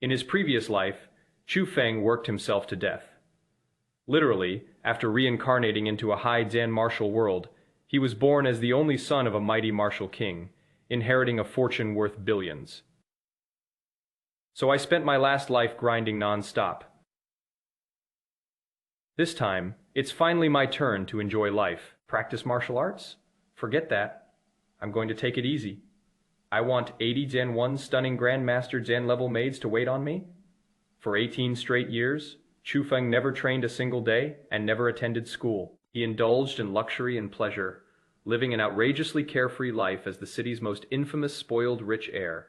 In his previous life, Chu Feng worked himself to death. Literally, after reincarnating into a high Zan martial world, he was born as the only son of a mighty martial king, inheriting a fortune worth billions. So I spent my last life grinding non-stop. This time, it's finally my turn to enjoy life. Practice martial arts? Forget that. I'm going to take it easy. I want 80 Gen 1 stunning grandmaster-level maids to wait on me? For 18 straight years, Chu Feng never trained a single day and never attended school. He indulged in luxury and pleasure, living an outrageously carefree life as the city's most infamous spoiled rich heir.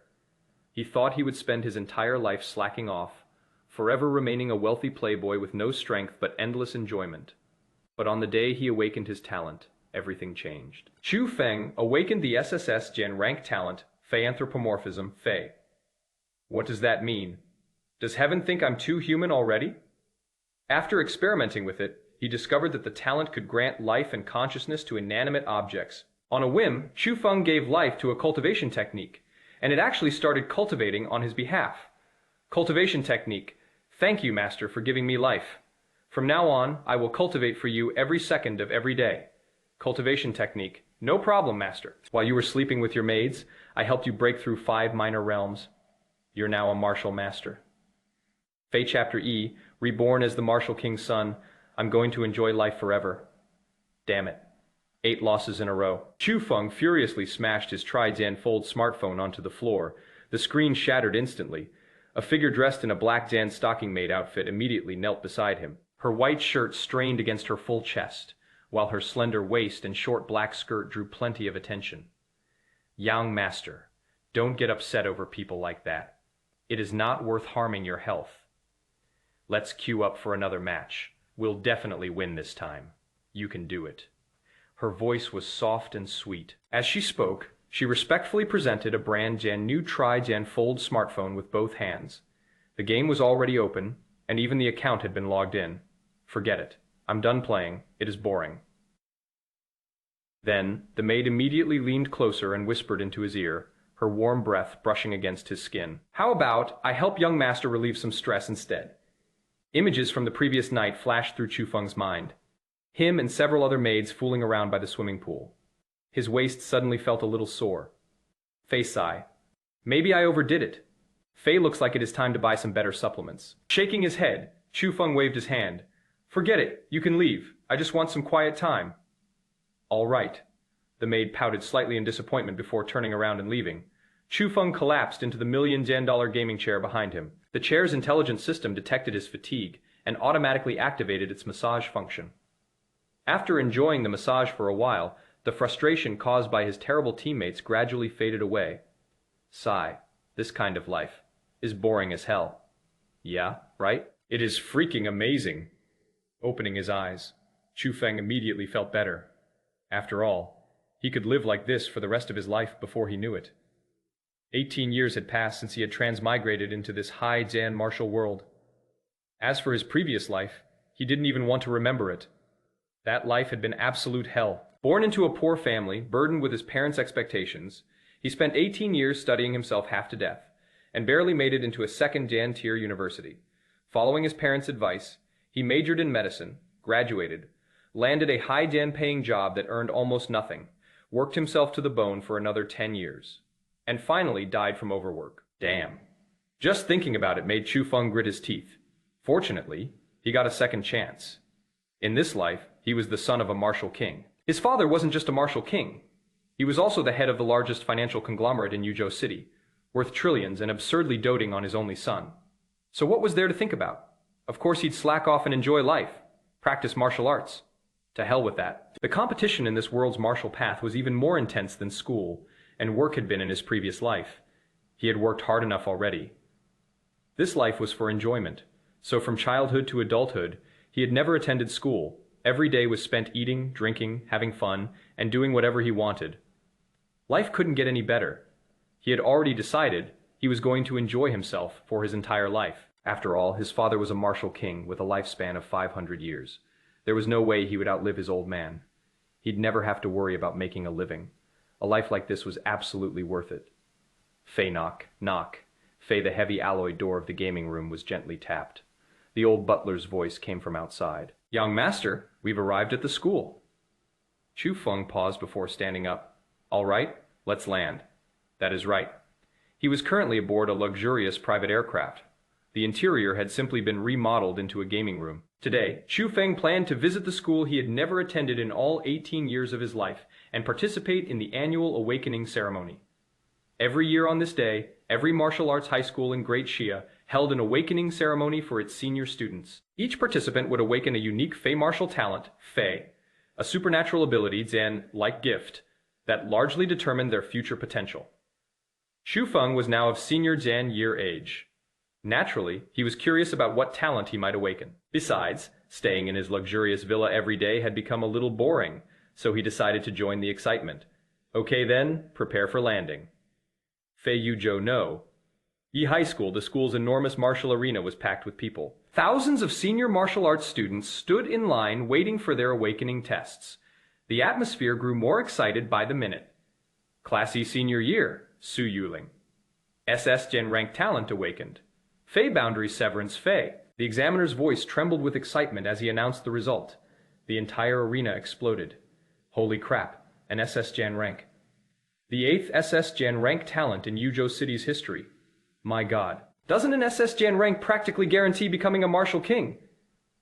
He thought he would spend his entire life slacking off, forever remaining a wealthy playboy with no strength but endless enjoyment. But on the day he awakened his talent, everything changed. Chu Feng awakened the SSS Gen rank talent, Fey anthropomorphism, Fey. What does that mean? Does heaven think I'm too human already? After experimenting with it, he discovered that the talent could grant life and consciousness to inanimate objects. On a whim, Chu Feng gave life to a cultivation technique, and it actually started cultivating on his behalf. Cultivation technique. Thank you, Master, for giving me life. From now on, I will cultivate for you every second of every day. Cultivation technique. No problem, Master. While you were sleeping with your maids, I helped you break through 5 minor realms. You're now a martial master. Fey Chapter E, reborn as the martial king's son, I'm going to enjoy life forever. Damn it. 8 losses in a row. Chu Feng furiously smashed his Tri-Zan Fold smartphone onto the floor. The screen shattered instantly. A figure dressed in a black Zan stocking maid outfit immediately knelt beside him. Her white shirt strained against her full chest, while her slender waist and short black skirt drew plenty of attention. Young Master, don't get upset over people like that. It is not worth harming your health. Let's queue up for another match. We'll definitely win this time. You can do it. Her voice was soft and sweet. As she spoke, she respectfully presented a brand new Tri-Zan Fold smartphone with both hands. The game was already open, and even the account had been logged in. Forget it. I'm done playing. It is boring. Then, the maid immediately leaned closer and whispered into his ear, her warm breath brushing against his skin. How about I help young Master relieve some stress instead? Images from the previous night flashed through Chu Feng's mind. Him and several other maids fooling around by the swimming pool. His waist suddenly felt a little sore. Fei sigh. Maybe I overdid it. Fei looks like it is time to buy some better supplements. Shaking his head, Chu Feng waved his hand. Forget it. You can leave. I just want some quiet time. All right. The maid pouted slightly in disappointment before turning around and leaving. Chu Feng collapsed into the $1,000,000 gaming chair behind him. The chair's intelligent system detected his fatigue and automatically activated its massage function. After enjoying the massage for a while, the frustration caused by his terrible teammates gradually faded away. Sigh. This kind of life is boring as hell. Yeah, right? It is freaking amazing. Opening his eyes, Chu Feng immediately felt better. After all, he could live like this for the rest of his life before he knew it. 18 years had passed since he had transmigrated into this high Zan martial world. As for his previous life, he didn't even want to remember it. That life had been absolute hell. Born into a poor family, burdened with his parents' expectations, he spent 18 years studying himself half to death, and barely made it into a second Jan-tier university. Following his parents' advice, he majored in medicine, graduated, landed a high Jan-paying job that earned almost nothing, worked himself to the bone for another 10 years, and finally died from overwork. Damn. Just thinking about it made Chu Feng grit his teeth. Fortunately, he got a second chance. In this life, he was the son of a martial king. His father wasn't just a martial king. He was also the head of the largest financial conglomerate in Yuzhou City, worth trillions and absurdly doting on his only son. So what was there to think about? Of course he'd slack off and enjoy life, practice martial arts. To hell with that. The competition in this world's martial path was even more intense than school, and work had been in his previous life. He had worked hard enough already. This life was for enjoyment, so from childhood to adulthood, he had never attended school. Every day was spent eating, drinking, having fun, and doing whatever he wanted. Life couldn't get any better. He had already decided he was going to enjoy himself for his entire life. After all, his father was a martial king with a lifespan of 500 years. There was no way he would outlive his old man. He'd never have to worry about making a living. A life like this was absolutely worth it. Fei knock, knock. Fei, the heavy alloy door of the gaming room was gently tapped. The old butler's voice came from outside. Young master, we've arrived at the school. Chu Feng paused before standing up. All right, let's land. That is right. He was currently aboard a luxurious private aircraft. The interior had simply been remodeled into a gaming room. Today, Chu Feng planned to visit the school he had never attended in all 18 years of his life and participate in the annual awakening ceremony. Every year on this day, every martial arts high school in Great Xia held an awakening ceremony for its senior students. Each participant would awaken a unique Fei martial talent, Fei, a supernatural ability, Zan-like gift, that largely determined their future potential. Chu Feng was now of senior Zan year age. Naturally, he was curious about what talent he might awaken. Besides, staying in his luxurious villa every day had become a little boring, so he decided to join the excitement. Okay then, prepare for landing. Fei Yuzhou no. Yi High School, the school's enormous martial arena, was packed with people. Thousands of senior martial arts students stood in line waiting for their awakening tests. The atmosphere grew more excited by the minute. Class E senior year, Su Yuling. SS Gen rank talent awakened. Fei boundary severance Fei. The examiner's voice trembled with excitement as he announced the result. The entire arena exploded. Holy crap, an SS Gen rank. The 8th SS Gen rank talent in Yuzhou City's history. My god. Doesn't an SS Gen rank practically guarantee becoming a martial king?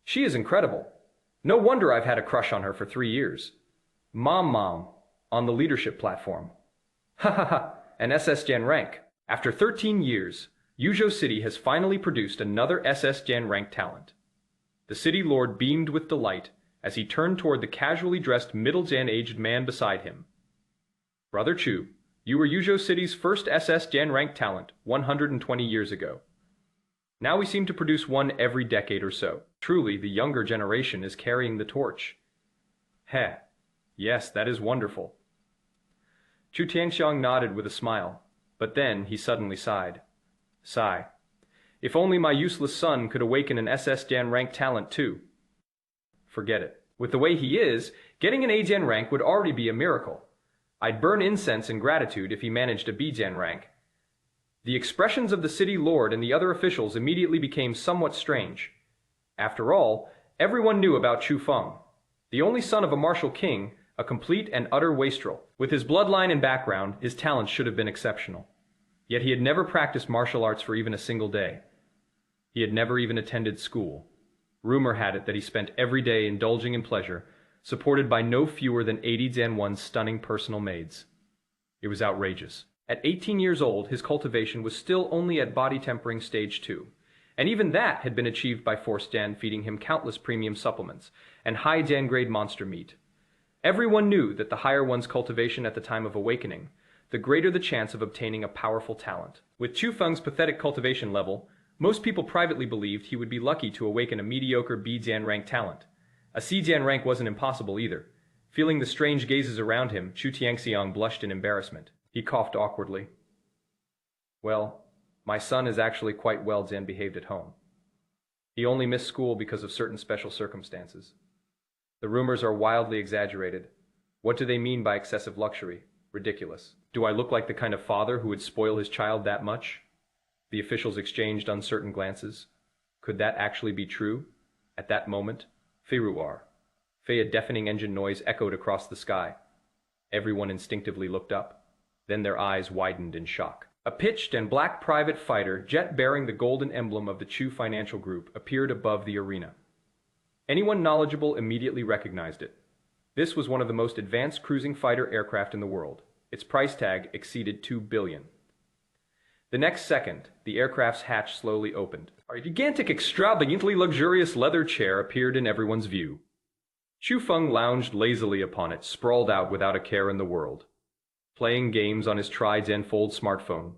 She is incredible. No wonder I've had a crush on her for 3 years. Mom, on the leadership platform. Ha ha ha, an SS Gen rank. After 13 years, Yuzhou City has finally produced another SS Gen rank talent. The city lord beamed with delight as he turned toward the casually dressed middle Gen-aged man beside him. Brother Chu, you were Yuzhou City's first SS Gen rank talent 120 years ago. Now we seem to produce one every decade or so. Truly, the younger generation is carrying the torch. Heh, yes, that is wonderful. Chu Tianxiang nodded with a smile, but then he suddenly sighed. Sigh. If only my useless son could awaken an SS Gen rank talent too. Forget it. With the way he is, getting an A Gen rank would already be a miracle. I'd burn incense in gratitude if he managed a B Gen rank. The expressions of the city lord and the other officials immediately became somewhat strange. After all, everyone knew about Chu Feng. The only son of a martial king, a complete and utter wastrel. With his bloodline and background, his talents should have been exceptional. Yet he had never practiced martial arts for even a single day. He had never even attended school. Rumor had it that he spent every day indulging in pleasure, supported by no fewer than 80 Zan1's stunning personal maids. It was outrageous. At 18 years old, his cultivation was still only at body tempering stage 2, and even that had been achieved by Force Jan feeding him countless premium supplements and high Jan grade monster meat. Everyone knew that the higher one's cultivation at the time of awakening, the greater the chance of obtaining a powerful talent. With Chu Feng's pathetic cultivation level, most people privately believed he would be lucky to awaken a mediocre B-Jan rank talent. A C-Jan rank wasn't impossible either. Feeling the strange gazes around him, Chu Tianxiang blushed in embarrassment. He coughed awkwardly. Well, my son is actually quite well Jan behaved at home. He only missed school because of certain special circumstances. The rumors are wildly exaggerated. What do they mean by excessive luxury? Ridiculous. Do I look like the kind of father who would spoil his child that much? The officials exchanged uncertain glances. Could that actually be true? At that moment, Feiruar. A deafening engine noise echoed across the sky. Everyone instinctively looked up. Then their eyes widened in shock. A pitched and black private fighter, jet bearing the golden emblem of the Chu Financial Group, appeared above the arena. Anyone knowledgeable immediately recognized it. This was one of the most advanced cruising fighter aircraft in the world. Its price tag exceeded $2 billion. The next second, the aircraft's hatch slowly opened. A gigantic, extravagantly luxurious leather chair appeared in everyone's view. Chu Feng lounged lazily upon it, sprawled out without a care in the world, playing games on his Tri-Zen Fold smartphone.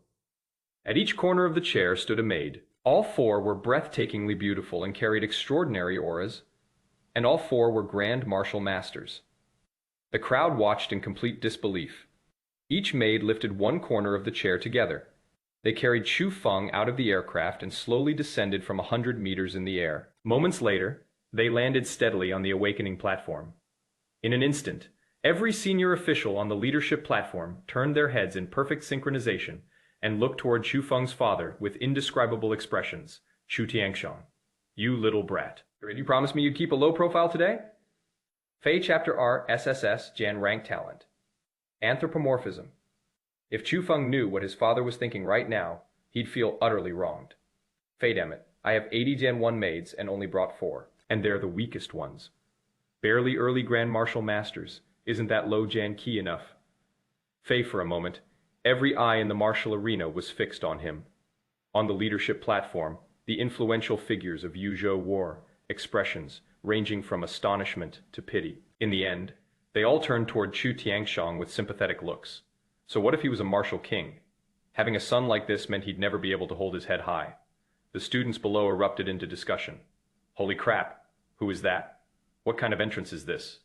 At each corner of the chair stood a maid. All four were breathtakingly beautiful and carried extraordinary auras, and all four were grand martial masters. The crowd watched in complete disbelief. Each maid lifted one corner of the chair together. They carried Chu Feng out of the aircraft and slowly descended from 100 meters in the air. Moments later, they landed steadily on the awakening platform. In an instant, every senior official on the leadership platform turned their heads in perfect synchronization and looked toward Chu Feng's father with indescribable expressions. Chu Tiangxiang, you little brat. Did you promise me you'd keep a low profile today? Fei Chapter R SSS Jan Rank Talent. Anthropomorphism. If Chu Feng knew what his father was thinking right now, he'd feel utterly wronged. Fei, damn it, I have 80 Gen 1 maids and only brought 4. And they're the weakest ones. Barely early Grand Martial Masters. Isn't that low Jan key enough? Fei, for a moment, every eye in the martial arena was fixed on him. On the leadership platform, the influential figures of Yuzhou war, expressions ranging from astonishment to pity. In the end, they all turned toward Chu Tiangxiang with sympathetic looks. So what if he was a martial king? Having a son like this meant he'd never be able to hold his head high. The students below erupted into discussion. Holy crap, who is that? What kind of entrance is this?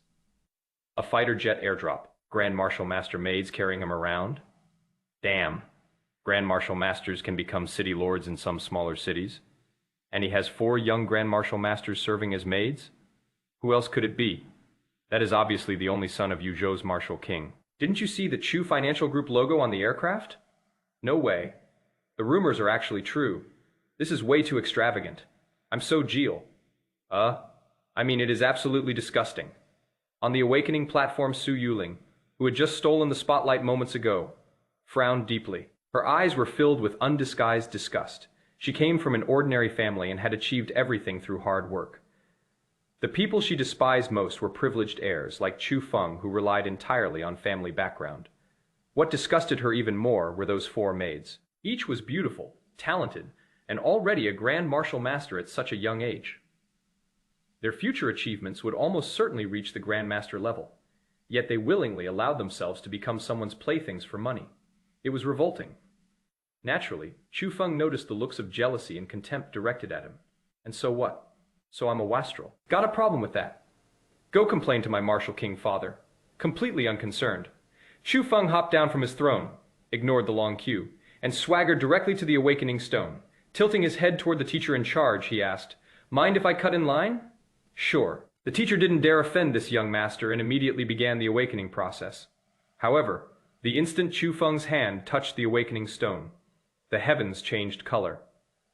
A fighter jet airdrop. Grand Martial Master maids carrying him around? Damn. Grand Martial Masters can become city lords in some smaller cities. And he has 4 young Grand Martial Masters serving as maids? Who else could it be? That is obviously the only son of Yuzhou's martial king. Didn't you see the Chu Financial Group logo on the aircraft? No way. The rumors are actually true. This is way too extravagant. I'm so Geel. I mean, it is absolutely disgusting. On the awakening platform, Su Yuling, who had just stolen the spotlight moments ago, frowned deeply. Her eyes were filled with undisguised disgust. She came from an ordinary family and had achieved everything through hard work. The people she despised most were privileged heirs, like Chu Feng, who relied entirely on family background. What disgusted her even more were those 4 maids. Each was beautiful, talented, and already a Grand Martial Master at such a young age. Their future achievements would almost certainly reach the grandmaster level, yet they willingly allowed themselves to become someone's playthings for money. It was revolting. Naturally, Chu Feng noticed the looks of jealousy and contempt directed at him. And so what? So I'm a wastrel. Got a problem with that. Go complain to my martial king father. Completely unconcerned. Chu Feng hopped down from his throne, ignored the long queue, and swaggered directly to the awakening stone. Tilting his head toward the teacher in charge, he asked, "Mind if I cut in line?" Sure. The teacher didn't dare offend this young master and immediately began the awakening process. However, the instant Chu Feng's hand touched the awakening stone, the heavens changed color.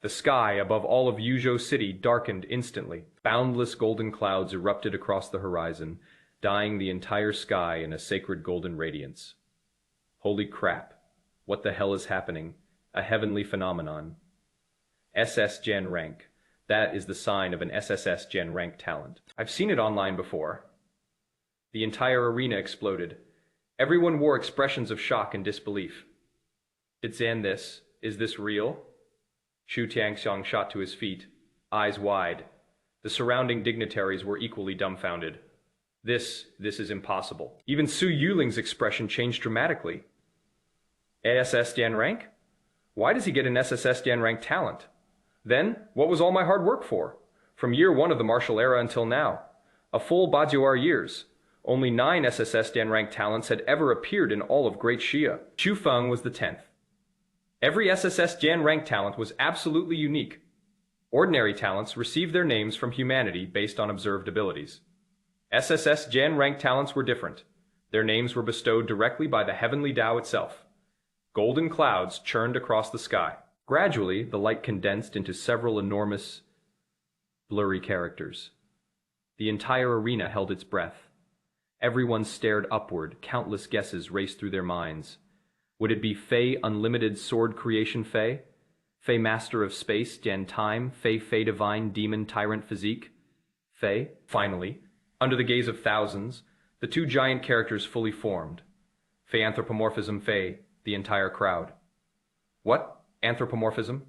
The sky above all of Yuzhou City darkened instantly. Boundless golden clouds erupted across the horizon, dyeing the entire sky in a sacred golden radiance. Holy crap. What the hell is happening? A heavenly phenomenon. SS Gen rank. That is the sign of an SSS Gen rank talent. I've seen it online before. The entire arena exploded. Everyone wore expressions of shock and disbelief. It's in this. Is this real? Chu Tiangxiang shot to his feet, eyes wide. The surrounding dignitaries were equally dumbfounded. This is impossible. Even Su Yuling's expression changed dramatically. SSS Dan rank? Why does he get an SSS Dan rank talent? Then, what was all my hard work for? From year 1 of the martial era until now. A full Bajioar years. Only 9 SSS Dan rank talents had ever appeared in all of Great Xia. Chu Feng was the 10th. Every SSS Jan rank talent was absolutely unique. Ordinary talents received their names from humanity based on observed abilities. SSS Jan rank talents were different. Their names were bestowed directly by the heavenly Tao itself. Golden clouds churned across the sky. Gradually, the light condensed into several enormous, blurry characters. The entire arena held its breath. Everyone stared upward. Countless guesses raced through their minds. Would it be Fei Unlimited Sword Creation Fei? Fei Master of Space, Gen Time, Fei Divine Demon Tyrant Physique? Fei? Finally, under the gaze of thousands, the 2 giant characters fully formed. Fei Anthropomorphism Fei, the entire crowd. What? Anthropomorphism?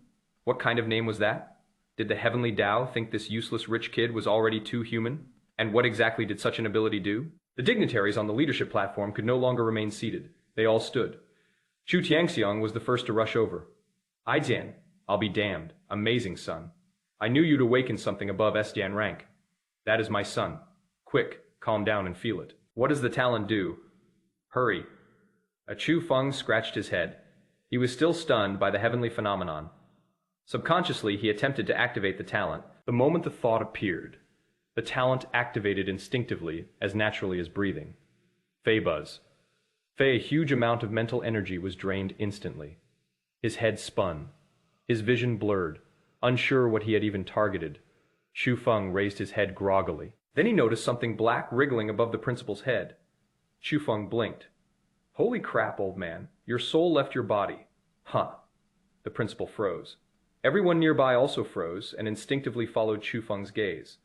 What kind of name was that? Did the heavenly Tao think this useless rich kid was already too human? And what exactly did such an ability do? The dignitaries on the leadership platform could no longer remain seated. They all stood. Chu Tiangxiang was the first to rush over. Aijian, I'll be damned. Amazing, son. I knew you'd awaken something above S-Jan rank. That is my son. Quick, calm down and feel it. What does the talent do? Hurry. A Chu Feng scratched his head. He was still stunned by the heavenly phenomenon. Subconsciously, he attempted to activate the talent. The moment the thought appeared, the talent activated instinctively, as naturally as breathing. Fei buzz. Fei, a huge amount of mental energy was drained instantly. His head spun. His vision blurred. Unsure what he had even targeted, Chu Feng raised his head groggily. Then he noticed something black wriggling above the principal's head. Chu Feng blinked. Holy crap, old man. Your soul left your body. Huh. The principal froze. Everyone nearby also froze and instinctively followed Chu Feng's gaze.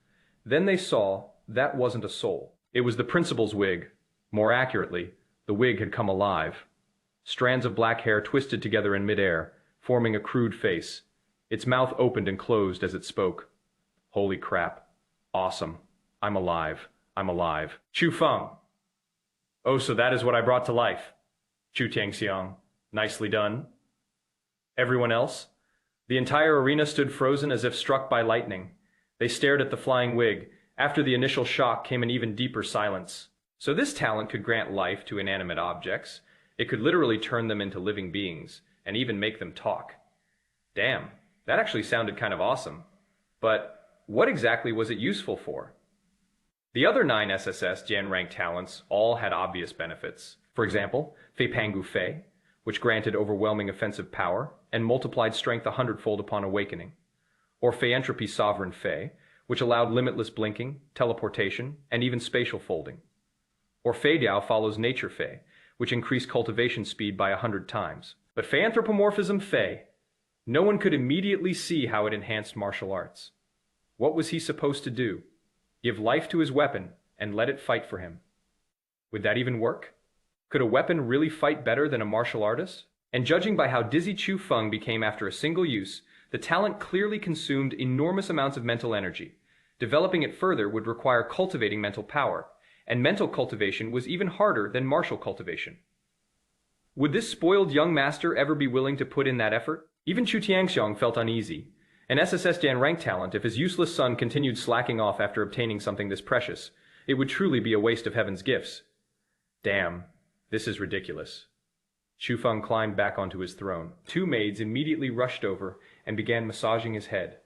Then they saw that wasn't a soul. It was the principal's wig. More accurately, the wig had come alive. Strands of black hair twisted together in midair, forming a crude face. Its mouth opened and closed as it spoke. Holy crap. Awesome. I'm alive. I'm alive. Chu Feng. Oh, so that is what I brought to life. Chu Tiangxiang. Nicely done. Everyone else? The entire arena stood frozen as if struck by lightning. They stared at the flying wig. After the initial shock came an even deeper silence. So this talent could grant life to inanimate objects. It could literally turn them into living beings, and even make them talk. Damn, that actually sounded kind of awesome. But what exactly was it useful for? The other 9 SSS Jan rank talents all had obvious benefits. For example, Fei Pangu Fei, which granted overwhelming offensive power and multiplied strength 100-fold upon awakening. Or Fei Entropy Sovereign Fei, which allowed limitless blinking, teleportation, and even spatial folding. Or Fei Diao follows Nature Fei, which increased cultivation speed by 100 times. But Fei Anthropomorphism Fei, no one could immediately see how it enhanced martial arts. What was he supposed to do? Give life to his weapon and let it fight for him. Would that even work? Could a weapon really fight better than a martial artist? And judging by how dizzy Chu Feng became after a single use, the talent clearly consumed enormous amounts of mental energy. Developing it further would require cultivating mental power, and mental cultivation was even harder than martial cultivation. Would this spoiled young master ever be willing to put in that effort? Even Chu Tiangxiang felt uneasy. An SSS Dan rank talent, if his useless son continued slacking off after obtaining something this precious, it would truly be a waste of heaven's gifts. Damn, this is ridiculous. Chu Feng climbed back onto his throne. 2 maids immediately rushed over and began massaging his head.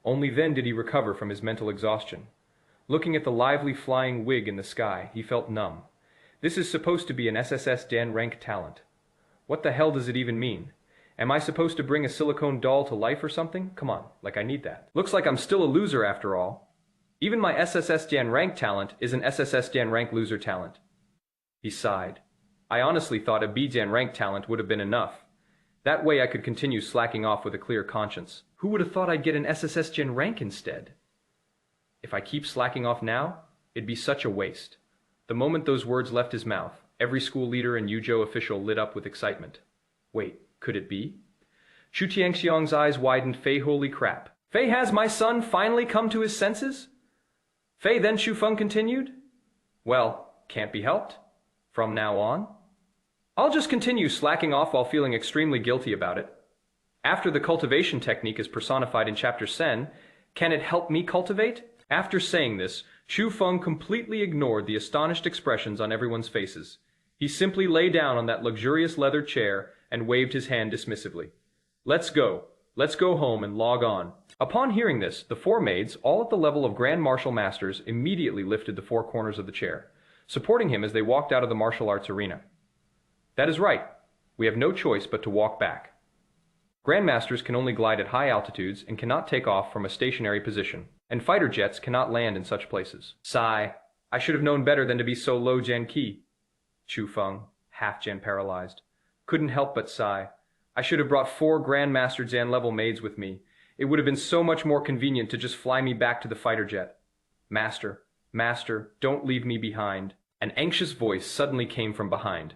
Only then did he recover from his mental exhaustion. Looking at the lively flying wig in the sky, he felt numb. This is supposed to be an SSS Dan rank talent. What the hell does it even mean? Am I supposed to bring a silicone doll to life or something? Come on, like I need that. Looks like I'm still a loser after all. Even my SSS Dan rank talent is an SSS Dan rank loser talent. He sighed. I honestly thought a B Dan rank talent would have been enough. That way I could continue slacking off with a clear conscience. Who would have thought I'd get an SSS Gen rank instead? If I keep slacking off now, it'd be such a waste. The moment those words left his mouth, every school leader and Yuzhou official lit up with excitement. Wait, could it be? Chu Tiangxiang's eyes widened. Fei, holy crap. Fei, has my son finally come to his senses? Fei, then Chu Feng continued. Well, can't be helped. From now on, I'll just continue slacking off while feeling extremely guilty about it. After the cultivation technique is personified in Chapter Sen, can it help me cultivate? After saying this, Chu Feng completely ignored the astonished expressions on everyone's faces. He simply lay down on that luxurious leather chair and waved his hand dismissively. Let's go. Let's go home and log on. Upon hearing this, the 4 maids, all at the level of Grand Martial Masters, immediately lifted the 4 corners of the chair, supporting him as they walked out of the martial arts arena. That is right. We have no choice but to walk back. Grandmasters can only glide at high altitudes and cannot take off from a stationary position, and fighter jets cannot land in such places. Sigh. I should have known better than to be so low Gen Ki. Chu Feng, half Gen paralyzed. Couldn't help but sigh. I should have brought 4 Grandmaster Jan level maids with me. It would have been so much more convenient to just fly me back to the fighter jet. Master, Master, don't leave me behind. An anxious voice suddenly came from behind.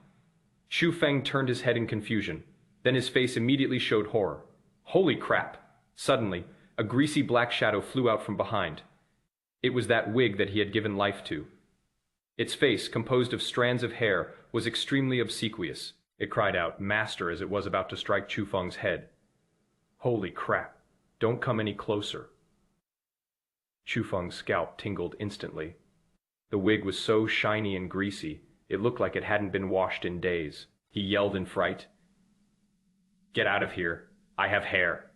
Chu Feng turned his head in confusion. Then his face immediately showed horror. Holy crap! Suddenly, a greasy black shadow flew out from behind. It was that wig that he had given life to. Its face, composed of strands of hair, was extremely obsequious. It cried out, Master, as it was about to strike Chu Feng's head. Holy crap! Don't come any closer. Chu Feng's scalp tingled instantly. The wig was so shiny and greasy, it looked like it hadn't been washed in days. He yelled in fright. Get out of here. I have hair.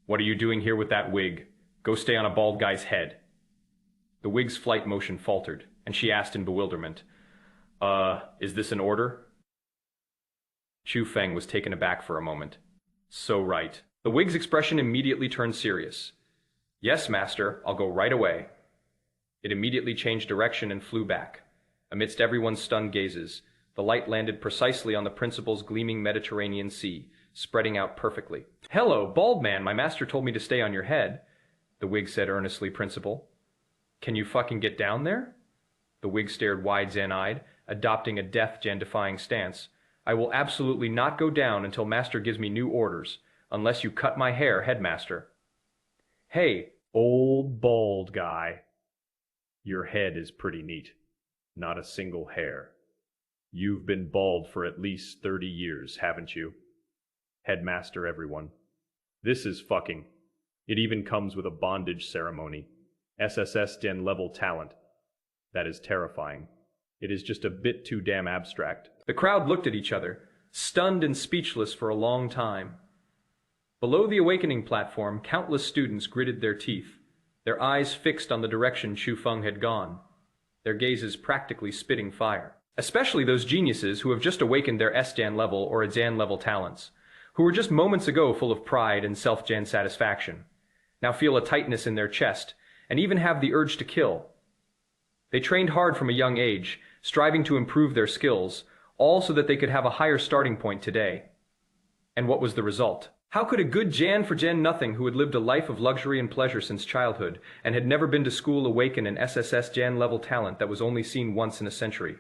What are you doing here with that wig? Go stay on a bald guy's head. The wig's flight motion faltered, and she asked in bewilderment, is this an order? Chu Feng was taken aback for a moment. So right. The wig's expression immediately turned serious. Yes, master, I'll go right away. It immediately changed direction and flew back. Amidst everyone's stunned gazes, the light landed precisely on the principal's gleaming Mediterranean Sea, spreading out perfectly. Hello, bald man, my master told me to stay on your head, the wig said earnestly, principal. Can you fucking get down there? The wig stared wide Zan-eyed, adopting a death Jan-defying stance. I will absolutely not go down until master gives me new orders, unless you cut my hair, headmaster. Hey, old bald guy. Your head is pretty neat. Not a single hair. You've been bald for at least 30 years, haven't you? Headmaster, everyone. This is fucking. It even comes with a bondage ceremony. SSS Gen level talent. That is terrifying. It is just a bit too damn abstract. The crowd looked at each other, stunned and speechless for a long time. Below the awakening platform, countless students gritted their teeth, their eyes fixed on the direction Chu Feng had gone, their gazes practically spitting fire. Especially those geniuses who have just awakened their S-Jan level or Adzan level talents, who were just moments ago full of pride and self-Jan satisfaction, now feel a tightness in their chest, and even have the urge to kill. They trained hard from a young age, striving to improve their skills, all so that they could have a higher starting point today. And what was the result? How could a good Jan for Jan nothing who had lived a life of luxury and pleasure since childhood and had never been to school awaken an SSS Jan level talent that was only seen once in a century?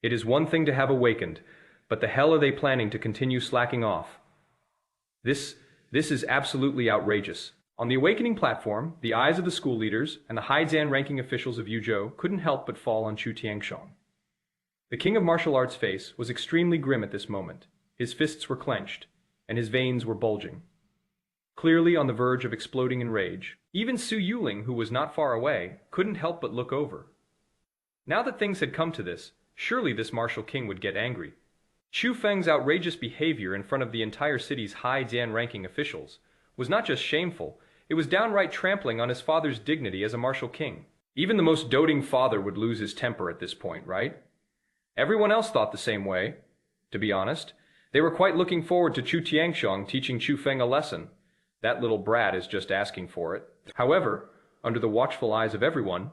It is one thing to have awakened, but the hell are they planning to continue slacking off? This is absolutely outrageous. On the awakening platform, the eyes of the school leaders and the high Zan ranking officials of Yuzhou couldn't help but fall on Chu Tianxiong. The king of martial arts' face was extremely grim at this moment. His fists were clenched, and his veins were bulging, clearly on the verge of exploding in rage. Even Su Yuling, who was not far away, couldn't help but look over. Now that things had come to this, surely this martial king would get angry. Chu Feng's outrageous behavior in front of the entire city's high Zan ranking officials was not just shameful, it was downright trampling on his father's dignity as a martial king. Even the most doting father would lose his temper at this point, right? Everyone else thought the same way. To be honest, they were quite looking forward to Chu Tianxiong teaching Chu Feng a lesson. That little brat is just asking for it. However, under the watchful eyes of everyone,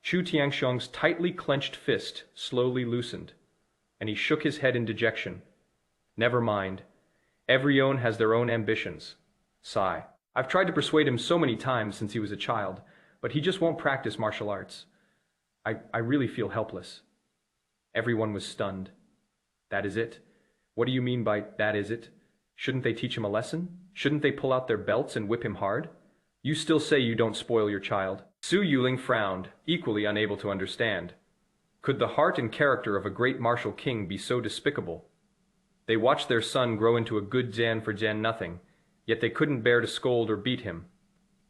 Chu Tianxiong's tightly clenched fist slowly loosened, and he shook his head in dejection. Never mind. Everyone has their own ambitions. Sigh. I've tried to persuade him so many times since he was a child, but he just won't practice martial arts. I really feel helpless. Everyone was stunned. That is it? What do you mean by that is it? Shouldn't they teach him a lesson? Shouldn't they pull out their belts and whip him hard? You still say you don't spoil your child. Su Yuling frowned, equally unable to understand. Could the heart and character of a great martial king be so despicable? They watched their son grow into a good Jan for Jan nothing, yet they couldn't bear to scold or beat him.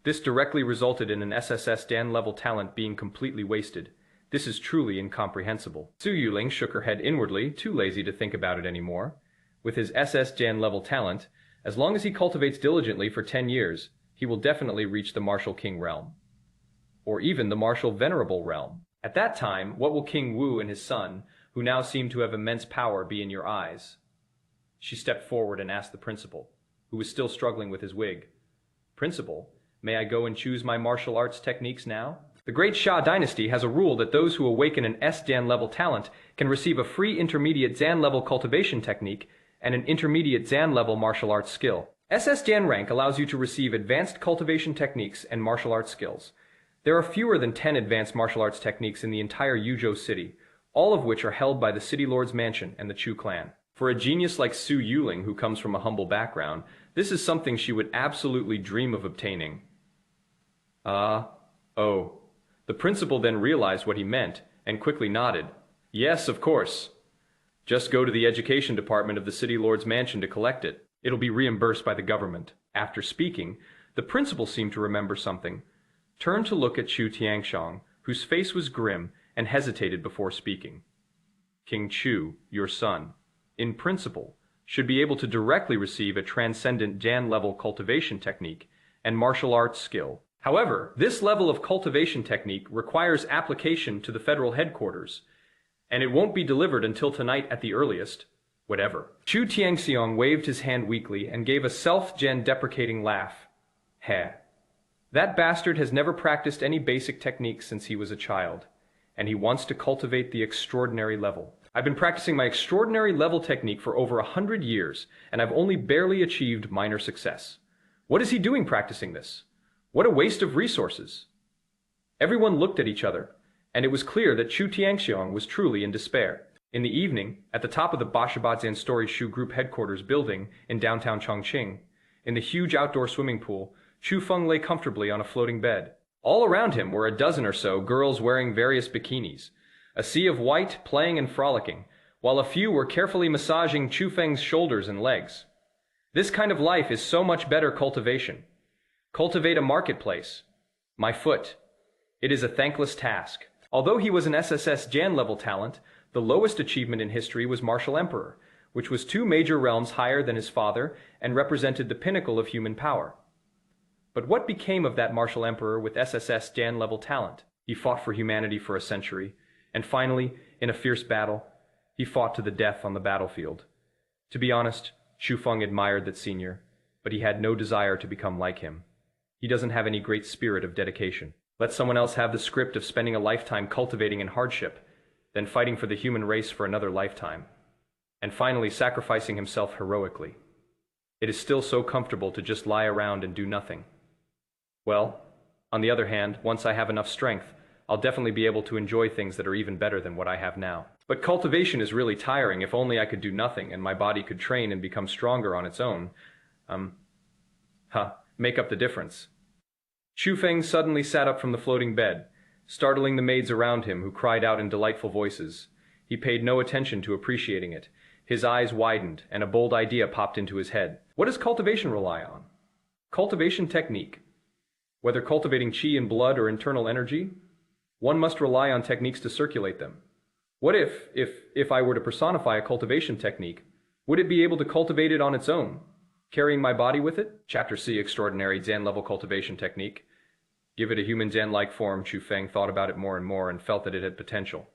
This directly resulted in an SSS Jan level talent being completely wasted. This is truly incomprehensible. Su Yuling shook her head inwardly, too lazy to think about it anymore. With his SS Jan level talent, as long as he cultivates diligently for 10 years, he will definitely reach the martial king realm. Or even the martial venerable realm. At that time, what will King Wu and his son, who now seem to have immense power, be in your eyes? She stepped forward and asked the principal, who was still struggling with his wig. Principal, may I go and choose my martial arts techniques now? The great Xia dynasty has a rule that those who awaken an S-Zan level talent can receive a free intermediate Zan level cultivation technique and an intermediate Zan level martial arts skill. SS Zan rank allows you to receive advanced cultivation techniques and martial arts skills. There are fewer than 10 advanced martial arts techniques in the entire Yuzhou city, all of which are held by the City Lord's Mansion and the Chu clan. For a genius like Su Yuling, who comes from a humble background, this is something she would absolutely dream of obtaining. Oh. The principal then realized what he meant, and quickly nodded. Yes, of course. Just go to the education department of the City Lord's Mansion to collect it. It'll be reimbursed by the government. After speaking, the principal seemed to remember something, turned to look at Chu Tianxiong, whose face was grim, and hesitated before speaking. King Chu, your son, in principle, should be able to directly receive a transcendent Jan-level cultivation technique and martial arts skill. However, this level of cultivation technique requires application to the federal headquarters, and it won't be delivered until tonight at the earliest. Whatever. Chu Tianxiong waved his hand weakly and gave a self-deprecating laugh. Heh. That bastard has never practiced any basic techniques since he was a child, and he wants to cultivate the extraordinary level. I've been practicing my extraordinary level technique for over 100 years, and I've only barely achieved minor success. What is he doing practicing this? What a waste of resources. Everyone looked at each other, and it was clear that Chu Tianxiong was truly in despair. In the evening, at the top of the Bashabazan Story Shu Group headquarters building in downtown Chongqing, in the huge outdoor swimming pool, Chu Feng lay comfortably on a floating bed. All around him were a dozen or so girls wearing various bikinis, a sea of white playing and frolicking, while a few were carefully massaging Chu Feng's shoulders and legs. This kind of life is so much better cultivation. Cultivate a marketplace. My foot. It is a thankless task. Although he was an SSS Jan-level talent, the lowest achievement in history was Martial Emperor, which was 2 major realms higher than his father and represented the pinnacle of human power. But what became of that Martial Emperor with SSS Jan-level talent? He fought for humanity for a century, and finally, in a fierce battle, he fought to the death on the battlefield. To be honest, Chu Feng admired that senior, but he had no desire to become like him. He doesn't have any great spirit of dedication. Let someone else have the script of spending a lifetime cultivating in hardship, then fighting for the human race for another lifetime, and finally sacrificing himself heroically. It is still so comfortable to just lie around and do nothing. Well, on the other hand, once I have enough strength, I'll definitely be able to enjoy things that are even better than what I have now. But cultivation is really tiring. If only I could do nothing and my body could train and become stronger on its own. Make up the difference. Chu Feng suddenly sat up from the floating bed, startling the maids around him who cried out in delightful voices. He paid no attention to appreciating it. His eyes widened and a bold idea popped into his head. What does cultivation rely on? Cultivation technique. Whether cultivating chi in blood or internal energy, one must rely on techniques to circulate them. What if I were to personify a cultivation technique, would it be able to cultivate it on its own, carrying my body with it? Chapter C, Extraordinary Jan-level Cultivation Technique. Give it a human Jan-like form. Chu Feng thought about it more and more and felt that it had potential.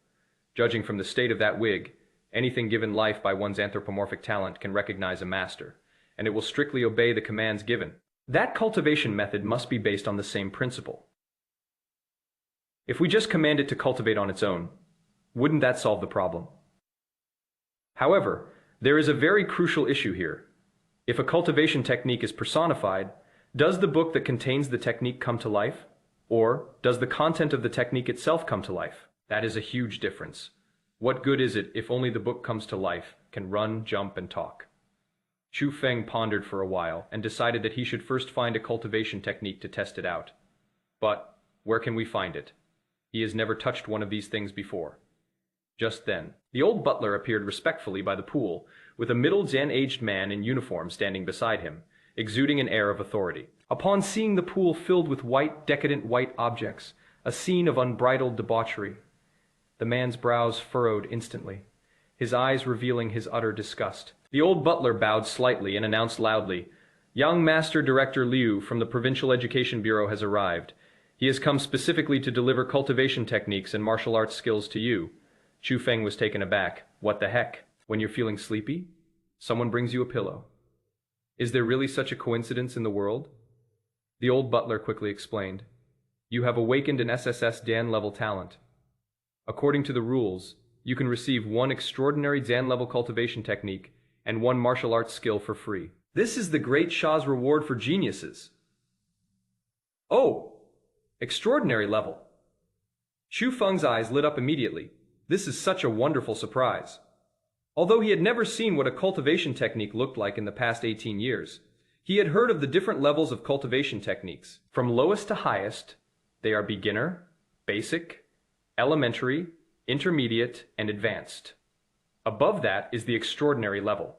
Judging from the state of that wig, anything given life by one's anthropomorphic talent can recognize a master, and it will strictly obey the commands given. That cultivation method must be based on the same principle. If we just command it to cultivate on its own, wouldn't that solve the problem? However, there is a very crucial issue here. If a cultivation technique is personified, does the book that contains the technique come to life? Or does the content of the technique itself come to life? That is a huge difference. What good is it if only the book comes to life, can run, jump, and talk? Chu Feng pondered for a while and decided that he should first find a cultivation technique to test it out. But where can we find it? He has never touched one of these things before. Just then, the old butler appeared respectfully by the pool, with a middle Jan-aged man in uniform standing beside him, exuding an air of authority. Upon seeing the pool filled with decadent white objects, a scene of unbridled debauchery, the man's brows furrowed instantly, his eyes revealing his utter disgust. The old butler bowed slightly and announced loudly, "Young Master Director Liu from the Provincial Education Bureau has arrived. He has come specifically to deliver cultivation techniques and martial arts skills to you." Chu Feng was taken aback. What the heck? When you're feeling sleepy, someone brings you a pillow. Is there really such a coincidence in the world? The old butler quickly explained. You have awakened an SSS Dan-level talent. According to the rules, you can receive 1 extraordinary Dan-level cultivation technique and 1 martial arts skill for free. This is the great Shah's reward for geniuses. Oh, extraordinary level. Chu Feng's eyes lit up immediately. This is such a wonderful surprise. Although he had never seen what a cultivation technique looked like in the past 18 years, he had heard of the different levels of cultivation techniques. From lowest to highest, they are beginner, basic, elementary, intermediate, and advanced. Above that is the extraordinary level.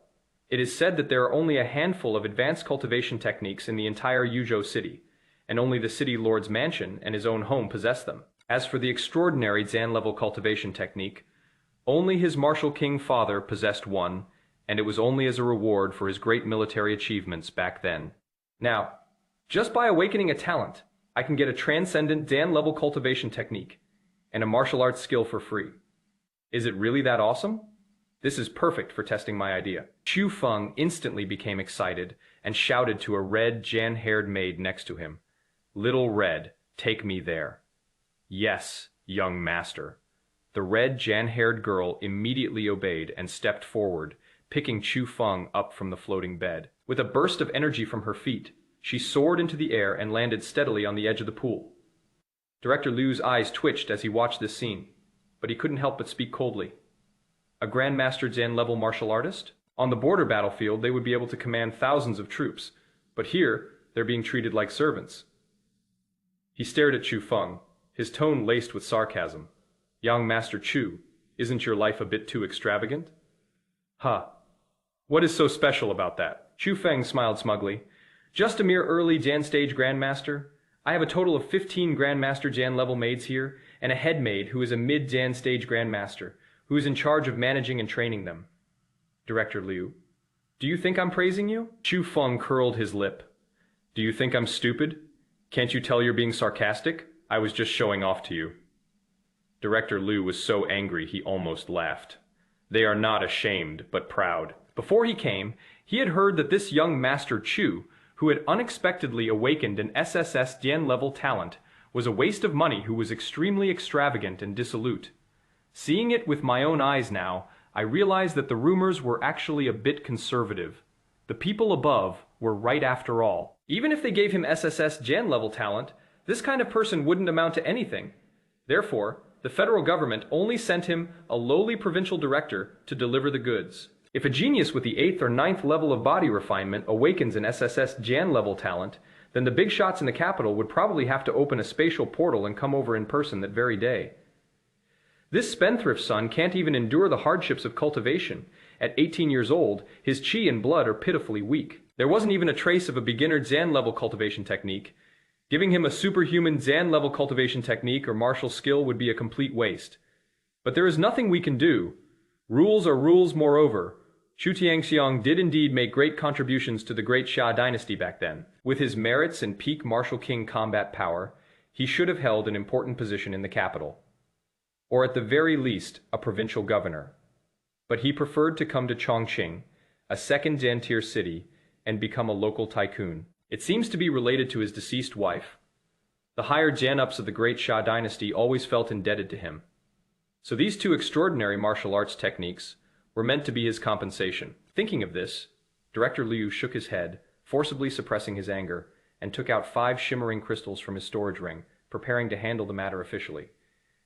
It is said that there are only a handful of advanced cultivation techniques in the entire Yuzhou city, and only the city lord's mansion and his own home possess them. As for the extraordinary Zan-level cultivation technique, only his martial king father possessed one, and it was only as a reward for his great military achievements back then. Now, just by awakening a talent, I can get a transcendent Dan-level cultivation technique and a martial arts skill for free. Is it really that awesome? This is perfect for testing my idea. Chu Feng instantly became excited and shouted to a red, jan-haired maid next to him. Little Red, take me there. Yes, young master. The red, jan-haired girl immediately obeyed and stepped forward, picking Chu Feng up from the floating bed. With a burst of energy from her feet, she soared into the air and landed steadily on the edge of the pool. Director Liu's eyes twitched as he watched this scene, but he couldn't help but speak coldly. A grandmaster-level martial artist? On the border battlefield, they would be able to command thousands of troops, but here, they're being treated like servants. He stared at Chu Feng, his tone laced with sarcasm. Young Master Chu, isn't your life a bit too extravagant? Huh. What is so special about that? Chu Feng smiled smugly. Just a mere early Jan stage grandmaster. I have a total of 15 grandmaster Jan level maids here, and a head maid who is a mid Jan stage grandmaster, who is in charge of managing and training them. Director Liu, do you think I'm praising you? Chu Feng curled his lip. Do you think I'm stupid? Can't you tell you're being sarcastic? I was just showing off to you. Director Liu was so angry he almost laughed. They are not ashamed, but proud. Before he came, he had heard that this young Master Chu, who had unexpectedly awakened an SSS Jan-level talent, was a waste of money who was extremely extravagant and dissolute. Seeing it with my own eyes now, I realized that the rumors were actually a bit conservative. The people above were right after all. Even if they gave him SSS Jan-level talent, this kind of person wouldn't amount to anything. Therefore, the federal government only sent him a lowly provincial director to deliver the goods. If a genius with the 8th or 9th level of body refinement awakens an SSS Jan-level talent, then the big shots in the capital would probably have to open a spatial portal and come over in person that very day. This spendthrift son can't even endure the hardships of cultivation. At 18 years old, his chi and blood are pitifully weak. There wasn't even a trace of a beginner Zan-level cultivation technique. Giving him a superhuman Zan-level cultivation technique or martial skill would be a complete waste. But there is nothing we can do. Rules are rules moreover. Chu Tiangxiang did indeed make great contributions to the great Xia dynasty back then. With his merits and peak martial king combat power, he should have held an important position in the capital. Or at the very least, a provincial governor. But he preferred to come to Chongqing, a second Jan-tier city, and become a local tycoon. It seems to be related to his deceased wife. The higher Jan-ups of the great Xia dynasty always felt indebted to him. So these two extraordinary martial arts techniques were meant to be his compensation. Thinking of this, Director Liu shook his head, forcibly suppressing his anger, and took out 5 shimmering crystals from his storage ring, preparing to handle the matter officially.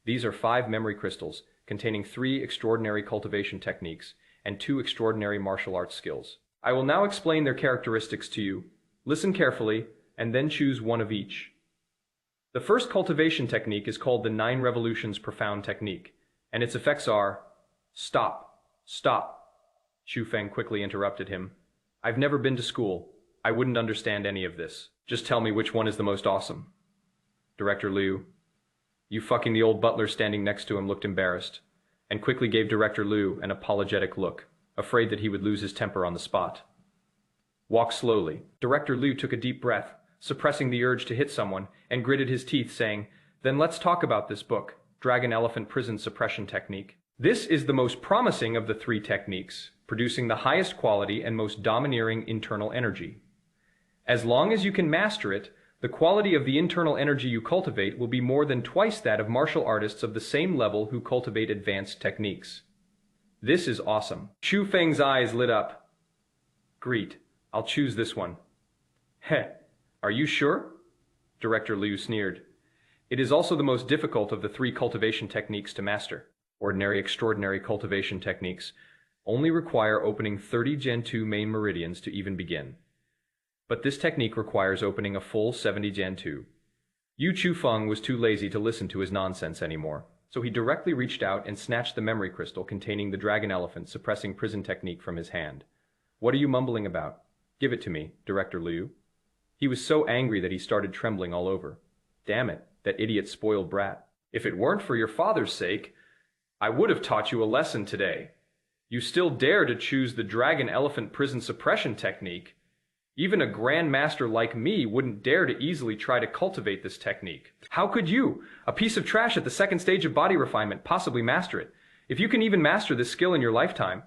These are 5 memory crystals, containing 3 extraordinary cultivation techniques and 2 extraordinary martial arts skills. I will now explain their characteristics to you. Listen carefully, and then choose one of each. The first cultivation technique is called the 9 Revolutions Profound Technique, and its effects are... Stop. Stop. Chu Feng quickly interrupted him. I've never been to school. I wouldn't understand any of this. Just tell me which one is the most awesome. Director Liu. You fucking the old butler standing next to him looked embarrassed, and quickly gave Director Liu an apologetic look, afraid that he would lose his temper on the spot. Walk slowly. Director Liu took a deep breath, suppressing the urge to hit someone, and gritted his teeth, saying, Then let's talk about this book, Dragon Elephant Prison Suppression Technique. This is the most promising of the 3 techniques, producing the highest quality and most domineering internal energy. As long as you can master it, the quality of the internal energy you cultivate will be more than twice that of martial artists of the same level who cultivate advanced techniques. This is awesome. Chu Feng's eyes lit up. Great. I'll choose this one. Heh. Are you sure? Director Liu sneered. It is also the most difficult of the 3 cultivation techniques to master. Ordinary extraordinary cultivation techniques only require opening 30 Gen 2 main meridians to even begin. But this technique requires opening a full 70 Gen 2. Chu Feng was too lazy to listen to his nonsense anymore, so he directly reached out and snatched the memory crystal containing the dragon elephant suppressing prison technique from his hand. What are you mumbling about? Give it to me, Director Liu. He was so angry that he started trembling all over. Damn it, that idiot spoiled brat. If it weren't for your father's sake, I would have taught you a lesson today. You still dare to choose the dragon elephant prison suppression technique. Even a grandmaster like me wouldn't dare to easily try to cultivate this technique. How could you, a piece of trash at the 2nd stage of body refinement, possibly master it? If you can even master this skill in your lifetime,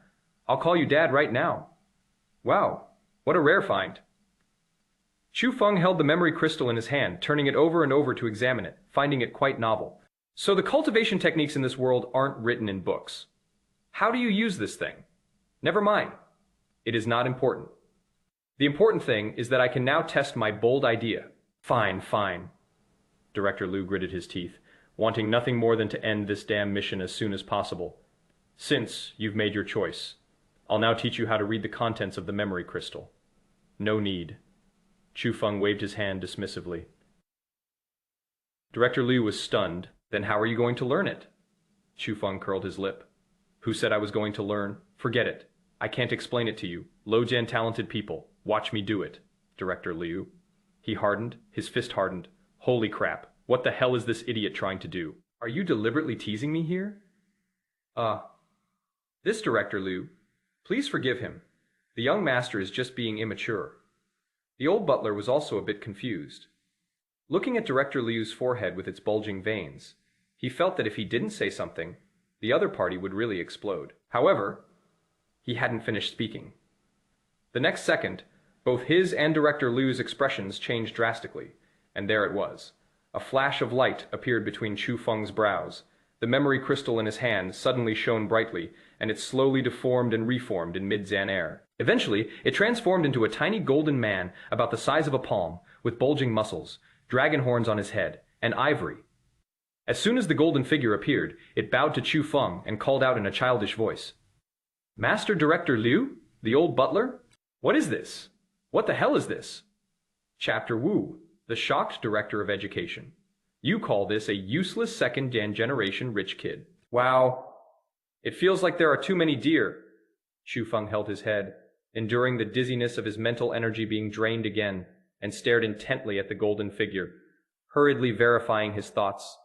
I'll call you Dad right now. Wow, what a rare find. Chu Feng held the memory crystal in his hand, turning it over and over to examine it, finding it quite novel. So the cultivation techniques in this world aren't written in books. How do you use this thing? Never mind. It is not important. The important thing is that I can now test my bold idea. Fine, fine. Director Liu gritted his teeth, wanting nothing more than to end this damn mission as soon as possible. Since you've made your choice, I'll now teach you how to read the contents of the memory crystal. No need. Chu Feng waved his hand dismissively. Director Liu was stunned. Then how are you going to learn it? Chu Feng curled his lip. Who said I was going to learn? Forget it. I can't explain it to you. Low-gen talented people. Watch me do it. Director Liu. He hardened. His fist hardened. Holy crap. What the hell is this idiot trying to do? Are you deliberately teasing me here? This Director Liu. Please forgive him. The young master is just being immature. The old butler was also a bit confused. Looking at Director Liu's forehead with its bulging veins, he felt that if he didn't say something, the other party would really explode. However, he hadn't finished speaking. The next second, both his and Director Liu's expressions changed drastically, and there it was. A flash of light appeared between Chu Feng's brows. The memory crystal in his hand suddenly shone brightly, and it slowly deformed and reformed in mid-Zan air. Eventually, it transformed into a tiny golden man about the size of a palm, with bulging muscles, dragon horns on his head, and ivory. As soon as the golden figure appeared, it bowed to Chu Feng and called out in a childish voice. Master Director Liu? The old butler? What is this? What the hell is this? Chapter Wu, the shocked director of education. You call this a useless second-generation rich kid. Wow. It feels like there are too many deer. Chu Feng held his head, enduring the dizziness of his mental energy being drained again, and stared intently at the golden figure, hurriedly verifying his thoughts.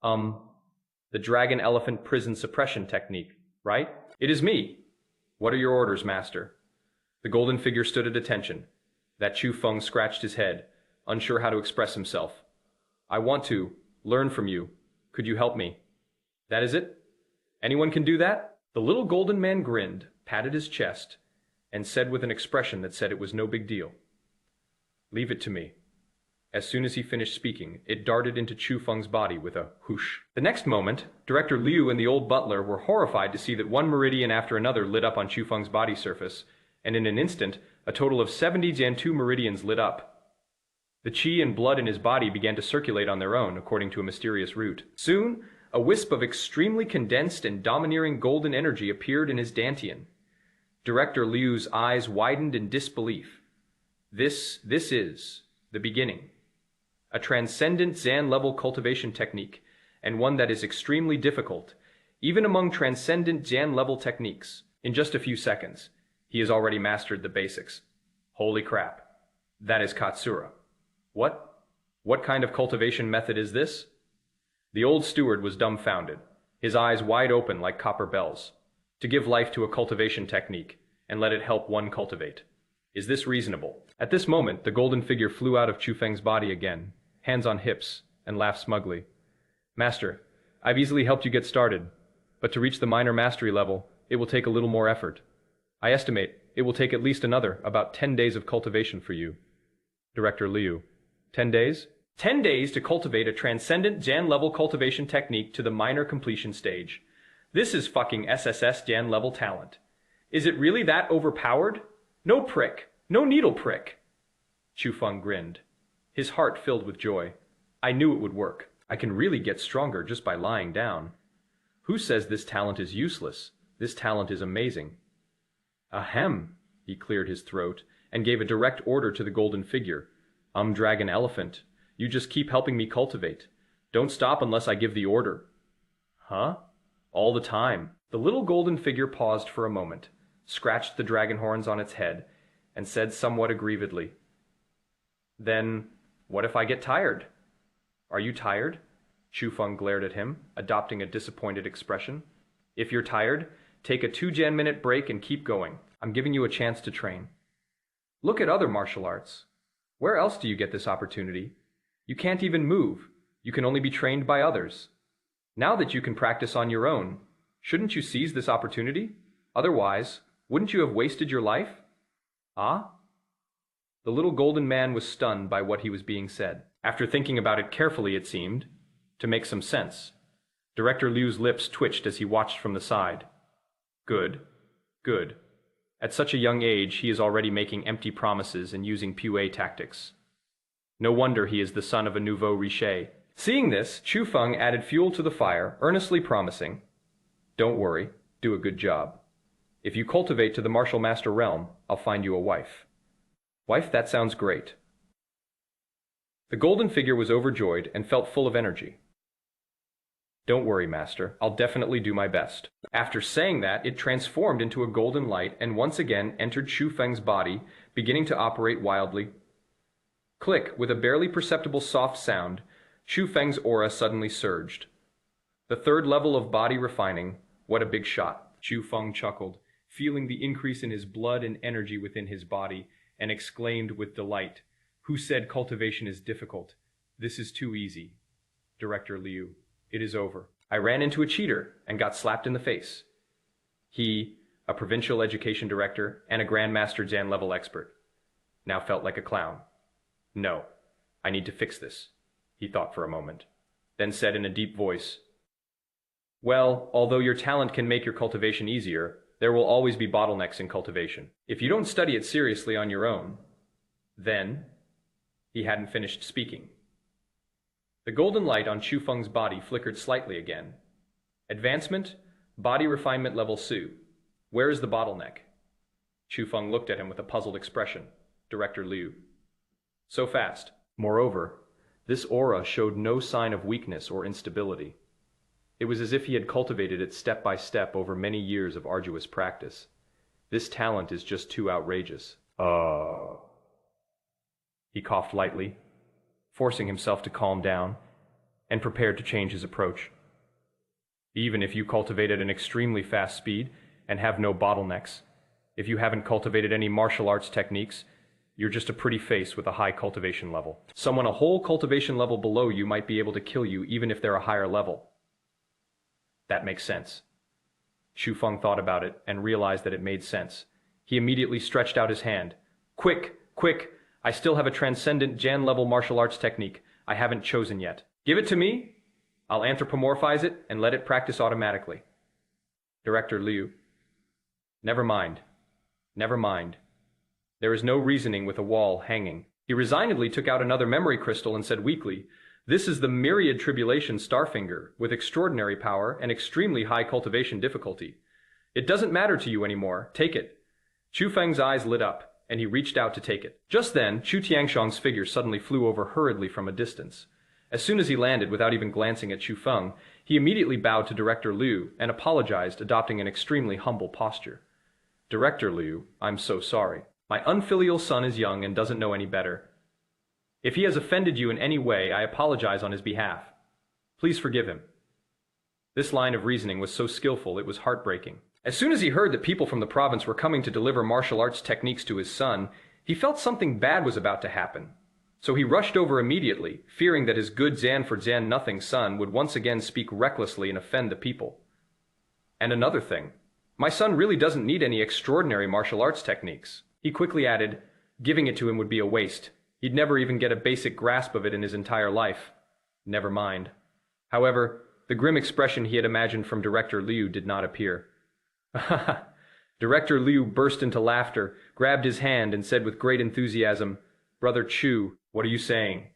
The dragon elephant prison suppression technique, right? It is me. What are your orders, master? The golden figure stood at attention. That Chu Feng scratched his head, unsure how to express himself. I want to learn from you. Could you help me? That is it? Anyone can do that? The little golden man grinned, patted his chest, and said with an expression that said it was no big deal. Leave it to me. As soon as he finished speaking, it darted into Chu Feng's body with a whoosh. The next moment, Director Liu and the old butler were horrified to see that one meridian after another lit up on Chu Feng's body surface, and in an instant, a total of 70 Jantu meridians lit up. The qi and blood in his body began to circulate on their own, according to a mysterious route. Soon, a wisp of extremely condensed and domineering golden energy appeared in his dantian. Director Liu's eyes widened in disbelief. This is the beginning. A transcendent Zan-level cultivation technique, and one that is extremely difficult, even among transcendent Zan-level techniques. In just a few seconds, he has already mastered the basics. Holy crap. That is Katsura. What kind of cultivation method is this? The old steward was dumbfounded, his eyes wide open like copper bells. To give life to a cultivation technique, and let it help one cultivate. Is this reasonable? At this moment, the golden figure flew out of Chu Feng's body again, hands on hips, and laughed smugly. Master, I've easily helped you get started, but to reach the minor mastery level, it will take a little more effort. I estimate it will take at least another about 10 days of cultivation for you. Director Liu. 10 days? 10 days to cultivate a transcendent Zan-level cultivation technique to the minor completion stage. This is fucking SSS Zan-level talent. Is it really that overpowered? No prick. No needle prick. Chu Feng grinned. His heart filled with joy. I knew it would work. I can really get stronger just by lying down. Who says this talent is useless? This talent is amazing. Ahem. He cleared his throat and gave a direct order to the golden figure. Dragon elephant. You just keep helping me cultivate. Don't stop unless I give the order. Huh? All the time. The little golden figure paused for a moment, scratched the dragon horns on its head, and said somewhat aggrievedly, Then, what if I get tired? Are you tired? Chu Feng glared at him, adopting a disappointed expression. If you're tired, take a 2-minute break and keep going. I'm giving you a chance to train. Look at other martial arts. Where else do you get this opportunity? You can't even move. You can only be trained by others. Now that you can practice on your own, Shouldn't you seize this opportunity? Otherwise, wouldn't you have wasted your life? Ah? The little golden man was stunned by what he was being said. After thinking about it carefully, it seemed to make some sense. Director Liu's lips twitched as he watched from the side. Good. Good. At such a young age, he is already making empty promises and using PUA tactics. No wonder he is the son of a nouveau riche. Seeing this, Chu Feng added fuel to the fire, earnestly promising, "Don't worry, do a good job. If you cultivate to the martial master realm, I'll find you a wife." Wife, that sounds great. The golden figure was overjoyed and felt full of energy. "Don't worry, master. I'll definitely do my best." After saying that, it transformed into a golden light and once again entered Chu Feng's body, beginning to operate wildly. Click, with a barely perceptible soft sound, Chu Feng's aura suddenly surged. The third level of body refining, what a big shot. Chu Feng chuckled, feeling the increase in his blood and energy within his body, and exclaimed with delight, "Who said cultivation is difficult? This is too easy. Director Liu, it is over. I ran into a cheater and got slapped in the face. He, a provincial education director and a grandmaster-level expert, now felt like a clown. No, I need to fix this," he thought for a moment, then said in a deep voice, "Well, although your talent can make your cultivation easier, there will always be bottlenecks in cultivation. If you don't study it seriously on your own, then—" He hadn't finished speaking. The golden light on Chu Feng's body flickered slightly again. Advancement, body refinement level Su. Where is the bottleneck? Chu Feng looked at him with a puzzled expression. Director Liu. So fast. Moreover, this aura showed no sign of weakness or instability. It was as if he had cultivated it step by step over many years of arduous practice. This talent is just too outrageous. He coughed lightly, forcing himself to calm down, and prepared to change his approach. Even if you cultivate at an extremely fast speed and have no bottlenecks, if you haven't cultivated any martial arts techniques, you're just a pretty face with a high cultivation level. Someone a whole cultivation level below you might be able to kill you even if they're a higher level. That makes sense. Chu Feng thought about it and realized that it made sense. He immediately stretched out his hand. Quick, quick! I still have a transcendent Jan-level martial arts technique I haven't chosen yet. Give it to me. I'll anthropomorphize it and let it practice automatically. Director Liu. Never mind. Never mind. There is no reasoning with a wall hanging. He resignedly took out another memory crystal and said weakly, "This is the myriad tribulation Starfinger, with extraordinary power and extremely high cultivation difficulty. It doesn't matter to you anymore. Take it." Chu Feng's eyes lit up, and he reached out to take it. Just then, Chu Tianxiang's figure suddenly flew over hurriedly from a distance. As soon as he landed, without even glancing at Chu Feng, he immediately bowed to Director Liu and apologized, adopting an extremely humble posture. "Director Liu, I'm so sorry. My unfilial son is young and doesn't know any better. If he has offended you in any way, I apologize on his behalf. Please forgive him." This line of reasoning was so skillful it was heartbreaking. As soon as he heard that people from the province were coming to deliver martial arts techniques to his son, he felt something bad was about to happen. So he rushed over immediately, fearing that his good Zan for Zan nothing son would once again speak recklessly and offend the people. And another thing, my son really doesn't need any extraordinary martial arts techniques. He quickly added, giving it to him would be a waste. He'd never even get a basic grasp of it in his entire life. Never mind. However, the grim expression he had imagined from Director Liu did not appear. Director Liu burst into laughter, grabbed his hand, and said with great enthusiasm, "Brother Chu, what are you saying?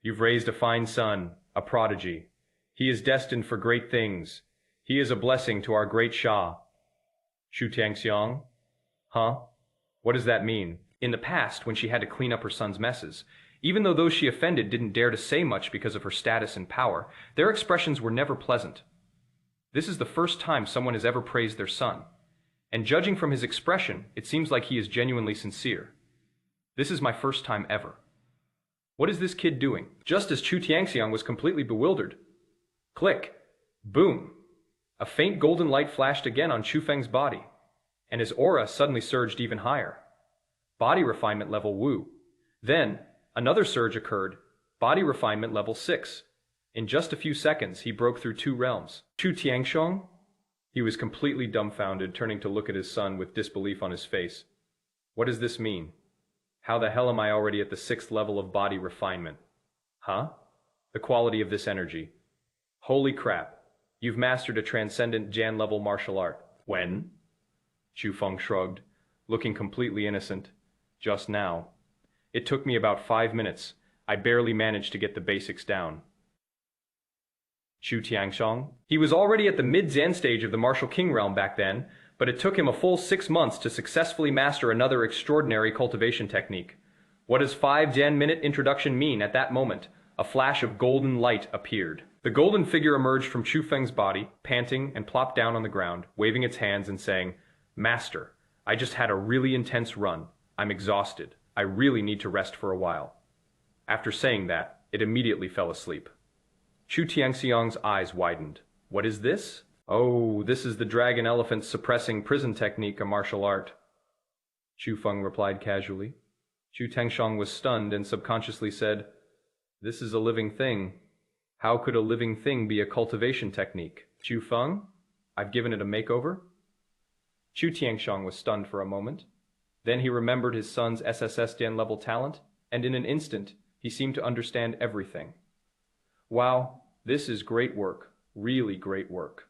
You've raised a fine son, a prodigy. He is destined for great things. He is a blessing to our great Shah." Chu Tianxiang? Huh? What does that mean? In the past, when she had to clean up her son's messes, even though those she offended didn't dare to say much because of her status and power, their expressions were never pleasant. This is the first time someone has ever praised their son, and judging from his expression, it seems like he is genuinely sincere. This is my first time ever. What is this kid doing? Just as Chu Tianxiang was completely bewildered. Click! Boom! A faint golden light flashed again on Chu Feng's body, and his aura suddenly surged even higher. Body refinement level Wu. Then, another surge occurred, body refinement level 6. In just a few seconds, he broke through 2 realms. Chu Tianxiang? He was completely dumbfounded, turning to look at his son with disbelief on his face. What does this mean? How the hell am I already at the 6th level of body refinement? Huh? The quality of this energy. Holy crap. You've mastered a transcendent Jan-level martial art. When? Chu Feng shrugged, looking completely innocent. Just now. It took me about 5 minutes. I barely managed to get the basics down. Chu Tiangshong? He was already at the mid-Zen stage of the martial king realm back then, but it took him a full 6 months to successfully master another extraordinary cultivation technique. What does 5 Jan-minute introduction mean at that moment? A flash of golden light appeared. The golden figure emerged from Chu Feng's body, panting, and plopped down on the ground, waving its hands and saying, "Master, I just had a really intense run. I'm exhausted. I really need to rest for a while." After saying that, it immediately fell asleep. Chu Tiangxiang's eyes widened. What is this? Oh, this is the dragon elephant suppressing prison technique, a martial art. Chu Feng replied casually. Chu Tiangxiang was stunned and subconsciously said, "This is a living thing. How could a living thing be a cultivation technique? Chu Feng? I've given it a makeover?" Chu Tiangxiang was stunned for a moment. Then he remembered his son's SSS Jan-level talent, and in an instant, he seemed to understand everything. Wow, this is great work. Really great work.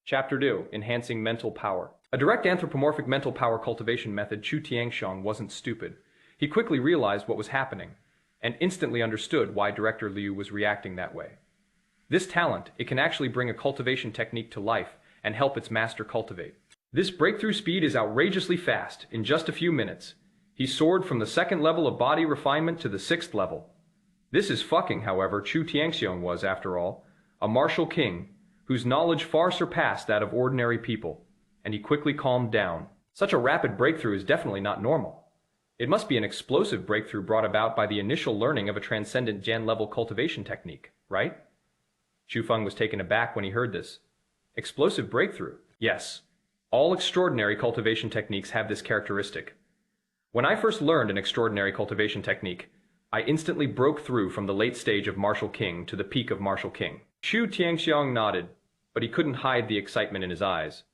Chapter 2. Enhancing Mental Power. A direct anthropomorphic mental power cultivation method. Chu Tiangxiang wasn't stupid. He quickly realized what was happening, and instantly understood why Director Liu was reacting that way. This talent, it can actually bring a cultivation technique to life and help its master cultivate. This breakthrough speed is outrageously fast. In just a few minutes, he soared from the 2nd level of body refinement to the 6th level. This is fucking, however, Chu Tiangxiang was, after all, a martial king whose knowledge far surpassed that of ordinary people, and he quickly calmed down. Such a rapid breakthrough is definitely not normal. It must be an explosive breakthrough brought about by the initial learning of a transcendent Jan-level cultivation technique, right? Chu Feng was taken aback when he heard this. Explosive breakthrough? Yes. All extraordinary cultivation techniques have this characteristic. When I first learned an extraordinary cultivation technique, I instantly broke through from the late stage of martial king to the peak of martial king. Chu Tiangxiang nodded, but he couldn't hide the excitement in his eyes.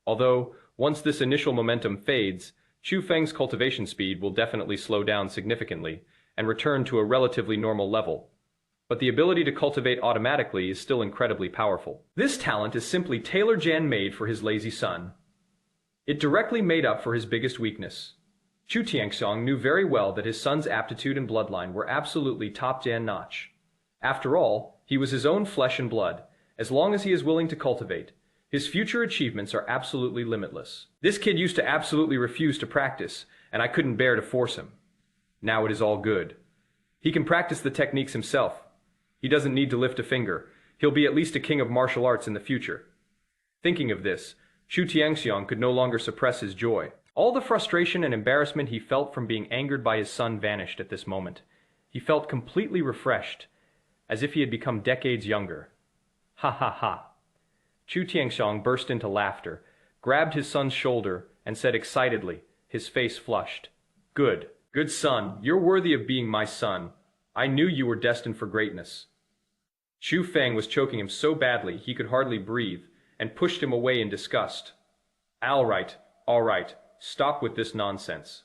Although, once this initial momentum fades, Chu Feng's cultivation speed will definitely slow down significantly and return to a relatively normal level. But the ability to cultivate automatically is still incredibly powerful. This talent is simply tailor-Jan made for his lazy son. It directly made up for his biggest weakness. Chu Tiangxiang knew very well that his son's aptitude and bloodline were absolutely top Jan notch. After all, he was his own flesh and blood. As long as he is willing to cultivate, his future achievements are absolutely limitless. This kid used to absolutely refuse to practice, and I couldn't bear to force him. Now it is all good. He can practice the techniques himself. He doesn't need to lift a finger. He'll be at least a king of martial arts in the future. Thinking of this, Chu Tiangxiang could no longer suppress his joy. All the frustration and embarrassment he felt from being angered by his son vanished at this moment. He felt completely refreshed, as if he had become decades younger. Ha ha ha. Chu Tiangxiang burst into laughter, grabbed his son's shoulder, and said excitedly, his face flushed, "Good, good son, you're worthy of being my son. I knew you were destined for greatness." Chu Feng was choking him so badly he could hardly breathe, and pushed him away in disgust. All right, stop with this nonsense.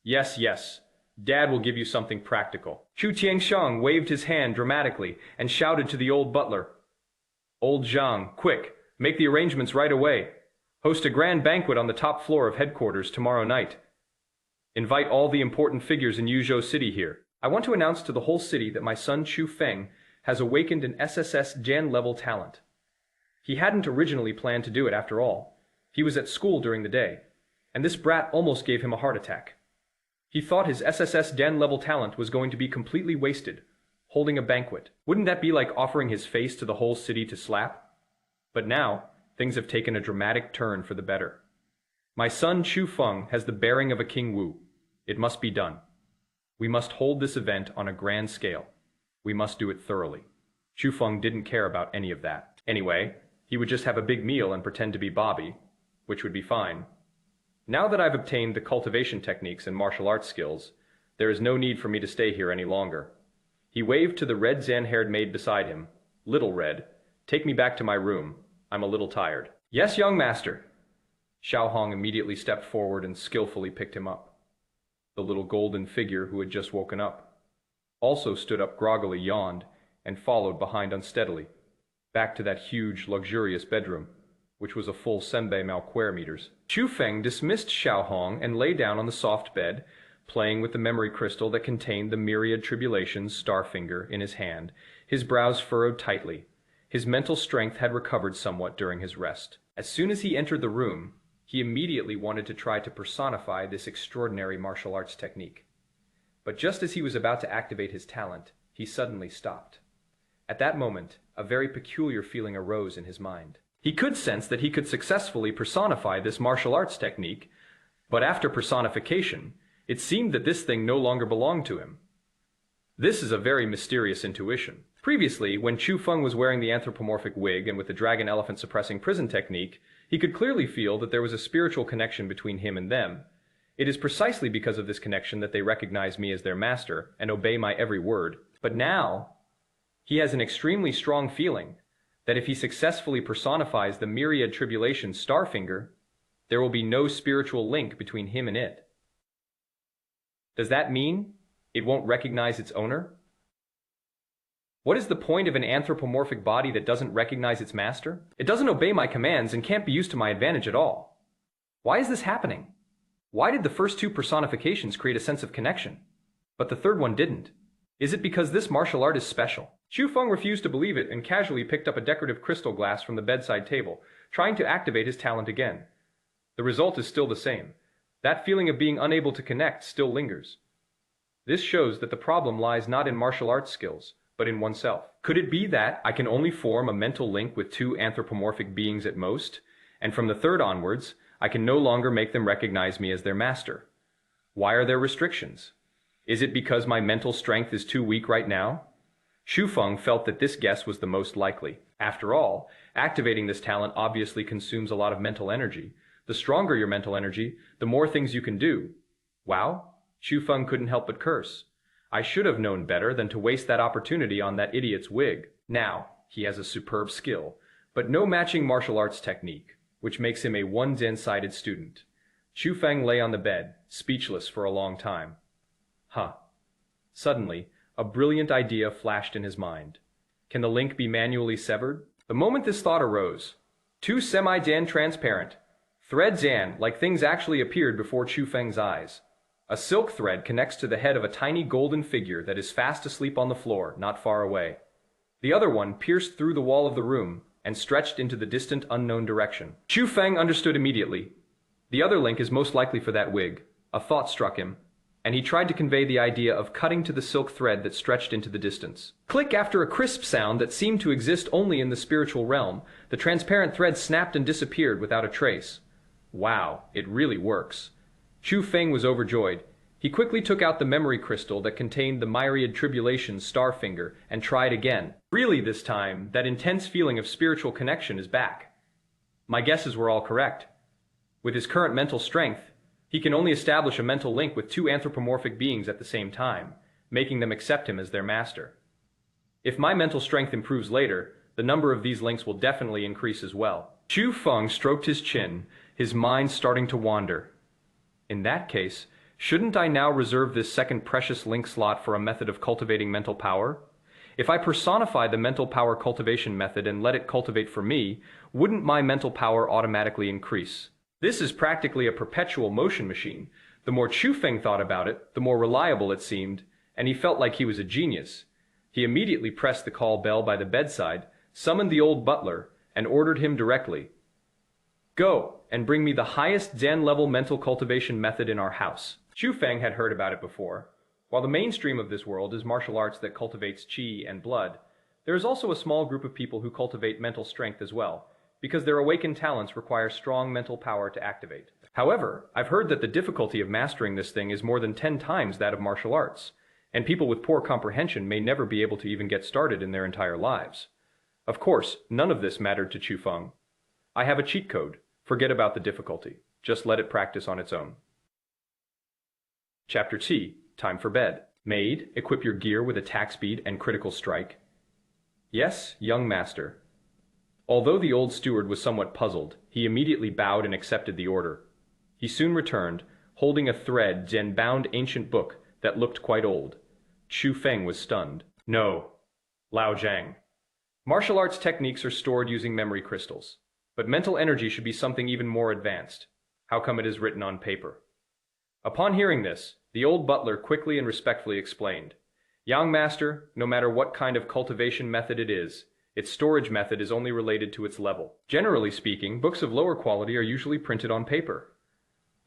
Yes, Dad will give you something practical." Chu Tiangxiang waved his hand dramatically and shouted to the old butler, "Old Zhang, quick, make the arrangements right away. Host a grand banquet on the top floor of headquarters tomorrow night. Invite all the important figures in Yuzhou City here. I want to announce to the whole city that my son Chu Feng has awakened an SSS Jan-level talent." He hadn't originally planned to do it after all. He was at school during the day, and this brat almost gave him a heart attack. He thought his SSS Jan-level talent was going to be completely wasted, holding a banquet. Wouldn't that be like offering his face to the whole city to slap? But now, things have taken a dramatic turn for the better. My son Chu Feng has the bearing of a King Wu. It must be done. We must hold this event on a grand scale. We must do it thoroughly. Chu Feng didn't care about any of that. Anyway, he would just have a big meal and pretend to be Bobby, which would be fine. Now that I've obtained the cultivation techniques and martial arts skills, there is no need for me to stay here any longer. He waved to the red Zan-haired maid beside him. "Little Red, take me back to my room. I'm a little tired. Yes, young master. Xiao Hong immediately stepped forward and skillfully picked him up. The little golden figure who had just woken up also stood up groggily, yawned, and followed behind unsteadily, back to that huge, luxurious bedroom, which was a full senbei malquare meters. Chu Feng dismissed Xiao Hong and lay down on the soft bed, playing with the memory crystal that contained the myriad tribulations starfinger in his hand, his brows furrowed tightly. His mental strength had recovered somewhat during his rest. As soon as he entered the room, he immediately wanted to try to personify this extraordinary martial arts technique. But just as he was about to activate his talent, he suddenly stopped. At that moment, a very peculiar feeling arose in his mind. He could sense that he could successfully personify this martial arts technique, but after personification, it seemed that this thing no longer belonged to him. This is a very mysterious intuition. Previously, when Chu Feng was wearing the anthropomorphic wig and with the dragon elephant suppressing prison technique, he could clearly feel that there was a spiritual connection between him and them. It is precisely because of this connection that they recognize me as their master and obey my every word. But now, he has an extremely strong feeling that if he successfully personifies the myriad tribulation starfinger, there will be no spiritual link between him and it. Does that mean it won't recognize its owner? What is the point of an anthropomorphic body that doesn't recognize its master? It doesn't obey my commands and can't be used to my advantage at all. Why is this happening? Why did the first two personifications create a sense of connection, but the third one didn't? Is it because this martial art is special? Chu Feng refused to believe it and casually picked up a decorative crystal glass from the bedside table, trying to activate his talent again. The result is still the same. That feeling of being unable to connect still lingers. This shows that the problem lies not in martial arts skills, but in oneself. Could it be that I can only form a mental link with two anthropomorphic beings at most, and from the third onwards, I can no longer make them recognize me as their master? Why are there restrictions? Is it because my mental strength is too weak right now? Chu Feng felt that this guess was the most likely. After all, activating this talent obviously consumes a lot of mental energy. The stronger your mental energy, the more things you can do. Wow, Chu Feng couldn't help but curse. I should have known better than to waste that opportunity on that idiot's wig. Now, he has a superb skill, but no matching martial arts technique, which makes him a one-sided student. Chu Feng lay on the bed, speechless for a long time. Suddenly, a brilliant idea flashed in his mind. Can the link be manually severed? The moment this thought arose, two semi-dan transparent threads like things actually appeared before Chu Feng's eyes. A silk thread connects to the head of a tiny golden figure that is fast asleep on the floor, not far away. The other one pierced through the wall of the room and stretched into the distant unknown direction. Chu Feng understood immediately. The other link is most likely for that wig. A thought struck him, and he tried to convey the idea of cutting to the silk thread that stretched into the distance. Click! After a crisp sound that seemed to exist only in the spiritual realm, the transparent thread snapped and disappeared without a trace. Wow, it really works. Chu Feng was overjoyed. He quickly took out the memory crystal that contained the myriad tribulations starfinger and tried again. Really this time, that intense feeling of spiritual connection is back. My guesses were all correct. With his current mental strength, he can only establish a mental link with two anthropomorphic beings at the same time, making them accept him as their master. If my mental strength improves later, the number of these links will definitely increase as well. Chu Feng stroked his chin, his mind starting to wander. In that case, shouldn't I now reserve this second precious link slot for a method of cultivating mental power? If I personify the mental power cultivation method and let it cultivate for me, wouldn't my mental power automatically increase? This is practically a perpetual motion machine. The more Chu Feng thought about it, the more reliable it seemed, and he felt like he was a genius. He immediately pressed the call bell by the bedside, summoned the old butler, and ordered him directly. Go and bring me the highest Zen-level mental cultivation method in our house. Chu Feng had heard about it before. While the mainstream of this world is martial arts that cultivates qi and blood, there is also a small group of people who cultivate mental strength as well, because their awakened talents require strong mental power to activate. However, I've heard that the difficulty of mastering this thing is more than 10 times that of martial arts, and people with poor comprehension may never be able to even get started in their entire lives. Of course, none of this mattered to Chu Feng. I have a cheat code. Forget about the difficulty. Just let it practice on its own. Chapter T. Time for bed. Maid, equip your gear with attack speed and critical strike. Yes, young master. Although the old steward was somewhat puzzled, he immediately bowed and accepted the order. He soon returned, holding a thread-bound ancient book that looked quite old. Chu Feng was stunned. No, Lao Zhang. Martial arts techniques are stored using memory crystals, but mental energy should be something even more advanced. How come it is written on paper? Upon hearing this, the old butler quickly and respectfully explained, Young master, no matter what kind of cultivation method it is, its storage method is only related to its level. Generally speaking, books of lower quality are usually printed on paper.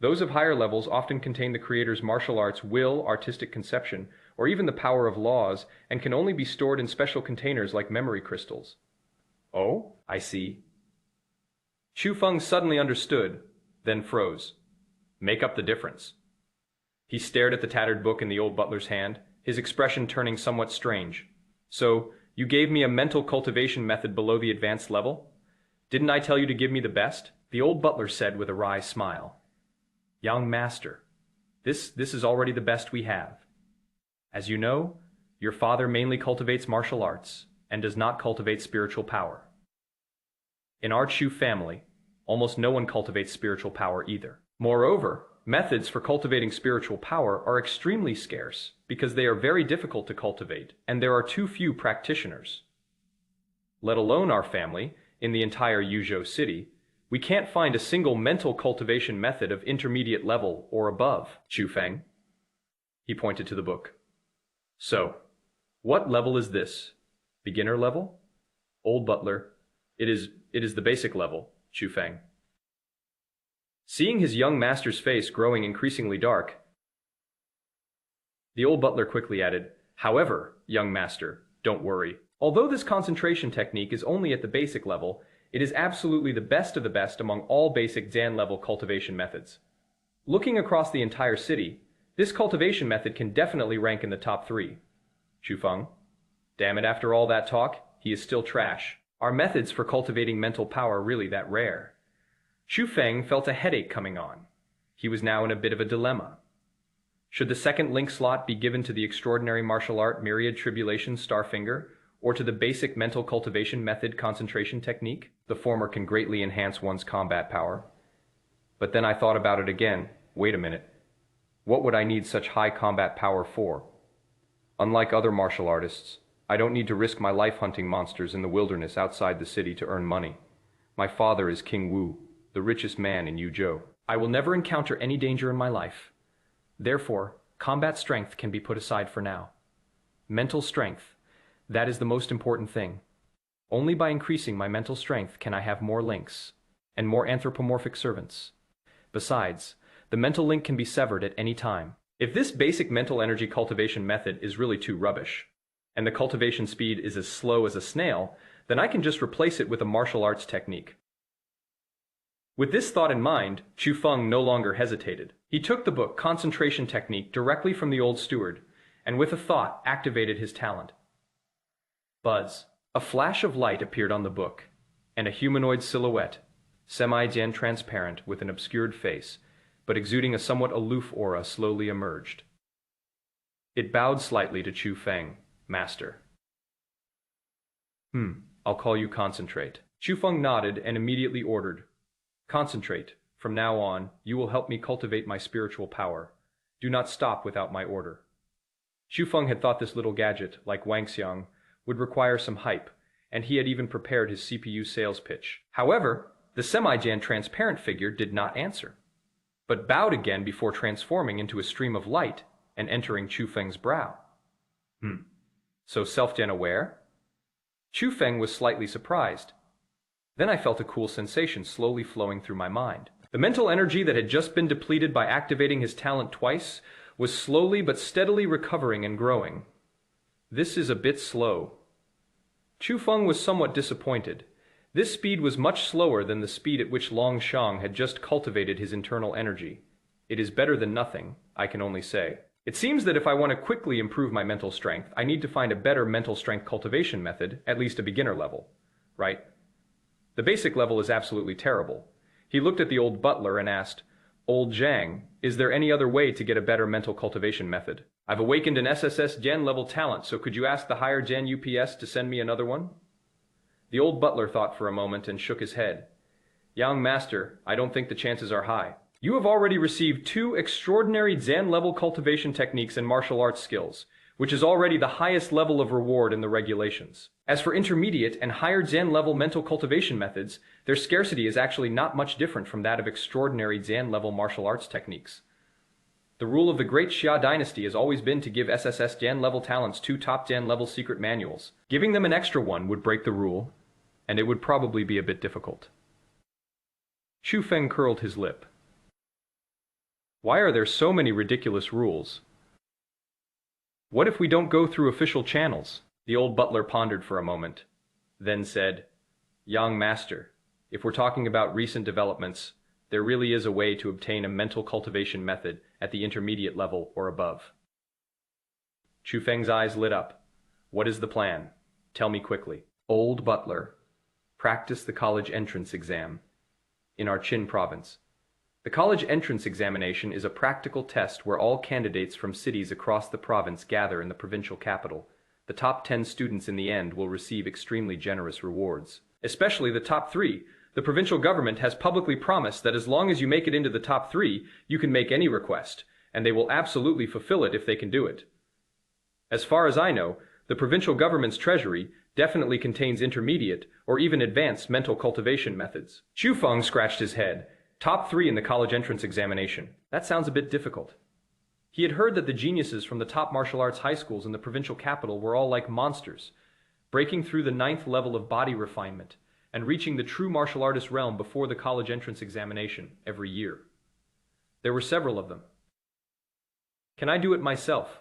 Those of higher levels often contain the creator's martial arts will, artistic conception, or even the power of laws, and can only be stored in special containers like memory crystals. Oh, I see. Chu Feng suddenly understood, then froze. Make up the difference. He stared at the tattered book in the old butler's hand, his expression turning somewhat strange. So, you gave me a mental cultivation method below the advanced level? Didn't I tell you to give me the best? The old butler said with a wry smile. Young master, this is already the best we have. As you know, your father mainly cultivates martial arts and does not cultivate spiritual power. In our Chu family, almost no one cultivates spiritual power either. Moreover, methods for cultivating spiritual power are extremely scarce because they are very difficult to cultivate and there are too few practitioners. Let alone our family, in the entire Yuzhou city, we can't find a single mental cultivation method of intermediate level or above. Chu Feng. He pointed to the book. So, what level is this? Beginner level? Old butler. It is the basic level, Chu Feng. Seeing his young master's face growing increasingly dark, the old butler quickly added, However, young master, don't worry. Although this concentration technique is only at the basic level, it is absolutely the best of the best among all basic Zan-level cultivation methods. Looking across the entire city, this cultivation method can definitely rank in the top 3. Chu Feng. Damn it, after all that talk, he is still trash. Are methods for cultivating mental power really that rare? Chu Feng felt a headache coming on. He was now in a bit of a dilemma. Should the second link slot be given to the extraordinary martial art Myriad Tribulation Starfinger, or to the basic mental cultivation method concentration technique? The former can greatly enhance one's combat power. But then I thought about it again. Wait a minute. What would I need such high combat power for? Unlike other martial artists, I don't need to risk my life hunting monsters in the wilderness outside the city to earn money. My father is King Wu, the richest man in Yuzhou. I will never encounter any danger in my life. Therefore, combat strength can be put aside for now. Mental strength, that is the most important thing. Only by increasing my mental strength can I have more links, and more anthropomorphic servants. Besides, the mental link can be severed at any time. If this basic mental energy cultivation method is really too rubbish, and the cultivation speed is as slow as a snail, then I can just replace it with a martial arts technique. With this thought in mind, Chu Feng no longer hesitated. He took the book Concentration Technique directly from the old steward, and with a thought activated his talent. Buzz. A flash of light appeared on the book, and a humanoid silhouette, semi-Jian transparent with an obscured face, but exuding a somewhat aloof aura, slowly emerged. It bowed slightly to Chu Feng, master. I'll call you Concentrate. Chu Feng nodded and immediately ordered, Concentrate. From now on, you will help me cultivate my spiritual power. Do not stop without my order. Chu Feng had thought this little gadget, like Wang Xiang, would require some hype, and he had even prepared his CPU sales pitch. However, the semi-Jian transparent figure did not answer, but bowed again before transforming into a stream of light and entering Chu Feng's brow. So self-Jian aware? Chu Feng was slightly surprised. Then I felt a cool sensation slowly flowing through my mind. The mental energy that had just been depleted by activating his talent twice was slowly but steadily recovering and growing. This is a bit slow. Chu Feng was somewhat disappointed. This speed was much slower than the speed at which Long Shang had just cultivated his internal energy. It is better than nothing, I can only say. It seems that if I want to quickly improve my mental strength, I need to find a better mental strength cultivation method, at least a beginner level. Right? The basic level is absolutely terrible. He looked at the old butler and asked, Old Zhang, is there any other way to get a better mental cultivation method? I've awakened an SSS Gen level talent, so could you ask the higher Gen UPS to send me another one? The old butler thought for a moment and shook his head. Young master, I don't think the chances are high. You have already received 2 extraordinary Zen-level cultivation techniques and martial arts skills, which is already the highest level of reward in the regulations. As for intermediate and higher Zen-level mental cultivation methods, their scarcity is actually not much different from that of extraordinary Zen-level martial arts techniques. The rule of the great Xia dynasty has always been to give SSS Zen-level talents 2 top Zen-level secret manuals. Giving them an extra one would break the rule, and it would probably be a bit difficult. Chu Feng curled his lip. Why are there so many ridiculous rules? What if we don't go through official channels? The old butler pondered for a moment, then said, Young master, if we're talking about recent developments, there really is a way to obtain a mental cultivation method at the intermediate level or above. Chu Feng's eyes lit up. What is the plan? Tell me quickly. Old butler, practice the college entrance exam. In our Qin province. The college entrance examination is a practical test where all candidates from cities across the province gather in the provincial capital. The top 10 students in the end will receive extremely generous rewards. Especially the top 3. The provincial government has publicly promised that as long as you make it into the top 3, you can make any request, and they will absolutely fulfill it if they can do it. As far as I know, the provincial government's treasury definitely contains intermediate or even advanced mental cultivation methods. Chu Feng scratched his head. Top 3 in the college entrance examination. That sounds a bit difficult. He had heard that the geniuses from the top martial arts high schools in the provincial capital were all like monsters, breaking through the 9th level of body refinement and reaching the true martial artist realm before the college entrance examination every year. There were several of them. Can I do it myself?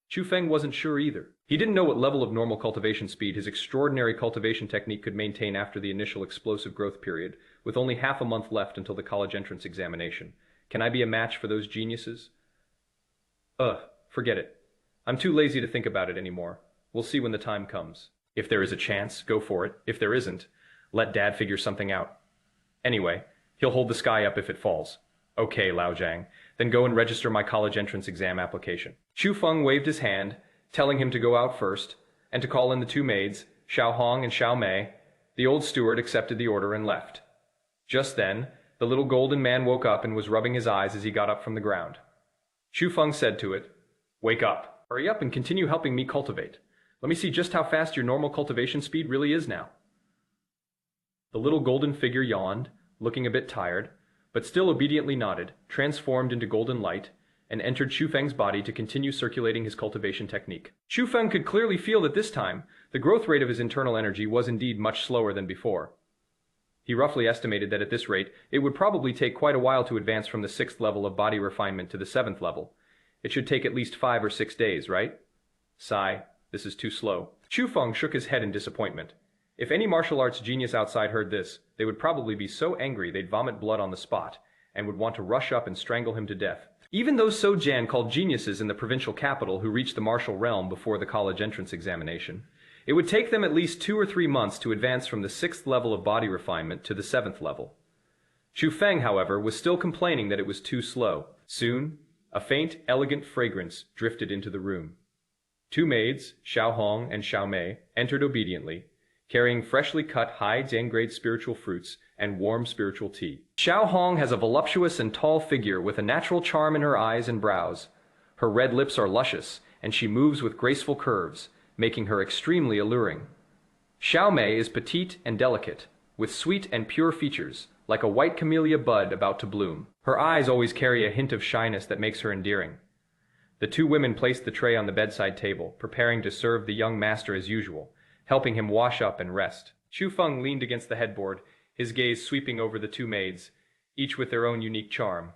Chu Feng wasn't sure either. He didn't know what level of normal cultivation speed his extraordinary cultivation technique could maintain after the initial explosive growth period, with only half a month left until the college entrance examination. Can I be a match for those geniuses? Forget it. I'm too lazy to think about it anymore. We'll see when the time comes. If there is a chance, go for it. If there isn't, let Dad figure something out. Anyway, he'll hold the sky up if it falls. Okay, Lao Jiang, then go and register my college entrance exam application. Chu Feng waved his hand, telling him to go out first, and to call in the 2 maids, Xiao Hong and Xiao Mei. The old steward accepted the order and left. Just then, the little golden man woke up and was rubbing his eyes as he got up from the ground. Chu Feng said to it, Wake up. Hurry up and continue helping me cultivate. Let me see just how fast your normal cultivation speed really is now. The little golden figure yawned, looking a bit tired, but still obediently nodded, transformed into golden light, and entered Chu Feng's body to continue circulating his cultivation technique. Chu Feng could clearly feel that this time, the growth rate of his internal energy was indeed much slower than before. He roughly estimated that at this rate, it would probably take quite a while to advance from the 6th level of body refinement to the 7th level. It should take at least 5 or 6 days, right? Sigh, this is too slow. Chu Feng shook his head in disappointment. If any martial arts genius outside heard this, they would probably be so angry they'd vomit blood on the spot, and would want to rush up and strangle him to death. Even those So-Jan called geniuses in the provincial capital who reached the martial realm before the college entrance examination, it would take them at least 2 or 3 months to advance from the 6th level of body refinement to the 7th level. Chu Feng, however, was still complaining that it was too slow. Soon, a faint, elegant fragrance drifted into the room. 2 maids, Xiao Hong and Xiao Mei, entered obediently, carrying freshly cut high Zen-grade spiritual fruits and warm spiritual tea. Xiao Hong has a voluptuous and tall figure with a natural charm in her eyes and brows. Her red lips are luscious, and she moves with graceful curves, making her extremely alluring. Xiao Mei is petite and delicate, with sweet and pure features, like a white camellia bud about to bloom. Her eyes always carry a hint of shyness that makes her endearing. The 2 women placed the tray on the bedside table, preparing to serve the young master as usual, helping him wash up and rest. Chu Feng leaned against the headboard, his gaze sweeping over the 2 maids, each with their own unique charm,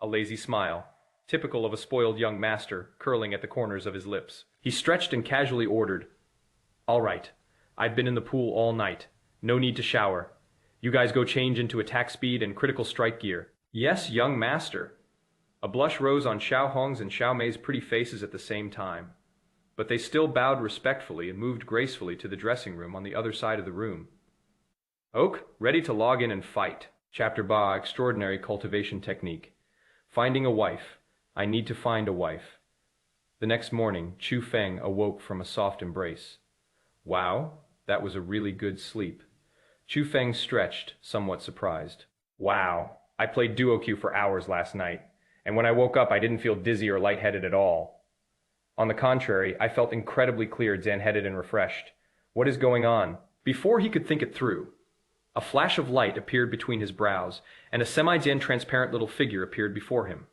a lazy smile, typical of a spoiled young master, curling at the corners of his lips. He stretched and casually ordered, All right, I've been in the pool all night. No need to shower. You guys go change into attack speed and critical strike gear. Yes, young master. A blush rose on Xiao Hong's and Xiao Mei's pretty faces at the same time, but they still bowed respectfully and moved gracefully to the dressing room on the other side of the room. Oak, ready to log in and fight. Chapter Ba, Extraordinary Cultivation Technique. Finding a wife. I need to find a wife. The next morning, Chu Feng awoke from a soft embrace. Wow, That was a really good sleep. Chu Feng stretched, somewhat surprised. Wow, I played duo-Q for hours last night, and when I woke up I didn't feel dizzy or lightheaded at all. On the contrary, I felt incredibly clear, zen-headed and refreshed. What is going on? Before he could think it through, a flash of light appeared between his brows, and a semi-zen transparent little figure appeared before him.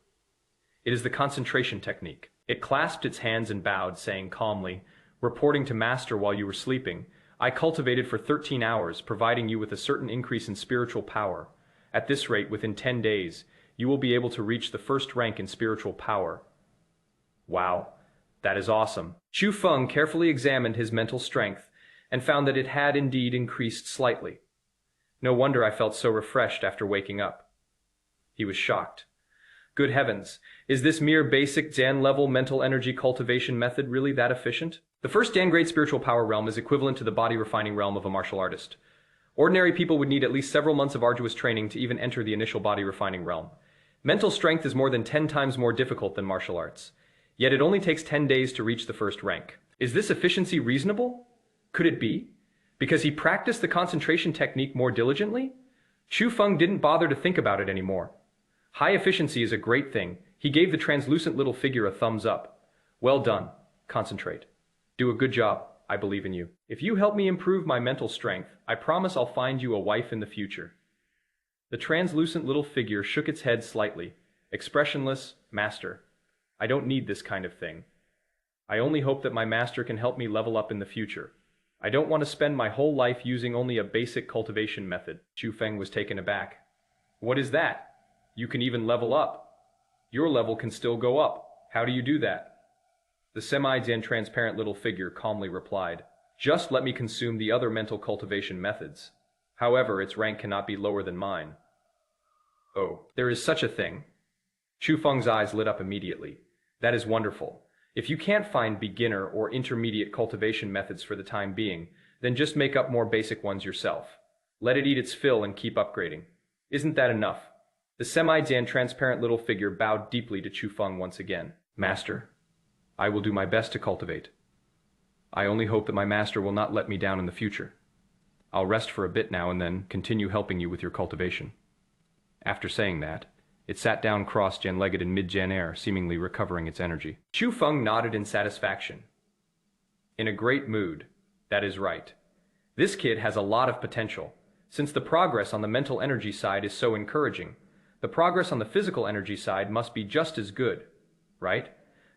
It is the concentration technique. It clasped its hands and bowed, saying calmly, "Reporting to Master while you were sleeping, I cultivated for 13 hours, providing you with a certain increase in spiritual power. At this rate, within 10 days, you will be able to reach the first rank in spiritual power." Wow, that is awesome. Chu Feng carefully examined his mental strength and found that it had indeed increased slightly. No wonder I felt so refreshed after waking up. He was shocked. Good heavens, is this mere basic Zen-level mental energy cultivation method really that efficient? The first Dan-grade spiritual power realm is equivalent to the body-refining realm of a martial artist. Ordinary people would need at least several months of arduous training to even enter the initial body-refining realm. Mental strength is more than 10 times more difficult than martial arts. Yet it only takes 10 days to reach the first rank. Is this efficiency reasonable? Could it be? Because he practiced the concentration technique more diligently? Chu Feng didn't bother to think about it anymore. High efficiency is a great thing. He gave the translucent little figure a thumbs up. Well done. Concentrate. Do a good job. I believe in you. If you help me improve my mental strength, I promise I'll find you a wife in the future. The translucent little figure shook its head slightly. Expressionless, "Master, I don't need this kind of thing. I only hope that my master can help me level up in the future. I don't want to spend my whole life using only a basic cultivation method." Chu Feng was taken aback. "What is that? You can even level up. Your level can still go up. How do you do that?" The semi-Zen transparent little figure calmly replied, "Just let me consume the other mental cultivation methods. However, its rank cannot be lower than mine." "Oh, there is such a thing." Chu Feng's eyes lit up immediately. "That is wonderful. If you can't find beginner or intermediate cultivation methods for the time being, then just make up more basic ones yourself. Let it eat its fill and keep upgrading. Isn't that enough?" The semi-Zen transparent little figure bowed deeply to Chu Feng once again. "Master, I will do my best to cultivate. I only hope that my master will not let me down in the future. I'll rest for a bit now and then continue helping you with your cultivation." After saying that, it sat down cross-Jen-legged in mid-Jen air, seemingly recovering its energy. Chu Feng nodded in satisfaction. "In a great mood. That is right. This kid has a lot of potential. Since the progress on the mental energy side is so encouraging, the progress on the physical energy side must be just as good, right?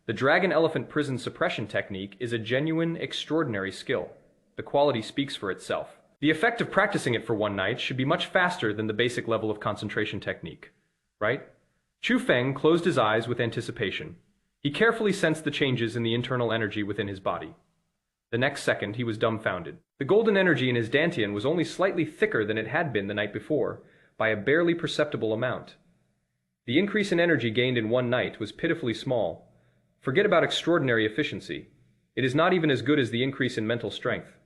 The dragon elephant prison suppression technique is a genuine, extraordinary skill. The quality speaks for itself. The effect of practicing it for one night should be much faster than the basic level of concentration technique, right?" Chu Feng closed his eyes with anticipation. He carefully sensed the changes in the internal energy within his body. The next second, he was dumbfounded. The golden energy in his dantian was only slightly thicker than it had been the night before, by a barely perceptible amount. The increase in energy gained in one night was pitifully small. Forget about extraordinary efficiency. It is not even as good as the increase in mental strength.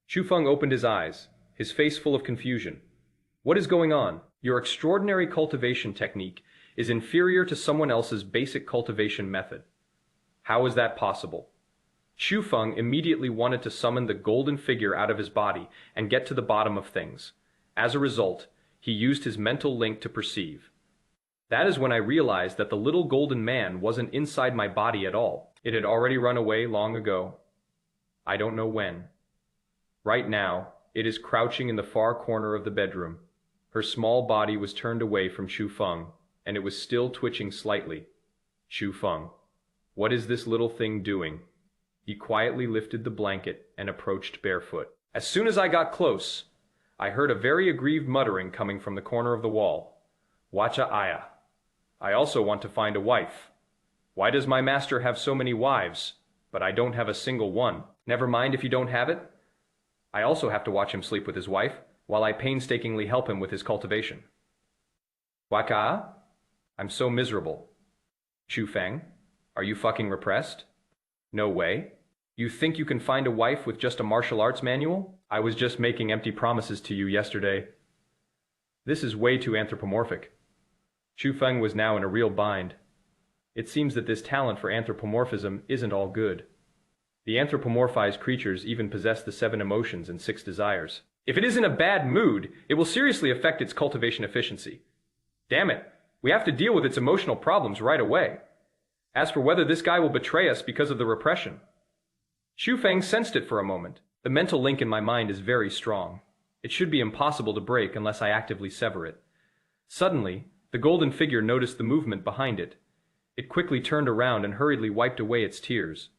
Chu Feng opened his eyes, his face full of confusion. "What is going on? Your extraordinary cultivation technique is inferior to someone else's basic cultivation method. How is that possible?" Chu Feng immediately wanted to summon the golden figure out of his body and get to the bottom of things. As a result, he used his mental link to perceive. That is when I realized that the little golden man wasn't inside my body at all. It had already run away long ago. I don't know when. Right now, it is crouching in the far corner of the bedroom. Her small body was turned away from Chu Feng, and it was still twitching slightly. Chu Feng, what is this little thing doing? He quietly lifted the blanket and approached barefoot. As soon as I got close, I heard a very aggrieved muttering coming from the corner of the wall. "Wacha Aya. I also want to find a wife. Why does my master have so many wives, but I don't have a single one? Never mind if you don't have it. I also have to watch him sleep with his wife, while I painstakingly help him with his cultivation. Waka? I'm so miserable. Chu Feng, are you fucking repressed? No way. You think you can find a wife with just a martial arts manual? I was just making empty promises to you yesterday. This is way too anthropomorphic. Chu Feng was now in a real bind. It seems that this talent for anthropomorphism isn't all good. The anthropomorphized creatures even possess the 7 emotions and 6 desires. If it is in a bad mood, it will seriously affect its cultivation efficiency. Damn it, we have to deal with its emotional problems right away. As for whether this guy will betray us because of the repression, Chu Feng sensed it for a moment. The mental link in my mind is very strong. It should be impossible to break unless I actively sever it. Suddenly, the golden figure noticed the movement behind it. It quickly turned around and hurriedly wiped away its tears.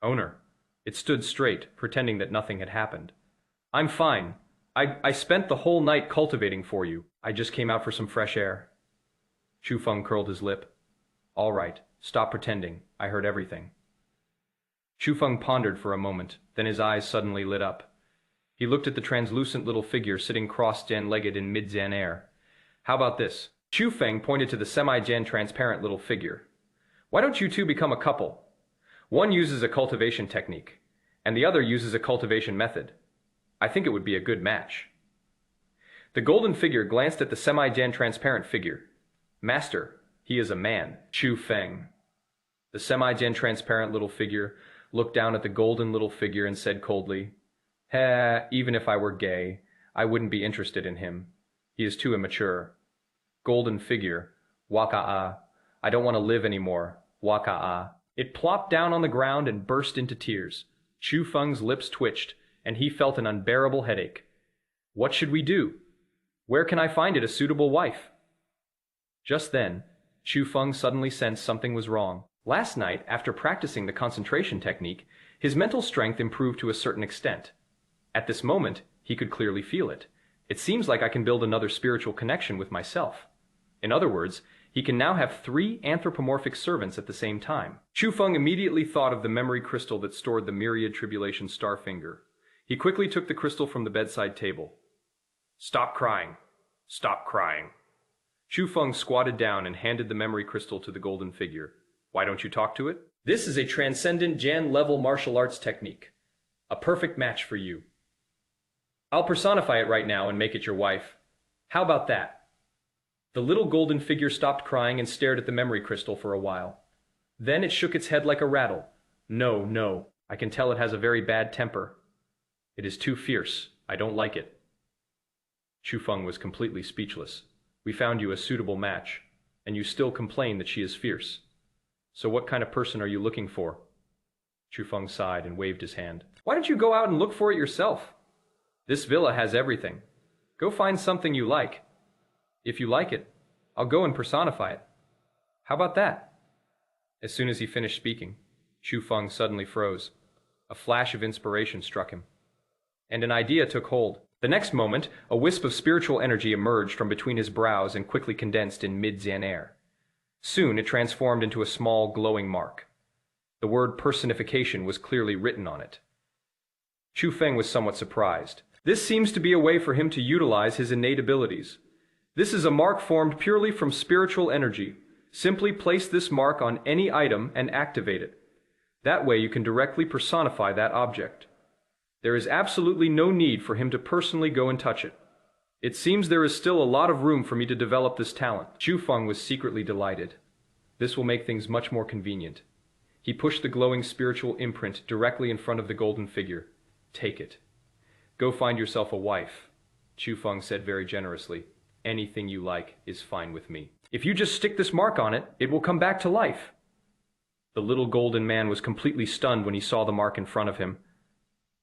Owner. It stood straight, pretending that nothing had happened. I'm fine. I spent the whole night cultivating for you. I just came out for some fresh air. Chu Feng curled his lip. All right, stop pretending. I heard everything. Chu Feng pondered for a moment, then his eyes suddenly lit up. He looked at the translucent little figure sitting cross-Jan-legged in mid-Jan air. How about this? Chu Feng pointed to the semi-Jan transparent little figure. Why don't you two become a couple? One uses a cultivation technique, and the other uses a cultivation method. I think it would be a good match. The golden figure glanced at the semi-Jan transparent figure. Master, he is a man. Chu Feng. The semi-Jan transparent little figure looked down at the golden little figure and said coldly, even if I were gay, I wouldn't be interested in him. He is too immature. Golden figure. Waka-ah. I don't want to live anymore. Waka-ah. It plopped down on the ground and burst into tears. Chu Feng's lips twitched, and he felt an unbearable headache. What should we do? Where can I find it a suitable wife? Just then, Chu Feng suddenly sensed something was wrong. Last night, after practicing the concentration technique, his mental strength improved to a certain extent. At this moment, he could clearly feel it. It seems like I can build another spiritual connection with myself. In other words, he can now have 3 anthropomorphic servants at the same time. Chu Feng immediately thought of the memory crystal that stored the myriad tribulation star finger. He quickly took the crystal from the bedside table. Stop crying. Stop crying. Chu Feng squatted down and handed the memory crystal to the golden figure. Why don't you talk to it? This is a transcendent Jan-level martial arts technique. A perfect match for you. I'll personify it right now and make it your wife. How about that? The little golden figure stopped crying and stared at the memory crystal for a while. Then it shook its head like a rattle. No, no, I can tell it has a very bad temper. It is too fierce. I don't like it. Chu Feng was completely speechless. We found you a suitable match, and you still complain that she is fierce. So what kind of person are you looking for? Chu Feng sighed and waved his hand. Why don't you go out and look for it yourself? This villa has everything. Go find something you like. If you like it, I'll go and personify it. How about that? As soon as he finished speaking, Chu Feng suddenly froze. A flash of inspiration struck him, and an idea took hold. The next moment, a wisp of spiritual energy emerged from between his brows and quickly condensed in mid-Jan air. Soon it transformed into a small, glowing mark. The word personification was clearly written on it. Chu Feng was somewhat surprised. This seems to be a way for him to utilize his innate abilities. This is a mark formed purely from spiritual energy. Simply place this mark on any item and activate it. That way you can directly personify that object. There is absolutely no need for him to personally go and touch it. It seems there is still a lot of room for me to develop this talent. Chu Feng was secretly delighted. This will make things much more convenient. He pushed the glowing spiritual imprint directly in front of the golden figure. Take it. Go find yourself a wife. Chu Feng said very generously. Anything you like is fine with me. If you just stick this mark on it, it will come back to life. The little golden man was completely stunned when he saw the mark in front of him.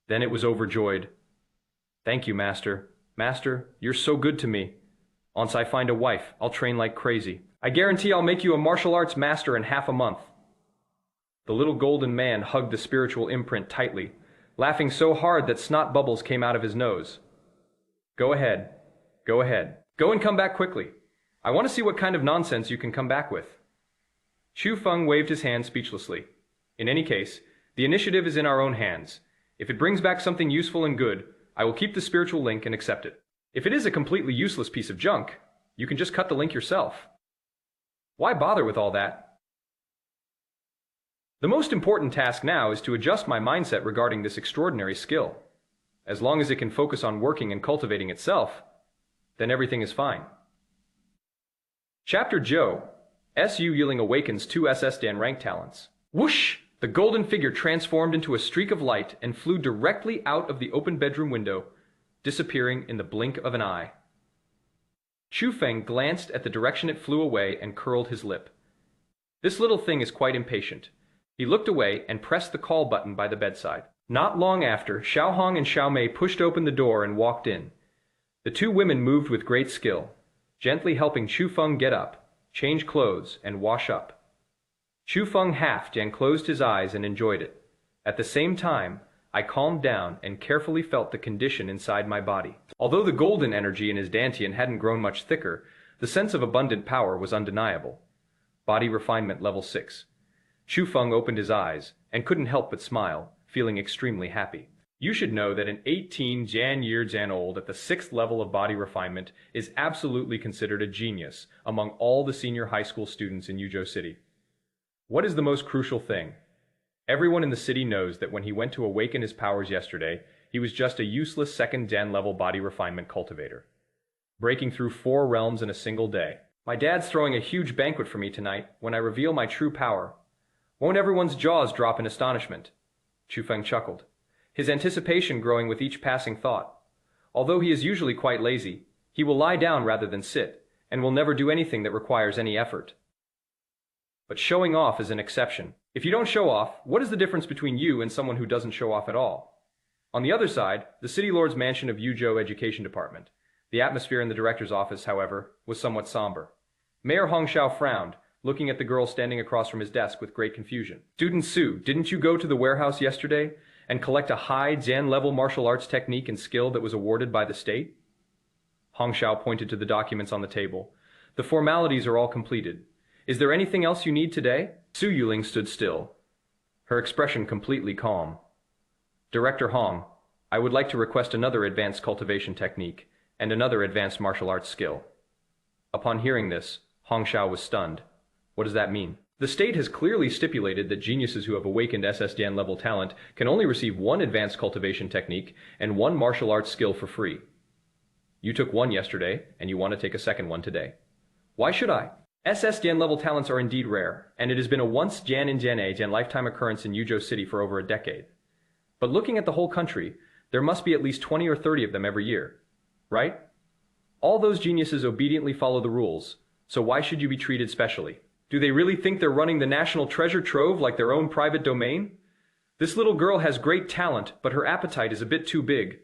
Then it was overjoyed. Thank you, Master. Master, you're so good to me. Once I find a wife, I'll train like crazy. I guarantee I'll make you a martial arts master in half a month. The little golden man hugged the spiritual imprint tightly, laughing so hard that snot bubbles came out of his nose. Go ahead. Go ahead. Go and come back quickly. I want to see what kind of nonsense you can come back with. Chu Feng waved his hand speechlessly. In any case, the initiative is in our own hands. If it brings back something useful and good, I will keep the spiritual link and accept it. If it is a completely useless piece of junk, you can just cut the link yourself. Why bother with all that? The most important task now is to adjust my mindset regarding this extraordinary skill. As long as it can focus on working and cultivating itself, then everything is fine. Chapter Joe. SU Yielding awakens 2 SS Dan rank talents. Whoosh! The golden figure transformed into a streak of light and flew directly out of the open bedroom window, disappearing in the blink of an eye. Chu Feng glanced at the direction it flew away and curled his lip. This little thing is quite impatient. He looked away and pressed the call button by the bedside. Not long after, Xiao Hong and Xiao Mei pushed open the door and walked in. The two women moved with great skill, gently helping Chu Feng get up, change clothes, and wash up. Chu Feng halved and closed his eyes and enjoyed it. At the same time, I calmed down and carefully felt the condition inside my body. Although the golden energy in his dantian hadn't grown much thicker, the sense of abundant power was undeniable. Body refinement level 6. Chu Feng opened his eyes and couldn't help but smile, feeling extremely happy. You should know that an 18 year Jan old at the 6th level of body refinement is absolutely considered a genius among all the senior high school students in Yuzhou City. What is the most crucial thing? Everyone in the city knows that when he went to awaken his powers yesterday, he was just a useless 2nd Jan level body refinement cultivator, breaking through 4 realms in a single day. My dad's throwing a huge banquet for me tonight when I reveal my true power. Won't everyone's jaws drop in astonishment? Chu Feng chuckled, his anticipation growing with each passing thought. Although he is usually quite lazy, he will lie down rather than sit, and will never do anything that requires any effort. But showing off is an exception. If you don't show off, what is the difference between you and someone who doesn't show off at all? On the other side, the City Lord's mansion of Yuzhou Education Department. The atmosphere in the director's office, however, was somewhat somber. Mayor Hongxiao frowned, looking at the girl standing across from his desk with great confusion. Student Su, didn't you go to the warehouse yesterday and collect a high Jan-level martial arts technique and skill that was awarded by the state? Hongxiao pointed to the documents on the table. The formalities are all completed. Is there anything else you need today? Su Yuling stood still, her expression completely calm. Director Hong, I would like to request another advanced cultivation technique and another advanced martial arts skill. Upon hearing this, Hongxiao was stunned. What does that mean? The state has clearly stipulated that geniuses who have awakened SS Jan level talent can only receive 1 advanced cultivation technique and 1 martial arts skill for free. You took 1 yesterday, and you want to take a second one today. Why should I? SS Jan level talents are indeed rare, and it has been a once Jan in Jan age and lifetime occurrence in Yuzhou City for over a decade. But looking at the whole country, there must be at least 20 or 30 of them every year, right? All those geniuses obediently follow the rules, so why should you be treated specially? Do they really think they're running the national treasure trove like their own private domain? This little girl has great talent, but her appetite is a bit too big.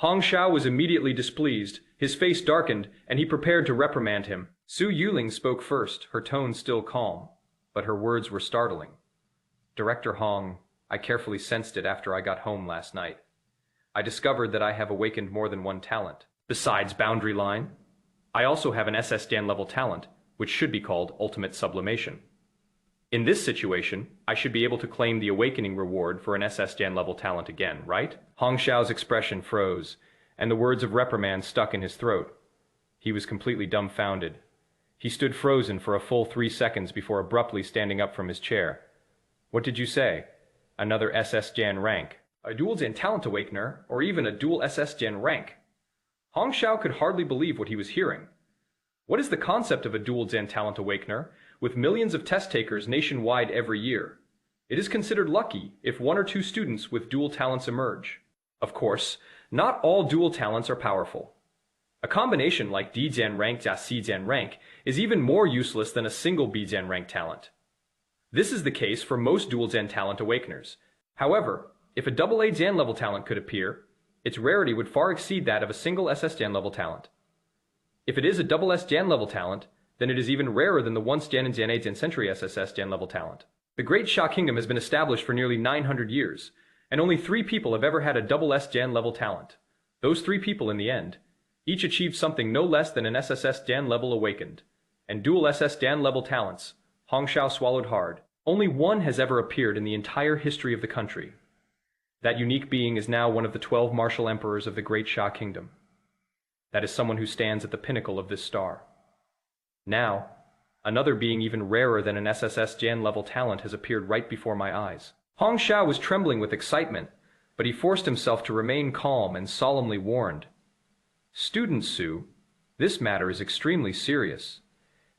Hongxiao was immediately displeased, his face darkened, and he prepared to reprimand him. Su Yuling spoke first, her tone still calm, but her words were startling. Director Hong, I carefully sensed it after I got home last night. I discovered that I have awakened more than 1 talent. Besides Boundary Line, I also have an SS Jan level talent, which should be called Ultimate Sublimation. In this situation, I should be able to claim the awakening reward for an SS Jan level talent again, right? Hongxiao's expression froze, and the words of reprimand stuck in his throat. He was completely dumbfounded. He stood frozen for a full 3 seconds before abruptly standing up from his chair. What did you say? Another SS Jan rank? A dual Jan talent awakener, or even a dual SS Jan rank? Hongxiao could hardly believe what he was hearing. What is the concept of a dual Jan talent awakener, with millions of test takers nationwide every year? It is considered lucky if 1 or 2 students with dual talents emerge. Of course, not all dual talents are powerful. A combination like D Jan rank to C Jan rank is even more useless than a single B Jan rank talent. This is the case for most dual Jan talent awakeners. However, if a AA Jan level talent could appear, its rarity would far exceed that of a single SS Jan level talent. If it is a double S Jan level talent, then it is even rarer than the once Jan and Jan 8 Jan Century SSS Jan level talent. The Great Xia Kingdom has been established for nearly 900 years, and only 3 people have ever had a double S Jan level talent. Those 3 people in the end, each achieved something no less than an SSS Jan level awakened. And dual SS Jan level talents, Hongxiao swallowed hard. Only 1 has ever appeared in the entire history of the country. That unique being is now one of the 12 martial emperors of the Great Xia Kingdom. That is someone who stands at the pinnacle of this star. Now, another being even rarer than an SSS Jan level talent has appeared right before my eyes. Hongxiao was trembling with excitement, but he forced himself to remain calm and solemnly warned. Student Su, this matter is extremely serious.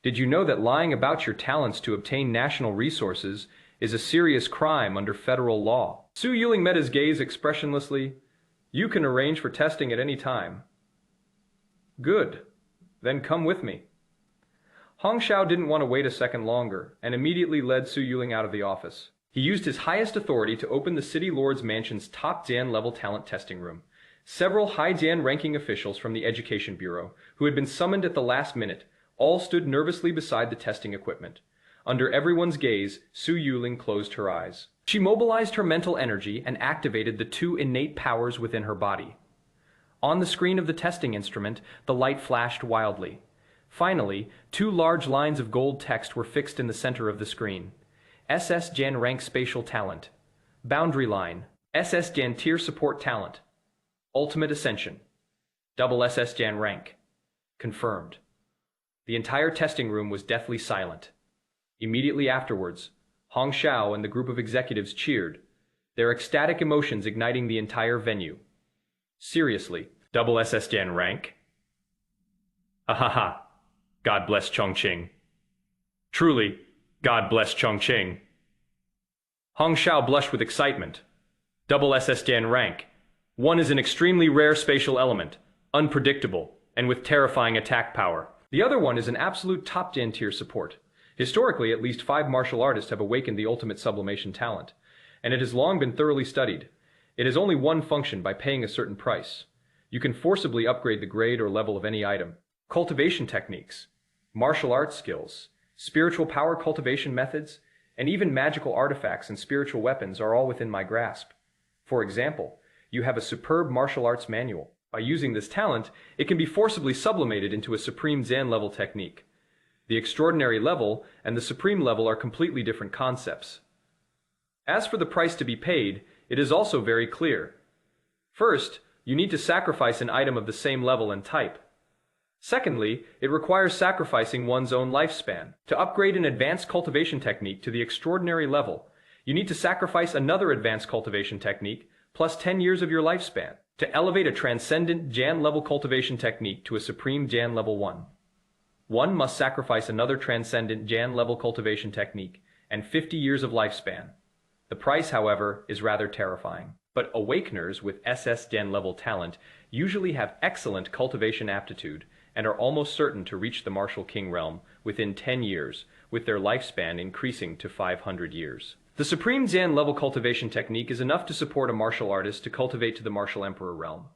Did you know that lying about your talents to obtain national resources is a serious crime under federal law. Su Yuling met his gaze expressionlessly. You can arrange for testing at any time. Good. Then come with me. Hong Xiao didn't want to wait a second longer, and immediately led Su Yuling out of the office. He used his highest authority to open the City Lord's Mansion's top Jian-level talent testing room. Several high Jian-ranking officials from the Education Bureau, who had been summoned at the last minute, all stood nervously beside the testing equipment. Under everyone's gaze, Su Yuling closed her eyes. She mobilized her mental energy and activated the two innate powers within her body. On the screen of the testing instrument, the light flashed wildly. Finally, two large lines of gold text were fixed in the center of the screen. SS Gen Rank Spatial Talent. Boundary Line. SS Gen Tier Support Talent. Ultimate Ascension. Double SS Gen Rank. Confirmed. The entire testing room was deathly silent. Immediately afterwards, Hong Xiao and the group of executives cheered, their ecstatic emotions igniting the entire venue. Seriously, double SS Gen rank? Ha ha ha. God bless Chongqing. Truly, God bless Chongqing. Hong Xiao blushed with excitement. Double SS Gen rank. One is an extremely rare spatial element, unpredictable, and with terrifying attack power. The other one is an absolute top Gen tier support. Historically, at least 5 martial artists have awakened the ultimate sublimation talent, and it has long been thoroughly studied. It has only one function by paying a certain price. You can forcibly upgrade the grade or level of any item. Cultivation techniques, martial arts skills, spiritual power cultivation methods, and even magical artifacts and spiritual weapons are all within my grasp. For example, you have a superb martial arts manual. By using this talent, it can be forcibly sublimated into a supreme Zen level technique. The extraordinary level and the supreme level are completely different concepts. As for the price to be paid, it is also very clear. First, you need to sacrifice an item of the same level and type. Secondly, it requires sacrificing one's own lifespan. To upgrade an advanced cultivation technique to the extraordinary level, you need to sacrifice another advanced cultivation technique plus 10 years of your lifespan. To elevate a transcendent Jan level cultivation technique to a supreme Jan level 1. One must sacrifice another transcendent Jan level cultivation technique and 50 years of lifespan. The price, however, is rather terrifying. But awakeners with SS Jan level talent usually have excellent cultivation aptitude and are almost certain to reach the Martial King realm within 10 years, with their lifespan increasing to 500 years. The Supreme Jan level cultivation technique is enough to support a martial artist to cultivate to the Martial Emperor realm.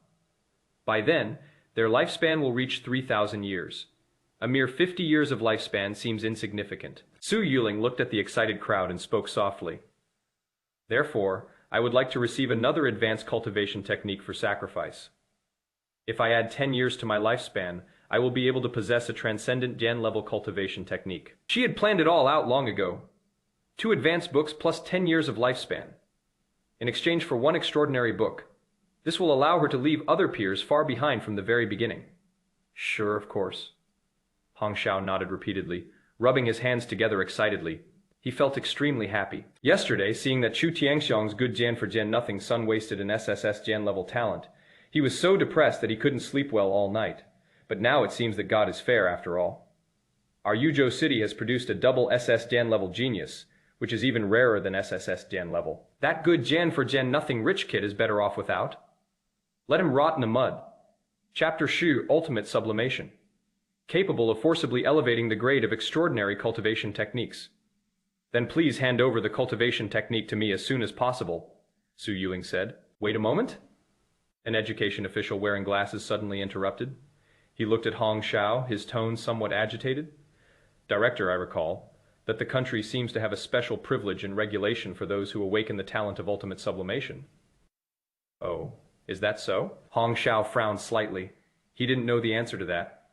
By then, their lifespan will reach 3,000 years. A mere 50 years of lifespan seems insignificant. Su Yuling looked at the excited crowd and spoke softly. Therefore, I would like to receive another advanced cultivation technique for sacrifice. If I add 10 years to my lifespan, I will be able to possess a transcendent Jan level cultivation technique. She had planned it all out long ago. 2 advanced books plus 10 years of lifespan. In exchange for 1 extraordinary book. This will allow her to leave other peers far behind from the very beginning. Sure, of course. Hong Xiao nodded repeatedly, rubbing his hands together excitedly. He felt extremely happy. Yesterday, seeing that Chu Tiangxiang's good Jan for Jan nothing son wasted an SSS Jan level talent, he was so depressed that he couldn't sleep well all night. But now it seems that God is fair after all. Our Yuzhou city has produced a double SS Jan level genius, which is even rarer than SSS Jan level. That good Jan for Jan nothing rich kid is better off without. Let him rot in the mud. Chapter Shu Ultimate Sublimation. Capable of forcibly elevating the grade of extraordinary cultivation techniques. Then please hand over the cultivation technique to me as soon as possible, Su Yuling said. Wait a moment? An education official wearing glasses suddenly interrupted. He looked at Hong Xiao, his tone somewhat agitated. Director, I recall, that the country seems to have a special privilege and regulation for those who awaken the talent of ultimate sublimation. Oh, is that so? Hong Xiao frowned slightly. He didn't know the answer to that.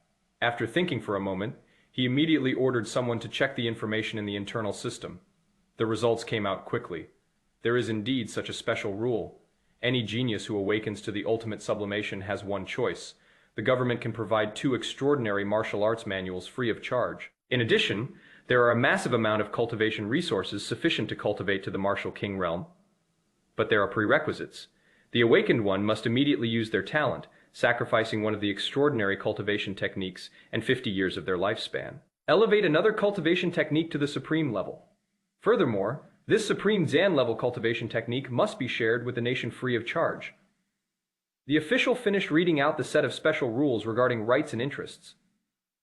After thinking for a moment, he immediately ordered someone to check the information in the internal system. The results came out quickly. There is indeed such a special rule. Any genius who awakens to the ultimate sublimation has one choice. The government can provide 2 extraordinary martial arts manuals free of charge. In addition, there are a massive amount of cultivation resources sufficient to cultivate to the Martial King realm. But there are prerequisites. The awakened one must immediately use their talent, sacrificing one of the extraordinary cultivation techniques and 50 years of their lifespan. Elevate another cultivation technique to the supreme level. Furthermore, This supreme Zan level cultivation technique must be shared with the nation free of charge. The official finished reading out the set of special rules regarding rights and interests.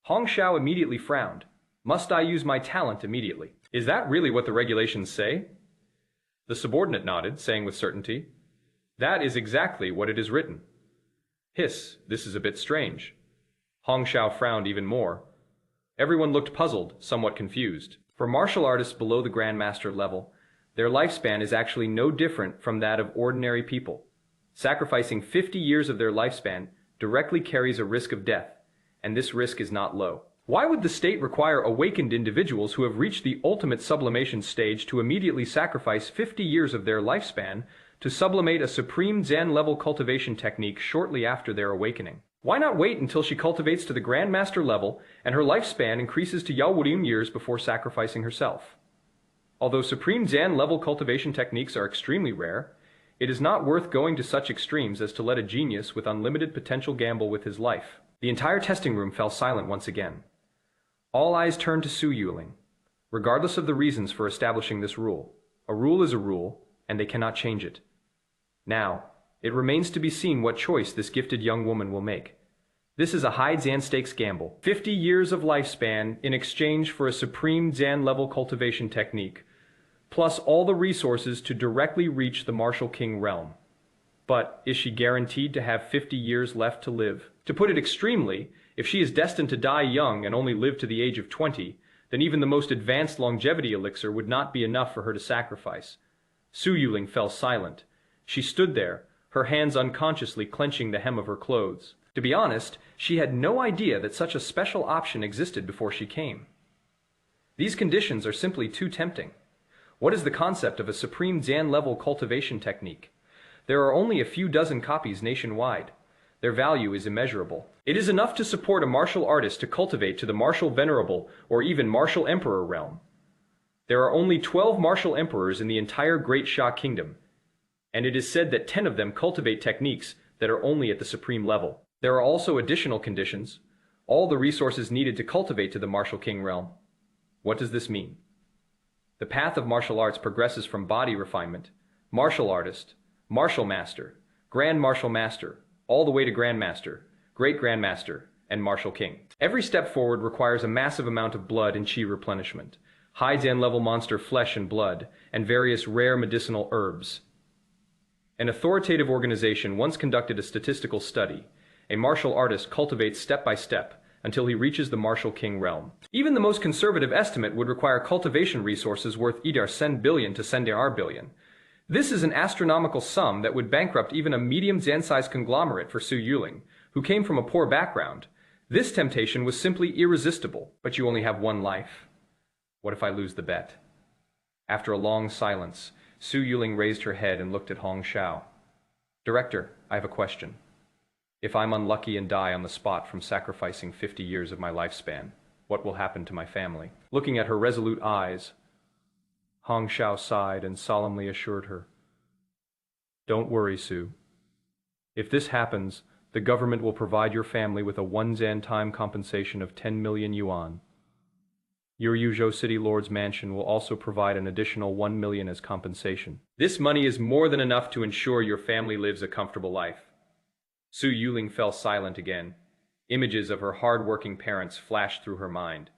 Hong Xiao immediately frowned. Must I use my talent immediately? Is that really what the regulations say? The subordinate nodded, saying with certainty, that is exactly what it is written. Hiss, this is a bit strange. Hong Xiao frowned even more. Everyone looked puzzled, somewhat confused. For martial artists below the grandmaster level, their lifespan is actually no different from that of ordinary people. Sacrificing 50 years of their lifespan directly carries a risk of death, and this risk is not low. Why would the state require awakened individuals who have reached the ultimate sublimation stage to immediately sacrifice 50 years of their lifespan to sublimate a supreme Zan-level cultivation technique shortly after their awakening? Why not wait until she cultivates to the grandmaster level and her lifespan increases to Yaowudun years before sacrificing herself? Although supreme Zan-level cultivation techniques are extremely rare, it is not worth going to such extremes as to let a genius with unlimited potential gamble with his life. The entire testing room fell silent once again. All eyes turned to Su Yuling. Regardless of the reasons for establishing this rule, a rule is a rule, and they cannot change it. Now, it remains to be seen what choice this gifted young woman will make. This is a high Zan stakes gamble. 50 years of lifespan in exchange for a supreme Zan-level cultivation technique, plus all the resources to directly reach the Martial King realm. But is she guaranteed to have 50 years left to live? To put it extremely, if she is destined to die young and only live to the age of 20, then even the most advanced longevity elixir would not be enough for her to sacrifice. Su Yuling fell silent. She stood there, her hands unconsciously clenching the hem of her clothes. To be honest, she had no idea that such a special option existed before she came. These conditions are simply too tempting. What is the concept of a supreme Zan-level cultivation technique? There are only a few dozen copies nationwide. Their value is immeasurable. It is enough to support a martial artist to cultivate to the martial venerable or even martial emperor realm. There are only 12 martial emperors in the entire Great Sha Kingdom, and it is said that 10 of them cultivate techniques that are only at the supreme level. There are also additional conditions, all the resources needed to cultivate to the martial king realm. What does this mean? The path of martial arts progresses from body refinement, martial artist, martial master, grand martial master, all the way to grandmaster, great grandmaster, and martial king. Every step forward requires a massive amount of blood and chi replenishment, high Zan level monster flesh and blood, and various rare medicinal herbs. An authoritative organization once conducted a statistical study. A martial artist cultivates step by step until he reaches the martial king realm. Even the most conservative estimate would require cultivation resources worth either 10 billion to 10 billion. This is an astronomical sum that would bankrupt even a medium Zan-sized conglomerate for Su Yuling, who came from a poor background. This temptation was simply irresistible, but you only have one life. What if I lose the bet? After a long silence, Su Yuling raised her head and looked at Hong Xiao. Director, I have a question. If I'm unlucky and die on the spot from sacrificing 50 years of my lifespan, what will happen to my family? Looking at her resolute eyes, Hong Xiao sighed and solemnly assured her, Don't worry, Su. If this happens, the government will provide your family with a 1 Zan time compensation of 10 million yuan. Your Yuzhou City Lord's mansion will also provide an additional 1 million as compensation. This money is more than enough to ensure your family lives a comfortable life. Su Yuling fell silent again. Images of her hard-working parents flashed through her mind.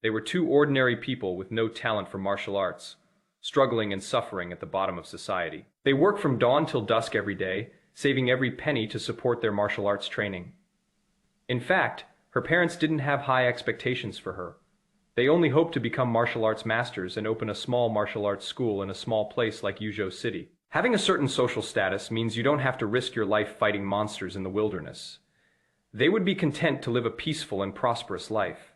They were two ordinary people with no talent for martial arts, struggling and suffering at the bottom of society. They worked from dawn till dusk every day, saving every penny to support their martial arts training. In fact, her parents didn't have high expectations for her. They only hoped to become martial arts masters and open a small martial arts school in a small place like Yuzhou City. Having a certain social status means you don't have to risk your life fighting monsters in the wilderness. They would be content to live a peaceful and prosperous life.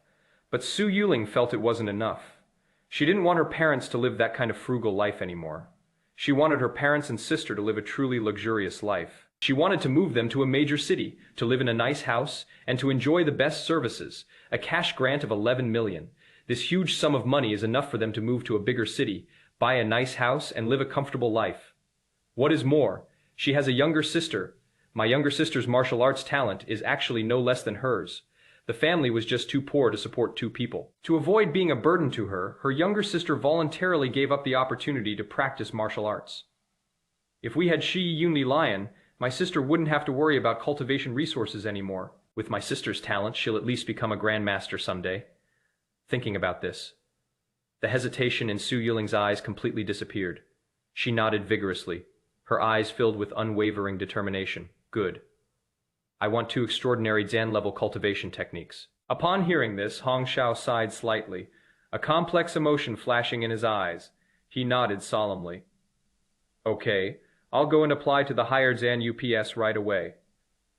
But Su Yuling felt it wasn't enough. She didn't want her parents to live that kind of frugal life anymore. She wanted her parents and sister to live a truly luxurious life. She wanted to move them to a major city, to live in a nice house, and to enjoy the best services, a cash grant of 11 million. This huge sum of money is enough for them to move to a bigger city, buy a nice house, and live a comfortable life. What is more, she has a younger sister. My younger sister's martial arts talent is actually no less than hers. The family was just too poor to support two people. To avoid being a burden to her, her younger sister voluntarily gave up the opportunity to practice martial arts. If we had Shi Yunli Lion, my sister wouldn't have to worry about cultivation resources anymore. With my sister's talent, she'll at least become a grandmaster someday. Thinking about this, the hesitation in Su Yuling's eyes completely disappeared. She nodded vigorously, her eyes filled with unwavering determination. Good. I want 2 extraordinary Zan-level cultivation techniques. Upon hearing this, Hong Shao sighed slightly, a complex emotion flashing in his eyes. He nodded solemnly. Okay, I'll go and apply to the higher Zan UPS right away.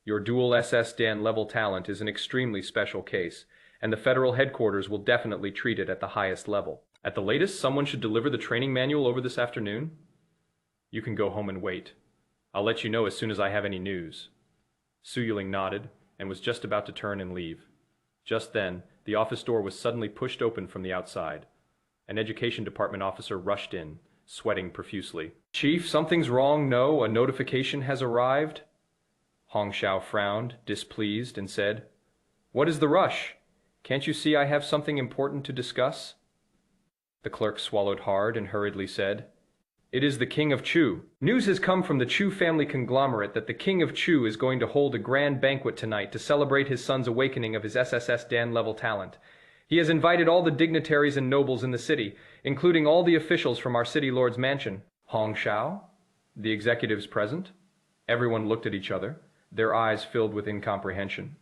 Your dual SS Dan level talent is an extremely special case, and the federal headquarters will definitely treat it at the highest level. At the latest, someone should deliver the training manual over this afternoon. You can go home and wait. I'll let you know as soon as I have any news. Su Yuling nodded and was just about to turn and leave. Just then, the office door was suddenly pushed open from the outside. An education department officer rushed in, sweating profusely. Chief, something's wrong. No, a notification has arrived. Hong Shao frowned, displeased, and said, What is the rush? Can't you see I have something important to discuss? The clerk swallowed hard and hurriedly said, It is the King of Chu. News has come from the Chu family conglomerate that the King of Chu is going to hold a grand banquet tonight to celebrate his son's awakening of his SSS Dan-level talent. He has invited all the dignitaries and nobles in the city, including all the officials from our city lord's mansion. Hong Shao? The executives present? Everyone looked at each other, their eyes filled with incomprehension.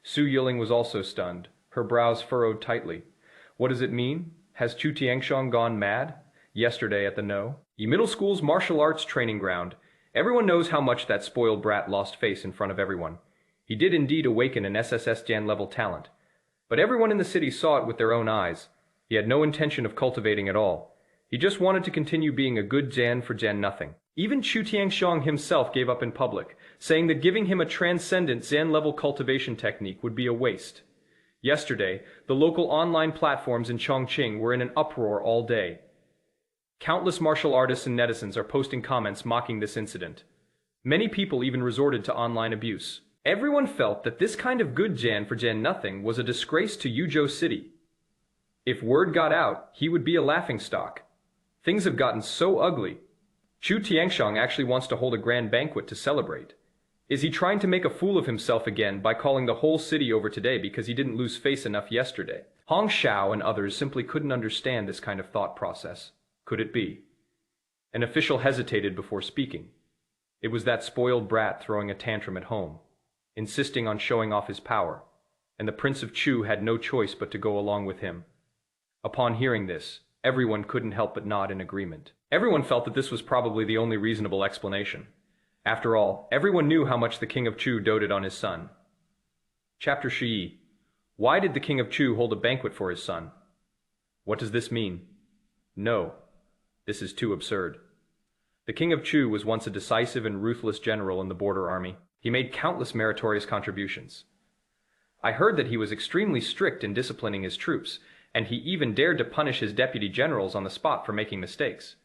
Su Yiling was also stunned, her brows furrowed tightly. What does it mean? Has Chu Tiangshong gone mad? Yesterday at the middle school's martial arts training ground, everyone knows how much that spoiled brat lost face in front of everyone. He did indeed awaken an SSS Jan-level talent, but everyone in the city saw it with their own eyes. He had no intention of cultivating at all. He just wanted to continue being a good Jan for Jan nothing. Even Chu Tiangshong himself gave up in public, saying that giving him a transcendent Zen-level cultivation technique would be a waste. Yesterday, the local online platforms in Chongqing were in an uproar all day. Countless martial artists and netizens are posting comments mocking this incident. Many people even resorted to online abuse. Everyone felt that this kind of good Jan for Jan nothing was a disgrace to Yuzhou City. If word got out, he would be a laughingstock. Things have gotten so ugly. Chu Tiangshong actually wants to hold a grand banquet to celebrate. Is he trying to make a fool of himself again by calling the whole city over today because he didn't lose face enough yesterday? Hong Shao and others simply couldn't understand this kind of thought process. Could it be? An official hesitated before speaking. It was that spoiled brat throwing a tantrum at home, insisting on showing off his power, and the Prince of Chu had no choice but to go along with him. Upon hearing this, everyone couldn't help but nod in agreement. Everyone felt that this was probably the only reasonable explanation. After all, everyone knew how much the King of Chu doted on his son. Chapter Shi. Why did the King of Chu hold a banquet for his son? What does this mean? No, this is too absurd. The King of Chu was once a decisive and ruthless general in the border army. He made countless meritorious contributions. I heard that he was extremely strict in disciplining his troops, and he even dared to punish his deputy generals on the spot for making mistakes.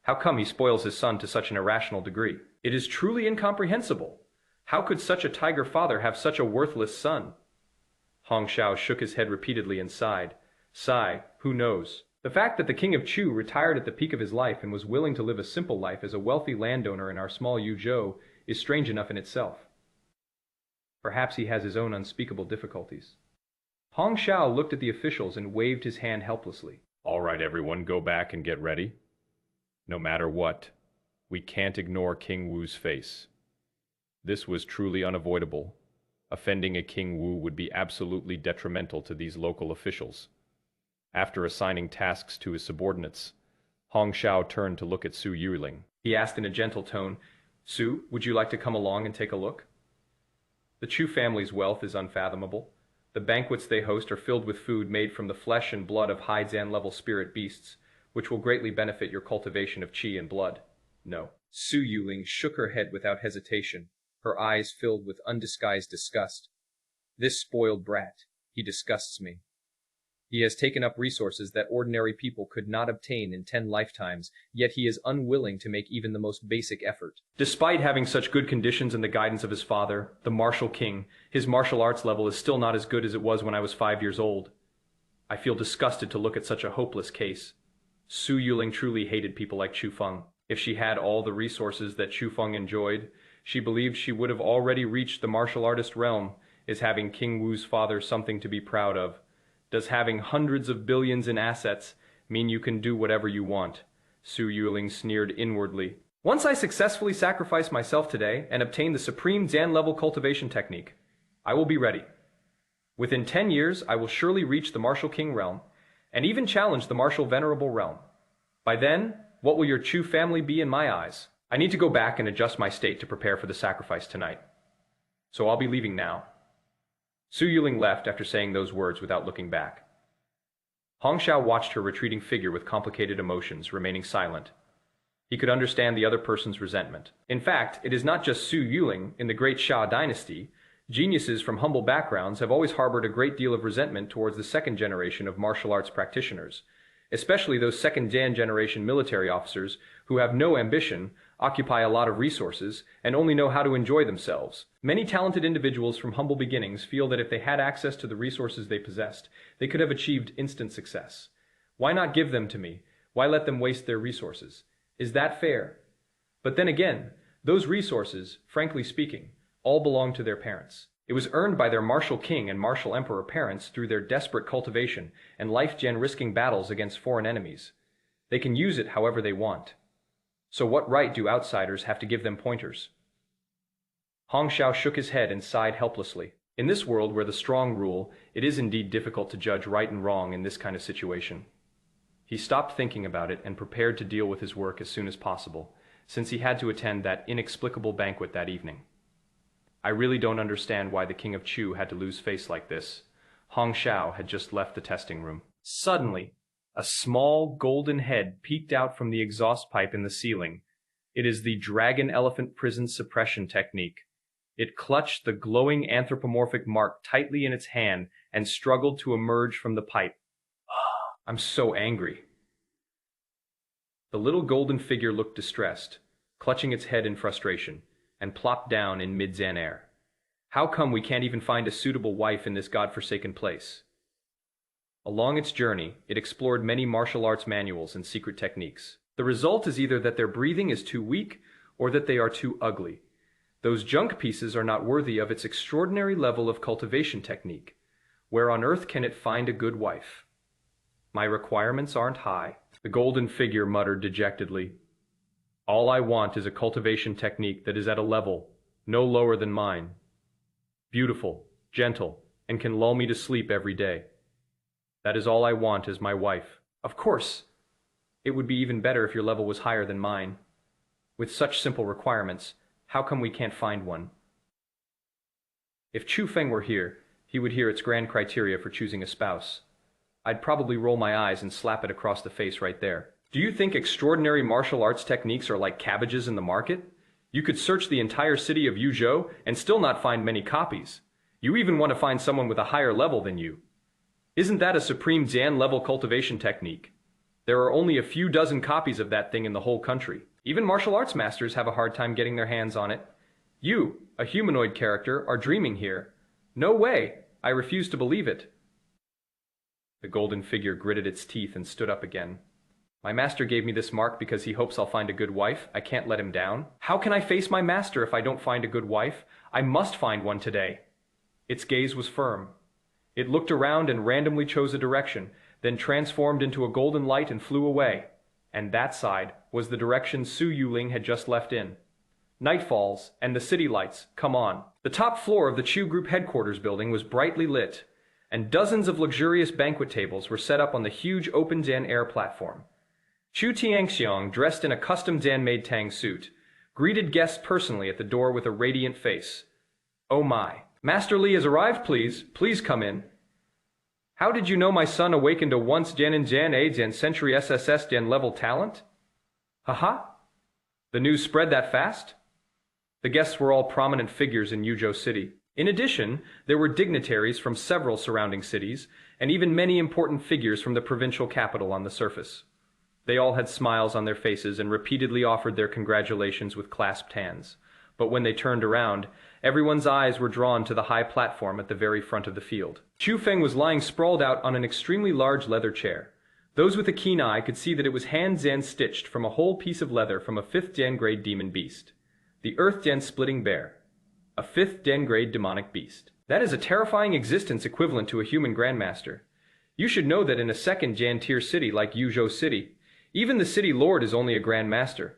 How come he spoils his son to such an irrational degree? It is truly incomprehensible. How could such a tiger father have such a worthless son? Hong Shao shook his head repeatedly and sighed. Sigh, who knows? The fact that the King of Chu retired at the peak of his life and was willing to live a simple life as a wealthy landowner in our small Yuzhou is strange enough in itself. Perhaps he has his own unspeakable difficulties. Hong Shao looked at the officials and waved his hand helplessly. All right, everyone, go back and get ready. No matter what, we can't ignore King Wu's face. This was truly unavoidable. Offending a King Wu would be absolutely detrimental to these local officials. After assigning tasks to his subordinates, Hong Shao turned to look at Su Yiling. He asked in a gentle tone, Su, would you like to come along and take a look? The Chu family's wealth is unfathomable. The banquets they host are filled with food made from the flesh and blood of high Zan-level spirit beasts, which will greatly benefit your cultivation of qi and blood. No. Su Yiling shook her head without hesitation, her eyes filled with undisguised disgust. This spoiled brat, he disgusts me. He has taken up resources that ordinary people could not obtain in 10 lifetimes, yet he is unwilling to make even the most basic effort. Despite having such good conditions and the guidance of his father, the martial king, his martial arts level is still not as good as it was when I was 5 years old. I feel disgusted to look at such a hopeless case. Su Yuling truly hated people like Chu Feng. If she had all the resources that Chu Feng enjoyed, she believed she would have already reached the martial artist realm. Is having King Wu's father something to be proud of? Does having hundreds of billions in assets mean you can do whatever you want? Su Yuling sneered inwardly. Once I successfully sacrifice myself today and obtain the supreme Zan-level cultivation technique, I will be ready. Within 10 years, I will surely reach the martial king realm, and even challenge the martial venerable realm. By then, what will your Chu family be in my eyes? I need to go back and adjust my state to prepare for the sacrifice tonight. So I'll be leaving now. Su Yuling left after saying those words without looking back. Hongxiao watched her retreating figure with complicated emotions, remaining silent. He could understand the other person's resentment. In fact, it is not just Su Yuling. In the great Xia dynasty, geniuses from humble backgrounds have always harbored a great deal of resentment towards the second generation of martial arts practitioners, especially those second generation military officers who have no ambition, occupy a lot of resources, and only know how to enjoy themselves. Many talented individuals from humble beginnings feel that if they had access to the resources they possessed, they could have achieved instant success. Why not give them to me? Why let them waste their resources? Is that fair? But then again, those resources, frankly speaking, all belong to their parents. It was earned by their martial king and martial emperor parents through their desperate cultivation and life-gen risking battles against foreign enemies. They can use it however they want. So what right do outsiders have to give them pointers? Hongxiao shook his head and sighed helplessly. In this world where the strong rule, it is indeed difficult to judge right and wrong in this kind of situation. He stopped thinking about it and prepared to deal with his work as soon as possible, since he had to attend that inexplicable banquet that evening. I really don't understand why the king of Chu had to lose face like this. Hongxiao had just left the testing room. Suddenly, a small golden head peeked out from the exhaust pipe in the ceiling. It is the dragon-elephant prison suppression technique. It clutched the glowing anthropomorphic mark tightly in its hand and struggled to emerge from the pipe. I'm so angry. The little golden figure looked distressed, clutching its head in frustration, and plopped down in mid-Zan air. How come we can't even find a suitable wife in this godforsaken place? Along its journey, it explored many martial arts manuals and secret techniques. The result is either that their breathing is too weak or that they are too ugly. Those junk pieces are not worthy of its extraordinary level of cultivation technique. Where on earth can it find a good wife? My requirements aren't high, the golden figure muttered dejectedly. All I want is a cultivation technique that is at a level no lower than mine. Beautiful, gentle, and can lull me to sleep every day. That is all I want as my wife. Of course, it would be even better if your level was higher than mine. With such simple requirements, how come we can't find one? If Chu Feng were here, he would hear its grand criteria for choosing a spouse. I'd probably roll my eyes and slap it across the face right there. Do you think extraordinary martial arts techniques are like cabbages in the market? You could search the entire city of Yuzhou and still not find many copies. You even want to find someone with a higher level than you. Isn't that a supreme Zan-level cultivation technique? There are only a few dozen copies of that thing in the whole country. Even martial arts masters have a hard time getting their hands on it. You, a humanoid character, are dreaming here. No way! I refuse to believe it. The golden figure gritted its teeth and stood up again. My master gave me this mark because he hopes I'll find a good wife. I can't let him down. How can I face my master if I don't find a good wife? I must find one today. Its gaze was firm. It looked around and randomly chose a direction, then transformed into a golden light and flew away. And that side was the direction Su Yuling had just left in. Night falls, and the city lights come on. The top floor of the Chu Group headquarters building was brightly lit, and dozens of luxurious banquet tables were set up on the huge open Zan air platform. Chu Tiangxiong, dressed in a custom Zan-made Tang suit, greeted guests personally at the door with a radiant face. Oh my! Master Li has arrived, please. Please come in. How did you know my son awakened a once Jan and Jan AIDS and Century SSS Jan level talent? Haha! The news spread that fast? The guests were all prominent figures in Yuzhou City. In addition, there were dignitaries from several surrounding cities, and even many important figures from the provincial capital on the surface. They all had smiles on their faces and repeatedly offered their congratulations with clasped hands. But when they turned around, everyone's eyes were drawn to the high platform at the very front of the field. Chu Feng was lying sprawled out on an extremely large leather chair. Those with a keen eye could see that it was hand-Zen stitched from a whole piece of leather from a 5th Gen grade demon beast. The Earth Gen splitting bear. A 5th Gen grade demonic beast. That is a terrifying existence equivalent to a human grandmaster. You should know that in a 2nd Gen tier city like Yuzhou City, even the city lord is only a grandmaster.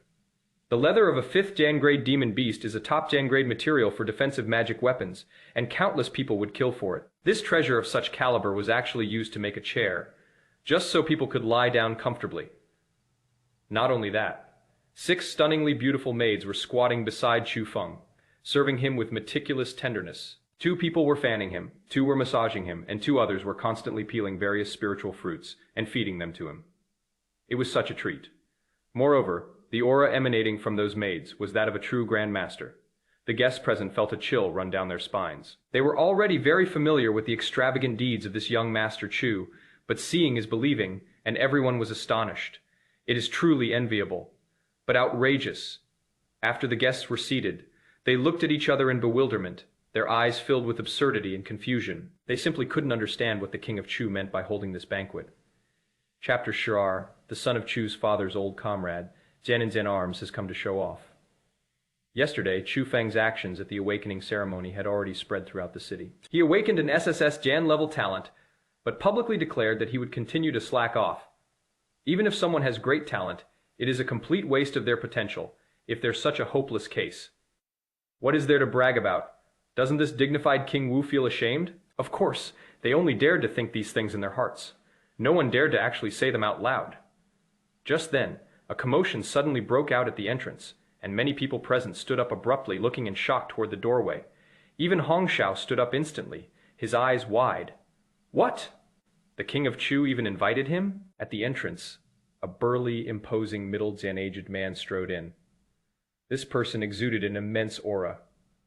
The leather of a 5th Gen grade demon beast is a top Gen grade material for defensive magic weapons, and countless people would kill for it. This treasure of such caliber was actually used to make a chair, just so people could lie down comfortably. Not only that, 6 stunningly beautiful maids were squatting beside Chu Feng, serving him with meticulous tenderness. 2 people were fanning him, 2 were massaging him, and 2 others were constantly peeling various spiritual fruits and feeding them to him. It was such a treat. Moreover, the aura emanating from those maids was that of a true grandmaster. The guests present felt a chill run down their spines. They were already very familiar with the extravagant deeds of this young Master Chu, but seeing is believing, and everyone was astonished. It is truly enviable, but outrageous. After the guests were seated, they looked at each other in bewilderment, their eyes filled with absurdity and confusion. They simply couldn't understand what the King of Chu meant by holding this banquet. Chapter Shirar, the son of Chu's father's old comrade, Zen Arms, has come to show off. Yesterday, Chu Feng's actions at the awakening ceremony had already spread throughout the city. He awakened an SSS Jan-level talent, but publicly declared that he would continue to slack off. Even if someone has great talent, it is a complete waste of their potential, if there's such a hopeless case. What is there to brag about? Doesn't this dignified King Wu feel ashamed? Of course, they only dared to think these things in their hearts. No one dared to actually say them out loud. Just then, a commotion suddenly broke out at the entrance, and many people present stood up abruptly, looking in shock toward the doorway. Even Hong Shao stood up instantly, his eyes wide. What? The King of Chu even invited him? At the entrance, a burly, imposing, middle-aged man strode in. This person exuded an immense aura.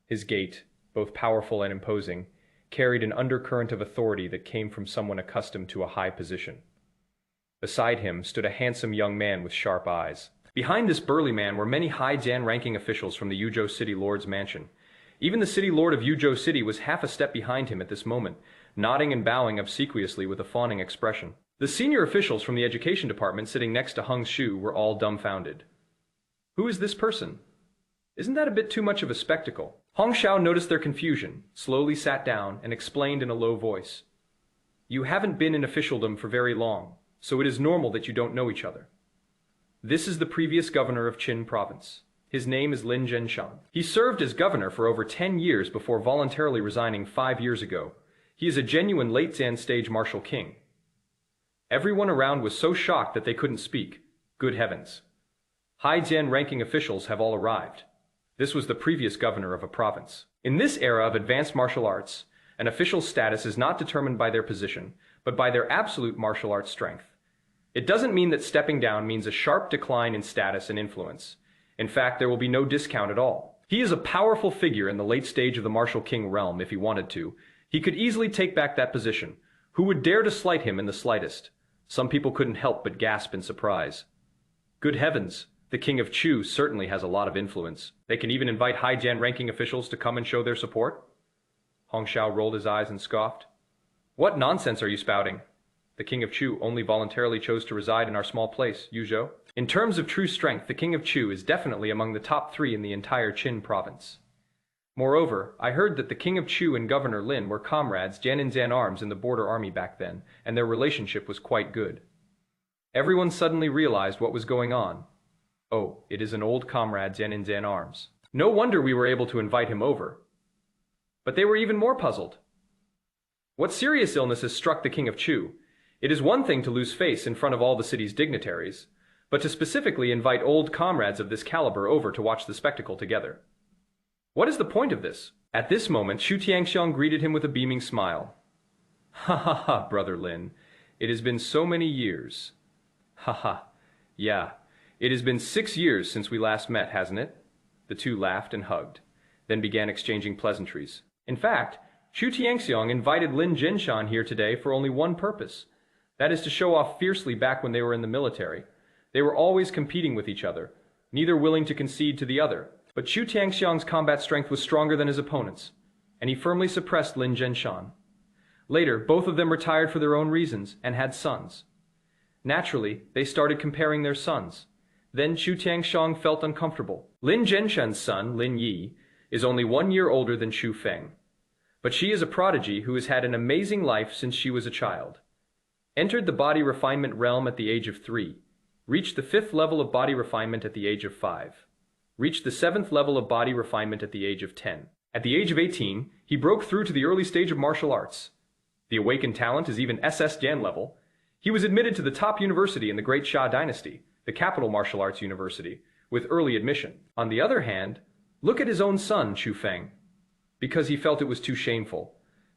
His gait, both powerful and imposing, carried an undercurrent of authority that came from someone accustomed to a high position. Beside him stood a handsome young man with sharp eyes. Behind this burly man were many high Jan-ranking officials from the Yuzhou City Lord's mansion. Even the city lord of Yuzhou City was half a step behind him at this moment, nodding and bowing obsequiously with a fawning expression. The senior officials from the education department sitting next to Hung Shu were all dumbfounded. Who is this person? Isn't that a bit too much of a spectacle? Hong Shao noticed their confusion, slowly sat down, and explained in a low voice. You haven't been in officialdom for very long, so it is normal that you don't know each other. This is the previous governor of Qin province. His name is Lin Zhenshan. He served as governor for over 10 years before voluntarily resigning 5 years ago. He is a genuine late Zan stage martial king. Everyone around was so shocked that they couldn't speak. Good heavens. High Zan ranking officials have all arrived. This was the previous governor of a province. In this era of advanced martial arts, an official's status is not determined by their position, but by their absolute martial arts strength. It doesn't mean that stepping down means a sharp decline in status and influence. In fact, there will be no discount at all. He is a powerful figure in the late stage of the martial king realm if he wanted to. He could easily take back that position. Who would dare to slight him in the slightest? Some people couldn't help but gasp in surprise. Good heavens! The King of Chu certainly has a lot of influence. They can even invite high Jan ranking officials to come and show their support? Hong Shao rolled his eyes and scoffed. What nonsense are you spouting? The King of Chu only voluntarily chose to reside in our small place, Yuzhou. In terms of true strength, the King of Chu is definitely among the top 3 in the entire Qin province. Moreover, I heard that the King of Chu and Governor Lin were comrades Zen Arms in the border army back then, and their relationship was quite good. Everyone suddenly realized what was going on. Oh, it is an old comrade Zen Arms. No wonder we were able to invite him over. But they were even more puzzled. What serious illness has struck the King of Chu? It is one thing to lose face in front of all the city's dignitaries, but to specifically invite old comrades of this caliber over to watch the spectacle together. What is the point of this? At this moment, Shu Tiangxiang greeted him with a beaming smile. Ha ha ha, Brother Lin. It has been so many years. Ha ha. Yeah. It has been 6 years since we last met, hasn't it? The two laughed and hugged, then began exchanging pleasantries. In fact, Chu Tianxiong invited Lin Jinshan here today for only one purpose. That is to show off fiercely back when they were in the military. They were always competing with each other, neither willing to concede to the other. But Chu Tianxiong's combat strength was stronger than his opponent's, and he firmly suppressed Lin Jinshan. Later, both of them retired for their own reasons and had sons. Naturally, they started comparing their sons. Then Chu Tianxiong felt uncomfortable. Lin Jinshan's son, Lin Yi, is only 1 year older than Chu Feng. But she is a prodigy who has had an amazing life since she was a child. Entered the body refinement realm at the age of 3. Reached the 5th level of body refinement at the age of 5. Reached the 7th level of body refinement at the age of 10. At the age of 18, he broke through to the early stage of martial arts. The awakened talent is even SS Jan level. He was admitted to the top university in the Great Xia Dynasty, the capital martial arts university, with early admission. On the other hand, look at his own son, Chu Feng. Because he felt it was too shameful.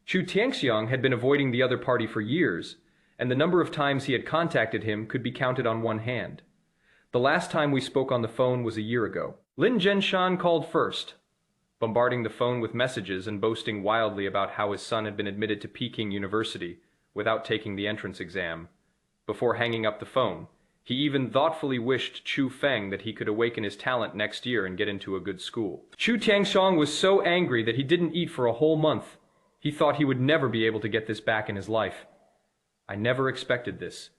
Chu Tianxiong had been avoiding the other party for years, and the number of times he had contacted him could be counted on one hand. The last time we spoke on the phone was a year ago. Lin Jinshan called first, bombarding the phone with messages and boasting wildly about how his son had been admitted to Peking University without taking the entrance exam. Before hanging up the phone, he even thoughtfully wished Chu Feng that he could awaken his talent next year and get into a good school. Chu Tianxiong was so angry that he didn't eat for a whole month. He thought he would never be able to get this back in his life. I never expected this.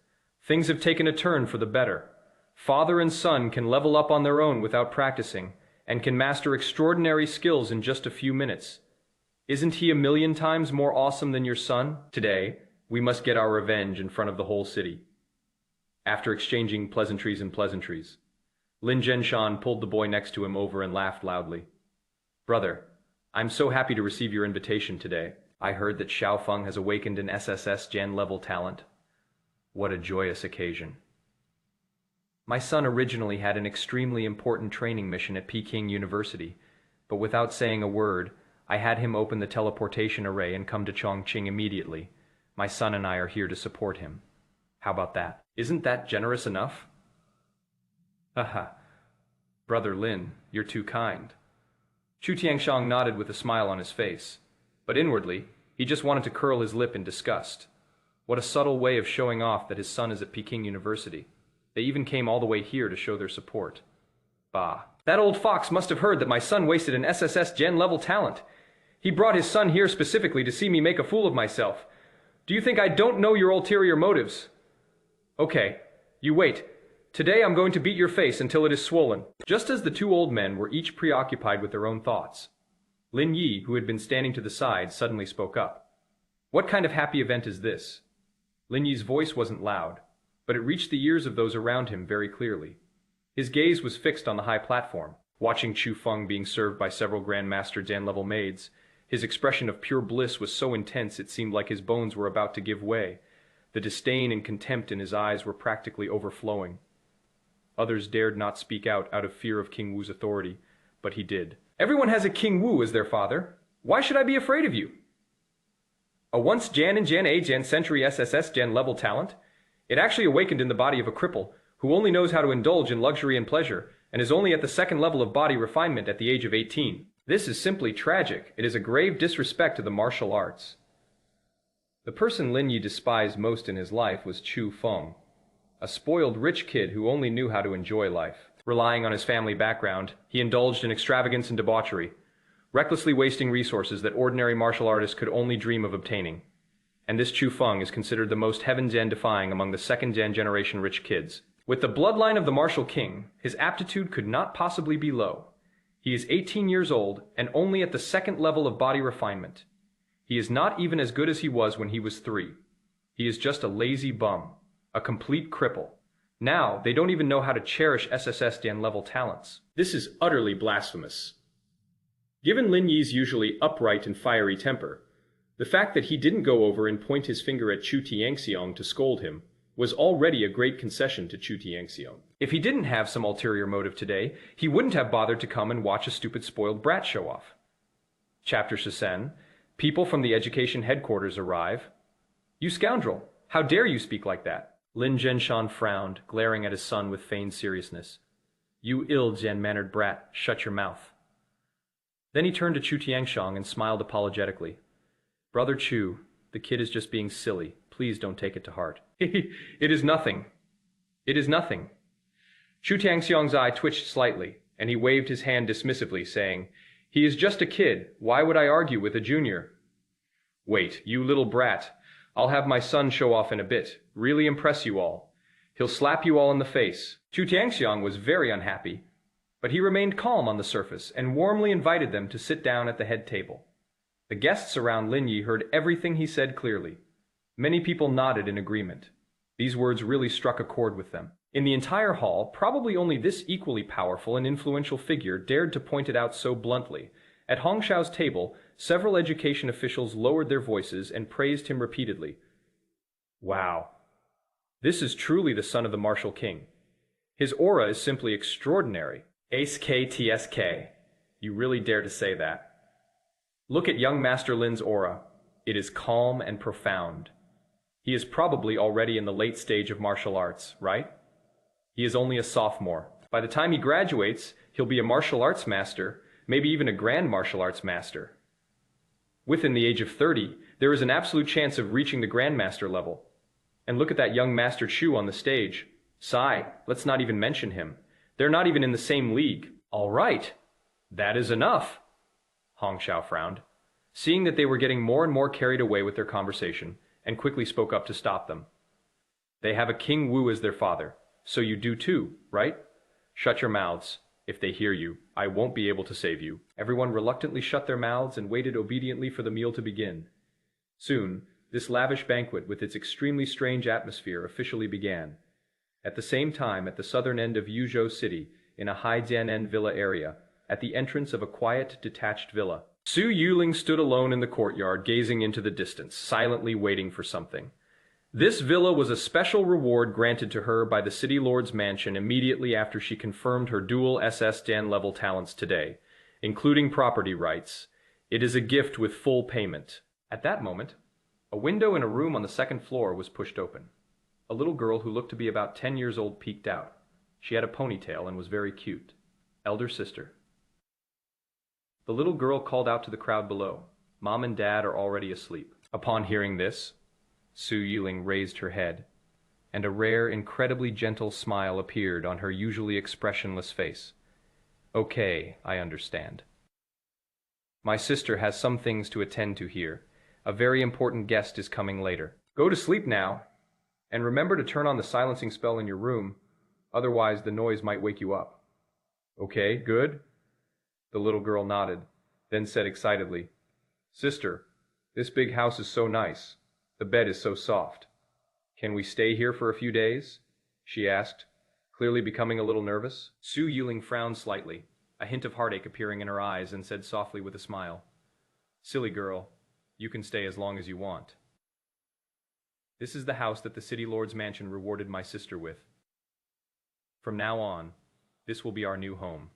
Things have taken a turn for the better. Father and son can level up on their own without practicing, and can master extraordinary skills in just a few minutes. Isn't he 1,000,000 times more awesome than your son? Today, we must get our revenge in front of the whole city. After exchanging pleasantries, Lin Jinshan pulled the boy next to him over and laughed loudly. Brother, I'm so happy to receive your invitation today. I heard that Chu Feng has awakened an SSS Jan level talent. What a joyous occasion. My son originally had an extremely important training mission at Peking University, but without saying a word, I had him open the teleportation array and come to Chongqing immediately. My son and I are here to support him. How about that? Isn't that generous enough? Haha. Brother Lin, you're too kind. Chu Tianxiong nodded with a smile on his face, but inwardly, he just wanted to curl his lip in disgust. What a subtle way of showing off that his son is at Peking University. They even came all the way here to show their support. Bah. That old fox must have heard that my son wasted an SSS Gen level talent. He brought his son here specifically to see me make a fool of myself. Do you think I don't know your ulterior motives? Okay, you wait. Today I'm going to beat your face until it is swollen. Just as the two old men were each preoccupied with their own thoughts, Lin Yi, who had been standing to the side, suddenly spoke up. What kind of happy event is this? Lin Yi's voice wasn't loud, but it reached the ears of those around him very clearly. His gaze was fixed on the high platform, watching Chu Feng being served by several grandmaster-level maids. His expression of pure bliss was so intense it seemed like his bones were about to give way. The disdain and contempt in his eyes were practically overflowing. Others dared not speak out of fear of King Wu's authority, but he did. Everyone has a King Wu as their father. Why should I be afraid of you? A once Jan and Jan A Jan Century SSS Jan level talent? It actually awakened in the body of a cripple, who only knows how to indulge in luxury and pleasure, and is only at the second level of body refinement at the age of 18. This is simply tragic. It is a grave disrespect to the martial arts. The person Lin Yi despised most in his life was Chu Feng, a spoiled rich kid who only knew how to enjoy life. Relying on his family background, he indulged in extravagance and debauchery, recklessly wasting resources that ordinary martial artists could only dream of obtaining. And this Chu Feng is considered the most heaven-gen-defying among the second-gen generation rich kids. With the bloodline of the martial king, his aptitude could not possibly be low. He is 18 years old and only at the second level of body refinement. He is not even as good as he was when he was 3. He is just a lazy bum, a complete cripple. Now, they don't even know how to cherish SSS Dan level talents. This is utterly blasphemous. Given Lin Yi's usually upright and fiery temper, the fact that he didn't go over and point his finger at Chu Tianxiong to scold him was already a great concession to Chu Tianxiong. If he didn't have some ulterior motive today, he wouldn't have bothered to come and watch a stupid spoiled brat show off. Chapter Shisen. People from the education headquarters arrive. You scoundrel! How dare you speak like that? Lin Jinshan frowned, glaring at his son with feigned seriousness. You ill-gen-mannered brat, shut your mouth. Then he turned to Chu Tiangxiang and smiled apologetically. Brother Chu, the kid is just being silly. Please don't take it to heart. It is nothing. It is nothing. Chu Tiangxiang's eye twitched slightly, and he waved his hand dismissively, saying, He is just a kid. Why would I argue with a junior? Wait, you little brat. I'll have my son show off in a bit. Really impress you all. He'll slap you all in the face. Chu Tiangxiang was very unhappy, but he remained calm on the surface and warmly invited them to sit down at the head table. The guests around Lin Yi heard everything he said clearly. Many people nodded in agreement. These words really struck a chord with them. In the entire hall, probably only this equally powerful and influential figure dared to point it out so bluntly. At Hong Shao's table, several education officials lowered their voices and praised him repeatedly. Wow. This is truly the son of the martial king. His aura is simply extraordinary. Ace K TSK. You really dare to say that. Look at young Master Lin's aura. It is calm and profound. He is probably already in the late stage of martial arts, right? He is only a sophomore. By the time he graduates, he'll be a martial arts master, maybe even a grand martial arts master. Within the age of 30, there is an absolute chance of reaching the grandmaster level. And look at that young Master Chu on the stage. Sigh, let's not even mention him. They're not even in the same league. All right, that is enough. Hong Shao frowned, seeing that they were getting more and more carried away with their conversation, and quickly spoke up to stop them. They have a King Wu as their father, so you do too, right? Shut your mouths. If they hear you, I won't be able to save you. Everyone reluctantly shut their mouths and waited obediently for the meal to begin. Soon, this lavish banquet with its extremely strange atmosphere officially began. At the same time, at the southern end of Yuzhou City, in a Haijian villa area, at the entrance of a quiet, detached villa, Su Yuling stood alone in the courtyard, gazing into the distance, silently waiting for something. This villa was a special reward granted to her by the city lord's mansion immediately after she confirmed her dual SS Dan level talents today, including property rights. It is a gift with full payment. At that moment, a window in a room on the second floor was pushed open. A little girl who looked to be about 10 years old peeked out. She had a ponytail and was very cute. Elder sister. The little girl called out to the crowd below. Mom and Dad are already asleep. Upon hearing this, Su Yuling raised her head, and a rare, incredibly gentle smile appeared on her usually expressionless face. Okay, I understand. My sister has some things to attend to here. A very important guest is coming later. Go to sleep now, and remember to turn on the silencing spell in your room, otherwise the noise might wake you up. Okay, good? The little girl nodded, then said excitedly, Sister, this big house is so nice. The bed is so soft. Can we stay here for a few days? She asked, clearly becoming a little nervous. Su Yuling frowned slightly, a hint of heartache appearing in her eyes, and said softly with a smile, Silly girl, you can stay as long as you want. This is the house that the city lord's mansion rewarded my sister with. From now on, this will be our new home.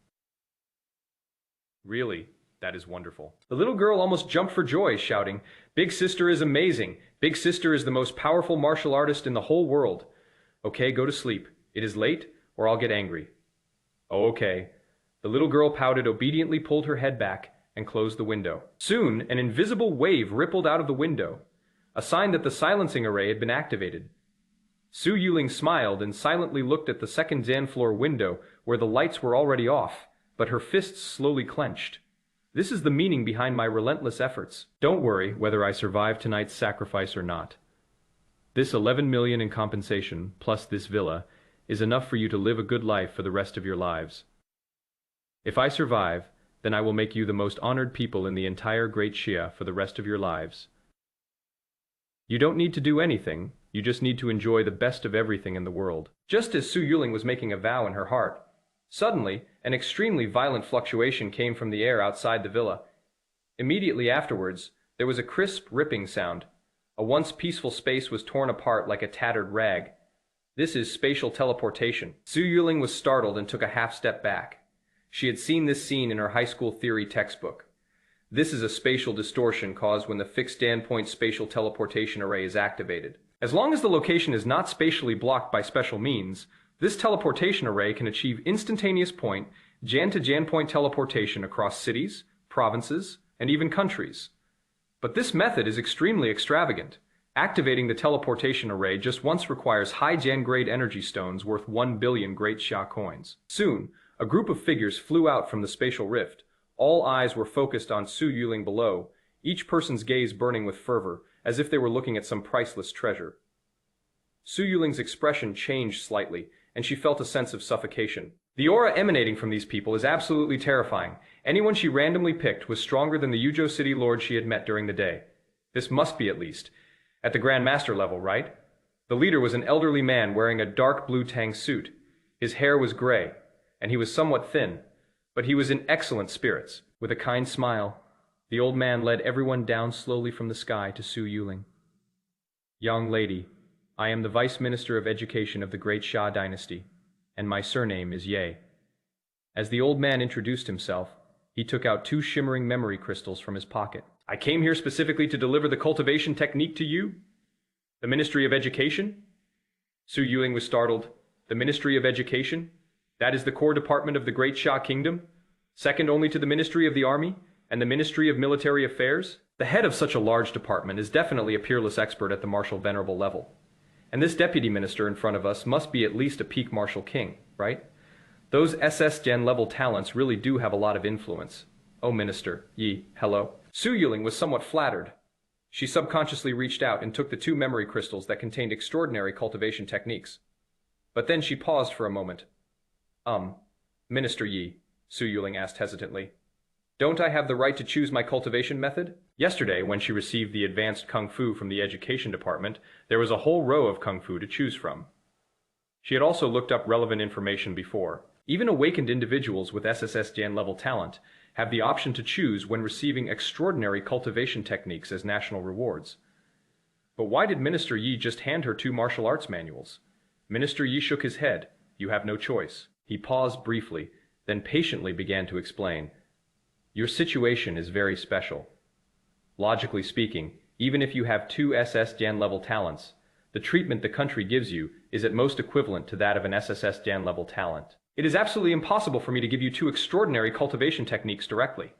Really, that is wonderful. The little girl almost jumped for joy, shouting, Big sister is amazing. Big sister is the most powerful martial artist in the whole world. Okay, go to sleep. It is late, or I'll get angry. Oh, okay. The little girl pouted, obediently pulled her head back, and closed the window. Soon, an invisible wave rippled out of the window, a sign that the silencing array had been activated. Su Yuling smiled and silently looked at the second Dan floor window where the lights were already off, but her fists slowly clenched. This is the meaning behind my relentless efforts. Don't worry whether I survive tonight's sacrifice or not. This 11 million in compensation, plus this villa, is enough for you to live a good life for the rest of your lives. If I survive, then I will make you the most honored people in the entire Great Xia for the rest of your lives. You don't need to do anything, you just need to enjoy the best of everything in the world. Just as Su Yuling was making a vow in her heart, suddenly, an extremely violent fluctuation came from the air outside the villa. Immediately afterwards, there was a crisp, ripping sound. A once peaceful space was torn apart like a tattered rag. This is spatial teleportation. Su Yuling was startled and took a half-step back. She had seen this scene in her high school theory textbook. This is a spatial distortion caused when the fixed standpoint spatial teleportation array is activated. As long as the location is not spatially blocked by special means, this teleportation array can achieve instantaneous point, Jan-to-Jan point teleportation across cities, provinces, and even countries. But this method is extremely extravagant. Activating the teleportation array just once requires high Jan-grade energy stones worth 1 billion Great Xia coins. Soon, a group of figures flew out from the spatial rift. All eyes were focused on Su Yuling below, each person's gaze burning with fervor, as if they were looking at some priceless treasure. Su Yuling's expression changed slightly, and she felt a sense of suffocation. The aura emanating from these people is absolutely terrifying. Anyone she randomly picked was stronger than the Yuzhou city lord she had met during the day. This must be, at least, at the grandmaster level, right? The leader was an elderly man wearing a dark blue tang suit. His hair was gray, and he was somewhat thin, but he was in excellent spirits. With a kind smile, the old man led everyone down slowly from the sky to Su Yuling. Young lady, I am the Vice Minister of Education of the Great Xia dynasty, and my surname is Ye. As the old man introduced himself, he took out 2 shimmering memory crystals from his pocket. I came here specifically to deliver the cultivation technique to you? The Ministry of Education? Su Yuling was startled. The Ministry of Education? That is the core department of the Great Xia Kingdom, second only to the Ministry of the Army and the Ministry of Military Affairs? The head of such a large department is definitely a peerless expert at the martial venerable level. And this deputy minister in front of us must be at least a peak martial king, right? Those SS Gen level talents really do have a lot of influence. Oh, Minister, Yi, hello. Su Yuling was somewhat flattered. She subconsciously reached out and took the 2 memory crystals that contained extraordinary cultivation techniques. But then she paused for a moment. Minister Yi, Su Yuling asked hesitantly, don't I have the right to choose my cultivation method? Yesterday, when she received the advanced Kung Fu from the Education Department, there was a whole row of Kung Fu to choose from. She had also looked up relevant information before. Even awakened individuals with SSS Jan level talent have the option to choose when receiving extraordinary cultivation techniques as national rewards. But why did Minister Yi just hand her 2 martial arts manuals? Minister Yi shook his head. You have no choice. He paused briefly, then patiently began to explain. Your situation is very special. Logically speaking, even if you have 2 SS Jan level talents, the treatment the country gives you is at most equivalent to that of an SSS Jan level talent. It is absolutely impossible for me to give you 2 extraordinary cultivation techniques directly.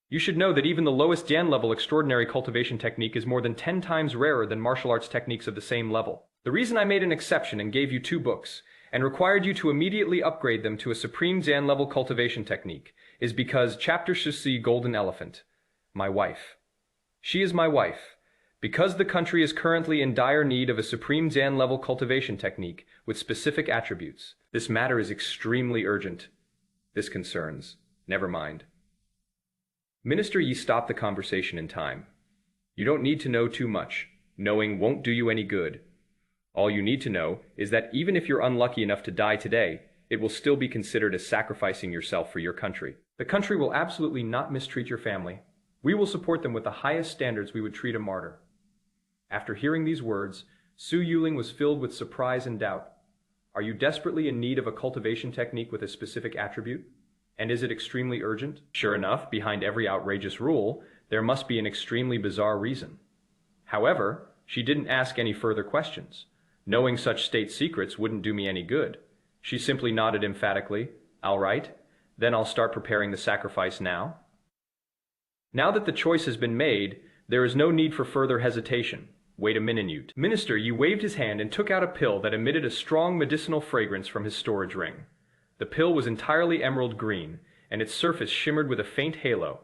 You should know that even the lowest Jan level extraordinary cultivation technique is more than 10 times rarer than martial arts techniques of the same level. The reason I made an exception and gave you 2 books, and required you to immediately upgrade them to a supreme Jan level cultivation technique, is because Chapter Shusi Golden Elephant, my wife. She is my wife. Because the country is currently in dire need of a supreme Jan level cultivation technique with specific attributes, this matter is extremely urgent. This concerns. Never mind. Minister Yi stopped the conversation in time. You don't need to know too much. Knowing won't do you any good. All you need to know is that even if you're unlucky enough to die today, it will still be considered as sacrificing yourself for your country. The country will absolutely not mistreat your family. We will support them with the highest standards we would treat a martyr. After hearing these words, Su Yuling was filled with surprise and doubt. Are you desperately in need of a cultivation technique with a specific attribute? And is it extremely urgent? Sure enough, behind every outrageous rule, there must be an extremely bizarre reason. However, she didn't ask any further questions. Knowing such state secrets wouldn't do me any good. She simply nodded emphatically. All right, then I'll start preparing the sacrifice now. Now that the choice has been made, there is no need for further hesitation. Wait a minute. Minister Yi waved his hand and took out a pill that emitted a strong medicinal fragrance from his storage ring. The pill was entirely emerald green, and its surface shimmered with a faint halo.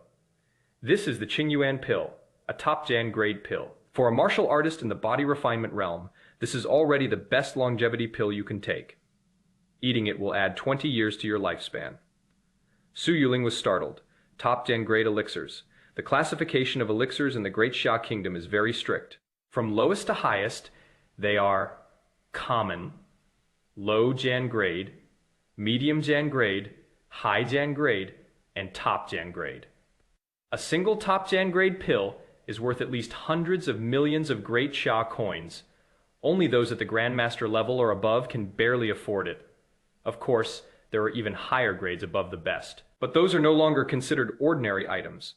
This is the Qingyuan pill, a top Jan grade pill. For a martial artist in the body refinement realm, this is already the best longevity pill you can take. Eating it will add 20 years to your lifespan. Su Yuling was startled. Top Gen grade elixirs. The classification of elixirs in the Great Xia Kingdom is very strict. From lowest to highest, they are common, low Jan grade, medium Jan grade, high Jan grade, and top Jan grade. A single top Jan grade pill is worth at least hundreds of millions of Great Xia coins. Only those at the grandmaster level or above can barely afford it. Of course, there are even higher grades above the best. But those are no longer considered ordinary items.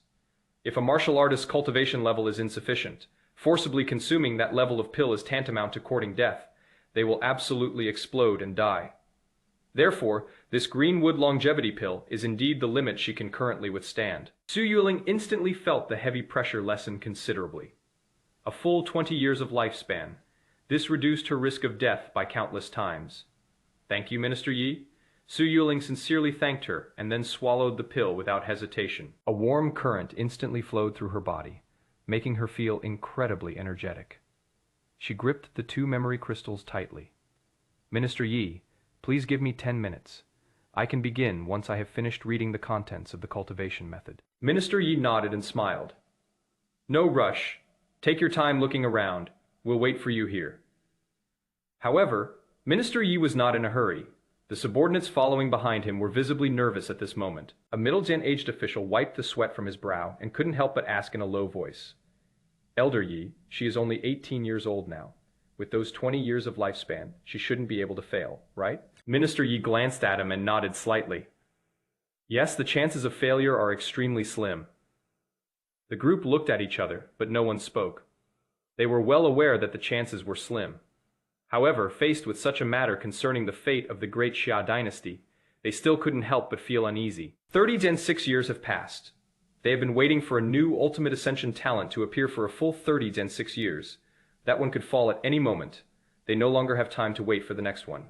If a martial artist's cultivation level is insufficient, forcibly consuming that level of pill is tantamount to courting death. They will absolutely explode and die. Therefore, this greenwood longevity pill is indeed the limit she can currently withstand. Su Yuling instantly felt the heavy pressure lessen considerably. A full 20 years of lifespan. This reduced her risk of death by countless times. Thank you, Minister Yi. Su Yuling sincerely thanked her and then swallowed the pill without hesitation. A warm current instantly flowed through her body, making her feel incredibly energetic. She gripped the 2 memory crystals tightly. Minister Yi, please give me 10 minutes. I can begin once I have finished reading the contents of the cultivation method. Minister Yi nodded and smiled. No rush. Take your time looking around. We'll wait for you here. However, Minister Yi was not in a hurry. The subordinates following behind him were visibly nervous at this moment. A middle-aged official wiped the sweat from his brow and couldn't help but ask in a low voice. Elder Yi, she is only 18 years old now. With those 20 years of lifespan, she shouldn't be able to fail, right? Minister Yi glanced at him and nodded slightly. Yes, the chances of failure are extremely slim. The group looked at each other, but no one spoke. They were well aware that the chances were slim. However, faced with such a matter concerning the fate of the great Xia dynasty, they still couldn't help but feel uneasy. 36 years have passed. They have been waiting for a new Ultimate Ascension talent to appear for a full 36 years. That one could fall at any moment. They no longer have time to wait for the next one.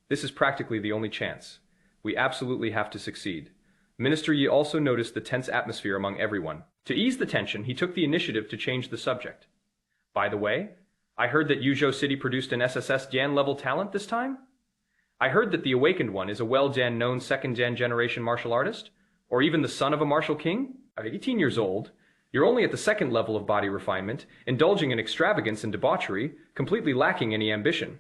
This is practically the only chance. We absolutely have to succeed. Minister Yi also noticed the tense atmosphere among everyone. To ease the tension, he took the initiative to change the subject. By the way, I heard that Yuzhou City produced an SSS Jan-level talent this time? I heard that the Awakened One is a well-Jan known second-Jan generation martial artist, or even the son of a martial king? At 18 years old, you're only at the second level of body refinement, indulging in extravagance and debauchery, completely lacking any ambition.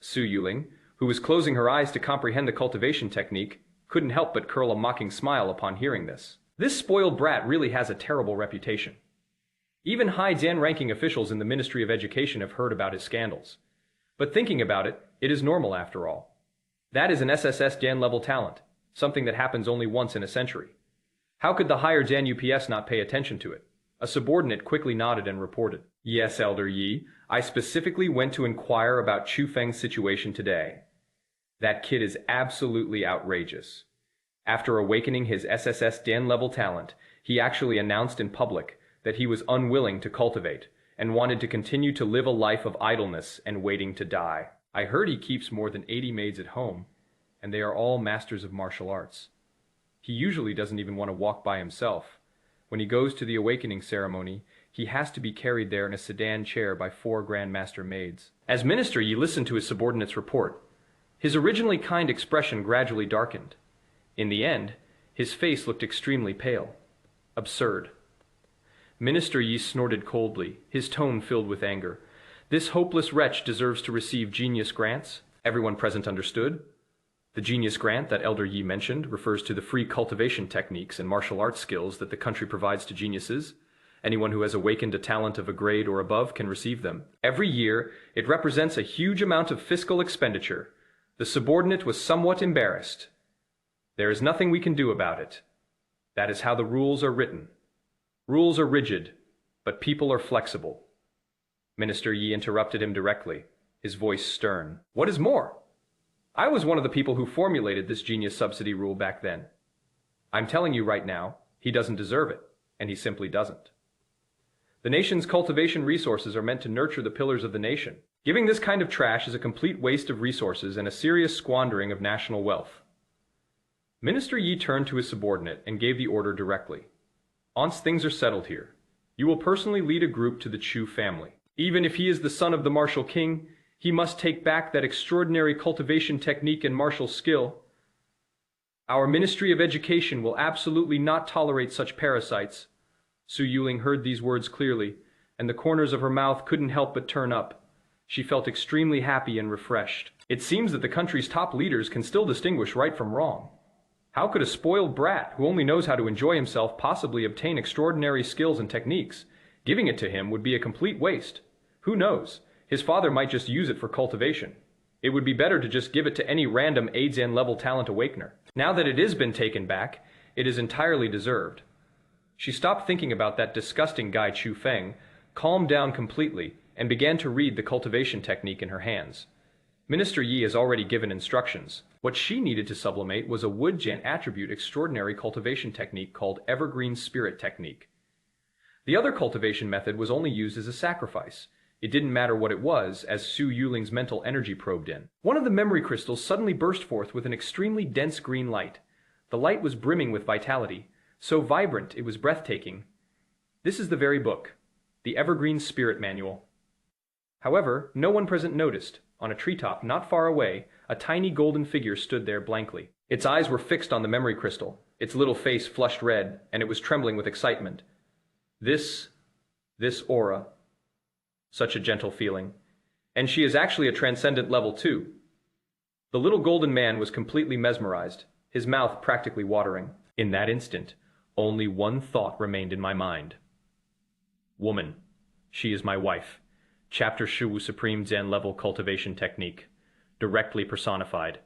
Su Yuling, who was closing her eyes to comprehend the cultivation technique, couldn't help but curl a mocking smile upon hearing this. This spoiled brat really has a terrible reputation. Even high Jan-ranking officials in the Ministry of Education have heard about his scandals. But thinking about it, it is normal after all. That is an SSS Jan-level talent, something that happens only once in a century. How could the higher Jan UPS not pay attention to it? A subordinate quickly nodded and reported. Yes, Elder Yi, I specifically went to inquire about Chu Feng's situation today. That kid is absolutely outrageous. After awakening his SSS Jan-level talent, he actually announced in public that he was unwilling to cultivate and wanted to continue to live a life of idleness and waiting to die. I heard he keeps more than 80 maids at home, and they are all masters of martial arts. He usually doesn't even want to walk by himself. When he goes to the awakening ceremony, he has to be carried there in a sedan chair by 4 grandmaster maids. As Minister Yi listened to his subordinate's report, his originally kind expression gradually darkened. In the end, his face looked extremely pale. Absurd. Minister Yi snorted coldly, his tone filled with anger. This hopeless wretch deserves to receive genius grants. Everyone present understood. The genius grant that Elder Yi mentioned refers to the free cultivation techniques and martial arts skills that the country provides to geniuses. Anyone who has awakened a talent of a grade or above can receive them. Every year, it represents a huge amount of fiscal expenditure. The subordinate was somewhat embarrassed. There is nothing we can do about it. That is how the rules are written. Rules are rigid, but people are flexible. Minister Yi interrupted him directly, his voice stern. What is more? I was one of the people who formulated this genius subsidy rule back then. I'm telling you right now, he doesn't deserve it, and he simply doesn't. The nation's cultivation resources are meant to nurture the pillars of the nation. Giving this kind of trash is a complete waste of resources and a serious squandering of national wealth. Minister Yi turned to his subordinate and gave the order directly. Once things are settled here, you will personally lead a group to the Chu family. Even if he is the son of the martial king, he must take back that extraordinary cultivation technique and martial skill. Our Ministry of Education will absolutely not tolerate such parasites. Su Yuling heard these words clearly, and the corners of her mouth couldn't help but turn up. She felt extremely happy and refreshed. It seems that the country's top leaders can still distinguish right from wrong. How could a spoiled brat who only knows how to enjoy himself possibly obtain extraordinary skills and techniques? Giving it to him would be a complete waste. Who knows? His father might just use it for cultivation. It would be better to just give it to any random Aidzan level talent awakener. Now that it has been taken back, it is entirely deserved. She stopped thinking about that disgusting guy Chu Feng, calmed down completely, and began to read the cultivation technique in her hands. Minister Yi has already given instructions. What she needed to sublimate was a wood-gen attribute extraordinary cultivation technique called Evergreen Spirit Technique. The other cultivation method was only used as a sacrifice. It didn't matter what it was, as Su Yuling's mental energy probed in. One of the memory crystals suddenly burst forth with an extremely dense green light. The light was brimming with vitality, so vibrant it was breathtaking. This is the very book, the Evergreen Spirit Manual. However, no one present noticed. On a treetop not far away, a tiny golden figure stood there blankly. Its eyes were fixed on the memory crystal, its little face flushed red, and it was trembling with excitement. This aura. Such a gentle feeling. And she is actually a transcendent level too. The little golden man was completely mesmerized, his mouth practically watering. In that instant, only one thought remained in my mind. Woman. She is my wife. Chapter Shu Supreme Zen Level Cultivation Technique. Directly personified.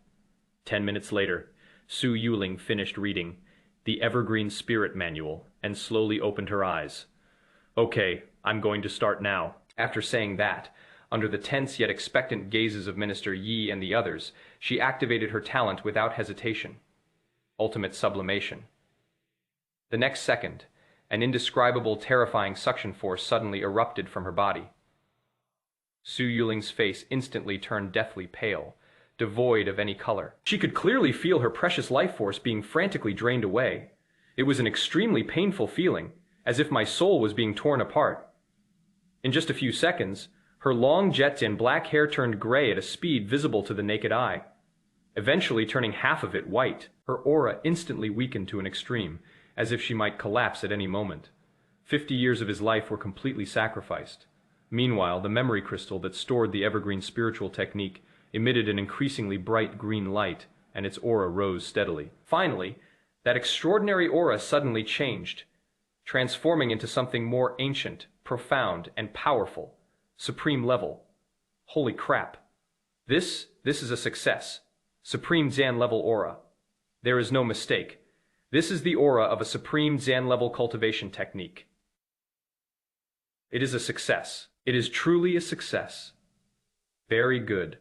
10 minutes later, Su Yuling finished reading the Evergreen Spirit Manual and slowly opened her eyes. Okay, I'm going to start now. After saying that, under the tense yet expectant gazes of Minister Yi and the others, she activated her talent without hesitation. Ultimate sublimation. The next second, an indescribable, terrifying suction force suddenly erupted from her body. Su Yuling's face instantly turned deathly pale, devoid of any color. She could clearly feel her precious life force being frantically drained away. It was an extremely painful feeling, as if my soul was being torn apart. In just a few seconds, her long jet-in black hair turned gray at a speed visible to the naked eye, eventually turning half of it white. Her aura instantly weakened to an extreme, as if she might collapse at any moment. 50 years of his life were completely sacrificed. Meanwhile, the memory crystal that stored the Evergreen Spiritual Technique emitted an increasingly bright green light, and its aura rose steadily. Finally, that extraordinary aura suddenly changed, transforming into something more ancient, profound, and powerful. Supreme level. Holy crap. This is a success. Supreme Zan level aura. There is no mistake. This is the aura of a Supreme Zan level cultivation technique. It is a success. It is truly a success. Very good.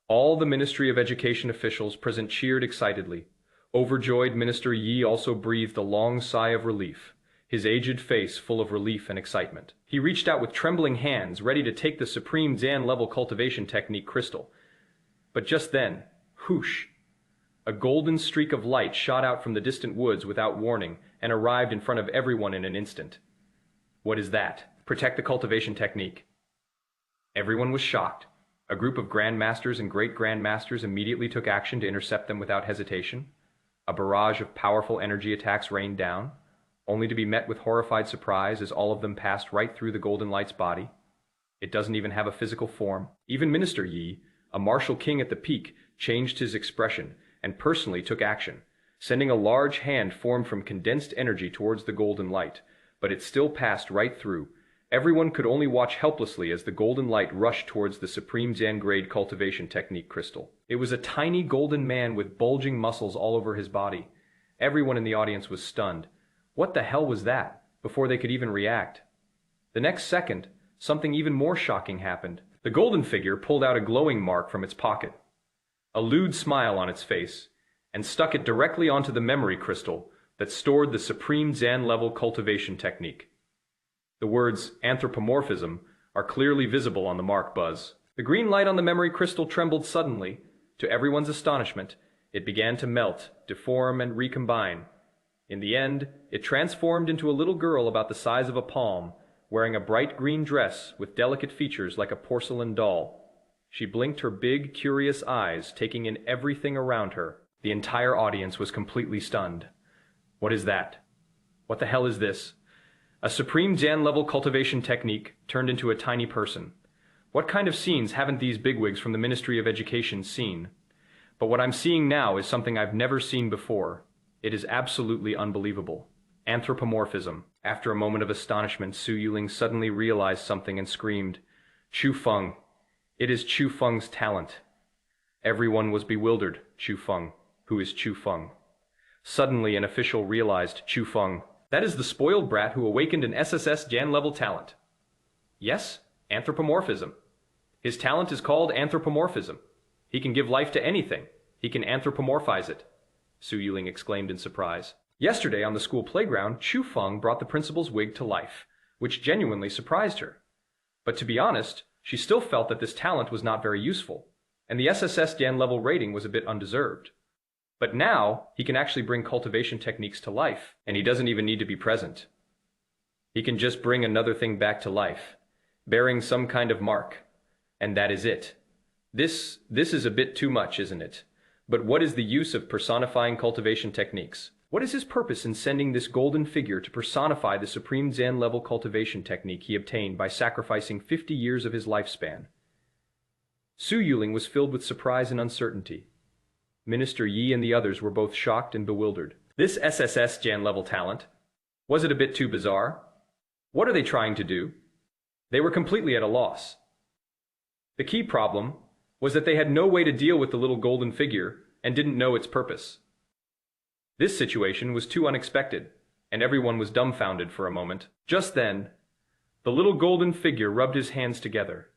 All the Ministry of Education officials present cheered excitedly. Overjoyed Minister Yi also breathed a long sigh of relief, his aged face full of relief and excitement. He reached out with trembling hands, ready to take the Supreme Zan level cultivation technique crystal. But just then, whoosh! A golden streak of light shot out from the distant woods without warning and arrived in front of everyone in an instant. What is that? Protect the cultivation technique. Everyone was shocked. A group of grandmasters and great grandmasters immediately took action to intercept them without hesitation. A barrage of powerful energy attacks rained down, only to be met with horrified surprise as all of them passed right through the golden light's body. It doesn't even have a physical form. Even Minister Yi, a martial king at the peak, changed his expression and personally took action, sending a large hand formed from condensed energy towards the golden light, but it still passed right through. Everyone could only watch helplessly as the golden light rushed towards the Supreme Zan Grade Cultivation Technique crystal. It was a tiny golden man with bulging muscles all over his body. Everyone in the audience was stunned. What the hell was that? Before they could even react. The next second, something even more shocking happened. The golden figure pulled out a glowing mark from its pocket, a lewd smile on its face, and stuck it directly onto the memory crystal that stored the Supreme Zan level cultivation technique. The words anthropomorphism are clearly visible on the mark buzz. The green light on the memory crystal trembled suddenly. To everyone's astonishment, it began to melt, deform, and recombine. In the end, it transformed into a little girl about the size of a palm, wearing a bright green dress with delicate features like a porcelain doll. She blinked her big, curious eyes, taking in everything around her. The entire audience was completely stunned. What is that? What the hell is this? A Supreme Zan level cultivation technique turned into a tiny person. What kind of scenes haven't these bigwigs from the Ministry of Education seen? But what I'm seeing now is something I've never seen before. It is absolutely unbelievable. Anthropomorphism. After a moment of astonishment, Su Yuling suddenly realized something and screamed, Chu Feng. It is Chu Feng's talent. Everyone was bewildered. Chu Feng. Who is Chu Feng? Suddenly an official realized Chu Feng. That is the spoiled brat who awakened an SSS Jan level talent. Yes, anthropomorphism. His talent is called anthropomorphism. He can give life to anything. He can anthropomorphize it, Su Yuling exclaimed in surprise. Yesterday on the school playground, Chu Feng brought the principal's wig to life, which genuinely surprised her. But to be honest, she still felt that this talent was not very useful, and the SSS Dan level rating was a bit undeserved. But now, he can actually bring cultivation techniques to life, and he doesn't even need to be present. He can just bring another thing back to life, bearing some kind of mark, and that is it. This is a bit too much, isn't it? But what is the use of personifying cultivation techniques? What is his purpose in sending this golden figure to personify the supreme Zen level cultivation technique he obtained by sacrificing 50 years of his lifespan? Su Yuling was filled with surprise and uncertainty. Minister Yi and the others were both shocked and bewildered. This SSS Jan level talent, was it a bit too bizarre? What are they trying to do? They were completely at a loss. The key problem was that they had no way to deal with the little golden figure and didn't know its purpose. This situation was too unexpected, and everyone was dumbfounded for a moment. Just then, the little golden figure rubbed his hands together,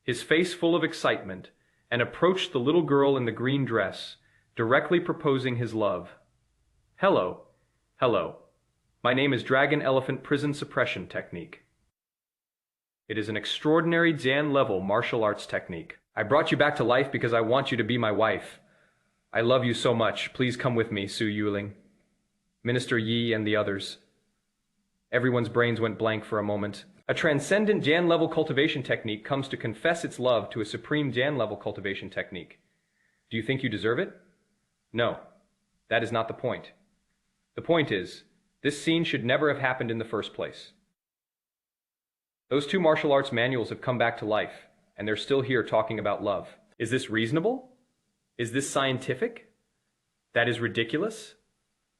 his face full of excitement, and approached the little girl in the green dress, directly proposing his love. Hello, hello. My name is Dragon Elephant Prison Suppression Technique. It is an extraordinary Jan-level martial arts technique. I brought you back to life because I want you to be my wife. I love you so much. Please come with me, Su Yuling. Minister Yi and the others. Everyone's brains went blank for a moment. A transcendent Jan-level cultivation technique comes to confess its love to a supreme Jan-level cultivation technique. Do you think you deserve it? No, that is not the point. The point is, this scene should never have happened in the first place. Those two martial arts manuals have come back to life, and they're still here talking about love. Is this reasonable? Is this scientific? That is ridiculous?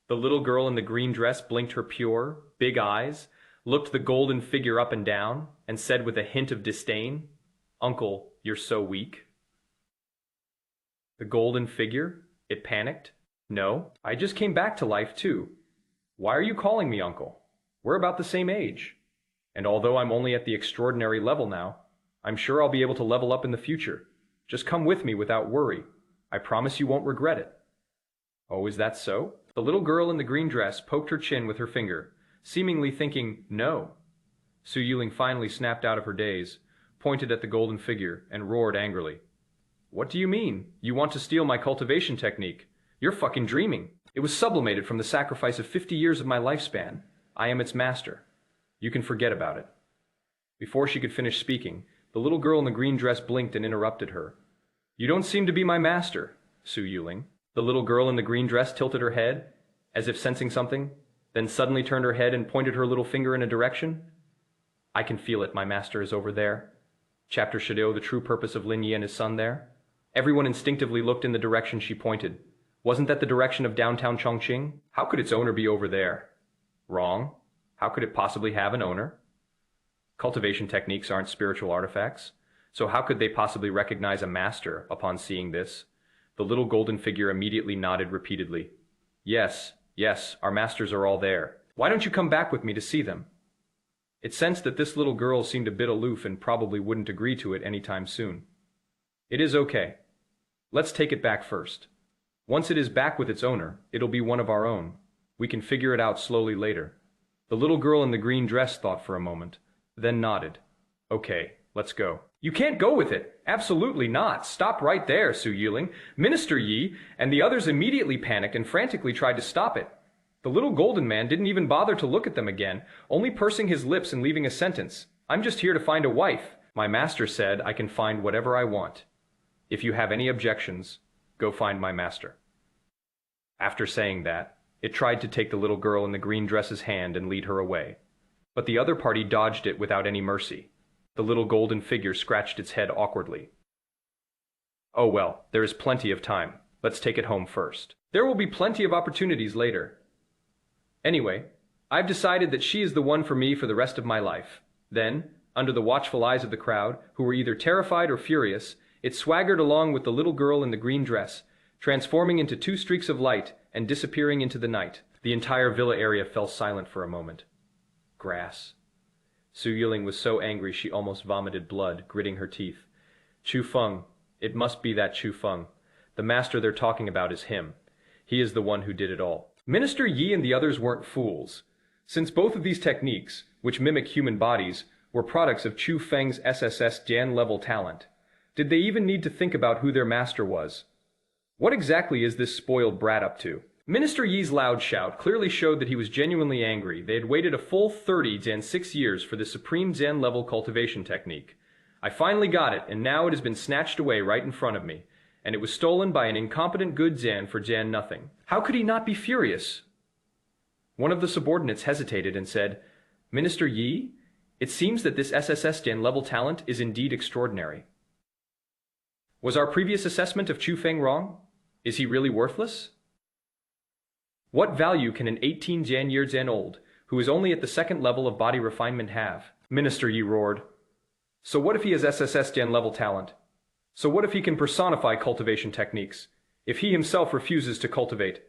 The little girl in the green dress blinked her pure, big eyes, looked the golden figure up and down, and said with a hint of disdain, "Uncle, you're so weak." The golden figure? It panicked. No, I just came back to life too. Why are you calling me uncle? We're about the same age. And although I'm only at the extraordinary level now, I'm sure I'll be able to level up in the future. Just come with me without worry. I promise you won't regret it. Oh, is that so? The little girl in the green dress poked her chin with her finger, seemingly thinking, no. Su Yuling finally snapped out of her daze, pointed at the golden figure, and roared angrily. What do you mean? You want to steal my cultivation technique? You're fucking dreaming. It was sublimated from the sacrifice of 50 years of my lifespan. I am its master. You can forget about it. Before she could finish speaking, the little girl in the green dress blinked and interrupted her. You don't seem to be my master, Su Yuling. The little girl in the green dress tilted her head, as if sensing something, then suddenly turned her head and pointed her little finger in a direction. I can feel it, my master is over there. Chapter Shadow, the true purpose of Lin Yi and his son there. Everyone instinctively looked in the direction she pointed. Wasn't that the direction of downtown Chongqing? How could its owner be over there? Wrong. How could it possibly have an owner? Cultivation techniques aren't spiritual artifacts, so how could they possibly recognize a master upon seeing this? The little golden figure immediately nodded repeatedly. Yes, yes, our masters are all there. Why don't you come back with me to see them? It sensed that this little girl seemed a bit aloof and probably wouldn't agree to it anytime soon. It is okay. Let's take it back first. Once it is back with its owner, it'll be one of our own. We can figure it out slowly later. The little girl in the green dress thought for a moment, then nodded. Okay, let's go. You can't go with it. Absolutely not. Stop right there, Su Yuling. Minister Yi and the others immediately panicked and frantically tried to stop it. The little golden man didn't even bother to look at them again, only pursing his lips and leaving a sentence. I'm just here to find a wife. My master said I can find whatever I want. If you have any objections, go find my master. After saying that, it tried to take the little girl in the green dress's hand and lead her away. But the other party dodged it without any mercy. The little golden figure scratched its head awkwardly. Oh well, there is plenty of time. Let's take it home first. There will be plenty of opportunities later. Anyway, I've decided that she is the one for me for the rest of my life. Then, under the watchful eyes of the crowd, who were either terrified or furious, it swaggered along with the little girl in the green dress, transforming into two streaks of light and disappearing into the night. The entire villa area fell silent for a moment. Grass. Su Yuling was so angry she almost vomited blood, gritting her teeth. Chu Feng, It must be that Chu Feng. The master they're talking about is him. He is the one who did it all. Minister Yi and the others weren't fools. Since both of these techniques, which mimic human bodies, were products of Chu Feng's SSS Jan-level talent, did they even need to think about who their master was? What exactly is this spoiled brat up to? Minister Yi's loud shout clearly showed that he was genuinely angry. They had waited a full 30 and 6 years for the supreme Jan-level cultivation technique. I finally got it, and now it has been snatched away right in front of me, and it was stolen by an incompetent good Zan for Jan nothing. How could he not be furious? One of the subordinates hesitated and said, Minister Yi, it seems that this SSS Jan-level talent is indeed extraordinary. Was our previous assessment of Chu Feng wrong? Is he really worthless? What value can an 18 Jan-year Zan old, who is only at the second level of body refinement have? Minister Yi roared. So what if he has SSS Jan-level talent? So what if he can personify cultivation techniques? If he himself refuses to cultivate,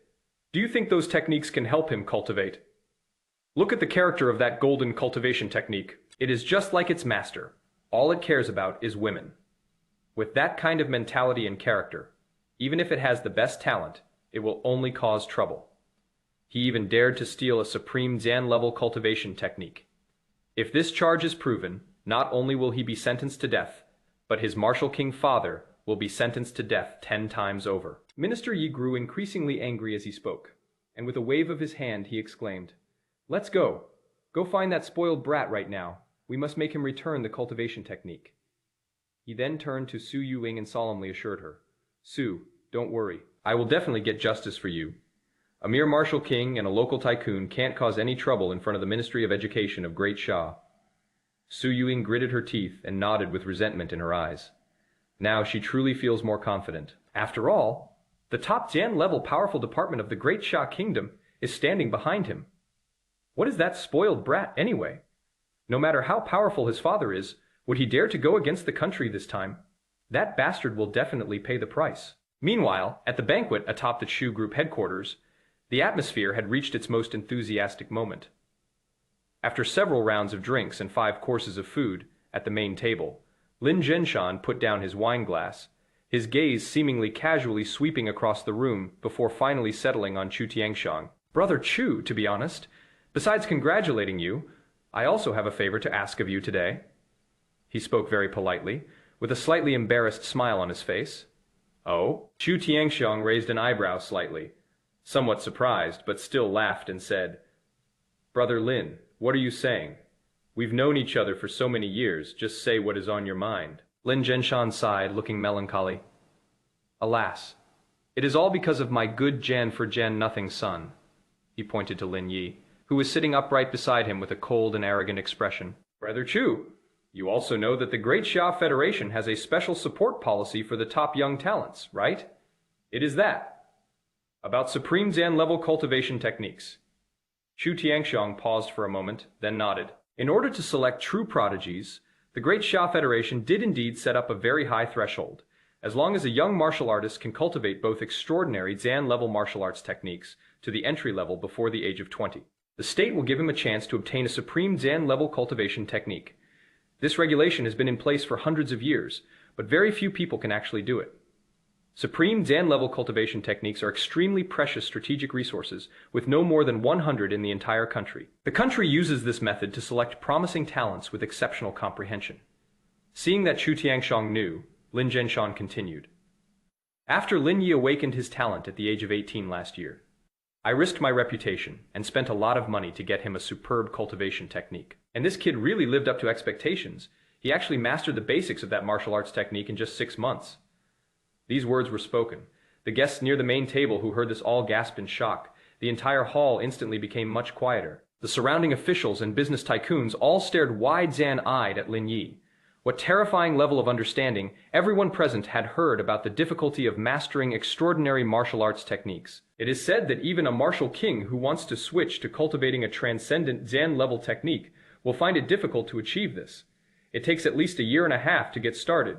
do you think those techniques can help him cultivate? Look at the character of that golden cultivation technique. It is just like its master. All it cares about is women. With that kind of mentality and character, even if it has the best talent, it will only cause trouble. He even dared to steal a supreme Zan-level cultivation technique. If this charge is proven, not only will he be sentenced to death, but his martial king father will be sentenced to death 10 times over. Minister Yi grew increasingly angry as he spoke, and with a wave of his hand he exclaimed, Let's go. Go find that spoiled brat right now. We must make him return the cultivation technique. He then turned to Su Yuing and solemnly assured her, Su, don't worry. I will definitely get justice for you. A mere martial king and a local tycoon can't cause any trouble in front of the Ministry of Education of Great Shah. Su Yuing gritted her teeth and nodded with resentment in her eyes. Now she truly feels more confident. After all, the top Jan-level powerful department of the Great Shah Kingdom is standing behind him. What is that spoiled brat anyway? No matter how powerful his father is, would he dare to go against the country this time? That bastard will definitely pay the price. Meanwhile, at the banquet atop the Chu Group headquarters, the atmosphere had reached its most enthusiastic moment. After several rounds of drinks and 5 courses of food at the main table, Lin Zhenshan put down his wine glass, his gaze seemingly casually sweeping across the room before finally settling on Chu Tiangshang. Brother Chu, to be honest, besides congratulating you, I also have a favor to ask of you today. He spoke very politely, with a slightly embarrassed smile on his face. Oh? Chu Tiangshang raised an eyebrow slightly, somewhat surprised, but still laughed and said, Brother Lin, what are you saying? We've known each other for so many years, just say what is on your mind. Lin Zhenshan sighed, looking melancholy. Alas, it is all because of my good Jan for Jan nothing son. He pointed to Lin Yi, who was sitting upright beside him with a cold and arrogant expression. Brother Chu, you also know that the Great Xia Federation has a special support policy for the top young talents, right? It is that. About supreme Zan-level cultivation techniques. Chu Tiangshang paused for a moment, then nodded. In order to select true prodigies, the Great Xia Federation did indeed set up a very high threshold. As long as a young martial artist can cultivate both extraordinary Zan-level martial arts techniques to the entry level before the age of 20, the state will give him a chance to obtain a supreme Zan-level cultivation technique. This regulation has been in place for hundreds of years, but very few people can actually do it. Supreme Zan-level cultivation techniques are extremely precious strategic resources, with no more than 100 in the entire country. The country uses this method to select promising talents with exceptional comprehension. Seeing that Chu Tiangshang knew, Lin Zhenshan continued. After Lin Yi awakened his talent at the age of 18 last year, I risked my reputation and spent a lot of money to get him a superb cultivation technique. And this kid really lived up to expectations. He actually mastered the basics of that martial arts technique in just 6 months. These words were spoken. The guests near the main table who heard this all gasped in shock. The entire hall instantly became much quieter. The surrounding officials and business tycoons all stared wide-Zan-eyed at Lin Yi. What terrifying level of understanding everyone present had heard about the difficulty of mastering extraordinary martial arts techniques. It is said that even a martial king who wants to switch to cultivating a transcendent Zan-level technique will find it difficult to achieve this. It takes at least a year and a half to get started.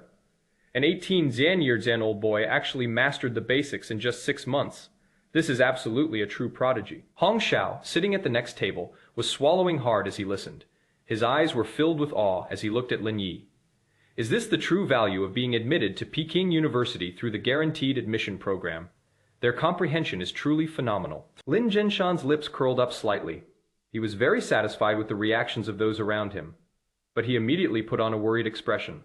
An 18 Zan-year Zan old boy actually mastered the basics in just 6 months. This is absolutely a true prodigy. Hong Shao, sitting at the next table, was swallowing hard as he listened. His eyes were filled with awe as he looked at Lin Yi. Is this the true value of being admitted to Peking University through the guaranteed admission program? Their comprehension is truly phenomenal. Lin Zhenshan's lips curled up slightly. He was very satisfied with the reactions of those around him, but he immediately put on a worried expression.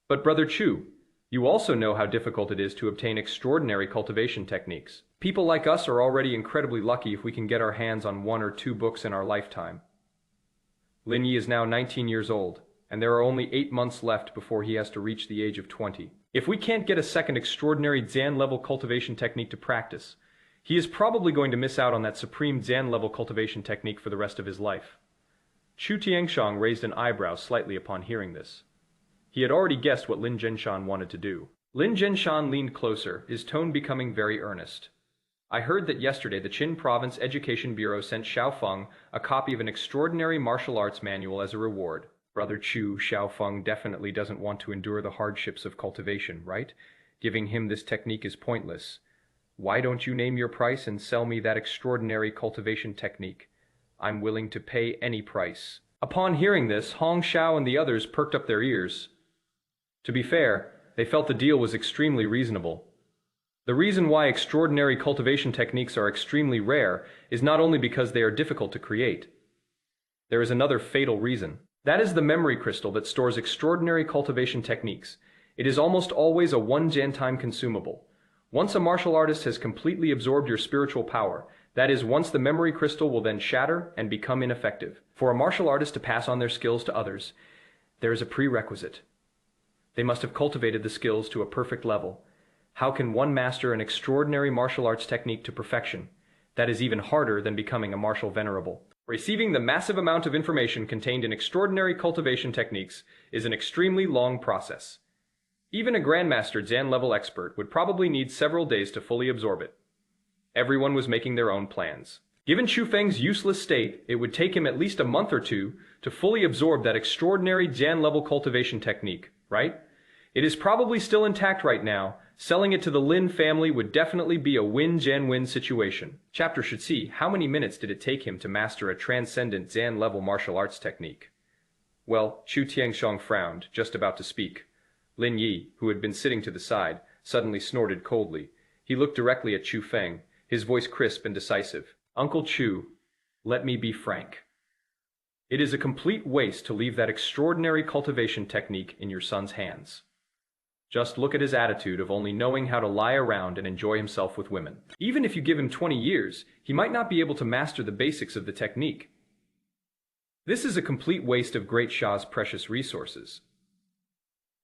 But Brother Chu, you also know how difficult it is to obtain extraordinary cultivation techniques. People like us are already incredibly lucky if we can get our hands on 1 or 2 books in our lifetime. Lin Yi is now 19 years old, and there are only 8 months left before he has to reach the age of 20. If we can't get a second extraordinary Zan-level cultivation technique to practice, he is probably going to miss out on that supreme Zan-level cultivation technique for the rest of his life. Chu Tianxiang raised an eyebrow slightly upon hearing this. He had already guessed what Lin Zhenshan wanted to do. Lin Zhenshan leaned closer, his tone becoming very earnest. I heard that yesterday the Qin Province Education Bureau sent Chu Feng a copy of an extraordinary martial arts manual as a reward. Brother Chu, Feng definitely doesn't want to endure the hardships of cultivation, right? Giving him this technique is pointless. Why don't you name your price and sell me that extraordinary cultivation technique? I'm willing to pay any price. Upon hearing this, Hong Shao and the others perked up their ears. To be fair, they felt the deal was extremely reasonable. The reason why extraordinary cultivation techniques are extremely rare is not only because they are difficult to create. There is another fatal reason. That is the memory crystal that stores extraordinary cultivation techniques. It is almost always a 1 Jan time consumable. Once a martial artist has completely absorbed your spiritual power, that is, once the memory crystal will then shatter and become ineffective. For a martial artist to pass on their skills to others, there is a prerequisite. They must have cultivated the skills to a perfect level. How can one master an extraordinary martial arts technique to perfection? That is even harder than becoming a martial venerable. Receiving the massive amount of information contained in extraordinary cultivation techniques is an extremely long process. Even a grandmaster Zan-level expert would probably need several days to fully absorb it. Everyone was making their own plans. Given Chu Feng's useless state, it would take him at least a month or 2 to fully absorb that extraordinary Zan-level cultivation technique, right? It is probably still intact right now. Selling it to the Lin family would definitely be a win-Jan-win situation. Chapter should see how many minutes did it take him to master a transcendent Zan-level martial arts technique. Well, Chu Tianxiang frowned, just about to speak. Lin Yi, who had been sitting to the side, suddenly snorted coldly. He looked directly at Chu Feng, his voice crisp and decisive. Uncle Chu, let me be frank. It is a complete waste to leave that extraordinary cultivation technique in your son's hands. Just look at his attitude of only knowing how to lie around and enjoy himself with women. Even if you give him 20 years, he might not be able to master the basics of the technique. This is a complete waste of Great Shah's precious resources.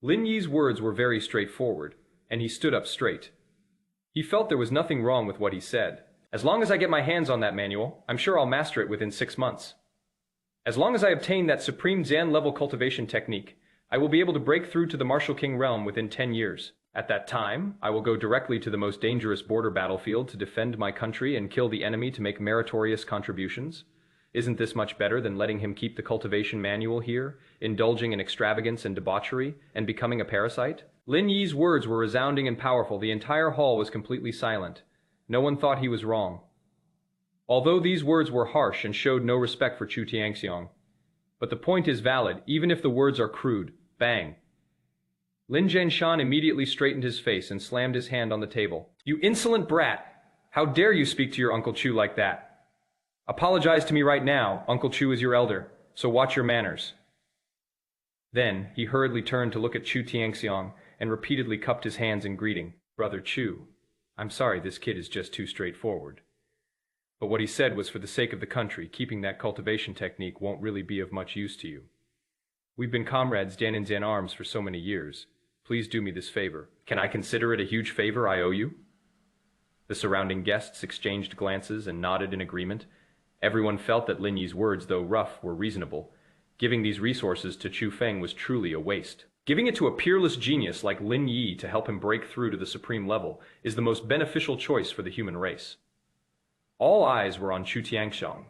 Lin Yi's words were very straightforward, and he stood up straight. He felt there was nothing wrong with what he said. As long as I get my hands on that manual, I'm sure I'll master it within 6 months. As long as I obtain that supreme Zan-level cultivation technique, I will be able to break through to the Martial King realm within 10 years. At that time, I will go directly to the most dangerous border battlefield to defend my country and kill the enemy to make meritorious contributions. Isn't this much better than letting him keep the cultivation manual here, indulging in extravagance and debauchery, and becoming a parasite? Lin Yi's words were resounding and powerful. The entire hall was completely silent. No one thought he was wrong. Although these words were harsh and showed no respect for Chu Tianxiang. But the point is valid, even if the words are crude. Bang. Lin Zhenshan immediately straightened his face and slammed his hand on the table. You insolent brat! How dare you speak to your Uncle Chu like that? Apologize to me right now. Uncle Chu is your elder, so watch your manners. Then he hurriedly turned to look at Chu Tianxiang and repeatedly cupped his hands in greeting. Brother Chu, I'm sorry this kid is just too straightforward. But what he said was for the sake of the country. Keeping that cultivation technique won't really be of much use to you. We've been comrades Dan in Dan arms for so many years. Please do me this favor. Can I consider it a huge favor I owe you? The surrounding guests exchanged glances and nodded in agreement. Everyone felt that Lin Yi's words, though rough, were reasonable. Giving these resources to Chu Feng was truly a waste. Giving it to a peerless genius like Lin Yi to help him break through to the supreme level is the most beneficial choice for the human race. All eyes were on Chu Tianxiang.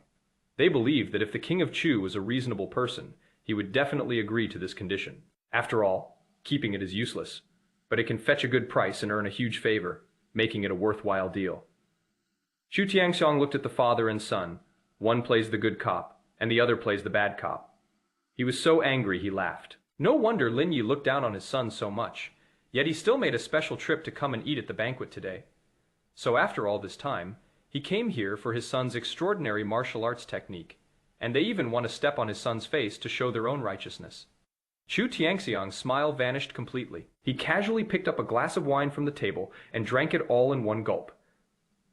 They believed that if the king of Chu was a reasonable person, he would definitely agree to this condition. After all, keeping it is useless, but it can fetch a good price and earn a huge favor, making it a worthwhile deal. Chu Tianxiang looked at the father and son. One plays the good cop, and the other plays the bad cop. He was so angry he laughed. No wonder Lin Yi looked down on his son so much, yet he still made a special trip to come and eat at the banquet today. So after all this time, he came here for his son's extraordinary martial arts technique, and they even want to step on his son's face to show their own righteousness. Chu Tiangxiang's smile vanished completely. He casually picked up a glass of wine from the table and drank it all in one gulp.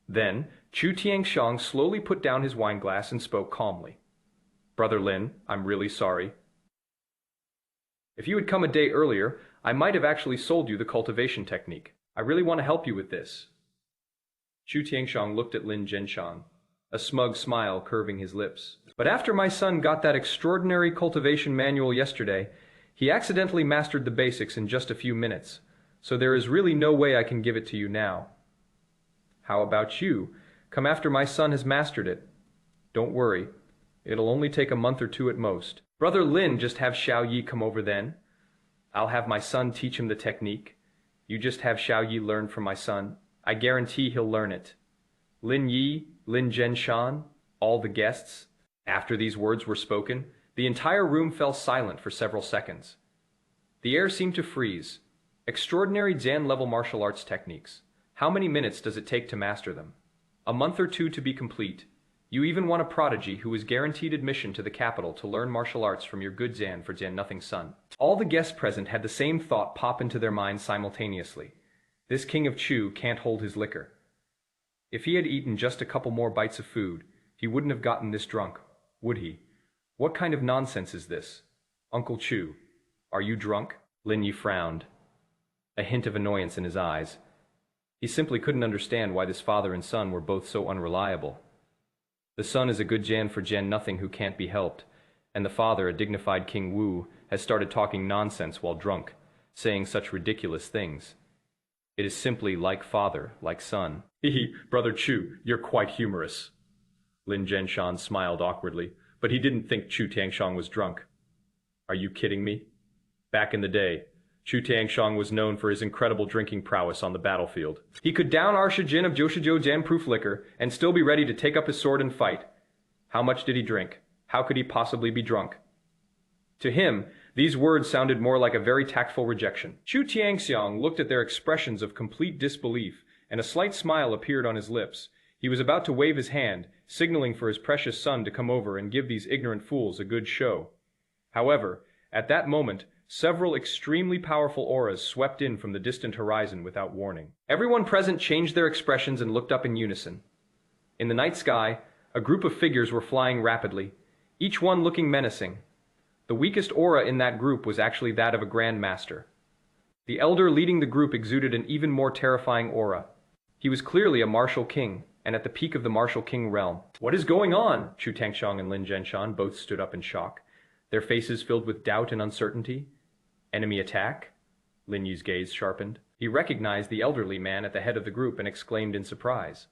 Then, Chu Tiangxiang slowly put down his wine glass and spoke calmly. Brother Lin, I'm really sorry. If you had come a day earlier, I might have actually sold you the cultivation technique. I really want to help you with this. Chu Tiangxiang looked at Lin Zhenshang, a smug smile curving his lips. But after my son got that extraordinary cultivation manual yesterday, he accidentally mastered the basics in just a few minutes, so there is really no way I can give it to you now. How about you? Come after my son has mastered it. Don't worry, it'll only take a month or two at most. Brother Lin, just have Xiao Yi come over then. I'll have my son teach him the technique. You just have Xiao Yi learn from my son. I guarantee he'll learn it. Lin Yi, Lin Zhenshan, all the guests. After these words were spoken, the entire room fell silent for several seconds. The air seemed to freeze. Extraordinary Zan-level martial arts techniques. How many minutes does it take to master them? A month or two to be complete. You even want a prodigy who is guaranteed admission to the capital to learn martial arts from your good Zan for Zan Nothing's son. All the guests present had the same thought pop into their minds simultaneously. This king of Chu can't hold his liquor. If he had eaten just a couple more bites of food, he wouldn't have gotten this drunk, would he? What kind of nonsense is this? Uncle Chu, are you drunk? Lin Yi frowned, a hint of annoyance in his eyes. He simply couldn't understand why this father and son were both so unreliable. The son is a good Jan for Jan Nothing who can't be helped, and the father, a dignified King Wu, has started talking nonsense while drunk, saying such ridiculous things. It is simply like father, like son. Hehe, Brother Chu, you're quite humorous. Lin Zhenshan smiled awkwardly, but he didn't think Chu Tiangxiang was drunk. Are you kidding me? Back in the day, Chu Tiangxiang was known for his incredible drinking prowess on the battlefield. He could down Arsha Jin of Joshijo Jan-proof liquor and still be ready to take up his sword and fight. How much did he drink? How could he possibly be drunk? To him, these words sounded more like a very tactful rejection. Chu Tiangxiang looked at their expressions of complete disbelief, and a slight smile appeared on his lips. He was about to wave his hand, signaling for his precious son to come over and give these ignorant fools a good show. However, at that moment, several extremely powerful auras swept in from the distant horizon without warning. Everyone present changed their expressions and looked up in unison. In the night sky, a group of figures were flying rapidly, each one looking menacing. The weakest aura in that group was actually that of a grandmaster. The elder leading the group exuded an even more terrifying aura. He was clearly a martial king, and at the peak of the martial king realm. What is going on? Chu Tiangxiang and Lin Zhenshan both stood up in shock, their faces filled with doubt and uncertainty. Enemy attack? Lin Yi's gaze sharpened. He recognized the elderly man at the head of the group and exclaimed in surprise.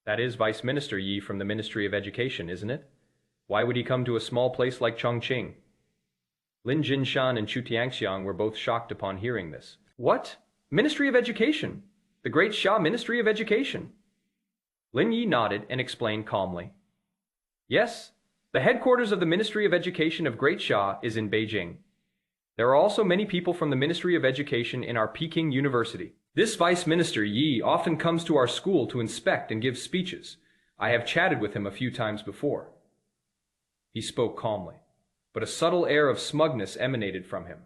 That is Vice Minister Yi from the Ministry of Education, isn't it? Why would he come to a small place like Chongqing? Lin Jinshan and Chu Tiangxiang were both shocked upon hearing this. What? Ministry of Education? The Great Xia Ministry of Education? Lin Yi nodded and explained calmly. Yes, the headquarters of the Ministry of Education of Great Xia is in Beijing. There are also many people from the Ministry of Education in our Peking University. This Vice Minister Yi often comes to our school to inspect and give speeches. I have chatted with him a few times before. He spoke calmly, but a subtle air of smugness emanated from him.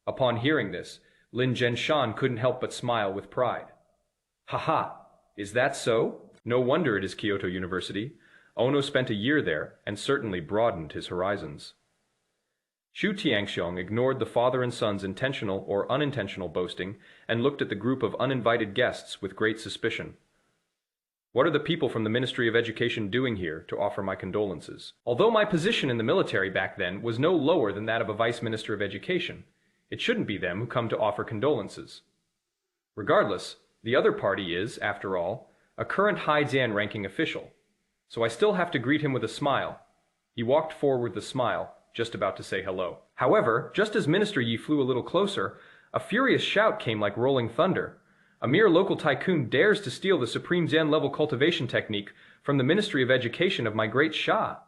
Upon hearing this, Lin Zhenshan couldn't help but smile with pride. Ha! Is that so? No wonder it is Kyoto University. Ono spent a year there and certainly broadened his horizons. Chu Tiangxiang ignored the father and son's intentional or unintentional boasting and looked at the group of uninvited guests with great suspicion. What are the people from the Ministry of Education doing here to offer my condolences? Although my position in the military back then was no lower than that of a Vice Minister of Education, it shouldn't be them who come to offer condolences. Regardless, the other party is, after all, a current high Zan ranking official, so I still have to greet him with a smile. He walked forward with a smile, just about to say hello. However, just as Minister Yi flew a little closer, a furious shout came like rolling thunder. A mere local tycoon dares to steal the supreme Zan-level cultivation technique from the Ministry of Education of my great Xia.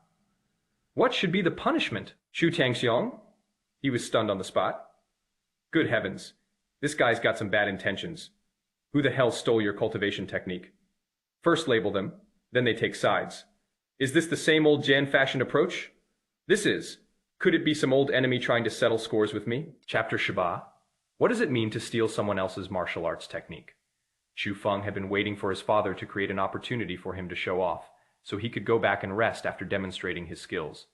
What should be the punishment? Chu Tiangxiang? He was stunned on the spot. Good heavens, this guy's got some bad intentions. Who the hell stole your cultivation technique? First label them, then they take sides. Is this the same old Jan-fashioned approach? This is. Could it be some old enemy trying to settle scores with me? Chapter Shiba. What does it mean to steal someone else's martial arts technique? Chu Feng had been waiting for his father to create an opportunity for him to show off, so he could go back and rest after demonstrating his skills.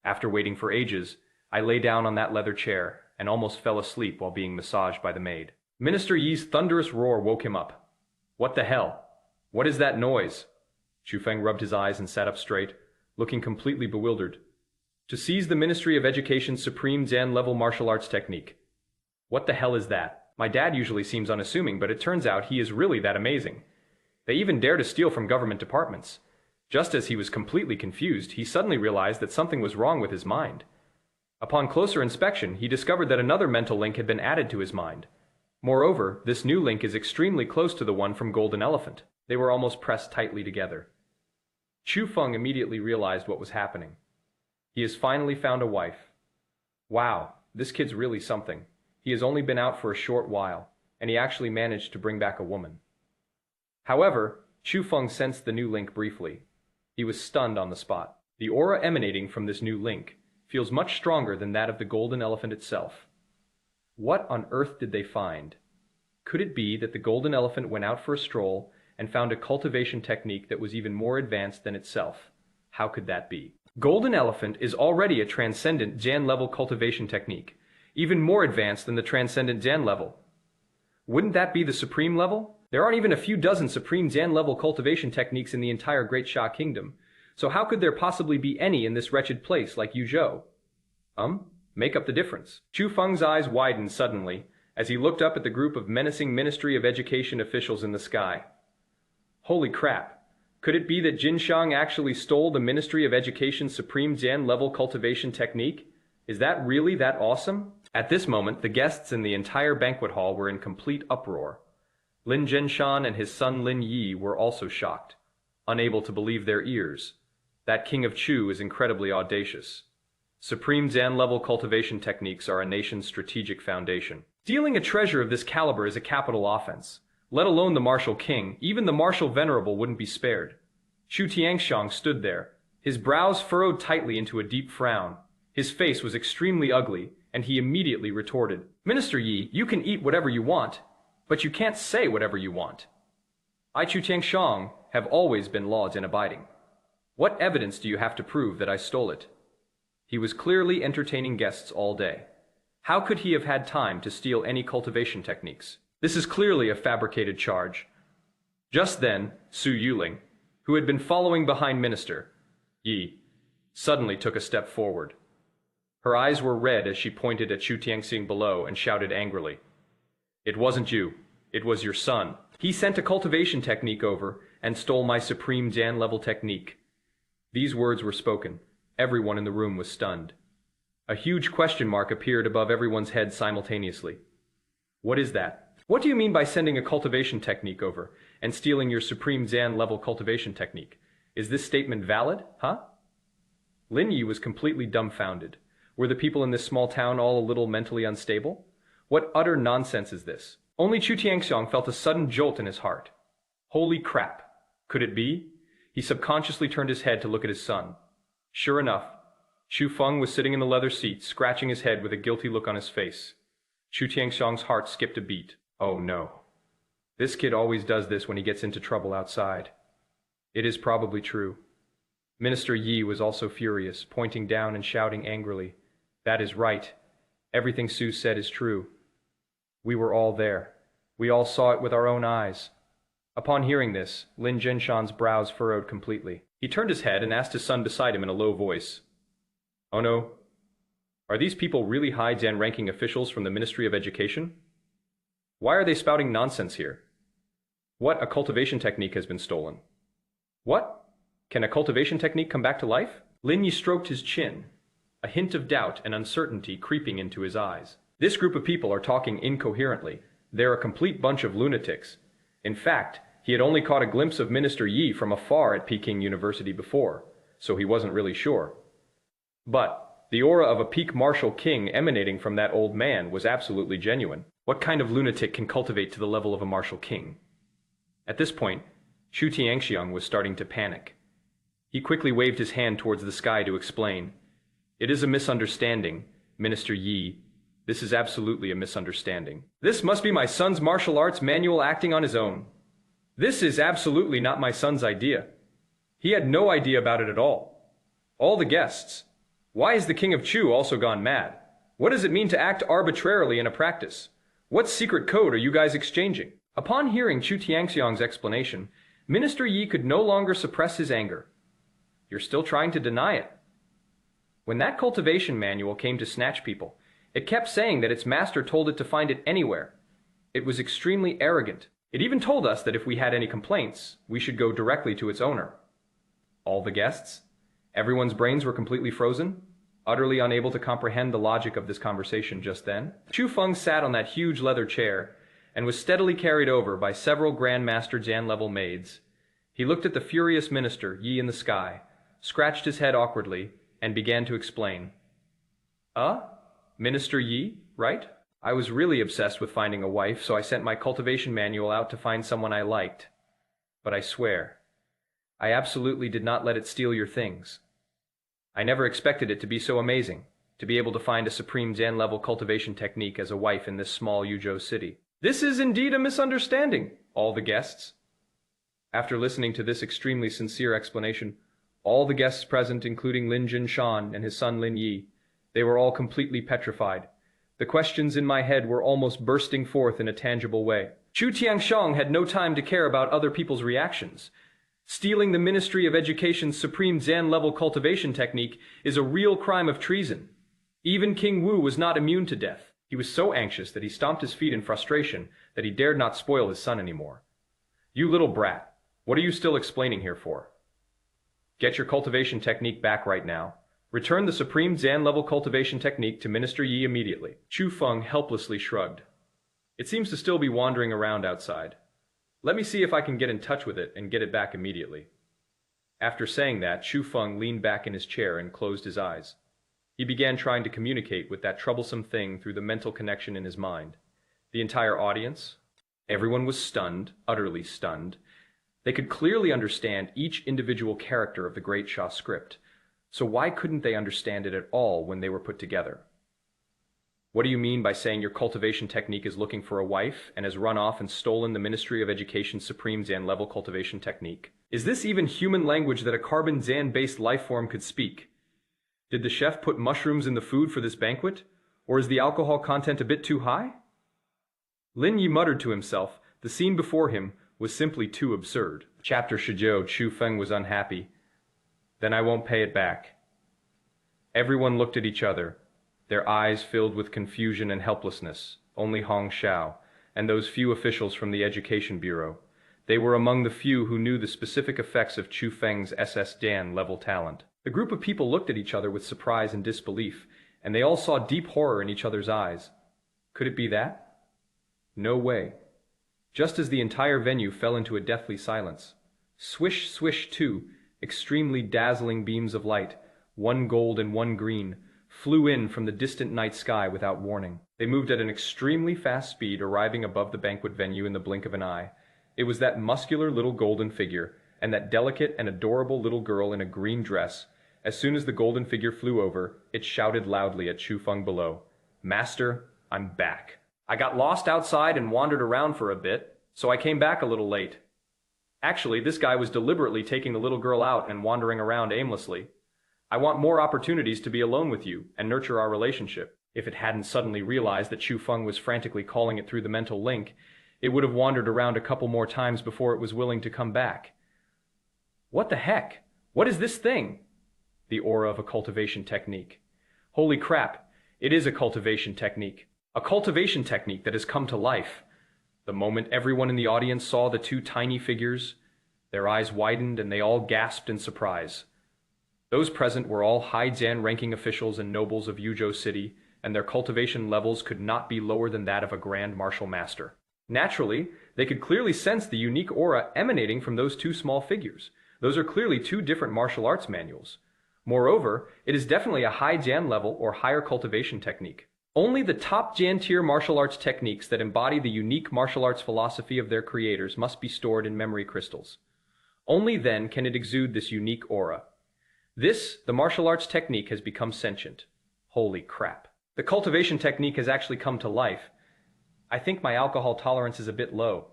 After waiting for ages, I lay down on that leather chair and almost fell asleep while being massaged by the maid. Minister Yi's thunderous roar woke him up. What the hell? What is that noise? Chu Feng rubbed his eyes and sat up straight, looking completely bewildered. To seize the Ministry of Education's supreme Jan-level martial arts technique. What the hell is that? My dad usually seems unassuming, but it turns out he is really that amazing. They even dare to steal from government departments. Just as he was completely confused, he suddenly realized that something was wrong with his mind. Upon closer inspection, he discovered that another mental link had been added to his mind. Moreover, this new link is extremely close to the one from Golden Elephant. They were almost pressed tightly together. Chu Feng immediately realized what was happening. He has finally found a wife. Wow, this kid's really something. He has only been out for a short while, and he actually managed to bring back a woman. However, Chu Feng sensed the new link briefly. He was stunned on the spot. The aura emanating from this new link feels much stronger than that of the Golden Elephant itself. What on earth did they find? Could it be that the Golden Elephant went out for a stroll and found a cultivation technique that was even more advanced than itself? How could that be? Golden Elephant is already a transcendent Jan-level cultivation technique, even more advanced than the transcendent Jan level. Wouldn't that be the supreme level? There aren't even a few dozen supreme Jan level cultivation techniques in the entire Great Sha Kingdom, so how could there possibly be any in this wretched place like Yuzhou? Make up the difference. Chu Feng's eyes widened suddenly as he looked up at the group of menacing Ministry of Education officials in the sky. Holy crap! Could it be that Jin Shang actually stole the Ministry of Education's supreme Jan-level cultivation technique? Is that really that awesome? At this moment, the guests in the entire banquet hall were in complete uproar. Lin Zhenshan and his son Lin Yi were also shocked, unable to believe their ears. That king of Chu is incredibly audacious. Supreme Jan-level cultivation techniques are a nation's strategic foundation. Stealing a treasure of this caliber is a capital offense. Let alone the martial king, even the martial venerable wouldn't be spared. Chu Tiangshang stood there, his brows furrowed tightly into a deep frown. His face was extremely ugly, and he immediately retorted, Minister Yi, you can eat whatever you want, but you can't say whatever you want. I, Chu Tiangshang, have always been laws in abiding. What evidence do you have to prove that I stole it? He was clearly entertaining guests all day. How could he have had time to steal any cultivation techniques? This is clearly a fabricated charge. Just then, Su Yuling, who had been following behind Minister Yi, suddenly took a step forward. Her eyes were red as she pointed at Chu Tiangxing below and shouted angrily, It wasn't you. It was your son. He sent a cultivation technique over and stole my supreme Jan-level technique. These words were spoken. Everyone in the room was stunned. A huge question mark appeared above everyone's head simultaneously. What is that? What do you mean by sending a cultivation technique over and stealing your supreme Jan-level cultivation technique? Is this statement valid, huh? Lin Yi was completely dumbfounded. Were the people in this small town all a little mentally unstable? What utter nonsense is this? Only Chu Tiangxiang felt a sudden jolt in his heart. Holy crap! Could it be? He subconsciously turned his head to look at his son. Sure enough, Chu Feng was sitting in the leather seat, scratching his head with a guilty look on his face. Chu Tiangxiang's heart skipped a beat. Oh no. This kid always does this when he gets into trouble outside. It is probably true. Minister Yi was also furious, pointing down and shouting angrily, That is right. Everything Su said is true. We were all there. We all saw it with our own eyes. Upon hearing this, Lin Zhenshan's brows furrowed completely. He turned his head and asked his son beside him in a low voice, Oh no, are these people really high Jan-ranking officials from the Ministry of Education? Why are they spouting nonsense here? What, a cultivation technique has been stolen? What? Can a cultivation technique come back to life? Lin Yi stroked his chin, a hint of doubt and uncertainty creeping into his eyes. This group of people are talking incoherently. They're a complete bunch of lunatics. In fact, he had only caught a glimpse of Minister Yi from afar at Peking University before, so he wasn't really sure. But The aura of a peak martial king emanating from that old man was absolutely genuine. What kind of lunatic can cultivate to the level of a martial king? At this point, Chu Tiangxiang was starting to panic. He quickly waved his hand towards the sky to explain. It is a misunderstanding, Minister Yi. This is absolutely a misunderstanding. This must be my son's martial arts manual acting on his own. This is absolutely not my son's idea. He had no idea about it at all. All the guests. Why is the King of Chu also gone mad? What does it mean to act arbitrarily in a practice? What secret code are you guys exchanging? Upon hearing Chu Tiangxiang's explanation, Minister Yi could no longer suppress his anger. You're still trying to deny it. When that cultivation manual came to snatch people, it kept saying that its master told it to find it anywhere. It was extremely arrogant. It even told us that if we had any complaints, we should go directly to its owner. All the guests? Everyone's brains were completely frozen, utterly unable to comprehend the logic of this conversation just then. Chu Feng sat on that huge leather chair and was steadily carried over by several grandmaster-level maids. He looked at the furious minister, Yi in the sky, scratched his head awkwardly, and began to explain. Minister Yi, right? I was really obsessed with finding a wife, so I sent my cultivation manual out to find someone I liked. But I swear, I absolutely did not let it steal your things. I never expected it to be so amazing, to be able to find a supreme Zen-level cultivation technique as a wife in this small Yuzhou city. This is indeed a misunderstanding, all the guests. After listening to this extremely sincere explanation, all the guests present, including Lin Jinshan and his son Lin Yi, they were all completely petrified. The questions in my head were almost bursting forth in a tangible way. Chu Tiangxiang had no time to care about other people's reactions. Stealing the Ministry of Education's supreme Zen-level cultivation technique is a real crime of treason. Even King Wu was not immune to death. He was so anxious that he stomped his feet in frustration that he dared not spoil his son anymore. You little brat, what are you still explaining here for? Get your cultivation technique back right now. Return the supreme Zen-level cultivation technique to Minister Yi immediately. Chu Feng helplessly shrugged. It seems to still be wandering around outside. Let me see if I can get in touch with it and get it back immediately. After saying that, Chu Feng leaned back in his chair and closed his eyes. He began trying to communicate with that troublesome thing through the mental connection in his mind. The entire audience, everyone was stunned, utterly stunned. They could clearly understand each individual character of the Great Sha script, so why couldn't they understand it at all when they were put together? What do you mean by saying your cultivation technique is looking for a wife and has run off and stolen the Ministry of Education's supreme Zen-level cultivation technique? Is this even human language that a carbon Zen-based life form could speak? Did the chef put mushrooms in the food for this banquet? Or is the alcohol content a bit too high? Lin Yi muttered to himself. The scene before him was simply too absurd. Chapter Shizhou, Chu Feng was unhappy. Then I won't pay it back. Everyone looked at each other, their eyes filled with confusion and helplessness. Only Hong Xiao and those few officials from the Education Bureau. They were among the few who knew the specific effects of Chu Feng's SS Dan level talent. The group of people looked at each other with surprise and disbelief, and they all saw deep horror in each other's eyes. Could it be that? No way. Just as the entire venue fell into a deathly silence. Swish, swish, two extremely dazzling beams of light, one gold and one green, flew in from the distant night sky without warning. They moved at an extremely fast speed, arriving above the banquet venue in the blink of an eye. It was that muscular little golden figure, and that delicate and adorable little girl in a green dress. As soon as the golden figure flew over, it shouted loudly at Chu Feng below, "Master, I'm back. I got lost outside and wandered around for a bit, so I came back a little late. Actually, this guy was deliberately taking the little girl out and wandering around aimlessly. I want more opportunities to be alone with you and nurture our relationship." If it hadn't suddenly realized that Chu Feng was frantically calling it through the mental link, it would have wandered around a couple more times before it was willing to come back. What the heck? What is this thing? The aura of a cultivation technique. Holy crap, it is a cultivation technique. A cultivation technique that has come to life. The moment everyone in the audience saw the two tiny figures, their eyes widened and they all gasped in surprise. Those present were all high Zan ranking officials and nobles of Yuzhou City, and their cultivation levels could not be lower than that of a Grand Martial Master. Naturally, they could clearly sense the unique aura emanating from those two small figures. Those are clearly two different martial arts manuals. Moreover, it is definitely a high Jan level or higher cultivation technique. Only the top Jan tier martial arts techniques that embody the unique martial arts philosophy of their creators must be stored in memory crystals. Only then can it exude this unique aura. This, the martial arts technique, has become sentient. Holy crap. The cultivation technique has actually come to life. I think my alcohol tolerance is a bit low.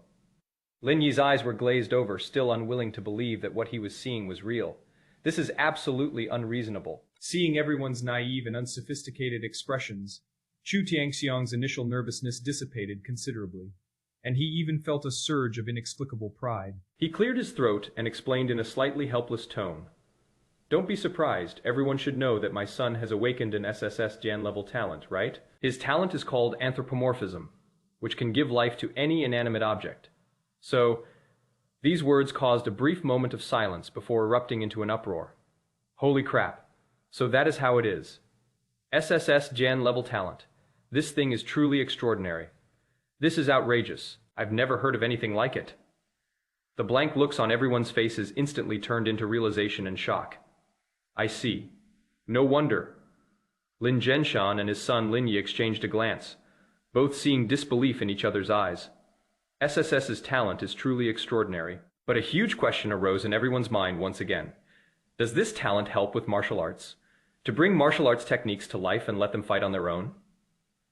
Lin Yi's eyes were glazed over, still unwilling to believe that what he was seeing was real. This is absolutely unreasonable. Seeing everyone's naive and unsophisticated expressions, Chu Tianxiang's initial nervousness dissipated considerably, and he even felt a surge of inexplicable pride. He cleared his throat and explained in a slightly helpless tone. Don't be surprised, everyone should know that my son has awakened an SSS Jan level talent, right? His talent is called anthropomorphism, which can give life to any inanimate object. So, these words caused a brief moment of silence before erupting into an uproar. Holy crap. So that is how it is. SSS Jan level talent. This thing is truly extraordinary. This is outrageous. I've never heard of anything like it. The blank looks on everyone's faces instantly turned into realization and shock. I see. No wonder. Lin Zhenshan and his son Lin Yi exchanged a glance, both seeing disbelief in each other's eyes. SSS's talent is truly extraordinary, but a huge question arose in everyone's mind once again. Does this talent help with martial arts? To bring martial arts techniques to life and let them fight on their own?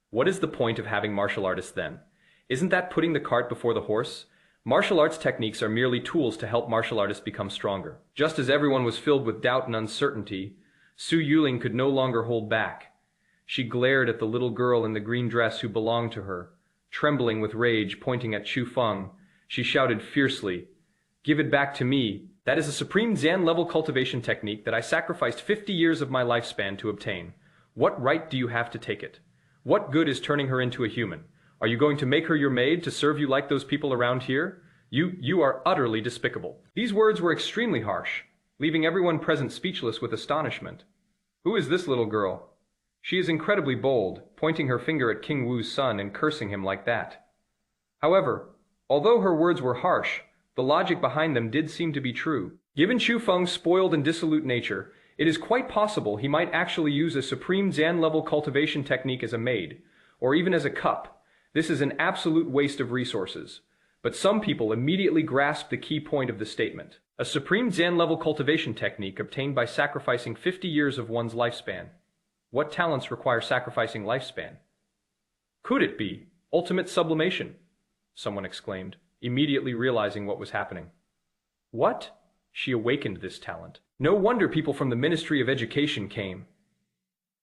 What is the point of having martial artists then? Isn't that putting the cart before the horse? Martial arts techniques are merely tools to help martial artists become stronger. Just as everyone was filled with doubt and uncertainty, Su Yuling could no longer hold back. She glared at the little girl in the green dress who belonged to her. Trembling with rage, pointing at Chu Feng, she shouted fiercely, "Give it back to me. That is a supreme Jan-level cultivation technique that I sacrificed 50 years of my lifespan to obtain. What right do you have to take it? What good is turning her into a human? Are you going to make her your maid to serve you like those people around here? You are utterly despicable." These words were extremely harsh, leaving everyone present speechless with astonishment. Who is this little girl? She is incredibly bold, pointing her finger at King Wu's son and cursing him like that. However, although her words were harsh, the logic behind them did seem to be true. Given Chu Feng's spoiled and dissolute nature, it is quite possible he might actually use a supreme Zan-level cultivation technique as a maid, or even as a cup. This is an absolute waste of resources. But some people immediately grasp the key point of the statement. A supreme Zan-level cultivation technique obtained by sacrificing 50 years of one's lifespan. What talents require sacrificing lifespan? Could it be ultimate sublimation? Someone exclaimed, immediately realizing what was happening. What? She awakened this talent. No wonder people from the Ministry of Education came.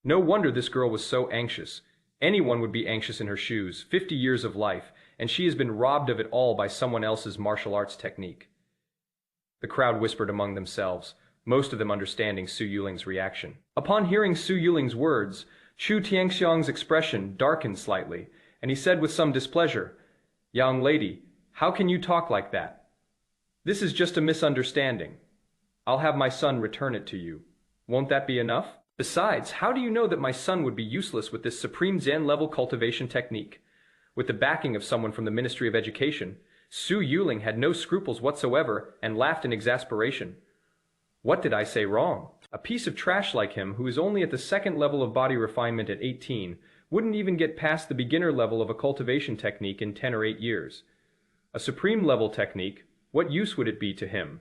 No wonder this girl was so anxious. Anyone would be anxious in her shoes, 50 years of life, and she has been robbed of it all by someone else's martial arts technique. The crowd whispered among themselves, most of them understanding Su Yuling's reaction. Upon hearing Su Yuling's words, Chu Tianxiang's expression darkened slightly, and he said with some displeasure, "Young lady, how can you talk like that? This is just a misunderstanding. I'll have my son return it to you. Won't that be enough? Besides, how do you know that my son would be useless with this supreme Zen-level cultivation technique?" With the backing of someone from the Ministry of Education, Su Yuling had no scruples whatsoever and laughed in exasperation. What did I say wrong? A piece of trash like him, who is only at the second level of body refinement at 18, wouldn't even get past the beginner level of a cultivation technique in 10 or 8 years. A supreme level technique, what use would it be to him?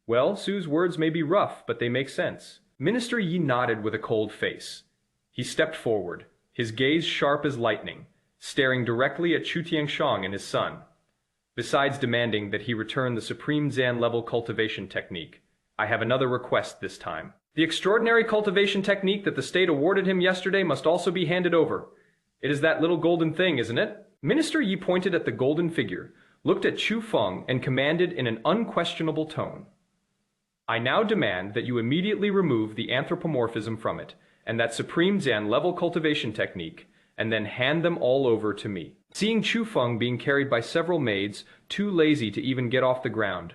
Well, Su's words may be rough, but they make sense. Minister Yi nodded with a cold face. He stepped forward, his gaze sharp as lightning, staring directly at Chu Tianxiang and his son, besides demanding that he return the supreme Zan-level cultivation technique. I have another request this time. The extraordinary cultivation technique that the state awarded him yesterday must also be handed over. It is that little golden thing, isn't it? Minister Yi pointed at the golden figure, looked at Chu Feng, and commanded in an unquestionable tone. I now demand that you immediately remove the anthropomorphism from it, and that supreme Zan-level cultivation technique, and then hand them all over to me. Seeing Chu Feng being carried by several maids, too lazy to even get off the ground,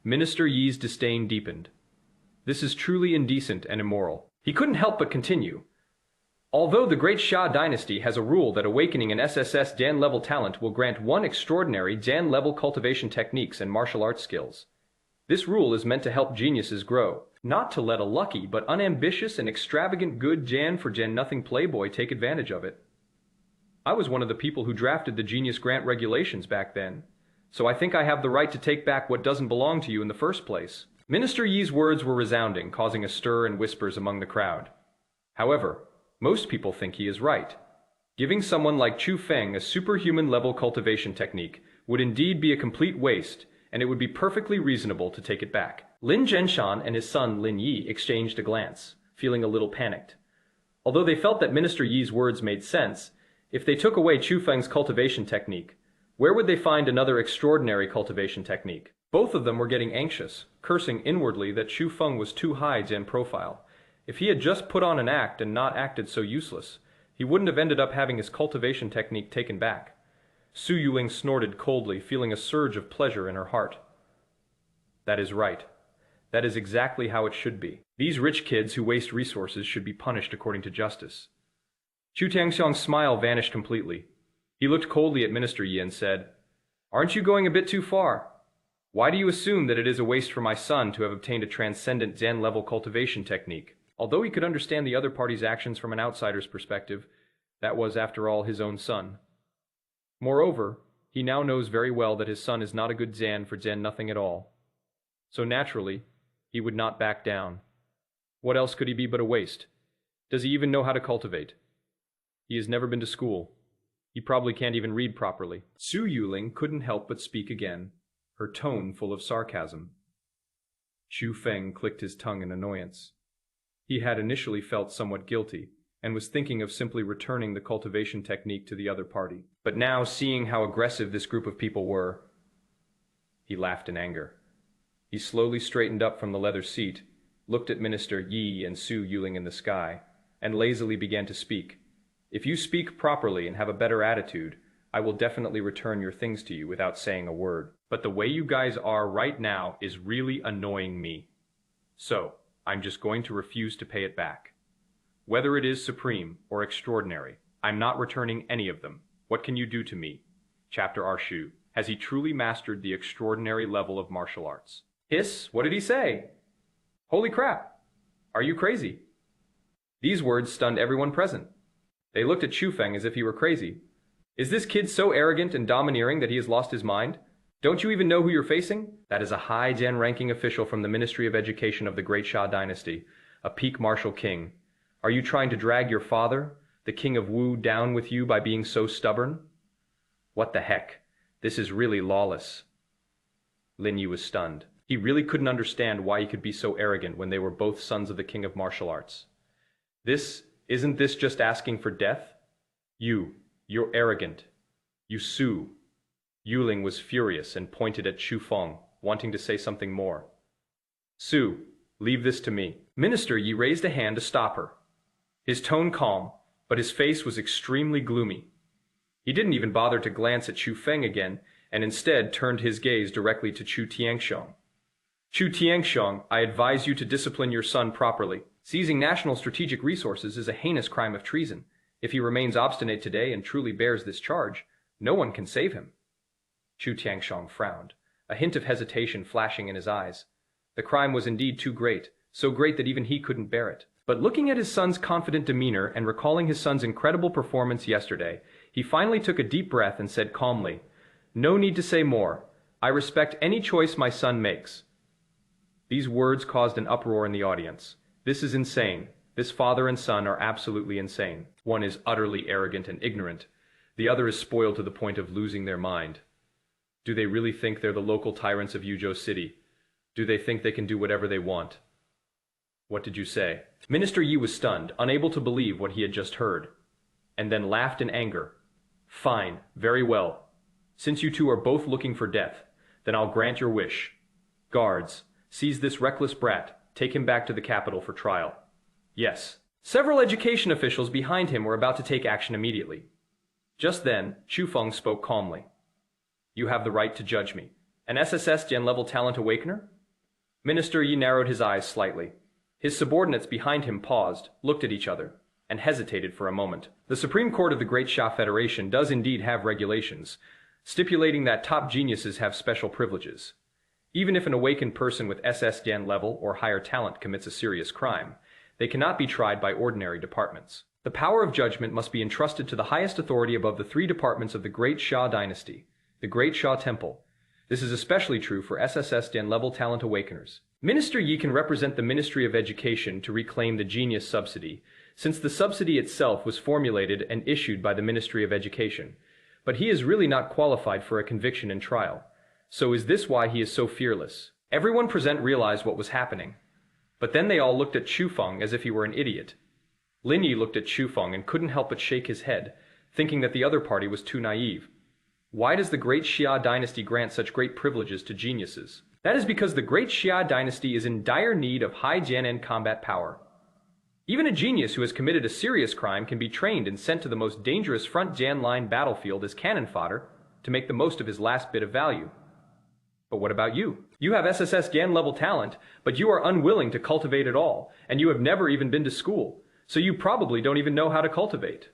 Minister Yi's disdain deepened. This is truly indecent and immoral. He couldn't help but continue. Although the great Xia dynasty has a rule that awakening an SSS Jan-level talent will grant one extraordinary Jan-level cultivation techniques and martial arts skills. This rule is meant to help geniuses grow. Not to let a lucky but unambitious and extravagant good Jan for Jan nothing playboy take advantage of it. I was one of the people who drafted the Genius Grant regulations back then, so I think I have the right to take back what doesn't belong to you in the first place. Minister Yi's words were resounding, causing a stir and whispers among the crowd. However, most people think he is right. Giving someone like Chu Feng a superhuman-level cultivation technique would indeed be a complete waste, and it would be perfectly reasonable to take it back. Lin Zhenshan and his son Lin Yi exchanged a glance, feeling a little panicked. Although they felt that Minister Yi's words made sense, if they took away Chu Feng's cultivation technique, where would they find another extraordinary cultivation technique? Both of them were getting anxious, cursing inwardly that Chu Feng was too high in profile. If he had just put on an act and not acted so useless, he wouldn't have ended up having his cultivation technique taken back. Su Yuling snorted coldly, feeling a surge of pleasure in her heart. That is right. That is exactly how it should be. These rich kids who waste resources should be punished according to justice. Chu Tiangxiang's smile vanished completely. He looked coldly at Minister Yi and said, "Aren't you going a bit too far? Why do you assume that it is a waste for my son to have obtained a transcendent Zen-level cultivation technique?" Although he could understand the other party's actions from an outsider's perspective, that was, after all, his own son. Moreover, he now knows very well that his son is not a good Zen for Zen nothing at all. So naturally, he would not back down. What else could he be but a waste? Does he even know how to cultivate? He has never been to school. He probably can't even read properly. Su Yuling couldn't help but speak again, her tone full of sarcasm. Chu Feng clicked his tongue in annoyance. He had initially felt somewhat guilty, and was thinking of simply returning the cultivation technique to the other party. But now, seeing how aggressive this group of people were, he laughed in anger. He slowly straightened up from the leather seat, looked at Minister Yi and Su Yuling in the sky, and lazily began to speak. "If you speak properly and have a better attitude, I will definitely return your things to you without saying a word. But the way you guys are right now is really annoying me. So, I'm just going to refuse to pay it back. Whether it is supreme or extraordinary, I'm not returning any of them. What can you do to me?" Chapter Arshu. Has he truly mastered the extraordinary level of martial arts? Hiss, what did he say? Holy crap! Are you crazy? These words stunned everyone present. They looked at Chu Feng as if he were crazy. Is this kid so arrogant and domineering that he has lost his mind? Don't you even know who you're facing? That is a high Jan-ranking official from the Ministry of Education of the Great Xia Dynasty, a peak martial king. Are you trying to drag your father, the king of Wu, down with you by being so stubborn? What the heck? This is really lawless. Lin Yu was stunned. He really couldn't understand why he could be so arrogant when they were both sons of the king of martial arts. Isn't this just asking for death? You're arrogant. You Su. Yuling was furious and pointed at Chu Feng, wanting to say something more. Su, leave this to me. Minister Yi raised a hand to stop her. His tone calm, but his face was extremely gloomy. He didn't even bother to glance at Chu Feng again, and instead turned his gaze directly to Chu Tiangxiang. Chu Tiangxiang, I advise you to discipline your son properly. Seizing national strategic resources is a heinous crime of treason. If he remains obstinate today and truly bears this charge, no one can save him. Chu Tiangxiang frowned, a hint of hesitation flashing in his eyes. The crime was indeed too great, so great that even he couldn't bear it. But looking at his son's confident demeanor and recalling his son's incredible performance yesterday, he finally took a deep breath and said calmly, "No need to say more. I respect any choice my son makes." These words caused an uproar in the audience. This is insane. This father and son are absolutely insane. One is utterly arrogant and ignorant. The other is spoiled to the point of losing their mind. Do they really think they're the local tyrants of Yuzhou City? Do they think they can do whatever they want? What did you say? Minister Yi was stunned, unable to believe what he had just heard, and then laughed in anger. Fine, very well. Since you two are both looking for death, then I'll grant your wish. Guards, seize this reckless brat, take him back to the capital for trial. Yes. Several education officials behind him were about to take action immediately. Just then, Chu Feng spoke calmly. You have the right to judge me. An SSS Gen-level talent awakener? Minister Yi narrowed his eyes slightly. His subordinates behind him paused, looked at each other, and hesitated for a moment. The Supreme Court of the Great Xia Federation does indeed have regulations, stipulating that top geniuses have special privileges. Even if an awakened person with SS Dan level or higher talent commits a serious crime, they cannot be tried by ordinary departments. The power of judgment must be entrusted to the highest authority above the three departments of the Great Xia dynasty, the Great Xia Temple. This is especially true for SSS Dan level talent awakeners. Minister Yi can represent the Ministry of Education to reclaim the genius subsidy, since the subsidy itself was formulated and issued by the Ministry of Education. But he is really not qualified for a conviction and trial. So is this why he is so fearless? Everyone present realized what was happening. But then they all looked at Chu Feng as if he were an idiot. Lin Yi looked at Chu Feng and couldn't help but shake his head, thinking that the other party was too naive. Why does the Great Xia dynasty grant such great privileges to geniuses? That is because the Great Xia dynasty is in dire need of high Jianen combat power. Even a genius who has committed a serious crime can be trained and sent to the most dangerous front Jian line battlefield as cannon fodder to make the most of his last bit of value. But what about you? You have SSS Jian level talent, but you are unwilling to cultivate at all, and you have never even been to school, so you probably don't even know how to cultivate.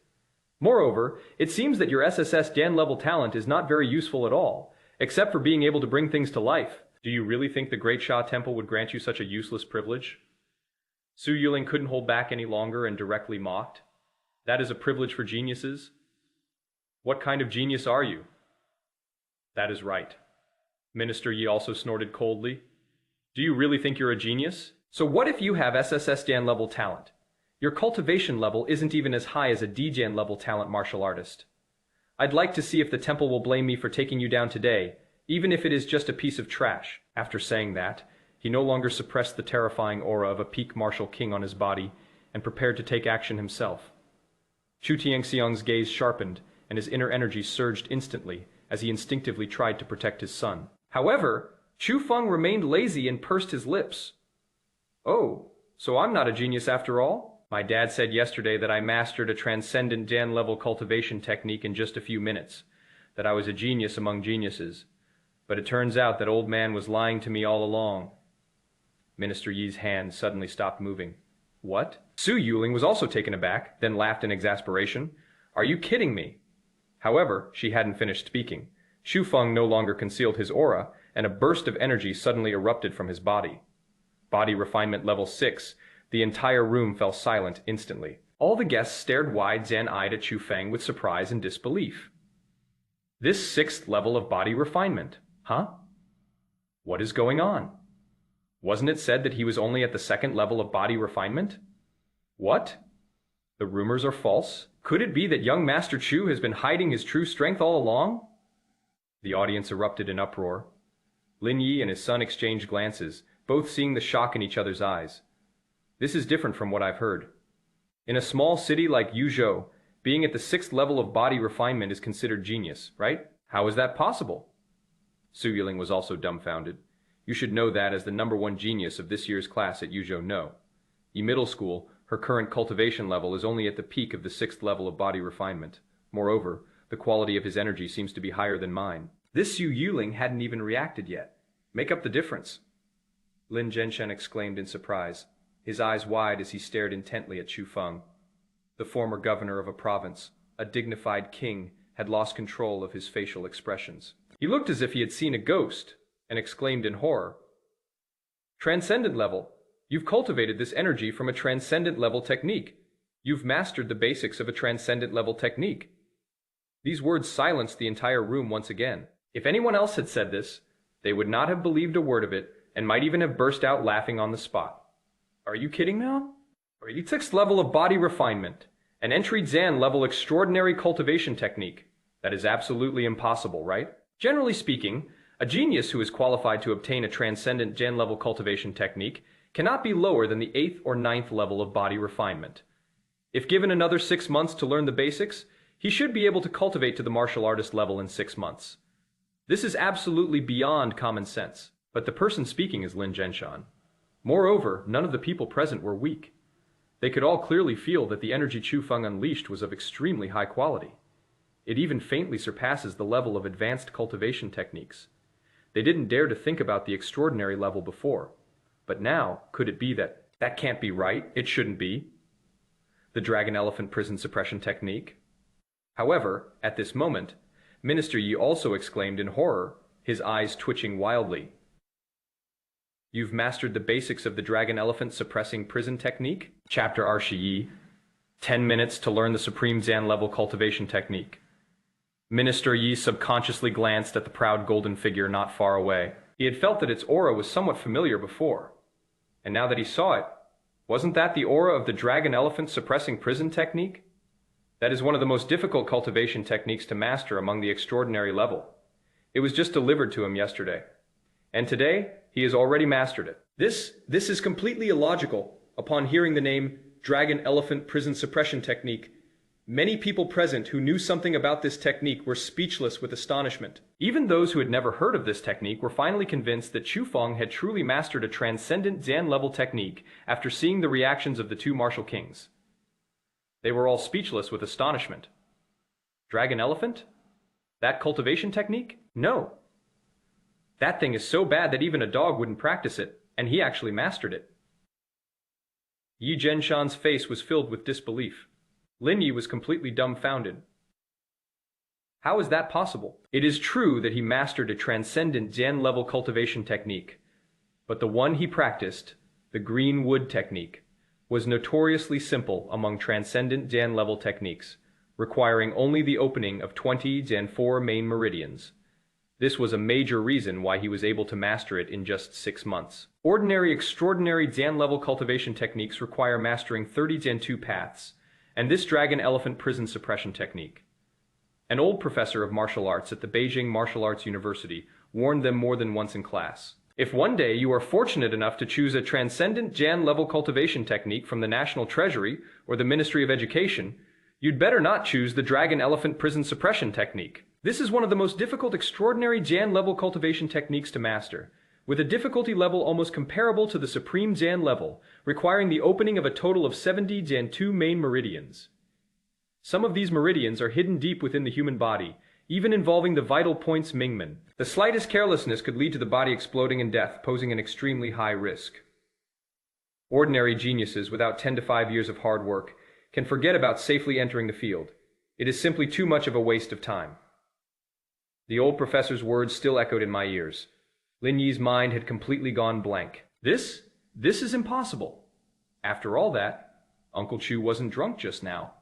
Moreover, it seems that your SSS Jian level talent is not very useful at all, except for being able to bring things to life. Do you really think the Great Xia Temple would grant you such a useless privilege? Su Yuling couldn't hold back any longer and directly mocked. That is a privilege for geniuses? What kind of genius are you? That is right. Minister Yi also snorted coldly. Do you really think you're a genius? So what if you have SSS Dan level talent? Your cultivation level isn't even as high as a D-Jan level talent martial artist. I'd like to see if the temple will blame me for taking you down today, even if it is just a piece of trash. After saying that, he no longer suppressed the terrifying aura of a peak martial king on his body and prepared to take action himself. Chu Tianxiang's gaze sharpened and his inner energy surged instantly as he instinctively tried to protect his son. However, Chu Feng remained lazy and pursed his lips. Oh, so I'm not a genius after all? My dad said yesterday that I mastered a transcendent Jan level cultivation technique in just a few minutes, that I was a genius among geniuses. But it turns out that old man was lying to me all along. Minister Yi's hand suddenly stopped moving. What? Su Yuling was also taken aback, then laughed in exasperation. Are you kidding me? However, she hadn't finished speaking. Chu Feng no longer concealed his aura, and a burst of energy suddenly erupted from his body. Body refinement level 6. The entire room fell silent instantly. All the guests stared wide Zan-eyed at Chu Feng with surprise and disbelief. This 6th level of body refinement, huh? What is going on? Wasn't it said that he was only at the 2nd level of body refinement? What? The rumors are false? Could it be that young Master Chu has been hiding his true strength all along? The audience erupted in uproar. Lin Yi and his son exchanged glances, both seeing the shock in each other's eyes. This is different from what I've heard. In a small city like Yuzhou, being at the 6th level of body refinement is considered genius, right? How is that possible? Su Yiling was also dumbfounded. You should know that as the #1 genius of this year's class at Yuzhou No. In middle school, her current cultivation level is only at the peak of the 6th level of body refinement. Moreover, the quality of his energy seems to be higher than mine. This Su Yuling hadn't even reacted yet. Make up the difference. Lin Zhenshen exclaimed in surprise, his eyes wide as he stared intently at Chu Feng. The former governor of a province, a dignified king, had lost control of his facial expressions. He looked as if he had seen a ghost, and exclaimed in horror. Transcendent level. You've cultivated this energy from a transcendent level technique. You've mastered the basics of a transcendent level technique. These words silenced the entire room once again. If anyone else had said this, they would not have believed a word of it, and might even have burst out laughing on the spot. Are you kidding now? Are you 6th level of body refinement, an entry Zan level extraordinary cultivation technique? That is absolutely impossible, right? Generally speaking, a genius who is qualified to obtain a transcendent Jan level cultivation technique cannot be lower than the 8th or 9th level of body refinement. If given another 6 months to learn the basics, he should be able to cultivate to the martial artist level in 6 months. This is absolutely beyond common sense, but the person speaking is Lin Zhenshan. Moreover, none of the people present were weak. They could all clearly feel that the energy Chu Feng unleashed was of extremely high quality. It even faintly surpasses the level of advanced cultivation techniques. They didn't dare to think about the extraordinary level before. But now, could it be that can't be right, it shouldn't be? The dragon elephant prison suppression technique? However, at this moment, Minister Yi also exclaimed in horror, his eyes twitching wildly. You've mastered the basics of the dragon elephant suppressing prison technique? Chapter Arshi, 10 minutes to learn the supreme Zan level cultivation technique. Minister Yi subconsciously glanced at the proud golden figure not far away. He had felt that its aura was somewhat familiar before. And now that he saw it, wasn't that the aura of the dragon elephant suppressing prison technique? That is one of the most difficult cultivation techniques to master among the extraordinary level. It was just delivered to him yesterday. And today, he has already mastered it. This is completely illogical. Upon hearing the name Dragon Elephant Prison Suppression Technique, many people present who knew something about this technique were speechless with astonishment. Even those who had never heard of this technique were finally convinced that Chu Feng had truly mastered a transcendent Zan-level technique after seeing the reactions of the two martial kings. They were all speechless with astonishment. Dragon Elephant? That cultivation technique? No. That thing is so bad that even a dog wouldn't practice it, and he actually mastered it. Yi Zhenshan's face was filled with disbelief. Lin Yi was completely dumbfounded. How is that possible? It is true that he mastered a transcendent Zan-level cultivation technique, but the one he practiced, the green wood technique, was notoriously simple among transcendent Zan-level techniques, requiring only the opening of 20 Zan-4 main meridians. This was a major reason why he was able to master it in just 6 months. Ordinary extraordinary Zan-level cultivation techniques require mastering 30 Zan-2 paths, and this dragon elephant prison suppression technique. An old professor of martial arts at the Beijing Martial Arts University warned them more than once in class. If one day you are fortunate enough to choose a transcendent Zan-level cultivation technique from the National Treasury or the Ministry of Education, you'd better not choose the dragon elephant prison suppression technique. This is one of the most difficult extraordinary Zan-level cultivation techniques to master, with a difficulty level almost comparable to the supreme Zan level, requiring the opening of a total of 70 Zan-2 main meridians. Some of these meridians are hidden deep within the human body, even involving the vital points Mingmen. The slightest carelessness could lead to the body exploding in death, posing an extremely high risk. Ordinary geniuses without 10 to 5 years of hard work can forget about safely entering the field. It is simply too much of a waste of time. The old professor's words still echoed in my ears. Lin Yi's mind had completely gone blank. This is impossible. After all that, Uncle Chu wasn't drunk just now.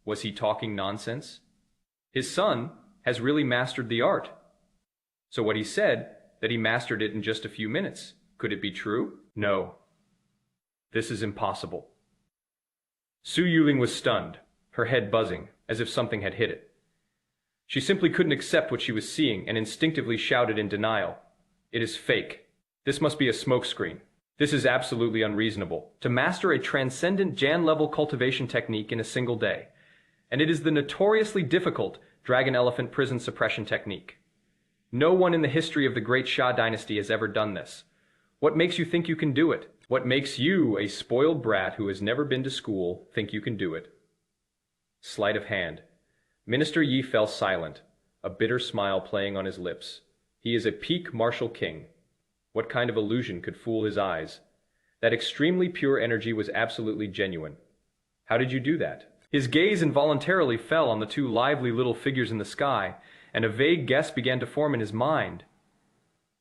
Was he talking nonsense? His son has really mastered the art. So what he said, that he mastered it in just a few minutes, could it be true? No. This is impossible. Su Yuling was stunned, her head buzzing, as if something had hit it. She simply couldn't accept what she was seeing and instinctively shouted in denial. It is fake. This must be a smokescreen. This is absolutely unreasonable. To master a transcendent Zan-level cultivation technique in a single day. And it is the notoriously difficult dragon elephant prison suppression technique. No one in the history of the great Xia dynasty has ever done this. What makes you think you can do it? What makes you, a spoiled brat who has never been to school, think you can do it? Sleight of hand. Minister Yi fell silent, a bitter smile playing on his lips. He is a peak martial king. What kind of illusion could fool his eyes? That extremely pure energy was absolutely genuine. How did you do that? His gaze involuntarily fell on the two lively little figures in the sky, and a vague guess began to form in his mind.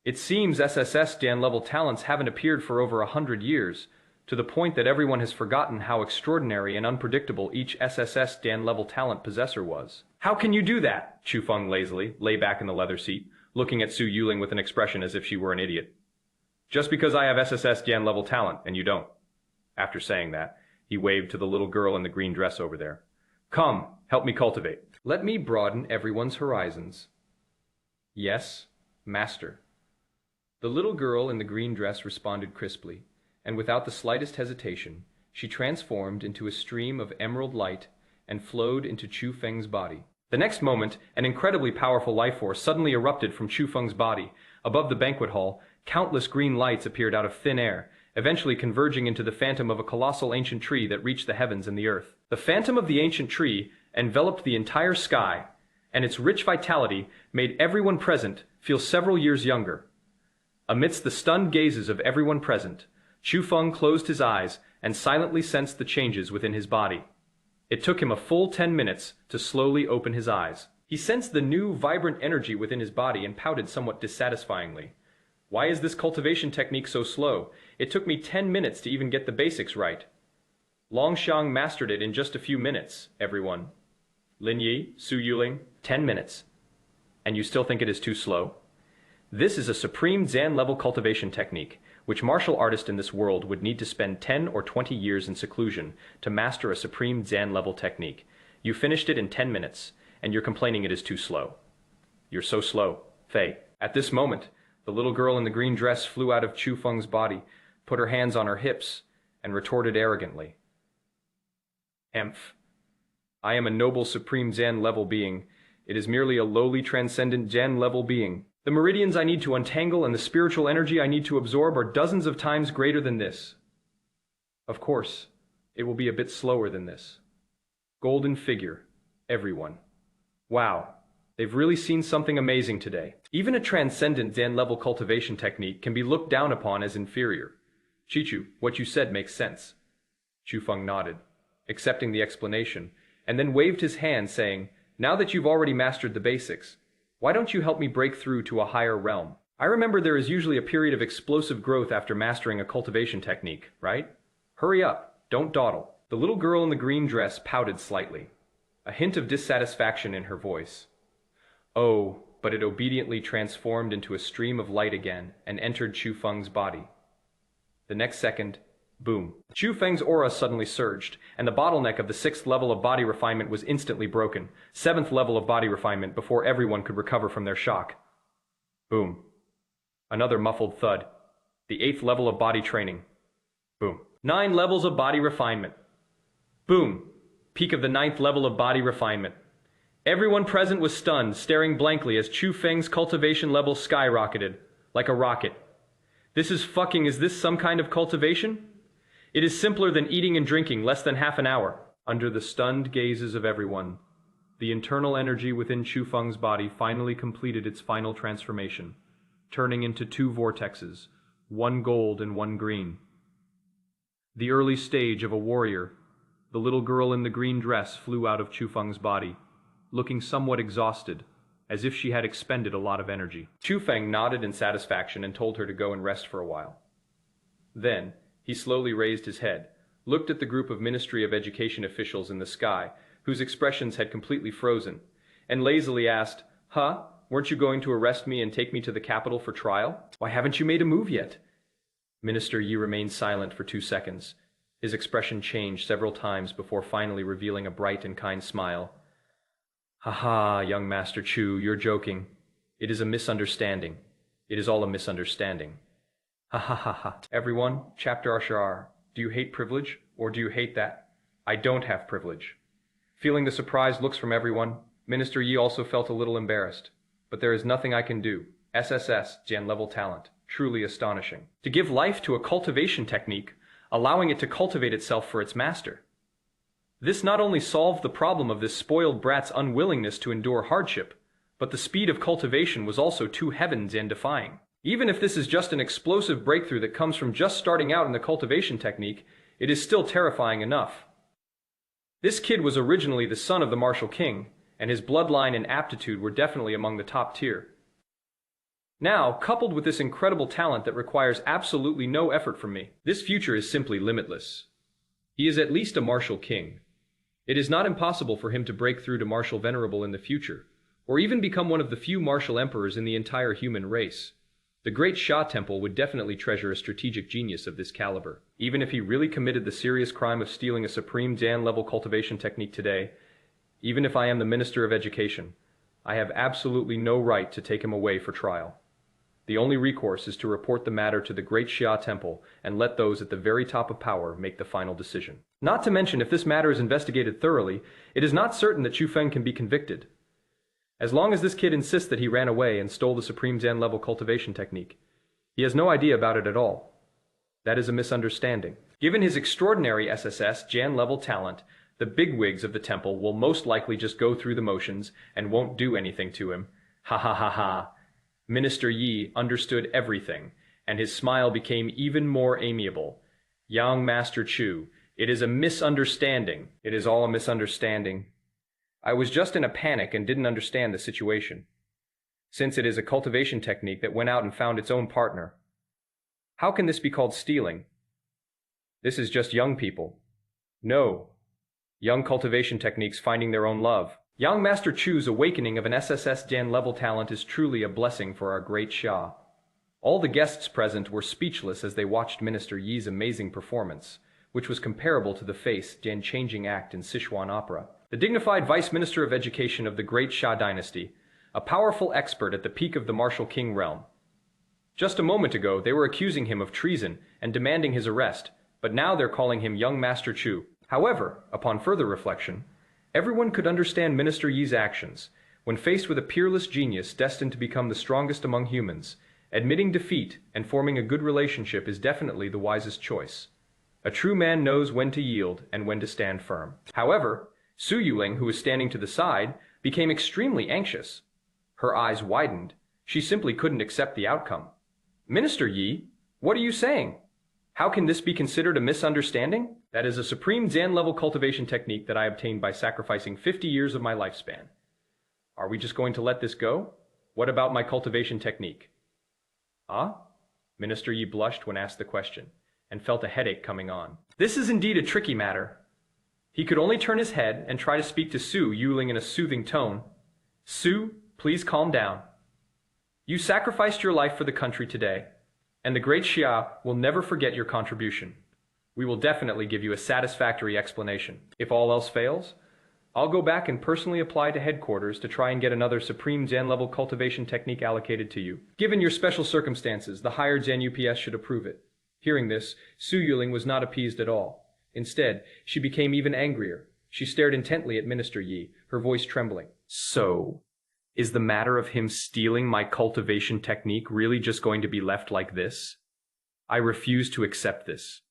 It seems SSS Zan-level talents haven't appeared for over 100 years, to the point that everyone has forgotten how extraordinary and unpredictable each SSS Zan-level talent possessor was. How can you do that? Chu Feng lazily lay back in the leather seat, looking at Su Yuling with an expression as if she were an idiot. Just because I have SSS Zan-level talent, and you don't. After saying that, he waved to the little girl in the green dress over there. Come, help me cultivate. Let me broaden everyone's horizons. Yes, master. The little girl in the green dress responded crisply, and without the slightest hesitation, she transformed into a stream of emerald light and flowed into Chu Feng's body. The next moment, an incredibly powerful life force suddenly erupted from Chu Feng's body. Above the banquet hall, countless green lights appeared out of thin air, eventually converging into the phantom of a colossal ancient tree that reached the heavens and the earth. The phantom of the ancient tree enveloped the entire sky, and its rich vitality made everyone present feel several years younger. Amidst the stunned gazes of everyone present, Chu Feng closed his eyes and silently sensed the changes within his body. It took him a full 10 minutes to slowly open his eyes. He sensed the new, vibrant energy within his body and pouted somewhat dissatisfyingly. Why is this cultivation technique so slow? It took me 10 minutes to even get the basics right. Longshang mastered it in just a few minutes, everyone. Lin Yi, Su Yuling, 10 minutes. And you still think it is too slow? This is a supreme Zan-level cultivation technique, which martial artists in this world would need to spend 10 or 20 years in seclusion to master a supreme Zan-level technique. You finished it in 10 minutes, and you're complaining it is too slow. You're so slow, Fei. At this moment, the little girl in the green dress flew out of Chu Feng's body, put her hands on her hips, and retorted arrogantly. Emph. I am a noble supreme Zan-level being. It is merely a lowly transcendent Zan-level being. The meridians I need to untangle and the spiritual energy I need to absorb are dozens of times greater than this. Of course, it will be a bit slower than this. Golden figure, everyone. Wow, they've really seen something amazing today. Even a transcendent Zan-level cultivation technique can be looked down upon as inferior. Chichu, what you said makes sense. Chu Feng nodded, accepting the explanation, and then waved his hand saying, now that you've already mastered the basics, why don't you help me break through to a higher realm? I remember there is usually a period of explosive growth after mastering a cultivation technique, right? Hurry up, don't dawdle. The little girl in the green dress pouted slightly, a hint of dissatisfaction in her voice. Oh, but it obediently transformed into a stream of light again and entered Chu Feng's body. The next second, boom. Chu Feng's aura suddenly surged, and the bottleneck of the 6th level of body refinement was instantly broken. 7th level of body refinement before everyone could recover from their shock. Boom. Another muffled thud. The 8th level of body training. Boom. 9 levels of body refinement. Boom. Peak of the 9th level of body refinement. Everyone present was stunned, staring blankly as Chu Feng's cultivation level skyrocketed, like a rocket. Is this some kind of cultivation? It is simpler than eating and drinking less than half an hour. Under the stunned gazes of everyone, the internal energy within Chu Feng's body finally completed its final transformation, turning into 2 vortexes, one gold and one green. The early stage of a warrior, the little girl in the green dress flew out of Chu Feng's body, looking somewhat exhausted, as if she had expended a lot of energy. Chu Feng nodded in satisfaction and told her to go and rest for a while. Then, he slowly raised his head, looked at the group of Ministry of Education officials in the sky, whose expressions had completely frozen, and lazily asked, "Huh? Weren't you going to arrest me and take me to the capital for trial? Why haven't you made a move yet?" Minister Yi remained silent for 2 seconds. His expression changed several times before finally revealing a bright and kind smile. "Ha, young Master Chu, you're joking. It is a misunderstanding. It is all a misunderstanding. Ha. Everyone, chapter Ashar, do you hate privilege, or do you hate that? I don't have privilege." Feeling the surprised looks from everyone, Minister Yi also felt a little embarrassed. But there is nothing I can do. SSS, Zan-level talent. Truly astonishing. To give life to a cultivation technique, allowing it to cultivate itself for its master. This not only solved the problem of this spoiled brat's unwillingness to endure hardship, but the speed of cultivation was also too heavens and defying. Even if this is just an explosive breakthrough that comes from just starting out in the cultivation technique, it is still terrifying enough. This kid was originally the son of the martial king, and his bloodline and aptitude were definitely among the top tier. Now, coupled with this incredible talent that requires absolutely no effort from me, this future is simply limitless. He is at least a martial king. It is not impossible for him to break through to martial venerable in the future, or even become one of the few martial emperors in the entire human race. The great Sha Temple would definitely treasure a strategic genius of this caliber. Even if he really committed the serious crime of stealing a supreme Zan-level cultivation technique today, even if I am the Minister of Education, I have absolutely no right to take him away for trial. The only recourse is to report the matter to the great Sha Temple and let those at the very top of power make the final decision. Not to mention, if this matter is investigated thoroughly, it is not certain that Chu Feng can be convicted. As long as this kid insists that he ran away and stole the supreme Zan-level cultivation technique, he has no idea about it at all. That is a misunderstanding. Given his extraordinary SSS Zan-level talent, the bigwigs of the temple will most likely just go through the motions and won't do anything to him. Ha. Minister Yi understood everything, and his smile became even more amiable. Young Master Chu, it is a misunderstanding. It is all a misunderstanding. I was just in a panic and didn't understand the situation. since it is a cultivation technique that went out and found its own partner. How can this be called stealing? This is just young people. No. Young cultivation techniques finding their own love. Young Master Chu's awakening of an SSS Jan level talent is truly a blessing for our great Xia. All the guests present were speechless as they watched Minister Yi's amazing performance, which was comparable to the face Jan changing act in Sichuan opera. The dignified Vice Minister of Education of the great Xia dynasty, a powerful expert at the peak of the martial king realm. Just a moment ago, they were accusing him of treason and demanding his arrest, but now they're calling him young Master Chu. However, upon further reflection, everyone could understand Minister Yi's actions. When faced with a peerless genius destined to become the strongest among humans, admitting defeat and forming a good relationship is definitely the wisest choice. A true man knows when to yield and when to stand firm. However, Su Yuling, who was standing to the side, became extremely anxious. Her eyes widened. She simply couldn't accept the outcome. Minister Yi, what are you saying? How can this be considered a misunderstanding? That is a supreme Zan level cultivation technique that I obtained by sacrificing 50 years of my lifespan. Are we just going to let this go? What about my cultivation technique? Ah? Minister Yi blushed when asked the question, and felt a headache coming on. This is indeed a tricky matter. He could only turn his head and try to speak to Su Yuling in a soothing tone. Su, please calm down. You sacrificed your life for the country today, and the great Xia will never forget your contribution. We will definitely give you a satisfactory explanation. If all else fails, I'll go back and personally apply to headquarters to try and get another Supreme Zan level cultivation technique allocated to you. Given your special circumstances, the higher Zan UPS should approve it. Hearing this, Su Yuling was not appeased at all. Instead, she became even angrier. She stared intently at Minister Yi, her voice trembling. So, is the matter of him stealing my cultivation technique really just going to be left like this? I refuse to accept this.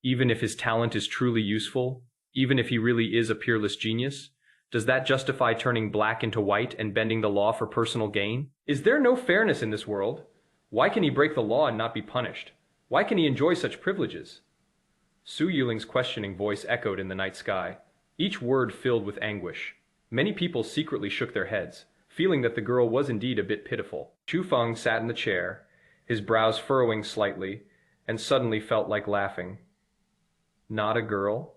Even if his talent is truly useful, even if he really is a peerless genius, does that justify turning black into white and bending the law for personal gain? Is there no fairness in this world? Why can he break the law and not be punished? Why can he enjoy such privileges? Su Yuling's questioning voice echoed in the night sky, each word filled with anguish. Many people secretly shook their heads, feeling that the girl was indeed a bit pitiful. Chu Feng sat in the chair, his brows furrowing slightly, and suddenly felt like laughing. Not a girl?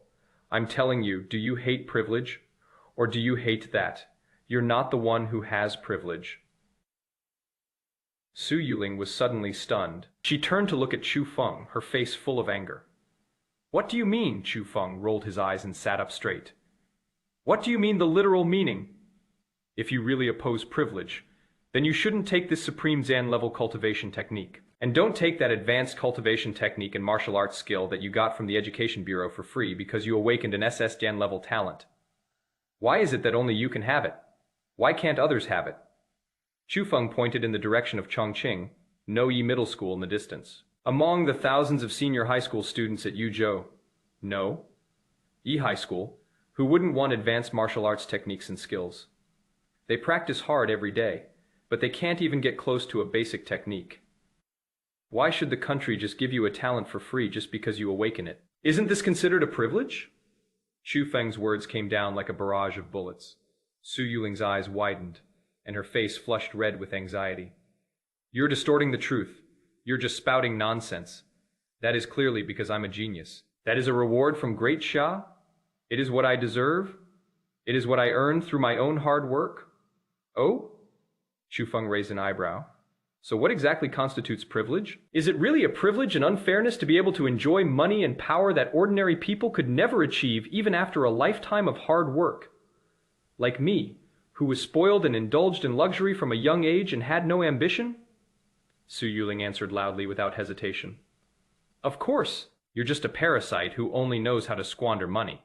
I'm telling you, do you hate privilege? Or do you hate that you're not the one who has privilege? Su Yuling was suddenly stunned. She turned to look at Chu Feng, her face full of anger. What do you mean? Chu Feng rolled his eyes and sat up straight. What do you mean the literal meaning? If you really oppose privilege, then you shouldn't take this Supreme Zan level cultivation technique. And don't take that advanced cultivation technique and martial arts skill that you got from the Education Bureau for free because you awakened an SS Jan level talent. Why is it that only you can have it? Why can't others have it? Chu Feng pointed in the direction of Chongqing, No Yi Middle School in the distance. Among the thousands of senior high school students at Yuzhou, No Yi High School, who wouldn't want advanced martial arts techniques and skills. They practice hard every day, but they can't even get close to a basic technique. Why should the country just give you a talent for free just because you awaken it? Isn't this considered a privilege? Chu Feng's words came down like a barrage of bullets. Su Yuling's eyes widened, and her face flushed red with anxiety. You're distorting the truth. You're just spouting nonsense. That is clearly because I'm a genius. That is a reward from great Xia? It is what I deserve? It is what I earned through my own hard work? Oh? Chu Feng raised an eyebrow. So what exactly constitutes privilege? Is it really a privilege and unfairness to be able to enjoy money and power that ordinary people could never achieve even after a lifetime of hard work? Like me, who was spoiled and indulged in luxury from a young age and had no ambition? Su Yuling answered loudly without hesitation. Of course, you're just a parasite who only knows how to squander money.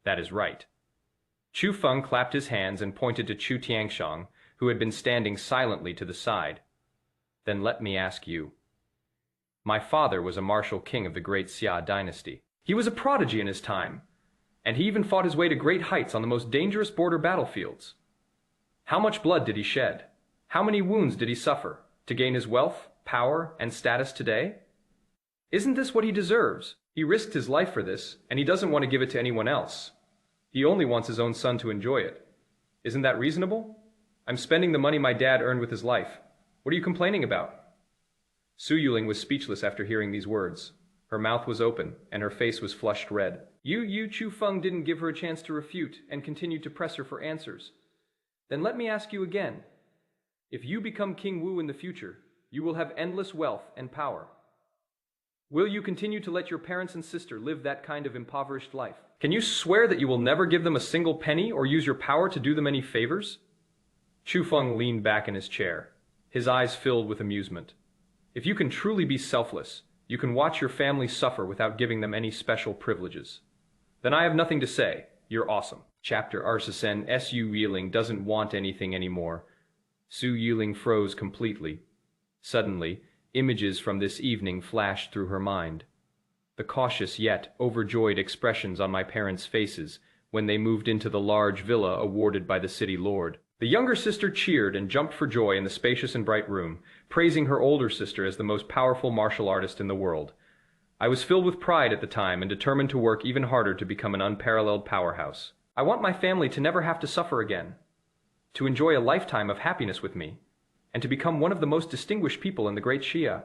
That is right. Chu Feng clapped his hands and pointed to Chu Tianxiang, who had been standing silently to the side. Then let me ask you. My father was a martial king of the great Xia dynasty. He was a prodigy in his time, and he even fought his way to great heights on the most dangerous border battlefields. How much blood did he shed? How many wounds did he suffer to gain his wealth, power, and status today? Isn't this what he deserves? He risked his life for this, and he doesn't want to give it to anyone else. He only wants his own son to enjoy it. Isn't that reasonable? I'm spending the money my dad earned with his life. What are you complaining about? Su Yuling was speechless after hearing these words. Her mouth was open, and her face was flushed red. Chu Feng didn't give her a chance to refute and continued to press her for answers. Then let me ask you again. If you become King Wu in the future, you will have endless wealth and power. Will you continue to let your parents and sister live that kind of impoverished life? Can you swear that you will never give them a single penny or use your power to do them any favors? Chu Feng leaned back in his chair, his eyes filled with amusement. If you can truly be selfless, you can watch your family suffer without giving them any special privileges. Then I have nothing to say. You're awesome. Chapter Arsisen Su Yiling doesn't want anything anymore. Su Yiling froze completely. Suddenly, images from this evening flashed through her mind. The cautious yet overjoyed expressions on my parents' faces when they moved into the large villa awarded by the city lord. The younger sister cheered and jumped for joy in the spacious and bright room, praising her older sister as the most powerful martial artist in the world. I was filled with pride at the time and determined to work even harder to become an unparalleled powerhouse. I want my family to never have to suffer again, to enjoy a lifetime of happiness with me, and to become one of the most distinguished people in the great Xia.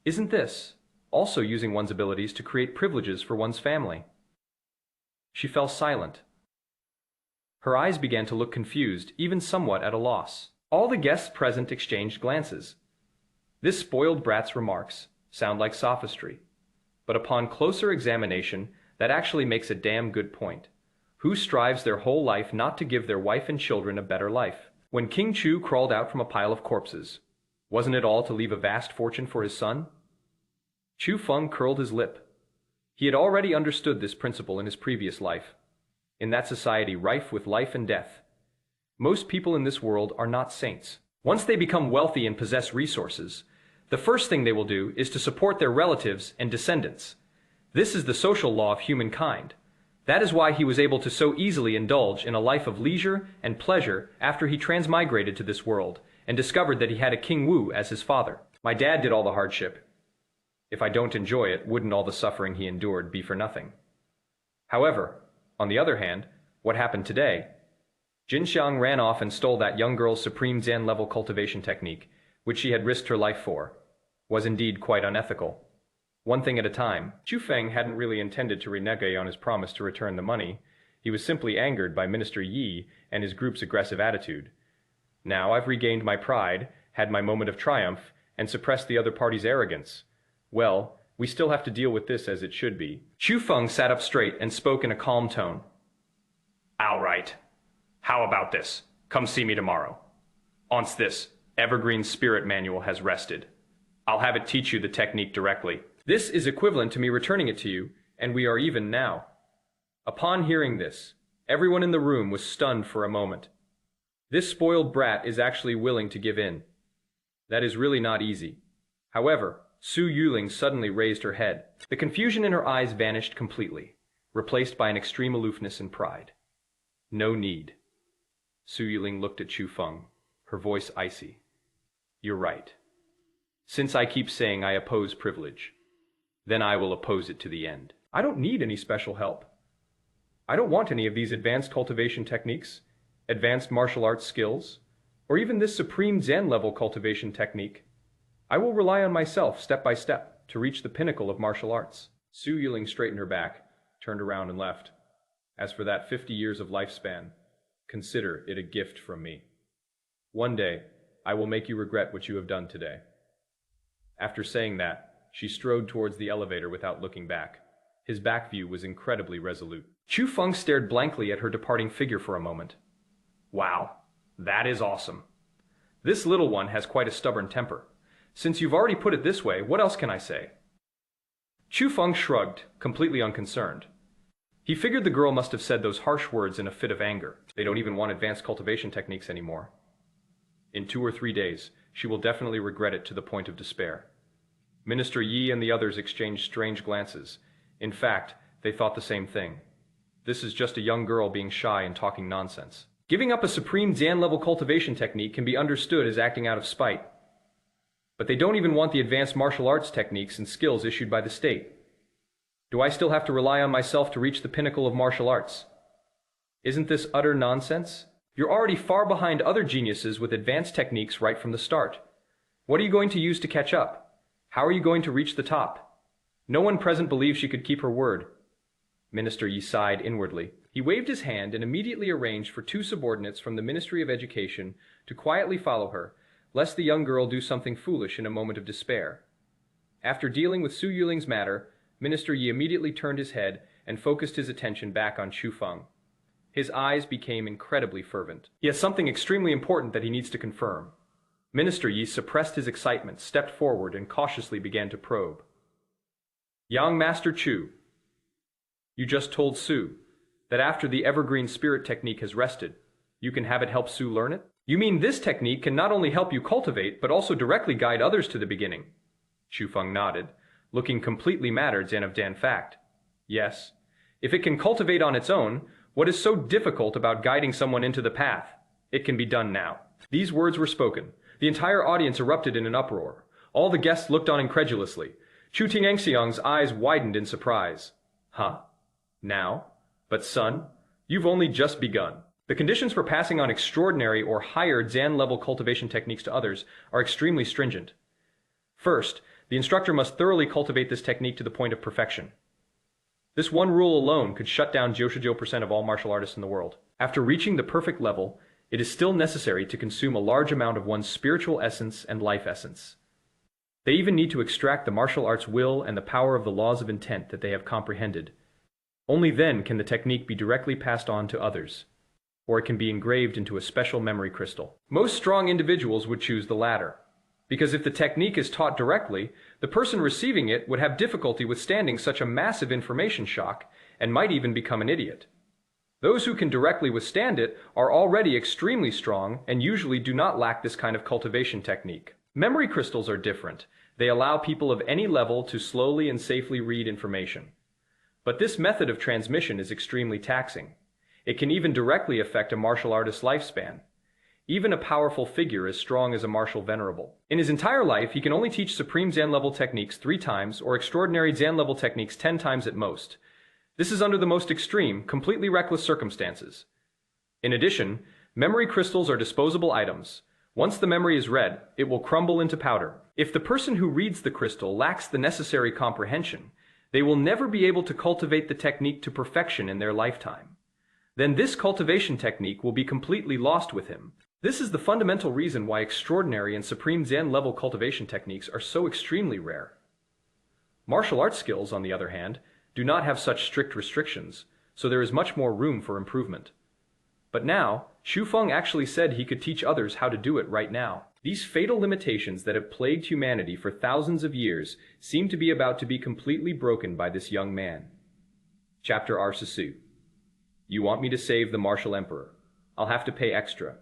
Isn't this also using one's abilities to create privileges for one's family? She fell silent. Her eyes began to look confused, even somewhat at a loss. All the guests present exchanged glances. This spoiled brat's remarks sound like sophistry, but upon closer examination, that actually makes a damn good point. Who strives their whole life not to give their wife and children a better life? When King Chu crawled out from a pile of corpses, wasn't it all to leave a vast fortune for his son? Chu Feng curled his lip. He had already understood this principle in his previous life. In that society rife with life and death, most people in this world are not saints. Once they become wealthy and possess resources, the first thing they will do is to support their relatives and descendants. This is the social law of humankind. That is why he was able to so easily indulge in a life of leisure and pleasure after he transmigrated to this world and discovered that he had a King Wu as his father. My dad did all the hardship. If I don't enjoy it, wouldn't all the suffering he endured be for nothing? However, on the other hand, what happened today? Jin Xiang ran off and stole that young girl's supreme Zen-level cultivation technique, which she had risked her life for, was indeed quite unethical. One thing at a time. Chu Feng hadn't really intended to renege on his promise to return the money. He was simply angered by Minister Yi and his group's aggressive attitude. Now I've regained my pride, had my moment of triumph, and suppressed the other party's arrogance. Well, we still have to deal with this as it should be. Chu Feng sat up straight and spoke in a calm tone. All right. How about this? Come see me tomorrow. Once this evergreen spirit manual has rested, I'll have it teach you the technique directly. This is equivalent to me returning it to you, and we are even now. Upon hearing this, everyone in the room was stunned for a moment. This spoiled brat is actually willing to give in. That is really not easy. However, Su Yuling suddenly raised her head. The confusion in her eyes vanished completely, replaced by an extreme aloofness and pride. No need. Su Yuling looked at Chu Feng, her voice icy. You're right. Since I keep saying I oppose privilege, then I will oppose it to the end. I don't need any special help. I don't want any of these advanced cultivation techniques, advanced martial arts skills, or even this supreme Zen-level cultivation technique. I will rely on myself step by step to reach the pinnacle of martial arts. Su Yuling straightened her back, turned around and left. As for that 50 years of lifespan, consider it a gift from me. One day, I will make you regret what you have done today. After saying that, she strode towards the elevator without looking back. His back view was incredibly resolute. Chu Feng stared blankly at her departing figure for a moment. Wow, that is awesome. This little one has quite a stubborn temper. Since you've already put it this way, what else can I say? Chu Feng shrugged, completely unconcerned. He figured the girl must have said those harsh words in a fit of anger. They don't even want advanced cultivation techniques anymore. In 2 or 3 days, she will definitely regret it to the point of despair. Minister Yi and the others exchanged strange glances. In fact, they thought the same thing. This is just a young girl being shy and talking nonsense. Giving up a supreme Zen-level cultivation technique can be understood as acting out of spite. But they don't even want the advanced martial arts techniques and skills issued by the state. Do I still have to rely on myself to reach the pinnacle of martial arts? Isn't this utter nonsense? You're already far behind other geniuses with advanced techniques right from the start. What are you going to use to catch up? How are you going to reach the top? No one present believed she could keep her word. Minister Yi sighed inwardly. He waved his hand and immediately arranged for 2 subordinates from the Ministry of Education to quietly follow her, lest the young girl do something foolish in a moment of despair. After dealing with Su Yuling's matter, Minister Yi immediately turned his head and focused his attention back on Chu Feng. His eyes became incredibly fervent. He has something extremely important that he needs to confirm. Minister Yi suppressed his excitement, stepped forward, and cautiously began to probe. Young Master Chu, you just told Su that after the evergreen spirit technique has rested, you can have it help Su learn it? You mean this technique can not only help you cultivate, but also directly guide others to the beginning? Chu Feng nodded, looking completely mattered of Dan fact. Yes. If it can cultivate on its own, what is so difficult about guiding someone into the path? It can be done now. These words were spoken. The entire audience erupted in an uproar. All the guests looked on incredulously. Chu Tingxiang's eyes widened in surprise. Huh? Now? But son, you've only just begun. The conditions for passing on extraordinary or higher Zan-level cultivation techniques to others are extremely stringent. First, the instructor must thoroughly cultivate this technique to the point of perfection. This one rule alone could shut down 99% of all martial artists in the world. After reaching the perfect level, it is still necessary to consume a large amount of one's spiritual essence and life essence. They even need to extract the martial arts will and the power of the laws of intent that they have comprehended. Only then can the technique be directly passed on to others, or it can be engraved into a special memory crystal. Most strong individuals would choose the latter, because if the technique is taught directly, the person receiving it would have difficulty withstanding such a massive information shock and might even become an idiot. Those who can directly withstand it are already extremely strong and usually do not lack this kind of cultivation technique. Memory crystals are different. They allow people of any level to slowly and safely read information. But this method of transmission is extremely taxing. It can even directly affect a martial artist's lifespan. Even a powerful figure as strong as a martial venerable. In his entire life, he can only teach supreme Zan-level techniques 3 times or extraordinary Zan-level techniques 10 times at most. This is under the most extreme, completely reckless circumstances. In addition, memory crystals are disposable items. Once the memory is read, it will crumble into powder. If the person who reads the crystal lacks the necessary comprehension, they will never be able to cultivate the technique to perfection in their lifetime. Then this cultivation technique will be completely lost with him. This is the fundamental reason why extraordinary and supreme Zan-level cultivation techniques are so extremely rare. Martial arts skills, on the other hand, do not have such strict restrictions, so there is much more room for improvement. But now, Chu Feng actually said he could teach others how to do it right now. These fatal limitations that have plagued humanity for thousands of years seem to be about to be completely broken by this young man. Chapter Arsasu. You want me to save the martial emperor? I'll have to pay extra.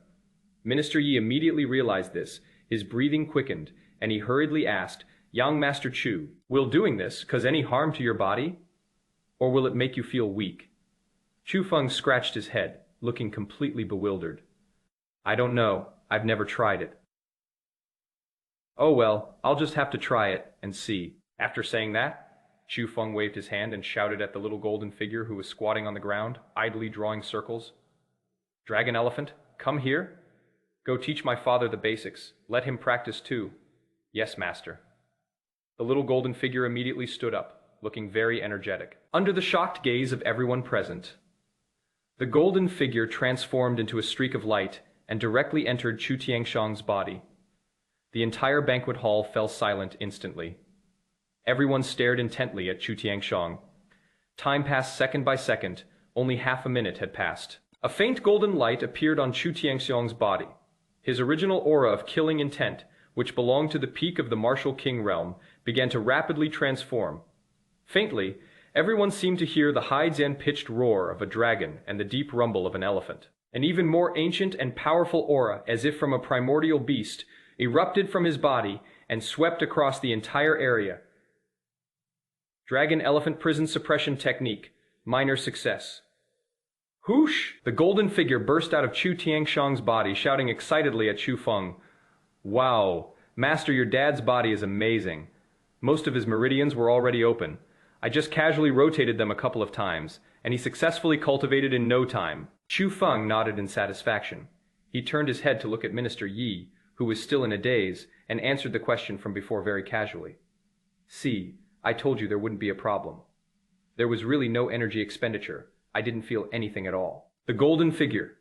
Minister Yi immediately realized this. His breathing quickened, and he hurriedly asked, Young Master Chu, will doing this cause any harm to your body? Or will it make you feel weak? Chu Feng scratched his head, looking completely bewildered. I don't know. I've never tried it. Oh well, I'll just have to try it and see. After saying that, Chu Feng waved his hand and shouted at the little golden figure who was squatting on the ground, idly drawing circles. Dragon Elephant, come here. Go teach my father the basics. Let him practice too. Yes, master. The little golden figure immediately stood up, looking very energetic. Under the shocked gaze of everyone present, the golden figure transformed into a streak of light and directly entered Chu Tianxiang's body. The entire banquet hall fell silent instantly. Everyone stared intently at Chu Tianxiang. Time passed second by second. Only half a minute had passed. A faint golden light appeared on Chu Tianxiang's body. His original aura of killing intent, which belonged to the peak of the martial king realm, began to rapidly transform. Faintly, everyone seemed to hear the high Zen-pitched roar of a dragon and the deep rumble of an elephant. An even more ancient and powerful aura, as if from a primordial beast, erupted from his body and swept across the entire area. Dragon Elephant Prison Suppression Technique. Minor success. Whoosh! The golden figure burst out of Chu Tianxiang's body, shouting excitedly at Chu Feng. Wow! Master, your dad's body is amazing. Most of his meridians were already open. I just casually rotated them a couple of times, and he successfully cultivated in no time. Chu Feng nodded in satisfaction. He turned his head to look at Minister Yi, who was still in a daze, and answered the question from before very casually. See, I told you there wouldn't be a problem. There was really no energy expenditure. I didn't feel anything at all. The golden figure.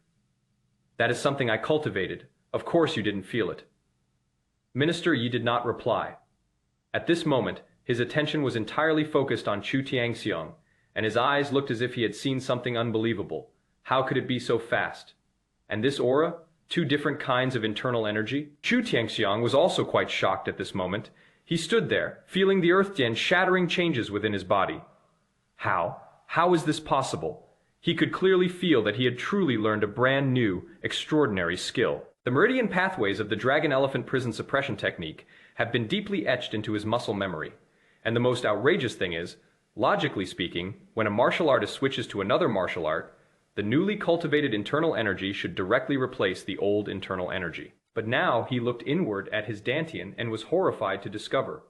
That is something I cultivated. Of course you didn't feel it. Minister Yi did not reply. At this moment, his attention was entirely focused on Chu Tiangxiang, and his eyes looked as if he had seen something unbelievable. How could it be so fast? And this aura? Two different kinds of internal energy? Chu Tiangxiang was also quite shocked at this moment. He stood there, feeling the earth dian shattering changes within his body. How? How is this possible? He could clearly feel that he had truly learned a brand new, extraordinary skill. The meridian pathways of the dragon-elephant prison suppression technique have been deeply etched into his muscle memory. And the most outrageous thing is, logically speaking, when a martial artist switches to another martial art, the newly cultivated internal energy should directly replace the old internal energy. But now he looked inward at his dantian and was horrified to discover.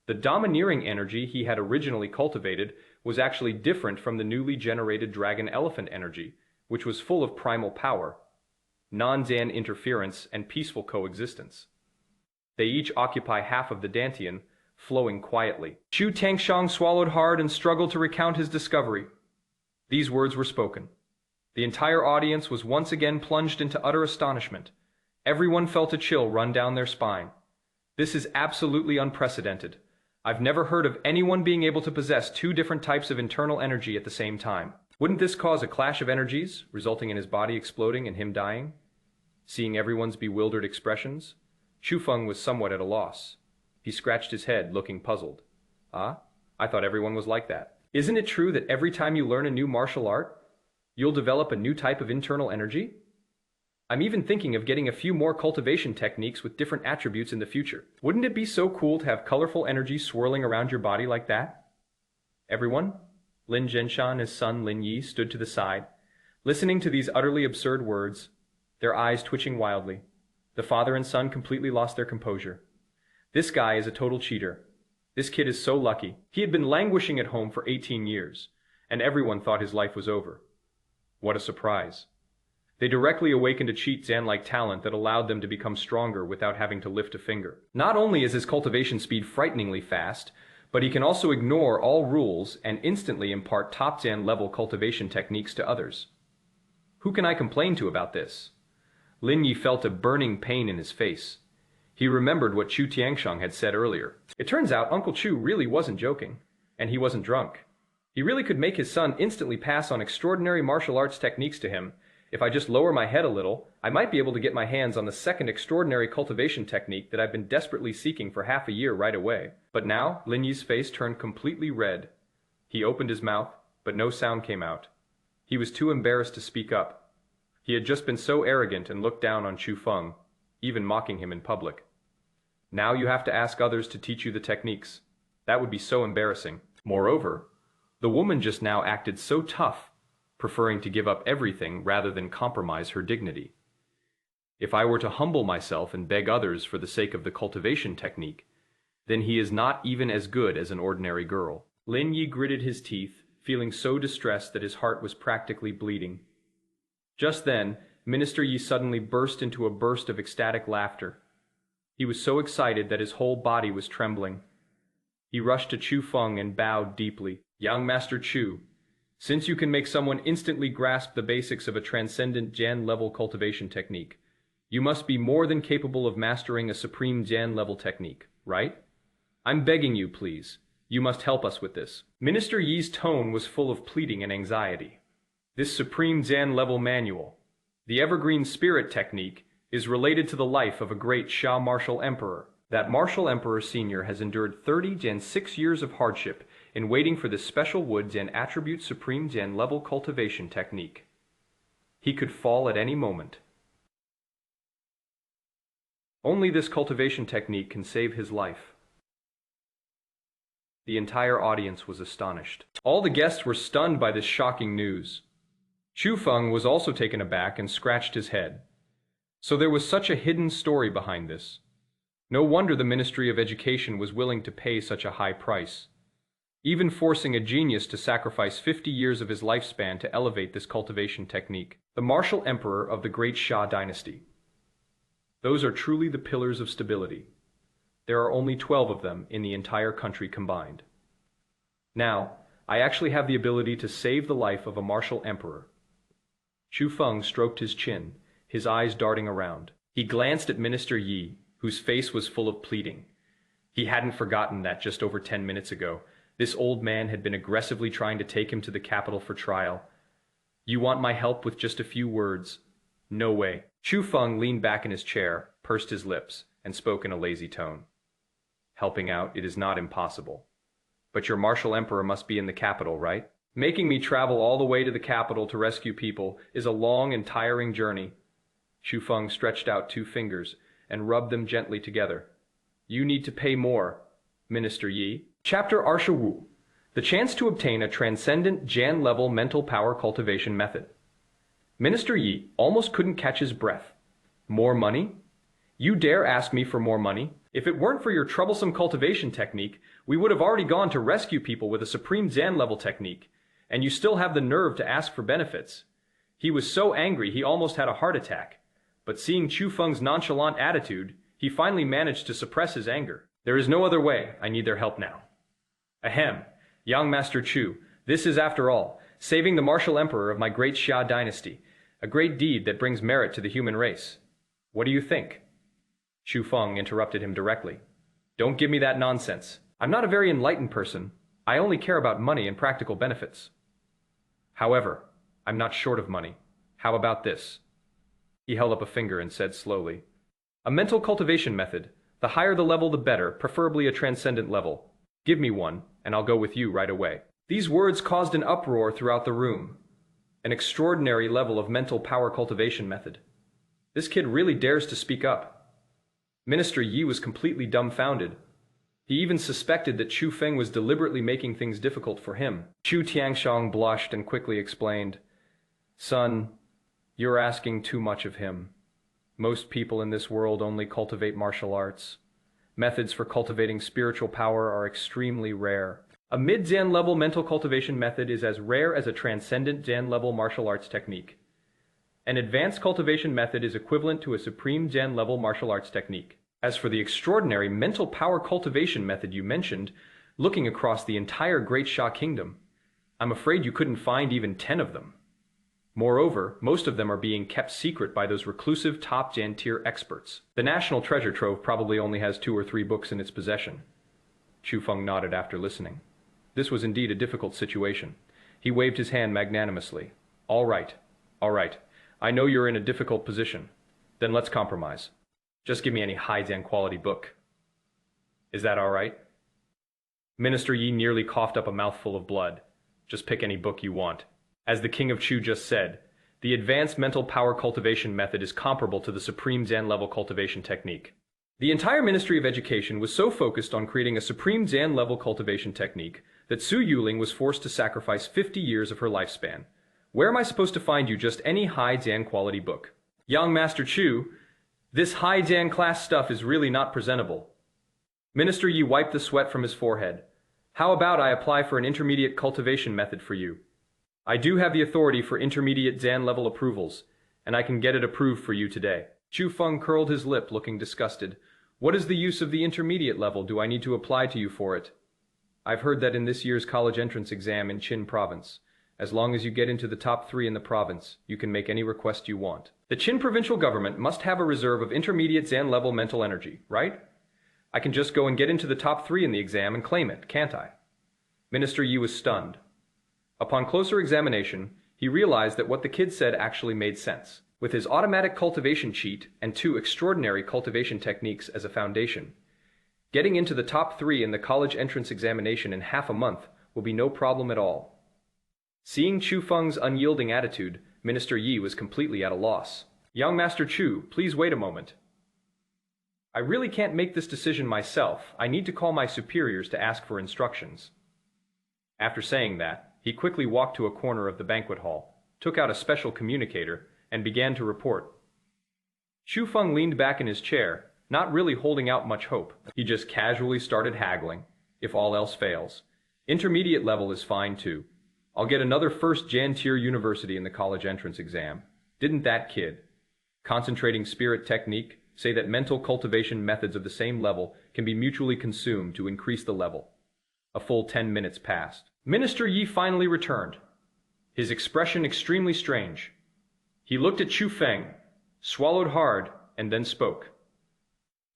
The domineering energy he had originally cultivated was actually different from the newly generated dragon-elephant energy, which was full of primal power, non-Dan interference, and peaceful coexistence. They each occupy half of the dantian, flowing quietly. Chu Tiangxiang swallowed hard and struggled to recount his discovery. These words were spoken. The entire audience was once again plunged into utter astonishment. Everyone felt a chill run down their spine. This is absolutely unprecedented. I've never heard of anyone being able to possess two different types of internal energy at the same time. Wouldn't this cause a clash of energies, resulting in his body exploding and him dying? Seeing everyone's bewildered expressions, Chu Feng was somewhat at a loss. He scratched his head, looking puzzled. Ah, I thought everyone was like that. Isn't it true that every time you learn a new martial art, you'll develop a new type of internal energy? I'm even thinking of getting a few more cultivation techniques with different attributes in the future. Wouldn't it be so cool to have colorful energy swirling around your body like that? Everyone, Lin Zhenshan and his son Lin Yi stood to the side, listening to these utterly absurd words, their eyes twitching wildly. The father and son completely lost their composure. This guy is a total cheater. This kid is so lucky. He had been languishing at home for 18 years, and everyone thought his life was over. What a surprise. They directly awakened a cheat Zan-like talent that allowed them to become stronger without having to lift a finger. Not only is his cultivation speed frighteningly fast, but he can also ignore all rules and instantly impart top Zan-level cultivation techniques to others. Who can I complain to about this? Lin Yi felt a burning pain in his face. He remembered what Chu Tiangxiang had said earlier. It turns out Uncle Chu really wasn't joking, and he wasn't drunk. He really could make his son instantly pass on extraordinary martial arts techniques to him. If I just lower my head a little, I might be able to get my hands on the second extraordinary cultivation technique that I've been desperately seeking for half a year right away. But now, Lin Yi's face turned completely red. He opened his mouth, but no sound came out. He was too embarrassed to speak up. He had just been so arrogant and looked down on Chu Feng, even mocking him in public. Now you have to ask others to teach you the techniques. That would be so embarrassing. Moreover, the woman just now acted so tough, preferring to give up everything rather than compromise her dignity. If I were to humble myself and beg others for the sake of the cultivation technique, then he is not even as good as an ordinary girl. Lin Yi gritted his teeth, feeling so distressed that his heart was practically bleeding. Just then, Minister Yi suddenly burst into a burst of ecstatic laughter. He was so excited that his whole body was trembling. He rushed to Chu Feng and bowed deeply. Young Master Chu, since you can make someone instantly grasp the basics of a transcendent Jan-level cultivation technique, you must be more than capable of mastering a supreme Jan-level technique, right? I'm begging you, please. You must help us with this. Minister Yi's tone was full of pleading and anxiety. This supreme Jan-level manual, the Evergreen Spirit technique, is related to the life of a great Xia martial emperor. That martial emperor senior has endured 30 and 6 years of hardship in waiting for this special wood and attribute supreme Jan-level cultivation technique. He could fall at any moment. Only this cultivation technique can save his life. The entire audience was astonished. All the guests were stunned by this shocking news. Chu Feng was also taken aback and scratched his head. So there was such a hidden story behind this. No wonder the Ministry of Education was willing to pay such a high price. even forcing a genius to sacrifice 50 years of his lifespan to elevate this cultivation technique. The martial emperor of the great Xia dynasty. Those are truly the pillars of stability. There are only 12 of them in the entire country combined. Now, I actually have the ability to save the life of a martial emperor. Chu Feng stroked his chin, his eyes darting around. He glanced at Minister Yi, whose face was full of pleading. He hadn't forgotten that just over 10 minutes ago, this old man had been aggressively trying to take him to the capital for trial. You want my help with just a few words? No way. Chu Feng leaned back in his chair, pursed his lips, and spoke in a lazy tone. Helping out, it is not impossible. But your martial emperor must be in the capital, right? Making me travel all the way to the capital to rescue people is a long and tiring journey. Chu Feng stretched out 2 fingers and rubbed them gently together. You need to pay more, Minister Yi. Chapter Arsha Wu. The chance to obtain a transcendent Jan-level mental power cultivation method. Minister Yi almost couldn't catch his breath. More money? You dare ask me for more money? If it weren't for your troublesome cultivation technique, we would have already gone to rescue people with a supreme Jan-level technique, and you still have the nerve to ask for benefits. He was so angry he almost had a heart attack, but seeing Chu Feng's nonchalant attitude, he finally managed to suppress his anger. There is no other way. I need their help now. Ahem, young Master Chu, this is, after all, saving the martial emperor of my great Xia dynasty, a great deed that brings merit to the human race. What do you think? Chu Feng interrupted him directly. Don't give me that nonsense. I'm not a very enlightened person. I only care about money and practical benefits. However, I'm not short of money. How about this? He held up a finger and said slowly, a mental cultivation method. The higher the level, the better, preferably a transcendent level. Give me one, and I'll go with you right away. These words caused an uproar throughout the room. An extraordinary level of mental power cultivation method. This kid really dares to speak up. Minister Yi was completely dumbfounded. He even suspected that Chu Feng was deliberately making things difficult for him. Chu Tianxiang blushed and quickly explained, Son, you're asking too much of him. Most people in this world only cultivate martial arts. Methods for cultivating spiritual power are extremely rare. A mid-Jan level mental cultivation method is as rare as a transcendent Jan level martial arts technique. An advanced cultivation method is equivalent to a supreme Jan level martial arts technique. As for the extraordinary mental power cultivation method you mentioned, looking across the entire Great Xia Kingdom, I'm afraid you couldn't find even 10 of them. Moreover, most of them are being kept secret by those reclusive top Jan tier experts. The National Treasure Trove probably only has 2 or 3 books in its possession. Chu Feng nodded after listening. This was indeed a difficult situation. He waved his hand magnanimously. All right. I know you're in a difficult position. Then let's compromise. Just give me any high-Jan quality book. Is that all right? Minister Yi nearly coughed up a mouthful of blood. Just pick any book you want. As the King of Chu just said, the advanced mental power cultivation method is comparable to the supreme Jan level cultivation technique. The entire Ministry of Education was so focused on creating a supreme Jan level cultivation technique that Su Yuling was forced to sacrifice 50 years of her lifespan. Where am I supposed to find you just any high Jan quality book? Young Master Chu, this high Jan class stuff is really not presentable. Minister Yi wiped the sweat from his forehead. How about I apply for an intermediate cultivation method for you? I do have the authority for intermediate Jan level approvals, and I can get it approved for you today. Chu Feng curled his lip, looking disgusted. What is the use of the intermediate level? Do I need to apply to you for it? I've heard that in this year's college entrance exam in Qin province, as long as you get into the top 3 in the province, you can make any request you want. The Qin provincial government must have a reserve of intermediate Jan level mental energy, right? I can just go and get into the top 3 in the exam and claim it, can't I? Minister Yi was stunned. Upon closer examination, he realized that what the kid said actually made sense. With his automatic cultivation cheat and 2 extraordinary cultivation techniques as a foundation, getting into the top 3 in the college entrance examination in half a month will be no problem at all. Seeing Chu Feng's unyielding attitude, Minister Yi was completely at a loss. Young Master Chu, please wait a moment. I really can't make this decision myself. I need to call my superiors to ask for instructions. After saying that, he quickly walked to a corner of the banquet hall, took out a special communicator, and began to report. Chu Feng leaned back in his chair, not really holding out much hope. He just casually started haggling. If all else fails, Intermediate level is fine too. I'll get another first Jan tier university in the college entrance exam. Didn't that kid? Concentrating spirit technique say that mental cultivation methods of the same level can be mutually consumed to increase the level. A full 10 minutes passed. Minister Yi finally returned, his expression extremely strange. He looked at Chu Feng, swallowed hard, and then spoke.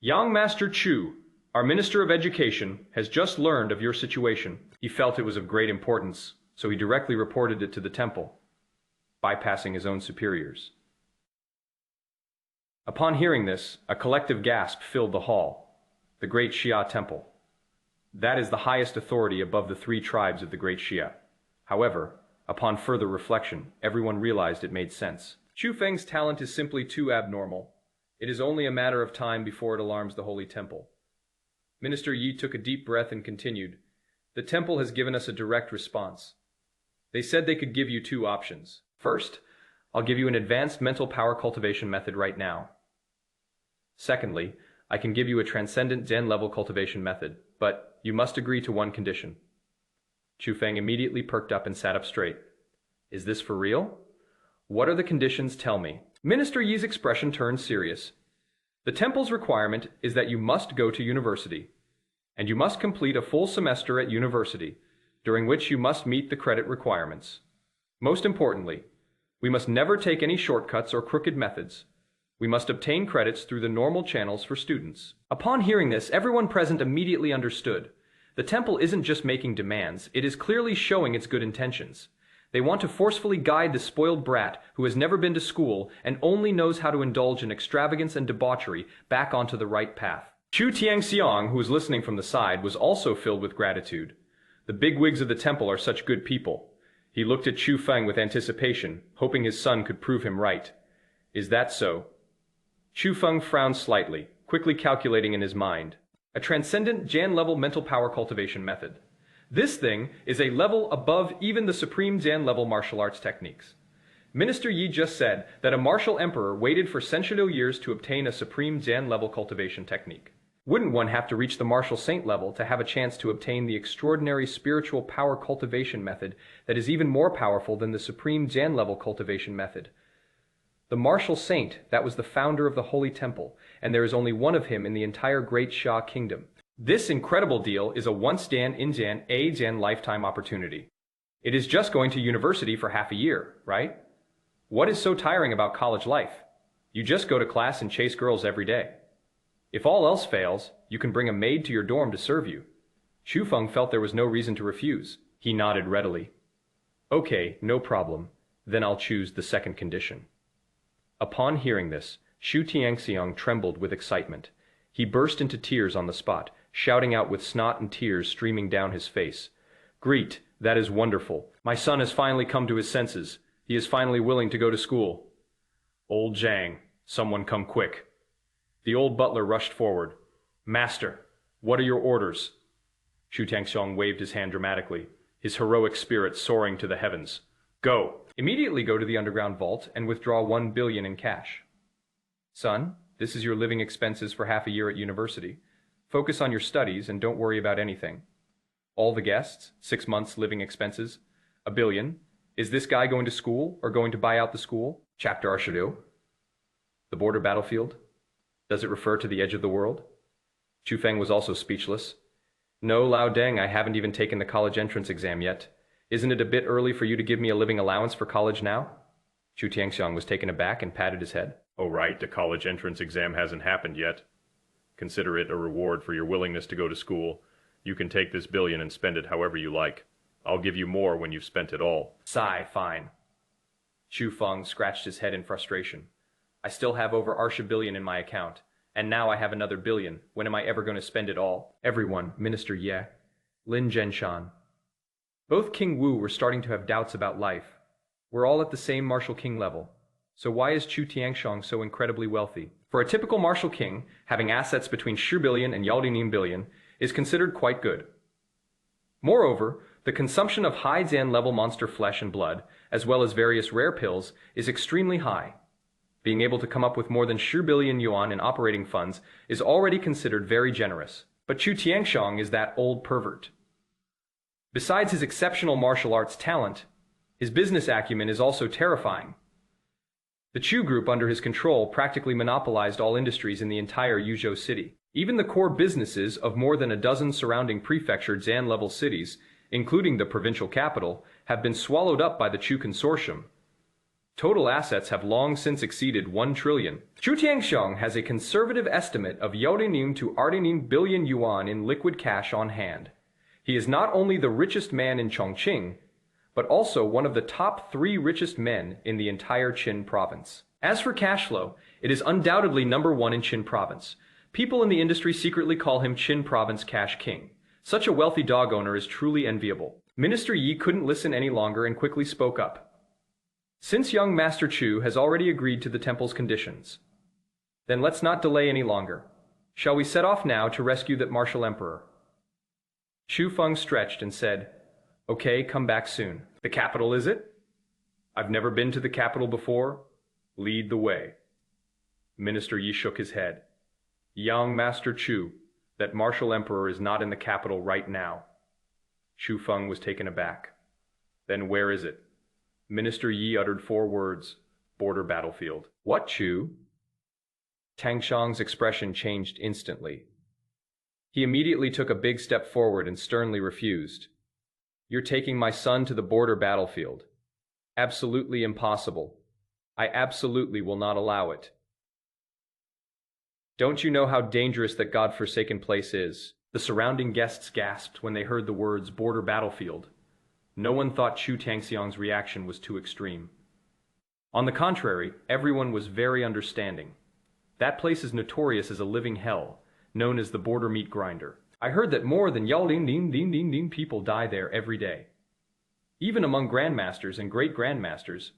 Young Master Chu, our Minister of Education, has just learned of your situation. He felt it was of great importance, so he directly reported it to the temple, bypassing his own superiors. Upon hearing this, a collective gasp filled the hall. The Great Xia Temple. That is the highest authority above the 3 tribes of the Great Xia. However, upon further reflection, everyone realized it made sense. Chu Feng's talent is simply too abnormal. It is only a matter of time before it alarms the Holy Temple. Minister Yi took a deep breath and continued, the temple has given us a direct response. They said they could give you 2 options. First, I'll give you an advanced mental power cultivation method right now. Secondly, I can give you a transcendent Zen level cultivation method, but you must agree to one condition. Chu Feng immediately perked up and sat up straight. Is this for real? What are the conditions? Tell me. Minister Yi's expression turned serious. The temple's requirement is that you must go to university, and you must complete a full semester at university, during which you must meet the credit requirements. Most importantly, we must never take any shortcuts or crooked methods. We must obtain credits through the normal channels for students. Upon hearing this, everyone present immediately understood. The temple isn't just making demands, it is clearly showing its good intentions. They want to forcefully guide the spoiled brat who has never been to school and only knows how to indulge in extravagance and debauchery back onto the right path. Chu Tiangxiang, who was listening from the side, was also filled with gratitude. The bigwigs of the temple are such good people. He looked at Chu Feng with anticipation, hoping his son could prove him right. Is that so? Chu Feng frowned slightly, quickly calculating in his mind. A transcendent Jan-level mental power cultivation method. This thing is a level above even the supreme Jan-level martial arts techniques. Minister Yi just said that a martial emperor waited for centennial years to obtain a supreme Jan-level cultivation technique. Wouldn't one have to reach the martial saint level to have a chance to obtain the extraordinary spiritual power cultivation method that is even more powerful than the supreme Jan-level cultivation method? The martial saint, that was the founder of the Holy Temple, and there is only one of him in the entire Great Xia Kingdom. This incredible deal is a once-dan, in-jan, a-jan lifetime opportunity. It is just going to university for half a year, right? What is so tiring about college life? You just go to class and chase girls every day. If all else fails, you can bring a maid to your dorm to serve you. Chu Feng felt there was no reason to refuse. He nodded readily. Okay, no problem. Then I'll choose the second condition. Upon hearing this, Chu Tiangxiang trembled with excitement. He burst into tears on the spot, shouting out with snot and tears streaming down his face. Greet, that is wonderful. My son has finally come to his senses. He is finally willing to go to school. Old Zhang, someone come quick. The old butler rushed forward. Master, what are your orders? Chu Tiangxiang waved his hand dramatically, his heroic spirit soaring to the heavens. Go! Immediately go to the underground vault and withdraw 1 billion in cash. Son, this is your living expenses for half a year at university. Focus on your studies and don't worry about anything. All the guests, 6 months living expenses, 1 billion. Is this guy going to school or going to buy out the school? Chapter Arshido. The border battlefield. Does it refer to the edge of the world? Chu Feng was also speechless. No, Lao Deng, I haven't even taken the college entrance exam yet. Isn't it a bit early for you to give me a living allowance for college now? Chu Tiangxiang was taken aback and patted his head. Oh right, the college entrance exam hasn't happened yet. Consider it a reward for your willingness to go to school. You can take this billion and spend it however you like. I'll give you more when you've spent it all. Sigh, fine. Chu Feng scratched his head in frustration. I still have over Arsha billion in my account, and now I have another billion. When am I ever going to spend it all? Everyone, Minister Ye, Lin Zhenshan. Both King Wu were starting to have doubts about life. We're all at the same martial king level. So why is Chu Tiangxiang so incredibly wealthy? For a typical martial king, having assets between Shi billion and Yaldinim billion is considered quite good. Moreover, the consumption of high Zan level monster flesh and blood, as well as various rare pills, is extremely high. Being able to come up with more than Shi billion yuan in operating funds is already considered very generous. But Chu Tiangxiang is that old pervert. Besides his exceptional martial arts talent, his business acumen is also terrifying. The Chu group under his control practically monopolized all industries in the entire Yuzhou city. Even the core businesses of more than a dozen surrounding prefecture Zan-level cities, including the provincial capital, have been swallowed up by the Chu consortium. Total assets have long since exceeded 1 trillion. Chu Tianxiong has a conservative estimate of 19 to 29 billion yuan in liquid cash on hand. He is not only the richest man in Chongqing, but also one of the top 3 richest men in the entire Qin province. As for cash flow, it is undoubtedly number 1 in Qin province. People in the industry secretly call him Qin province cash king. Such a wealthy dog owner is truly enviable. Minister Yi couldn't listen any longer and quickly spoke up. Since young Master Chu has already agreed to the temple's conditions, then let's not delay any longer. Shall we set off now to rescue that martial emperor? Chu Feng stretched and said, "Okay, come back soon." The capital, is it? I've never been to the capital before. Lead the way. Minister Yi shook his head. Young Master Chu, that martial emperor is not in the capital right now. Chu Feng was taken aback. Then where is it? Minister Yi uttered 4 words. Border battlefield. What, Chu? Tang Xiang's expression changed instantly. He immediately took a big step forward and sternly refused. You're taking my son to the border battlefield. Absolutely impossible. I absolutely will not allow it. Don't you know how dangerous that God-forsaken place is? The surrounding guests gasped when they heard the words border battlefield. No one thought Chu Tianxiang's reaction was too extreme. On the contrary, everyone was very understanding. That place is notorious as a living hell, known as the border meat grinder. I heard that more than Yaoling people die there every day. Even among grandmasters and great-grandmasters,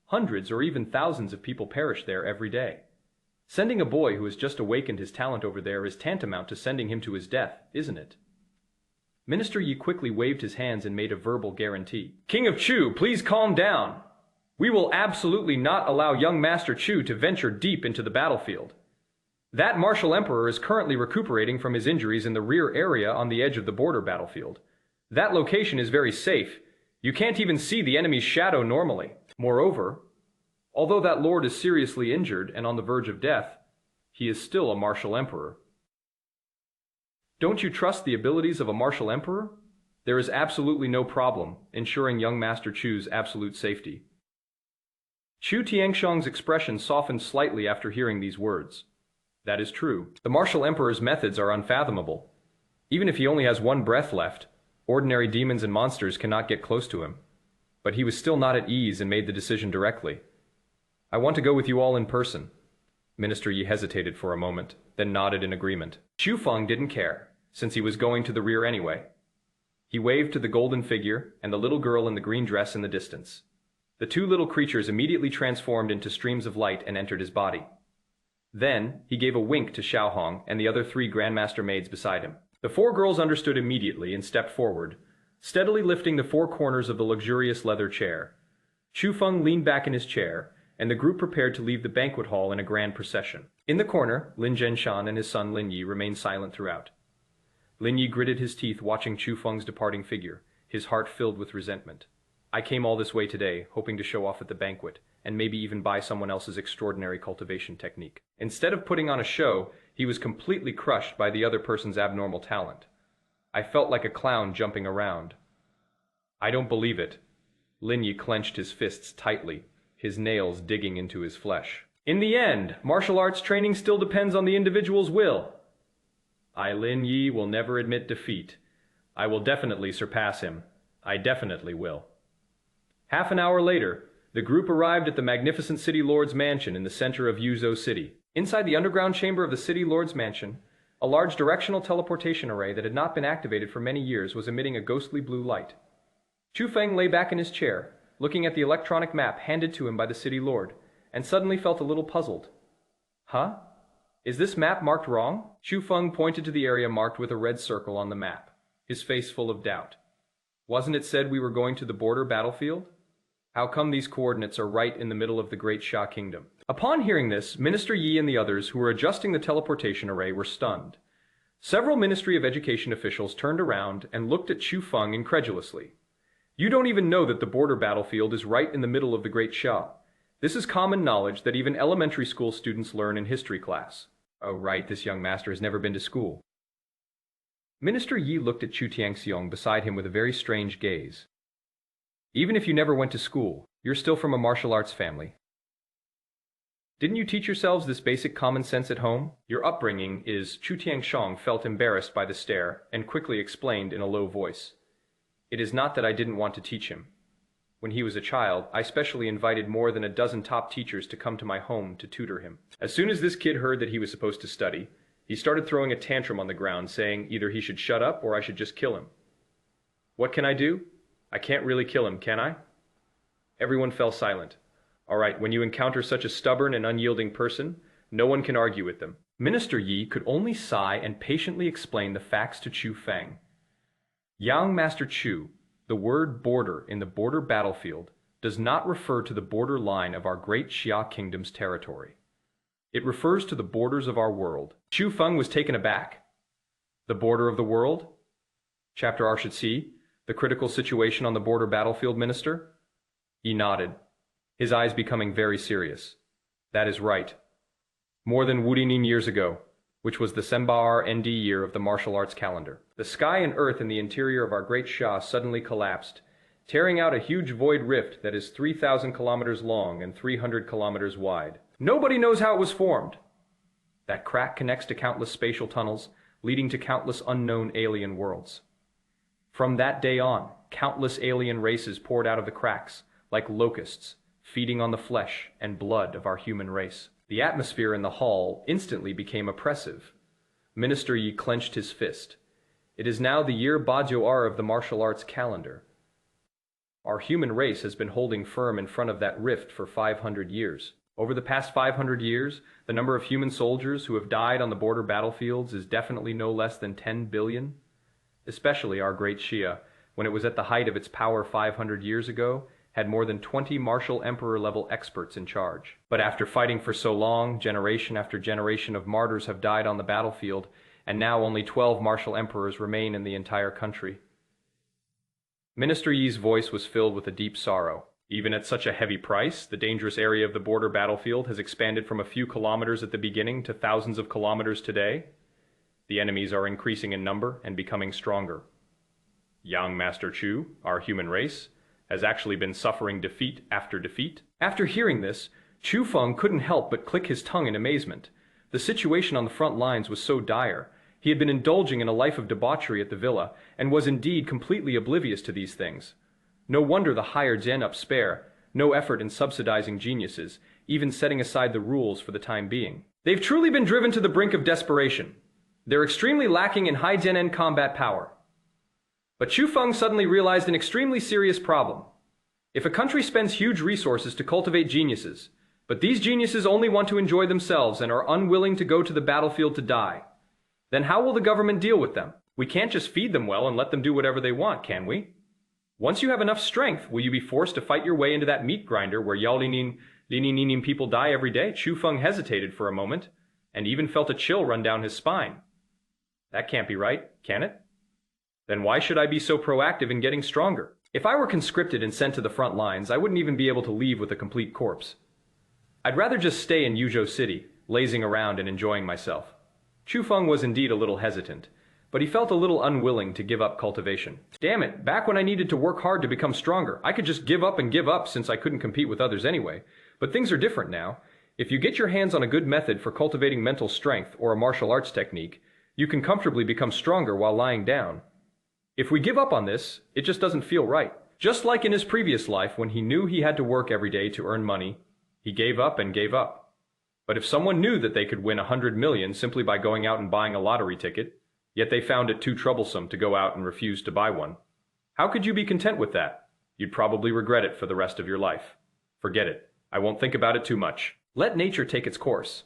hundreds or even thousands of people perish there every day. Sending a boy who has just awakened his talent over there is tantamount to sending him to his death, isn't it? Minister Yi quickly waved his hands and made a verbal guarantee. King of Chu, please calm down. We will absolutely not allow young Master Chu to venture deep into the battlefield. That martial emperor is currently recuperating from his injuries in the rear area on the edge of the border battlefield. That location is very safe. You can't even see the enemy's shadow normally. Moreover, although that lord is seriously injured and on the verge of death, he is still a martial emperor. Don't you trust the abilities of a martial emperor? There is absolutely no problem ensuring young Master Chu's absolute safety. Chu Tianxiang's expression softened slightly after hearing these words. That is true. The martial emperor's methods are unfathomable. Even if he only has 1 breath left, ordinary demons and monsters cannot get close to him. But he was still not at ease and made the decision directly. I want to go with you all in person. Minister Yi hesitated for a moment, then nodded in agreement. Chu Feng didn't care, since he was going to the rear anyway. He waved to the golden figure and the little girl in the green dress in the distance. The 2 little creatures immediately transformed into streams of light and entered his body. Then, he gave a wink to Xiaohong and the other 3 grandmaster maids beside him. The 4 girls understood immediately and stepped forward, steadily lifting the 4 corners of the luxurious leather chair. Chu Feng leaned back in his chair, and the group prepared to leave the banquet hall in a grand procession. In the corner, Lin Zhenshan and his son Lin Yi remained silent throughout. Lin Yi gritted his teeth watching Chu Feng's departing figure, his heart filled with resentment. I came all this way today, hoping to show off at the banquet, and maybe even buy someone else's extraordinary cultivation technique. Instead of putting on a show, he was completely crushed by the other person's abnormal talent. I felt like a clown jumping around. I don't believe it. Lin Yi clenched his fists tightly, his nails digging into his flesh. In the end, martial arts training still depends on the individual's will. I, Lin Yi, will never admit defeat. I will definitely surpass him. I definitely will. Half an hour later, the group arrived at the magnificent City Lord's mansion in the center of Yuzhou City. Inside the underground chamber of the City Lord's mansion, a large directional teleportation array that had not been activated for many years was emitting a ghostly blue light. Chu Feng lay back in his chair, looking at the electronic map handed to him by the City Lord, and suddenly felt a little puzzled. Huh? Is this map marked wrong? Chu Feng pointed to the area marked with a red circle on the map, his face full of doubt. Wasn't it said we were going to the border battlefield? How come these coordinates are right in the middle of the Great Sha Kingdom? Upon hearing this, Minister Yi and the others who were adjusting the teleportation array were stunned. Several Ministry of Education officials turned around and looked at Chu Feng incredulously. You don't even know that the border battlefield is right in the middle of the Great Xia. This is common knowledge that even elementary school students learn in history class. Oh right, this young master has never been to school. Minister Yi looked at Chu Tiangxiong beside him with a very strange gaze. Even if you never went to school, you're still from a martial arts family. Didn't you teach yourselves this basic common sense at home? Your upbringing is... Chu Tiangxiong felt embarrassed by the stare and quickly explained in a low voice. It is not that I didn't want to teach him. When he was a child, I specially invited more than a dozen top teachers to come to my home to tutor him. As soon as this kid heard that he was supposed to study, he started throwing a tantrum on the ground, saying either he should shut up or I should just kill him. What can I do? I can't really kill him, can I? Everyone fell silent. All right, when you encounter such a stubborn and unyielding person, no one can argue with them. Minister Yi could only sigh and patiently explain the facts to Chu Feng. Young Master Chu, the word border in the border battlefield does not refer to the border line of our great Xia kingdom's territory. It refers to the borders of our world. Chu Feng was taken aback. The border of the world? Chapter R should see. The critical situation on the border battlefield, Minister? He nodded, his eyes becoming very serious. That is right. More than Wudinin years ago, which was the Sembar ND year of the martial arts calendar. The sky and earth in the interior of our great Xia suddenly collapsed, tearing out a huge void rift that is 3,000 kilometers long and 300 kilometers wide. Nobody knows how it was formed. That crack connects to countless spatial tunnels, leading to countless unknown alien worlds. From that day on, countless alien races poured out of the cracks, like locusts, feeding on the flesh and blood of our human race. The atmosphere in the hall instantly became oppressive. Minister Yi clenched his fist. It is now the year Bajioar of the martial arts calendar. Our human race has been holding firm in front of that rift for 500 years. Over the past 500 years, the number of human soldiers who have died on the border battlefields is definitely no less than 10 billion. Especially our great Xia, when it was at the height of its power 500 years ago, had more than 20 martial emperor-level experts in charge. But after fighting for so long, generation after generation of martyrs have died on the battlefield, and now only 12 martial emperors remain in the entire country. Minister Yi's voice was filled with a deep sorrow. Even at such a heavy price, the dangerous area of the border battlefield has expanded from a few kilometers at the beginning to thousands of kilometers today. The enemies are increasing in number and becoming stronger. Young Master Chu, our human race, has actually been suffering defeat after defeat. After hearing this, Chu Feng couldn't help but click his tongue in amazement. The situation on the front lines was so dire. He had been indulging in a life of debauchery at the villa, and was indeed completely oblivious to these things. No wonder the higher Zhen spare, no effort in subsidizing geniuses, even setting aside the rules for the time being. They've truly been driven to the brink of desperation. They're extremely lacking in high Zhen combat power. But Chu Feng suddenly realized an extremely serious problem. If a country spends huge resources to cultivate geniuses, but these geniuses only want to enjoy themselves and are unwilling to go to the battlefield to die, then how will the government deal with them? We can't just feed them well and let them do whatever they want, can we? Once you have enough strength, will you be forced to fight your way into that meat grinder where Linin people die every day? Chu Feng hesitated for a moment, and even felt a chill run down his spine. That can't be right, can it? Then why should I be so proactive in getting stronger? If I were conscripted and sent to the front lines, I wouldn't even be able to leave with a complete corpse. I'd rather just stay in Yuzhou City, lazing around and enjoying myself. Chu Feng was indeed a little hesitant, but he felt a little unwilling to give up cultivation. Damn it, back when I needed to work hard to become stronger, I could just give up since I couldn't compete with others anyway. But things are different now. If you get your hands on a good method for cultivating mental strength or a martial arts technique, you can comfortably become stronger while lying down. If we give up on this, it just doesn't feel right. Just like in his previous life when he knew he had to work every day to earn money, he gave up and gave up. But if someone knew that they could win 100 million simply by going out and buying a lottery ticket, yet they found it too troublesome to go out and refuse to buy one, how could you be content with that? You'd probably regret it for the rest of your life. Forget it. I won't think about it too much. Let nature take its course.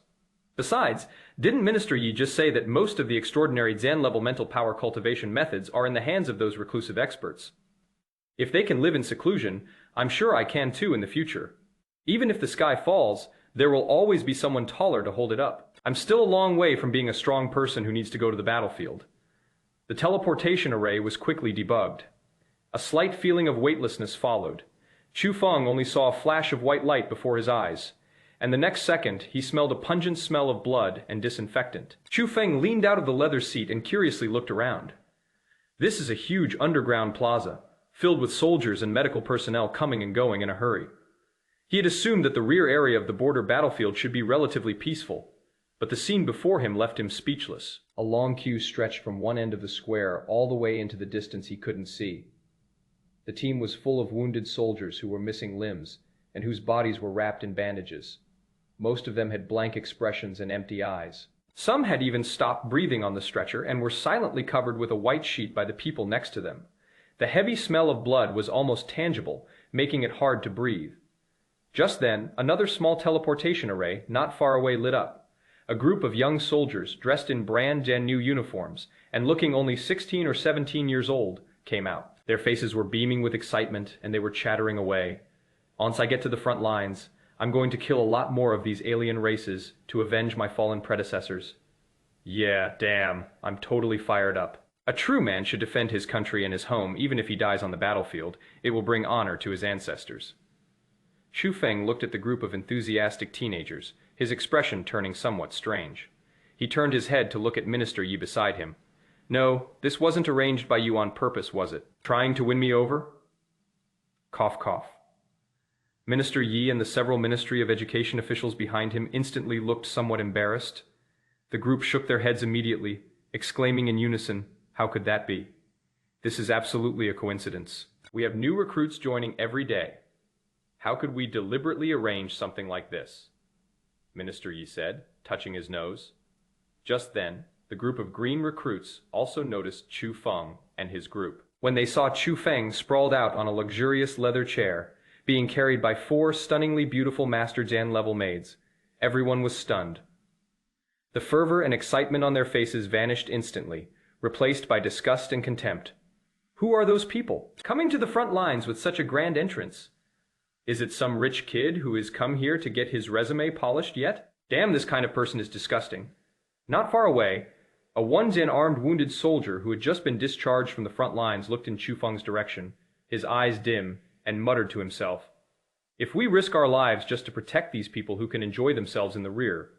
Besides, didn't Minister Yi just say that most of the extraordinary Zhen-level mental power cultivation methods are in the hands of those reclusive experts? If they can live in seclusion, I'm sure I can too in the future. Even if the sky falls, there will always be someone taller to hold it up. I'm still a long way from being a strong person who needs to go to the battlefield. The teleportation array was quickly debugged. A slight feeling of weightlessness followed. Chu Feng only saw a flash of white light before his eyes, and the next second he smelled a pungent smell of blood and disinfectant. Chu Feng leaned out of the leather seat and curiously looked around. This is a huge underground plaza, filled with soldiers and medical personnel coming and going in a hurry. He had assumed that the rear area of the border battlefield should be relatively peaceful, but the scene before him left him speechless. A long queue stretched from one end of the square all the way into the distance he couldn't see. The team was full of wounded soldiers who were missing limbs and whose bodies were wrapped in bandages. Most of them had blank expressions and empty eyes. Some had even stopped breathing on the stretcher and were silently covered with a white sheet by the people next to them. The heavy smell of blood was almost tangible, making it hard to breathe. Just then, another small teleportation array not far away lit up. A group of young soldiers dressed in brand new uniforms and looking only 16 or 17 years old came out. Their faces were beaming with excitement and they were chattering away. Once I get to the front lines, I'm going to kill a lot more of these alien races to avenge my fallen predecessors. Yeah, damn, I'm totally fired up. A true man should defend his country and his home even if he dies on the battlefield. It will bring honor to his ancestors. Chu Feng looked at the group of enthusiastic teenagers, his expression turning somewhat strange. He turned his head to look at Minister Yi beside him. No, this wasn't arranged by you on purpose, was it? Trying to win me over? Cough, cough. Minister Yi and the several Ministry of Education officials behind him instantly looked somewhat embarrassed. The group shook their heads immediately, exclaiming in unison, "How could that be? This is absolutely a coincidence. We have new recruits joining every day. How could we deliberately arrange something like this?" Minister Yi said, touching his nose. Just then, the group of green recruits also noticed Chu Feng and his group. When they saw Chu Feng sprawled out on a luxurious leather chair, being carried by 4 stunningly beautiful master-level maids, everyone was stunned. The fervor and excitement on their faces vanished instantly, replaced by disgust and contempt. Who are those people, coming to the front lines with such a grand entrance? Is it some rich kid who has come here to get his resume polished yet? Damn, this kind of person is disgusting. Not far away, a once-in armed wounded soldier who had just been discharged from the front lines looked in Chu Feng's direction, his eyes dim, and muttered to himself, "If we risk our lives just to protect these people who can enjoy themselves in the rear,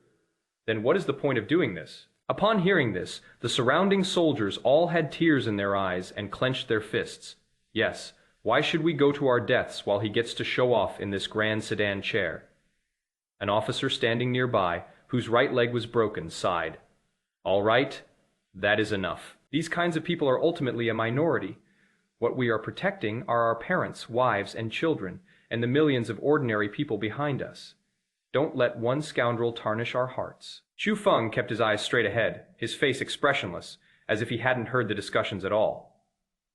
then what is the point of doing this?" Upon hearing this, the surrounding soldiers all had tears in their eyes and clenched their fists. Yes, why should we go to our deaths while he gets to show off in this grand sedan chair? An officer standing nearby, whose right leg was broken, sighed. All right, that is enough. These kinds of people are ultimately a minority. What we are protecting are our parents, wives, and children, and the millions of ordinary people behind us. Don't let one scoundrel tarnish our hearts. Chu Feng kept his eyes straight ahead, his face expressionless, as if he hadn't heard the discussions at all.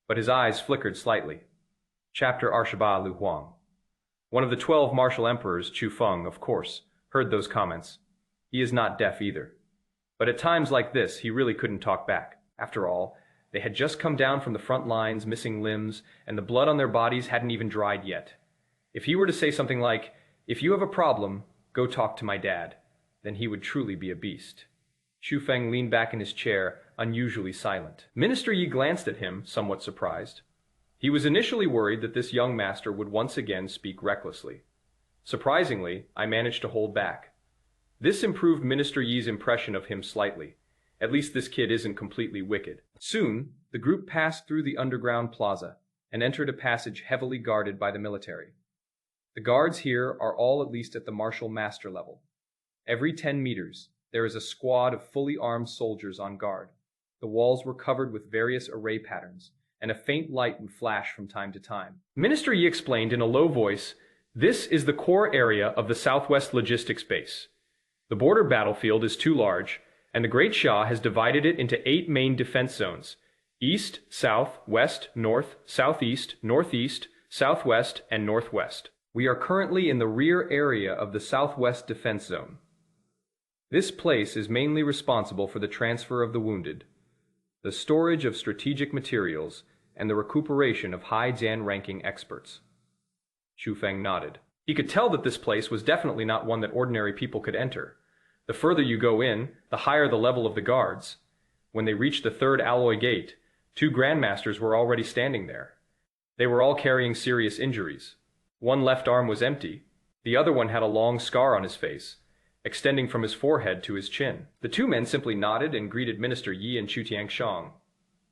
But his eyes flickered slightly. Chapter Arshaba Lu Huang. One of the 12 martial emperors, Chu Feng, of course, heard those comments. He is not deaf either. But at times like this, he really couldn't talk back. After all, they had just come down from the front lines, missing limbs, and the blood on their bodies hadn't even dried yet. If he were to say something like, "If you have a problem, go talk to my dad," then he would truly be a beast. Chu Feng leaned back in his chair, unusually silent. Minister Yi glanced at him, somewhat surprised. He was initially worried that this young master would once again speak recklessly. Surprisingly, I managed to hold back. This improved Minister Yi's impression of him slightly. At least this kid isn't completely wicked. Soon, the group passed through the underground plaza and entered a passage heavily guarded by the military. The guards here are all at least at the martial master level. Every 10 meters, there is a squad of fully armed soldiers on guard. The walls were covered with various array patterns, and a faint light would flash from time to time. Minister Yi explained in a low voice, "This is the core area of the Southwest Logistics Base. The border battlefield is too large, and the Great Shah has divided it into 8 main defense zones: east, south, west, north, southeast, northeast, southwest, and northwest. We are currently in the rear area of the Southwest Defense Zone. This place is mainly responsible for the transfer of the wounded, the storage of strategic materials, and the recuperation of high Jian ranking experts." Chu Feng nodded. He could tell that this place was definitely not one that ordinary people could enter. The further you go in, the higher the level of the guards. When they reached the third alloy gate, 2 grandmasters were already standing there. They were all carrying serious injuries. One left arm was empty. The other one had a long scar on his face, extending from his forehead to his chin. The 2 men simply nodded and greeted Minister Yi and Chu Tiangxiang.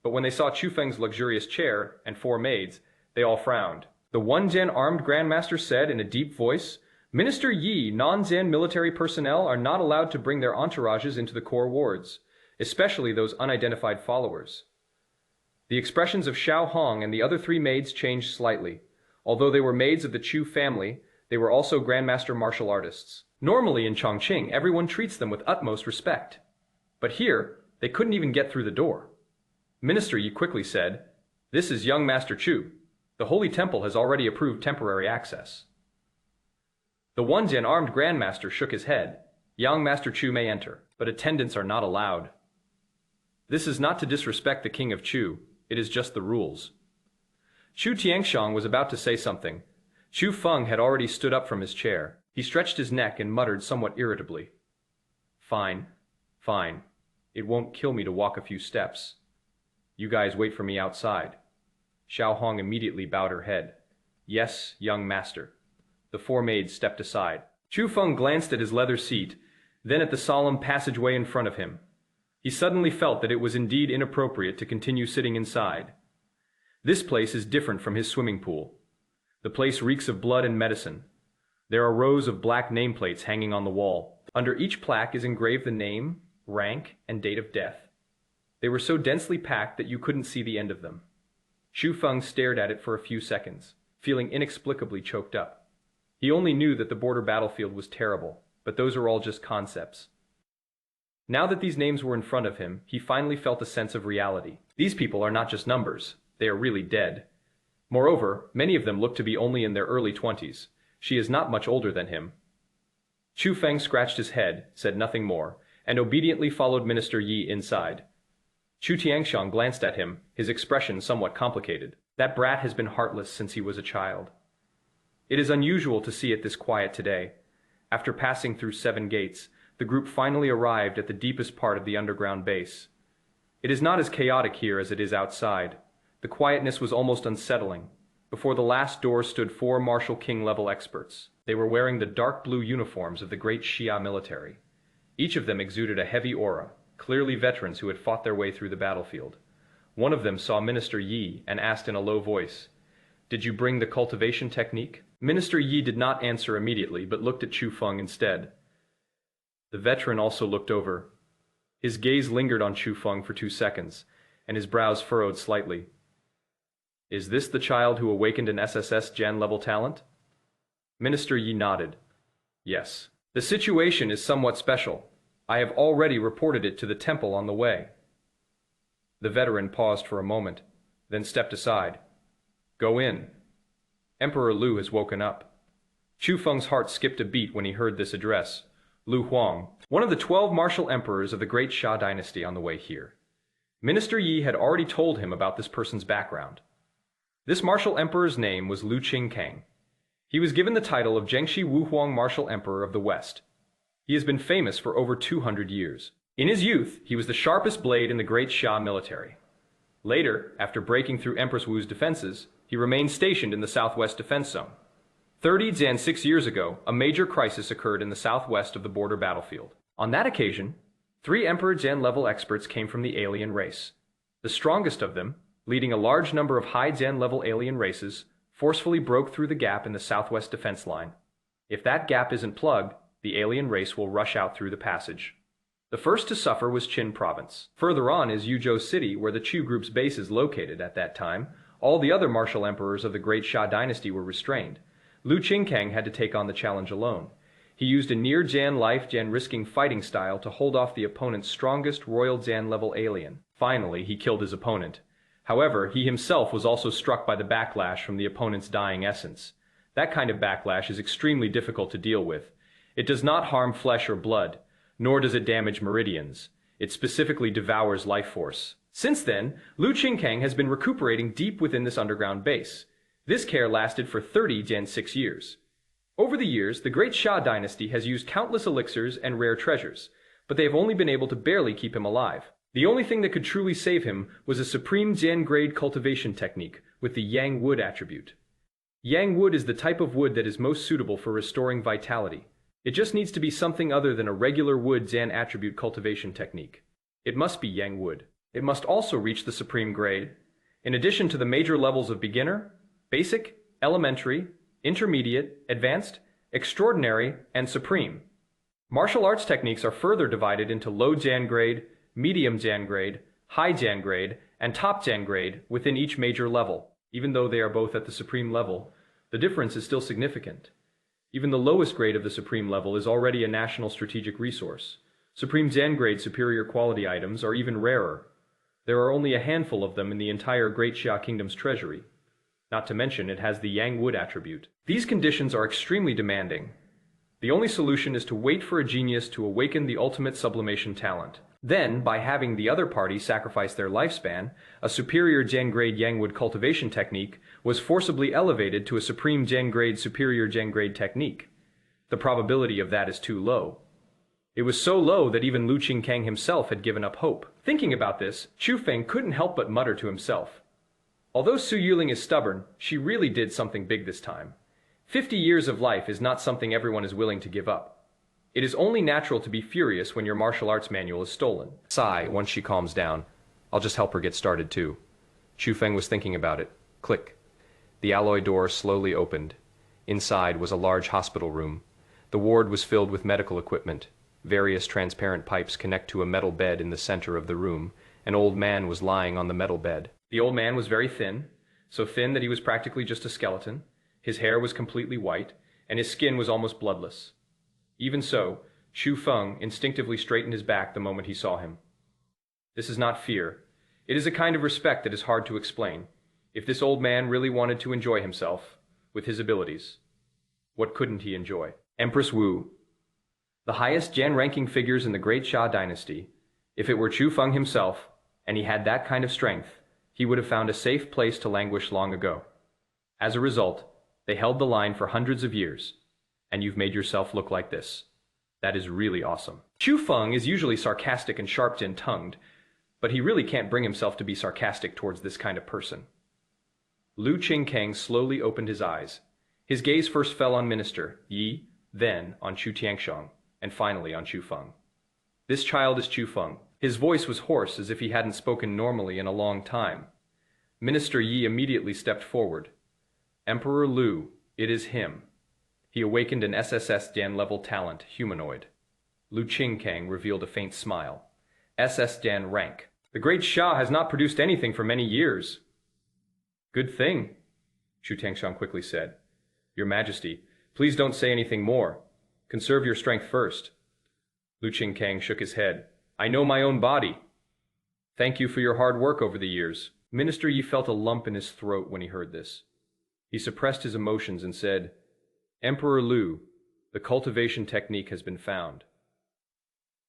But when they saw Chu Feng's luxurious chair and 4 maids, they all frowned. The 1 Zan armed grandmaster said in a deep voice, "Minister Yi, non-Zan military personnel are not allowed to bring their entourages into the core wards, especially those unidentified followers." The expressions of Xiao Hong and the other 3 maids changed slightly. Although they were maids of the Chu family, they were also grandmaster martial artists. Normally in Chongqing, everyone treats them with utmost respect. But here, they couldn't even get through the door. Minister Yi quickly said, "This is young Master Chu. The Holy Temple has already approved temporary access." The 1 Zan armed grandmaster shook his head. "Young Master Chu may enter, but attendants are not allowed." This is not to disrespect the King of Chu, it is just the rules. Chu Tiangxiang was about to say something. Chu Feng had already stood up from his chair. He stretched his neck and muttered somewhat irritably, "Fine, fine. It won't kill me to walk a few steps. You guys wait for me outside." Xiao Hong immediately bowed her head. "Yes, young master." The 4 maids stepped aside. Chu Feng glanced at his leather seat, then at the solemn passageway in front of him. He suddenly felt that it was indeed inappropriate to continue sitting inside. This place is different from his swimming pool. The place reeks of blood and medicine. There are rows of black nameplates hanging on the wall. Under each plaque is engraved the name, rank, and date of death. They were so densely packed that you couldn't see the end of them. Chu Feng stared at it for a few seconds, feeling inexplicably choked up. He only knew that the border battlefield was terrible, but those are all just concepts. Now that these names were in front of him, he finally felt a sense of reality. These people are not just numbers, they are really dead. Moreover, many of them look to be only in their early 20s. She is not much older than him. Chu Feng scratched his head, said nothing more, and obediently followed Minister Yi inside. Chu Tiangxiang glanced at him, his expression somewhat complicated. That brat has been heartless since he was a child. It is unusual to see it this quiet today. After passing through 7 gates, the group finally arrived at the deepest part of the underground base. It is not as chaotic here as it is outside. The quietness was almost unsettling. Before the last door stood 4 Martial King-level experts. They were wearing the dark blue uniforms of the great Xia military. Each of them exuded a heavy aura, clearly veterans who had fought their way through the battlefield. One of them saw Minister Yi and asked in a low voice, "Did you bring the cultivation technique?" Minister Yi did not answer immediately, but looked at Chu Feng instead. The veteran also looked over. His gaze lingered on Chu Feng for 2 seconds, and his brows furrowed slightly. "Is this the child who awakened an SSS Gen-level talent?" Minister Yi nodded. "Yes. The situation is somewhat special. I have already reported it to the temple on the way." The veteran paused for a moment, then stepped aside. "Go in. Emperor Lu has woken up." Chu Feng's heart skipped a beat when he heard this address. Lu Huang, one of the 12 martial emperors of the great Xia dynasty, on the way here. Minister Yi had already told him about this person's background. This martial emperor's name was Lu Qingkang. He was given the title of Zhengxi Wuhuang Martial Emperor of the West. He has been famous for over 200 years. In his youth, he was the sharpest blade in the great Xia military. Later, after breaking through Empress Wu's defenses, he remained stationed in the southwest defense zone. 6 years ago, a major crisis occurred in the southwest of the border battlefield. On that occasion, 3 Emperor Zan-level experts came from the alien race. The strongest of them, leading a large number of high Zan-level alien races, forcefully broke through the gap in the southwest defense line. If that gap isn't plugged, the alien race will rush out through the passage. The first to suffer was Qin province. Further on is Yuzhou City, where the Chu group's base is located at that time. All the other martial emperors of the great Xia dynasty were restrained. Lu Qingkang had to take on the challenge alone. He used a near Jan life Jan risking fighting style to hold off the opponent's strongest royal Jan level alien. Finally, he killed his opponent. However, he himself was also struck by the backlash from the opponent's dying essence. That kind of backlash is extremely difficult to deal with. It does not harm flesh or blood, nor does it damage meridians. It specifically devours life force. Since then, Lu Qingkang has been recuperating deep within this underground base. This care lasted for 6 years. Over the years, the Great Xia dynasty has used countless elixirs and rare treasures, but they have only been able to barely keep him alive. The only thing that could truly save him was a supreme Jian grade cultivation technique with the Yang wood attribute. Yang wood is the type of wood that is most suitable for restoring vitality. It just needs to be something other than a regular wood Jian attribute cultivation technique. It must be Yang wood. It must also reach the supreme grade. In addition to the major levels of beginner, basic, elementary, intermediate, advanced, extraordinary, and supreme. Martial arts techniques are further divided into low Jian grade, medium Jian grade, high Jian grade, and top Jian grade within each major level. Even though they are both at the supreme level, the difference is still significant. Even the lowest grade of the supreme level is already a national strategic resource. Supreme Jian grade superior quality items are even rarer. There are only a handful of them in the entire Great Xia Kingdom's treasury. Not to mention it has the Yang wood attribute. These conditions are extremely demanding. The only solution is to wait for a genius to awaken the ultimate sublimation talent. Then, by having the other party sacrifice their lifespan, a superior Jian grade Yang wood cultivation technique was forcibly elevated to a supreme Jian grade superior Jian grade technique. The probability of that is too low. It was so low that even Lu Qingkang himself had given up hope. Thinking about this, Chu Feng couldn't help but mutter to himself. Although Su Yuling is stubborn, she really did something big this time. 50 years of life is not something everyone is willing to give up. It is only natural to be furious when your martial arts manual is stolen. Sigh once she calms down. I'll just help her get started too. Chu Feng was thinking about it. Click. The alloy door slowly opened. Inside was a large hospital room. The ward was filled with medical equipment. Various transparent pipes connect to a metal bed in the center of the room. An old man was lying on the metal bed. The old man was very thin, so thin that he was practically just a skeleton. His hair was completely white, and his skin was almost bloodless. Even so, Chu Feng instinctively straightened his back the moment he saw him. This is not fear. It is a kind of respect that is hard to explain. If this old man really wanted to enjoy himself, with his abilities, what couldn't he enjoy? Empress Wu. The highest Jian-ranking figures in the Great Xia dynasty. If it were Chu Feng himself, and he had that kind of strength, he would have found a safe place to languish long ago. As a result, they held the line for hundreds of years, and you've made yourself look like this. That is really awesome. Chu Feng is usually sarcastic and sharp-tongued, but he really can't bring himself to be sarcastic towards this kind of person. Lu Qingkang slowly opened his eyes. His gaze first fell on Minister Yi, then on Chu Tianxiang, and finally on Chu Feng. This child is Chu Feng. His voice was hoarse as if he hadn't spoken normally in a long time. Minister Yi immediately stepped forward. Emperor Lu, it is him. He awakened an SSS Dan level talent, humanoid. Lu Qingkang revealed a faint smile. SS Dan rank. The Great Xia has not produced anything for many years. Good thing, Chu Tianxiang quickly said. Your Majesty, please don't say anything more. Conserve your strength first. Lu Qingkang shook his head. I know my own body. Thank you for your hard work over the years. Minister Yi felt a lump in his throat when he heard this. He suppressed his emotions and said, Emperor Lu, the cultivation technique has been found.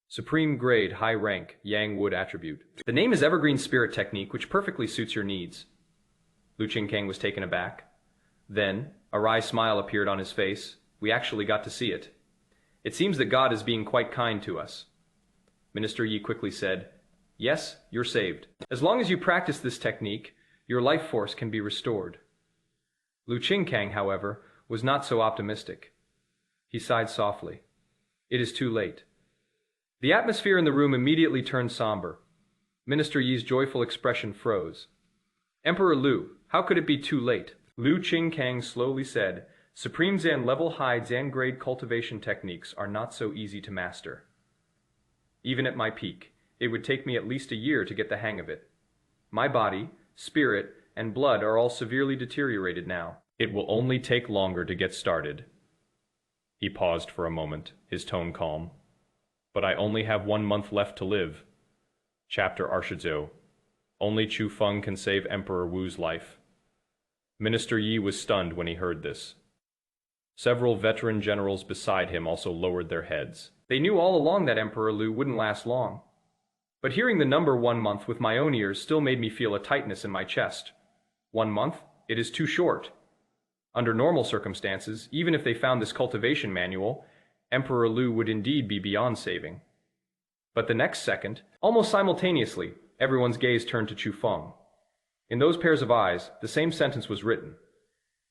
Supreme grade, high rank, Yang wood attribute. The name is Evergreen Spirit Technique, which perfectly suits your needs. Lu Qingkang was taken aback. Then, a wry smile appeared on his face. We actually got to see it. It seems that God is being quite kind to us. Minister Yi quickly said, Yes, you're saved. As long as you practice this technique, your life force can be restored. Lu Qingkang, however, was not so optimistic. He sighed softly. It is too late. The atmosphere in the room immediately turned somber. Minister Yi's joyful expression froze. Emperor Lu, how could it be too late? Lu Qingkang slowly said, Supreme Jian level high Jian grade cultivation techniques are not so easy to master. Even at my peak, it would take me at least a year to get the hang of it. My body, spirit, and blood are all severely deteriorated now. It will only take longer to get started. He paused for a moment, his tone calm. But I only have 1 month left to live. Chapter Arshizhou. Only Chu Feng can save Emperor Wu's life. Minister Yi was stunned when he heard this. Several veteran generals beside him also lowered their heads. They knew all along that Emperor Lu wouldn't last long. But hearing the number 1 month with my own ears still made me feel a tightness in my chest. 1 month? It is too short. Under normal circumstances, even if they found this cultivation manual, Emperor Lu would indeed be beyond saving. But the next second, almost simultaneously, everyone's gaze turned to Chu Feng. In those pairs of eyes, the same sentence was written.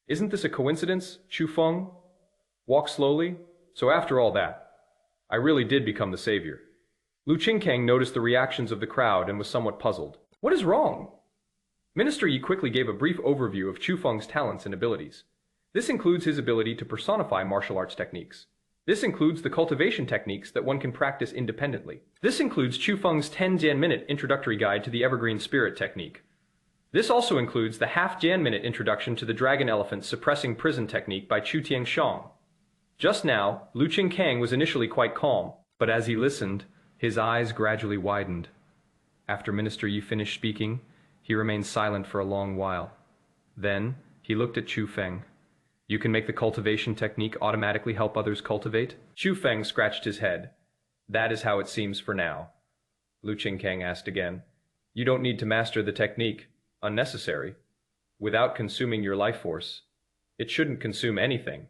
Isn't this a coincidence, Chu Feng? Walk slowly. So after all that, I really did become the savior. Lu Qingkang noticed the reactions of the crowd and was somewhat puzzled. What is wrong? Minister Yi quickly gave a brief overview of Chu Feng's talents and abilities. This includes his ability to personify martial arts techniques. This includes the cultivation techniques that one can practice independently. This includes Chu Feng's 10-minute introductory guide to the Evergreen Spirit technique. This also includes the half-minute introduction to the Dragon Elephant Suppressing Prison technique by Chu Tianxiang. Just now, Lu Qingkang was initially quite calm, but as he listened, his eyes gradually widened. After Minister Yi finished speaking, he remained silent for a long while. Then, he looked at Chu Feng. You can make the cultivation technique automatically help others cultivate? Chu Feng scratched his head. That is how it seems for now. Lu Qingkang asked again. You don't need to master the technique. Unnecessary. Without consuming your life force. It shouldn't consume anything.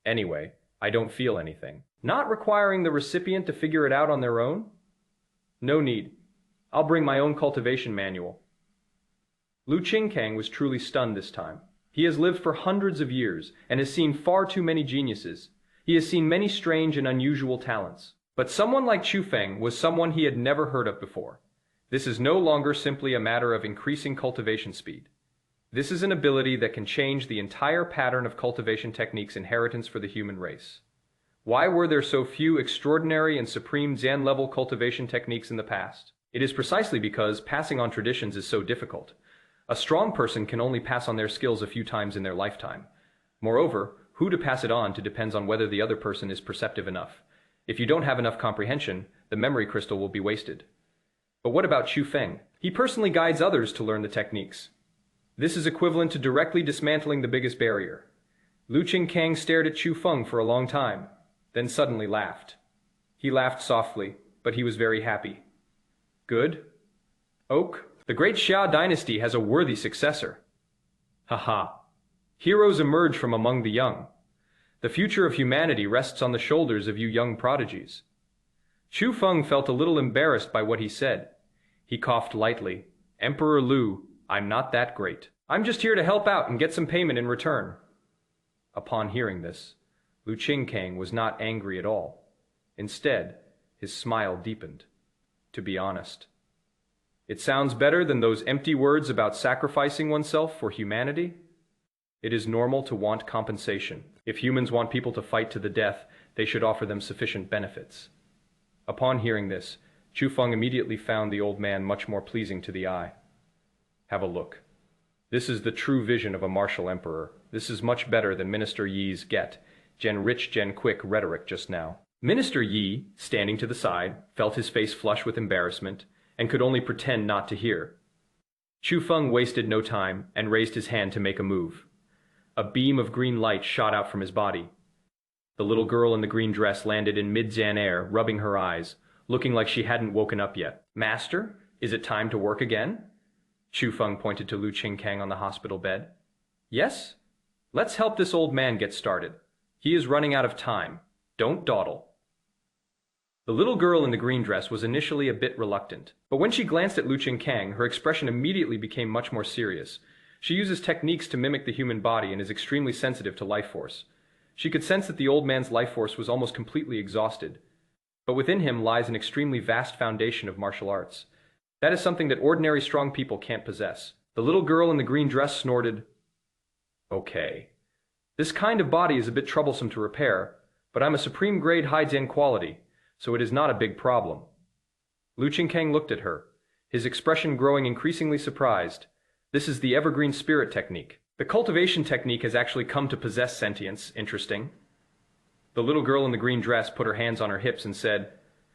Anyway, I don't feel anything. Not requiring the recipient to figure it out on their own? No need. I'll bring my own cultivation manual. Lu Qingkang was truly stunned this time. He has lived for hundreds of years and has seen far too many geniuses. He has seen many strange and unusual talents. But someone like Chu Feng was someone he had never heard of before. This is no longer simply a matter of increasing cultivation speed. This is an ability that can change the entire pattern of cultivation techniques inheritance for the human race. Why were there so few extraordinary and supreme Zen-level cultivation techniques in the past? It is precisely because passing on traditions is so difficult. A strong person can only pass on their skills a few times in their lifetime. Moreover, who to pass it on to depends on whether the other person is perceptive enough. If you don't have enough comprehension, the memory crystal will be wasted. But what about Chu Feng? He personally guides others to learn the techniques. This is equivalent to directly dismantling the biggest barrier. Lu Qingkang stared at Chu Feng for a long time, then suddenly laughed. He laughed softly, but he was very happy. Good. Oak, the great Xia dynasty has a worthy successor. Haha. Heroes emerge from among the young. The future of humanity rests on the shoulders of you young prodigies. Chu Feng felt a little embarrassed by what he said. He coughed lightly. Emperor Lu, I'm not that great. I'm just here to help out and get some payment in return. Upon hearing this, Lu Qingkang was not angry at all. Instead, his smile deepened. To be honest. It sounds better than those empty words about sacrificing oneself for humanity. It is normal to want compensation. If humans want people to fight to the death, they should offer them sufficient benefits. Upon hearing this, Chu Feng immediately found the old man much more pleasing to the eye. Have a look. This is the true vision of a martial emperor. This is much better than Minister Yi's get, gen rich, gen quick rhetoric just now. Minister Yi, standing to the side, felt his face flush with embarrassment, and could only pretend not to hear. Chu Feng wasted no time and raised his hand to make a move. A beam of green light shot out from his body. The little girl in the green dress landed in mid-Zan air, rubbing her eyes, looking like she hadn't woken up yet. Master, is it time to work again? Chu Feng pointed to Lu Qingkang on the hospital bed. Yes? Let's help this old man get started. He is running out of time. Don't dawdle. The little girl in the green dress was initially a bit reluctant, but when she glanced at Lu Qingkang, her expression immediately became much more serious. She uses techniques to mimic the human body and is extremely sensitive to life force. She could sense that the old man's life force was almost completely exhausted, but within him lies an extremely vast foundation of martial arts. That is something that ordinary strong people can't possess. The little girl in the green dress snorted. Okay. This kind of body is a bit troublesome to repair, but I'm a supreme grade high Zen quality, so it is not a big problem. Lu Qingkang looked at her, his expression growing increasingly surprised. This is the Evergreen Spirit technique. The cultivation technique has actually come to possess sentience. Interesting. The little girl in the green dress put her hands on her hips and said,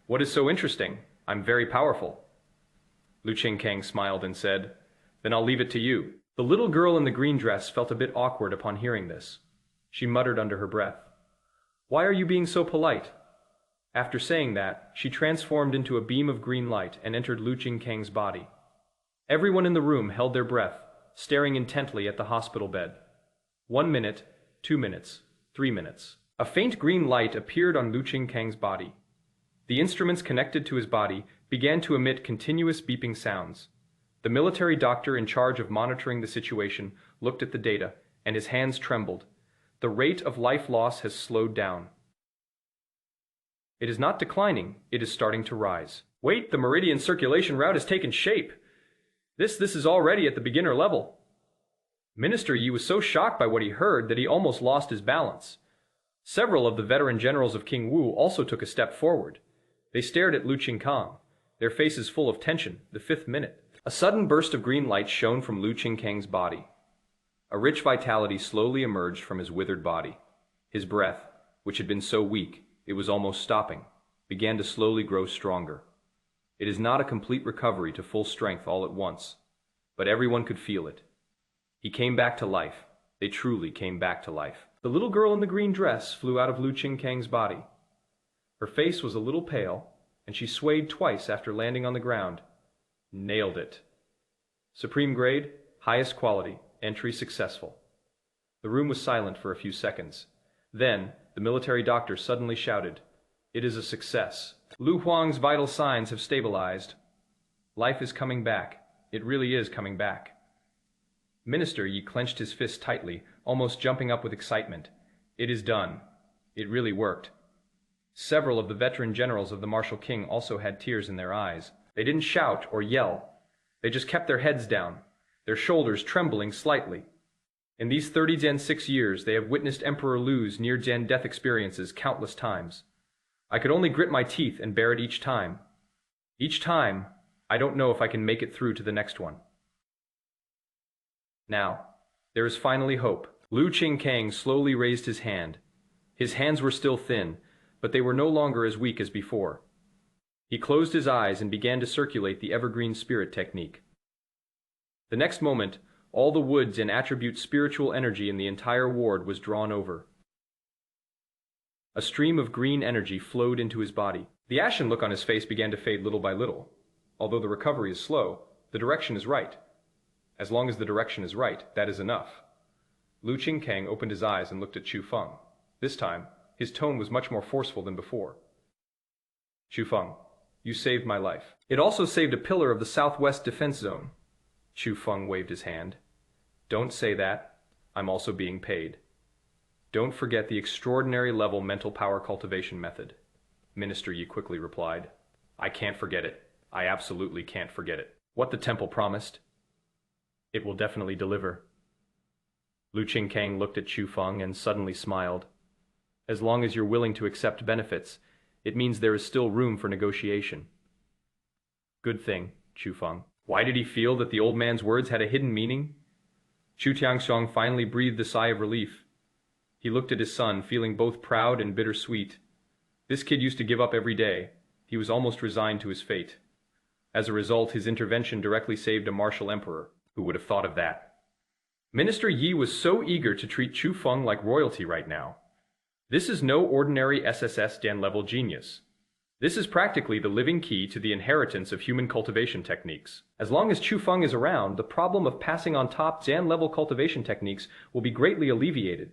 What is so interesting? I'm very powerful. Lu Qingkang smiled and said, Then I'll leave it to you. The little girl in the green dress felt a bit awkward upon hearing this. She muttered under her breath, Why are you being so polite? After saying that, she transformed into a beam of green light and entered Lu Qingkang's body. Everyone in the room held their breath, staring intently at the hospital bed. 1 minute, 2 minutes, 3 minutes. A faint green light appeared on Lu Qingkang's body. The instruments connected to his body began to emit continuous beeping sounds. The military doctor in charge of monitoring the situation looked at the data, and his hands trembled. The rate of life loss has slowed down. It is not declining, it is starting to rise. Wait, the meridian circulation route has taken shape. This is already at the beginner level. Minister Yi was so shocked by what he heard that he almost lost his balance. Several of the veteran generals of King Wu also took a step forward. They stared at Lu Qingkang, their faces full of tension. The 5th minute. A sudden burst of green light shone from Lu Qingkang's body. A rich vitality slowly emerged from his withered body. His breath, which had been so weak, it was almost stopping, began to slowly grow stronger. It is not a complete recovery to full strength all at once, but everyone could feel it. He came back to life. They truly came back to life. The little girl in the green dress flew out of Lu Qingkang's body. Her face was a little pale, and she swayed twice after landing on the ground. Nailed it. Supreme grade, highest quality, entry successful. The room was silent for a few seconds. Then, the military doctor suddenly shouted, "It is a success. Lu Huang's vital signs have stabilized. Life is coming back. It really is coming back." Minister Yi clenched his fist tightly, almost jumping up with excitement. It is done. It really worked. Several of the veteran generals of the Martial King also had tears in their eyes. They didn't shout or yell. They just kept their heads down, their shoulders trembling slightly. In these 30 Gen 6 years, they have witnessed Emperor Lu's near-Gen death experiences countless times. I could only grit my teeth and bear it each time. Each time, I don't know if I can make it through to the next one. Now, there is finally hope. Lu Qingkang slowly raised his hand. His hands were still thin, but they were no longer as weak as before. He closed his eyes and began to circulate the evergreen spirit technique. The next moment, all the woods and attribute spiritual energy in the entire ward was drawn over. A stream of green energy flowed into his body. The ashen look on his face began to fade little by little. Although the recovery is slow, the direction is right. As long as the direction is right, that is enough. Lu Qingkang opened his eyes and looked at Chu Feng. This time, his tone was much more forceful than before. "Chu Feng, you saved my life. It also saved a pillar of the southwest defense zone." Chu Feng waved his hand. "Don't say that. I'm also being paid. Don't forget the extraordinary level mental power cultivation method." Minister Yi quickly replied. "I can't forget it. I absolutely can't forget it. What the temple promised, it will definitely deliver." Lu Qingkang looked at Chu Feng and suddenly smiled. "As long as you're willing to accept benefits, it means there is still room for negotiation." "Good thing, Chu Feng." Why did he feel that the old man's words had a hidden meaning? Chu Tiangxiong finally breathed a sigh of relief. He looked at his son, feeling both proud and bittersweet. This kid used to give up every day. He was almost resigned to his fate. As a result, his intervention directly saved a martial emperor. Who would have thought of that? Minister Yi was so eager to treat Chu Feng like royalty right now. This is no ordinary SSS Dan level genius. This is practically the living key to the inheritance of human cultivation techniques. As long as Chu Feng is around, the problem of passing on top Dan level cultivation techniques will be greatly alleviated.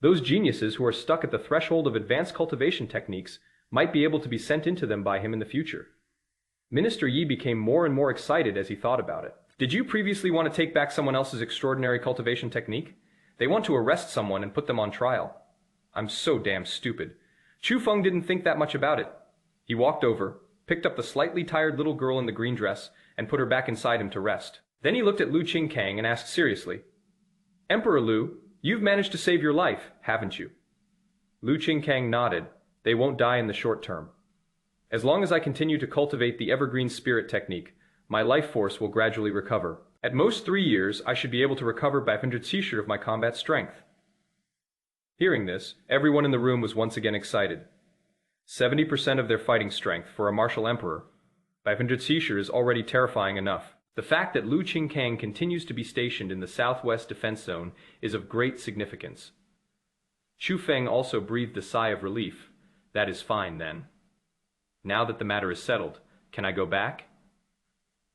Those geniuses who are stuck at the threshold of advanced cultivation techniques might be able to be sent into them by him in the future. Minister Yi became more and more excited as he thought about it. Did you previously want to take back someone else's extraordinary cultivation technique? They want to arrest someone and put them on trial. I'm so damn stupid. Chu Feng didn't think that much about it. He walked over, picked up the slightly tired little girl in the green dress, and put her back inside him to rest. Then he looked at Lu Qingkang and asked seriously, "Emperor Lu, you've managed to save your life, haven't you?" Lu Qingkang nodded. "They won't die in the short term. As long as I continue to cultivate the evergreen spirit technique, my life force will gradually recover. At most 3 years, I should be able to recover 500 Cishir of my combat strength." Hearing this, everyone in the room was once again excited. 70% of their fighting strength for a martial emperor. 500 Cishir is already terrifying enough. The fact that Lu Qingkang continues to be stationed in the southwest defense zone is of great significance. Chu Feng also breathed a sigh of relief. That is fine, then. Now that the matter is settled, can I go back?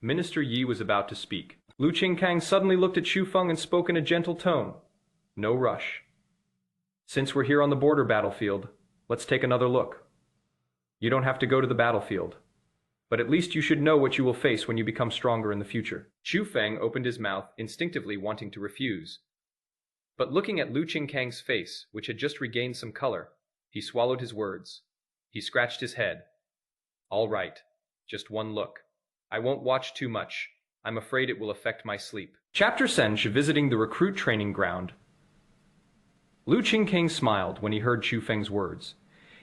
Minister Yi was about to speak. Lu Qingkang suddenly looked at Chu Feng and spoke in a gentle tone. No rush. Since we're here on the border battlefield, let's take another look. You don't have to go to the battlefield, but at least you should know what you will face when you become stronger in the future. Chu Feng opened his mouth, instinctively wanting to refuse. But looking at Lu Qingkang's face, which had just regained some color, he swallowed his words. He scratched his head. All right, just one look. I won't watch too much. I'm afraid it will affect my sleep. Chapter Senj visiting the recruit training ground. Lu Qingkang smiled when he heard Chu Feng's words.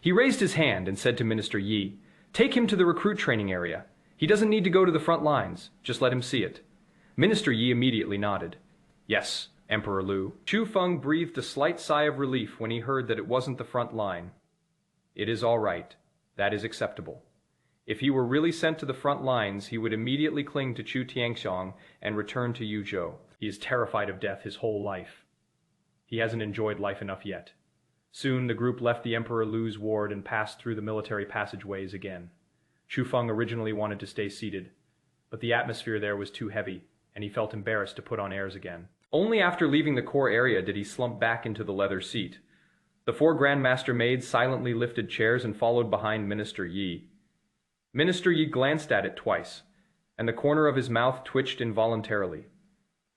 He raised his hand and said to Minister Yi, "Take him to the recruit training area. He doesn't need to go to the front lines. Just let him see it." Minister Yi immediately nodded. "Yes, Emperor Lu." Chu Feng breathed a slight sigh of relief when he heard that it wasn't the front line. "It is all right. That is acceptable." If he were really sent to the front lines, he would immediately cling to Chu Tianxiong and return to Yuzhou. He is terrified of death his whole life. He hasn't enjoyed life enough yet. Soon the group left the Emperor Lu's ward and passed through the military passageways again. Chu Feng originally wanted to stay seated, but the atmosphere there was too heavy, and he felt embarrassed to put on airs again. Only after leaving the core area did he slump back into the leather seat. The 4 Grandmaster maids silently lifted chairs and followed behind Minister Yi. Minister Yi glanced at it twice, and the corner of his mouth twitched involuntarily.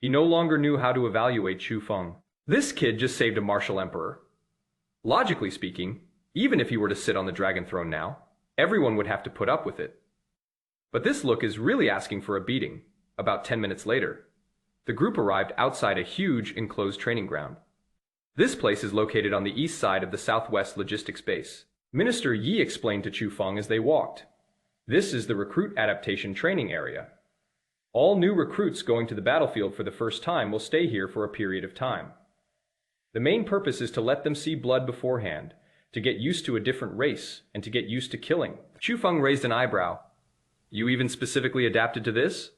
He no longer knew how to evaluate Chu Feng. This kid just saved a martial emperor. Logically speaking, even if he were to sit on the dragon throne now, everyone would have to put up with it. But this look is really asking for a beating. About 10 minutes later, the group arrived outside a huge enclosed training ground. This place is located on the east side of the Southwest Logistics Base. Minister Yi explained to Chu Feng as they walked. This is the recruit adaptation training area. All new recruits going to the battlefield for the first time will stay here for a period of time. The main purpose is to let them see blood beforehand, to get used to a different race, and to get used to killing. Chu Feng raised an eyebrow. "You even specifically adapted to this?"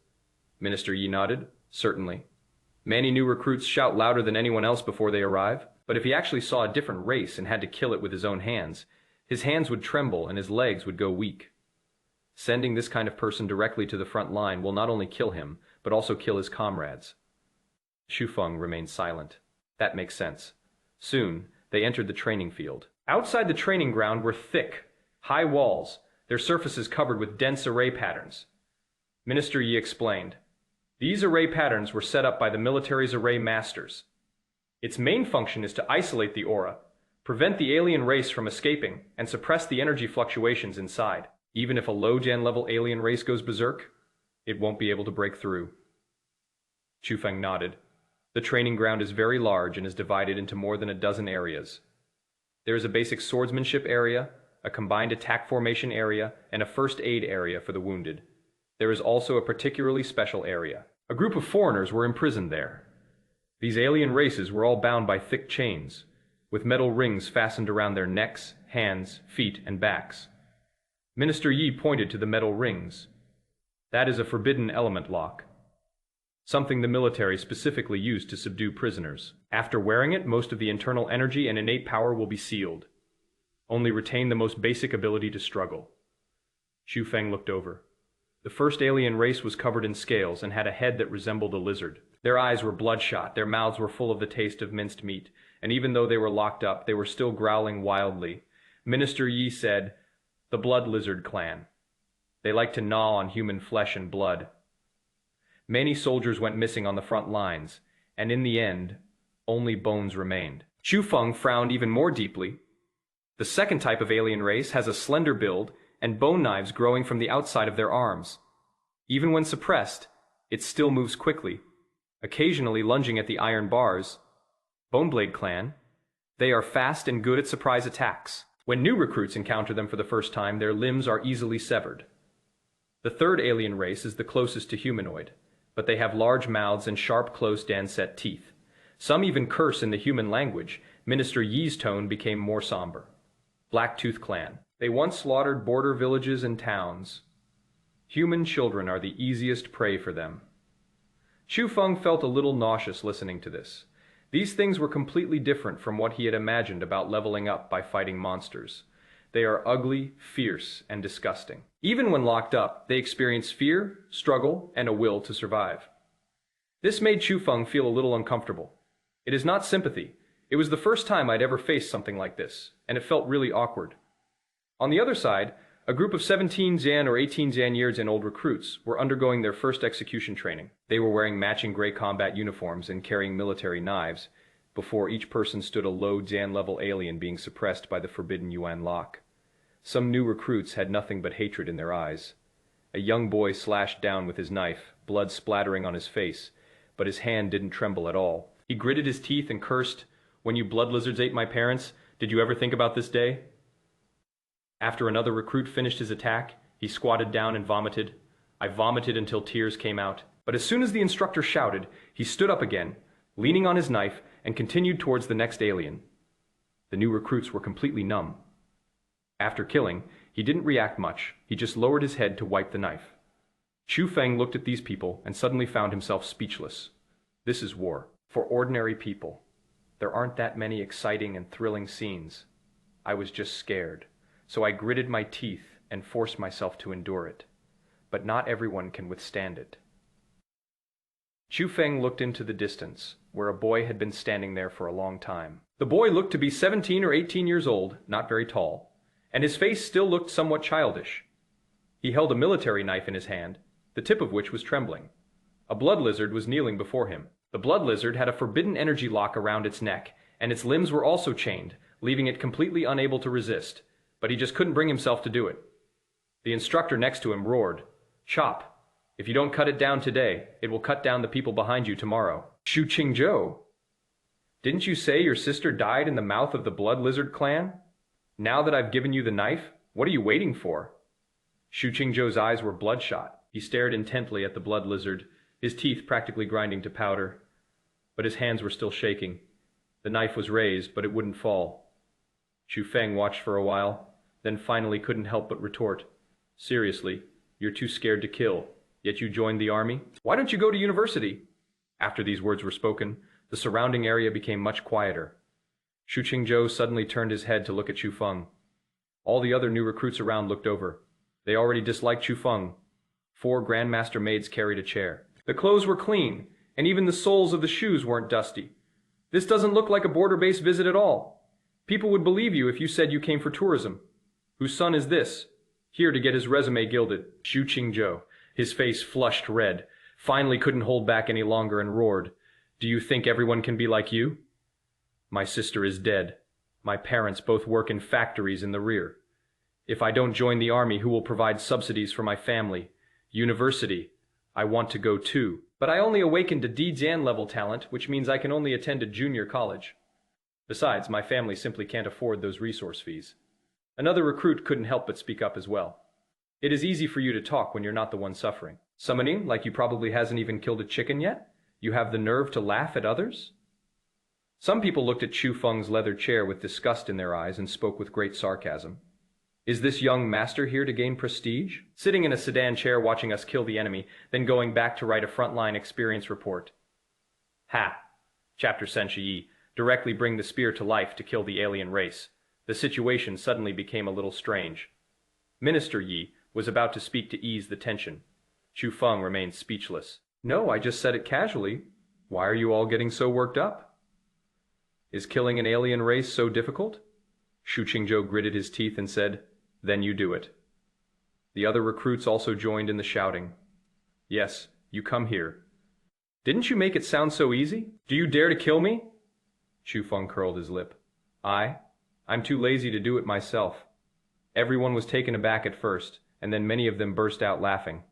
Minister Yi nodded. "Certainly. Many new recruits shout louder than anyone else before they arrive, but if he actually saw a different race and had to kill it with his own hands, his hands would tremble and his legs would go weak. Sending this kind of person directly to the front line will not only kill him, but also kill his comrades." Chu Feng remained silent. That makes sense. Soon, they entered the training field. Outside the training ground were thick, high walls, their surfaces covered with dense array patterns. Minister Yi explained. These array patterns were set up by the military's array masters. Its main function is to isolate the aura, prevent the alien race from escaping, and suppress the energy fluctuations inside. Even if a low-gen level alien race goes berserk, it won't be able to break through. Chu Feng nodded. The training ground is very large and is divided into more than a dozen areas. There is a basic swordsmanship area, a combined attack formation area, and a first aid area for the wounded. There is also a particularly special area. A group of foreigners were imprisoned there. These alien races were all bound by thick chains, with metal rings fastened around their necks, hands, feet, and backs. Minister Yi pointed to the metal rings. That is a forbidden element lock, something the military specifically used to subdue prisoners. After wearing it, most of the internal energy and innate power will be sealed. Only retain the most basic ability to struggle. Chu Feng looked over. The first alien race was covered in scales and had a head that resembled a lizard. Their eyes were bloodshot, their mouths were full of the taste of minced meat, and even though they were locked up, they were still growling wildly. Minister Yi said, "The blood lizard clan. They like to gnaw on human flesh and blood." Many soldiers went missing on the front lines, and in the end, only bones remained. Chu Feng frowned even more deeply. The second type of alien race has a slender build and bone knives growing from the outside of their arms. Even when suppressed, it still moves quickly, occasionally lunging at the iron bars. Boneblade clan. They are fast and good at surprise attacks. When new recruits encounter them for the first time, their limbs are easily severed. The third alien race is the closest to humanoid, but they have large mouths and sharp, close, Dan-set teeth. Some even curse in the human language. Minister Yi's tone became more somber. Blacktooth clan. They once slaughtered border villages and towns. Human children are the easiest prey for them. Chu Feng felt a little nauseous listening to this. These things were completely different from what he had imagined about leveling up by fighting monsters. They are ugly, fierce, and disgusting. Even when locked up, they experience fear, struggle, and a will to survive. This made Chu Feng feel a little uncomfortable. It is not sympathy. It was the first time I'd ever faced something like this, and it felt really awkward. On the other side, a group of 17 Zan or 18 Zan years and old recruits were undergoing their first execution training. They were wearing matching gray combat uniforms and carrying military knives. Before each person stood a low Zan-level alien being suppressed by the forbidden Yuan lock. Some new recruits had nothing but hatred in their eyes. A young boy slashed down with his knife, blood splattering on his face, but his hand didn't tremble at all. He gritted his teeth and cursed, "When you blood lizards ate my parents, did you ever think about this day?" After another recruit finished his attack, he squatted down and vomited. I vomited until tears came out. But as soon as the instructor shouted, he stood up again, leaning on his knife, and continued towards the next alien. The new recruits were completely numb. After killing, he didn't react much. He just lowered his head to wipe the knife. Chu Feng looked at these people and suddenly found himself speechless. This is war. For ordinary people. There aren't that many exciting and thrilling scenes. I was just scared. So I gritted my teeth and forced myself to endure it. But not everyone can withstand it. Chu Feng looked into the distance, where a boy had been standing there for a long time. The boy looked to be 17 or 18 years old, not very tall, and his face still looked somewhat childish. He held a military knife in his hand, the tip of which was trembling. A blood lizard was kneeling before him. The blood lizard had a forbidden energy lock around its neck, and its limbs were also chained, leaving it completely unable to resist. But he just couldn't bring himself to do it. The instructor next to him roared, "Chop! If you don't cut it down today, it will cut down the people behind you tomorrow." Shu Qingzhou, didn't you say your sister died in the mouth of the blood lizard clan? Now that I've given you the knife, what are you waiting for? Shu Qingzhou's eyes were bloodshot. He stared intently at the blood lizard, his teeth practically grinding to powder. But his hands were still shaking. The knife was raised, but it wouldn't fall. Chu Feng watched for a while, then finally couldn't help but retort, "Seriously, you're too scared to kill, yet you joined the army? Why don't you go to university?" After these words were spoken, the surrounding area became much quieter. Shu Qingzhou suddenly turned his head to look at Chu Feng. All the other new recruits around looked over. They already disliked Chu Feng. 4 grandmaster maids carried a chair. The clothes were clean, and even the soles of the shoes weren't dusty. This doesn't look like a border-based visit at all. People would believe you if you said you came for tourism. Whose son is this? Here to get his resume gilded. Shu Qingzhou, his face flushed red, finally couldn't hold back any longer and roared, "Do you think everyone can be like you? My sister is dead. My parents both work in factories in the rear. If I don't join the army, who will provide subsidies for my family? University. I want to go too. But I only awakened a D-Zan level talent, which means I can only attend a junior college. Besides, my family simply can't afford those resource fees." Another recruit couldn't help but speak up as well. "It is easy for you to talk when you're not the one suffering. Summoning, like you probably hasn't even killed a chicken yet? You have the nerve to laugh at others?" Some people looked at Chu Feng's leather chair with disgust in their eyes and spoke with great sarcasm. "Is this young master here to gain prestige? Sitting in a sedan chair watching us kill the enemy, then going back to write a frontline experience report. Ha! Chapter Senshi Yi, directly bring the spear to life to kill the alien race." The situation suddenly became a little strange. Minister Yi was about to speak to ease the tension. Chu Feng remained speechless. "No, I just said it casually. Why are you all getting so worked up? Is killing an alien race so difficult?" Shu Qingzhou gritted his teeth and said, "Then you do it." The other recruits also joined in the shouting. "Yes, you come here. Didn't you make it sound so easy? Do you dare to kill me?" Chu Feng curled his lip. I'm too lazy to do it myself." Everyone was taken aback at first, and then many of them burst out laughing.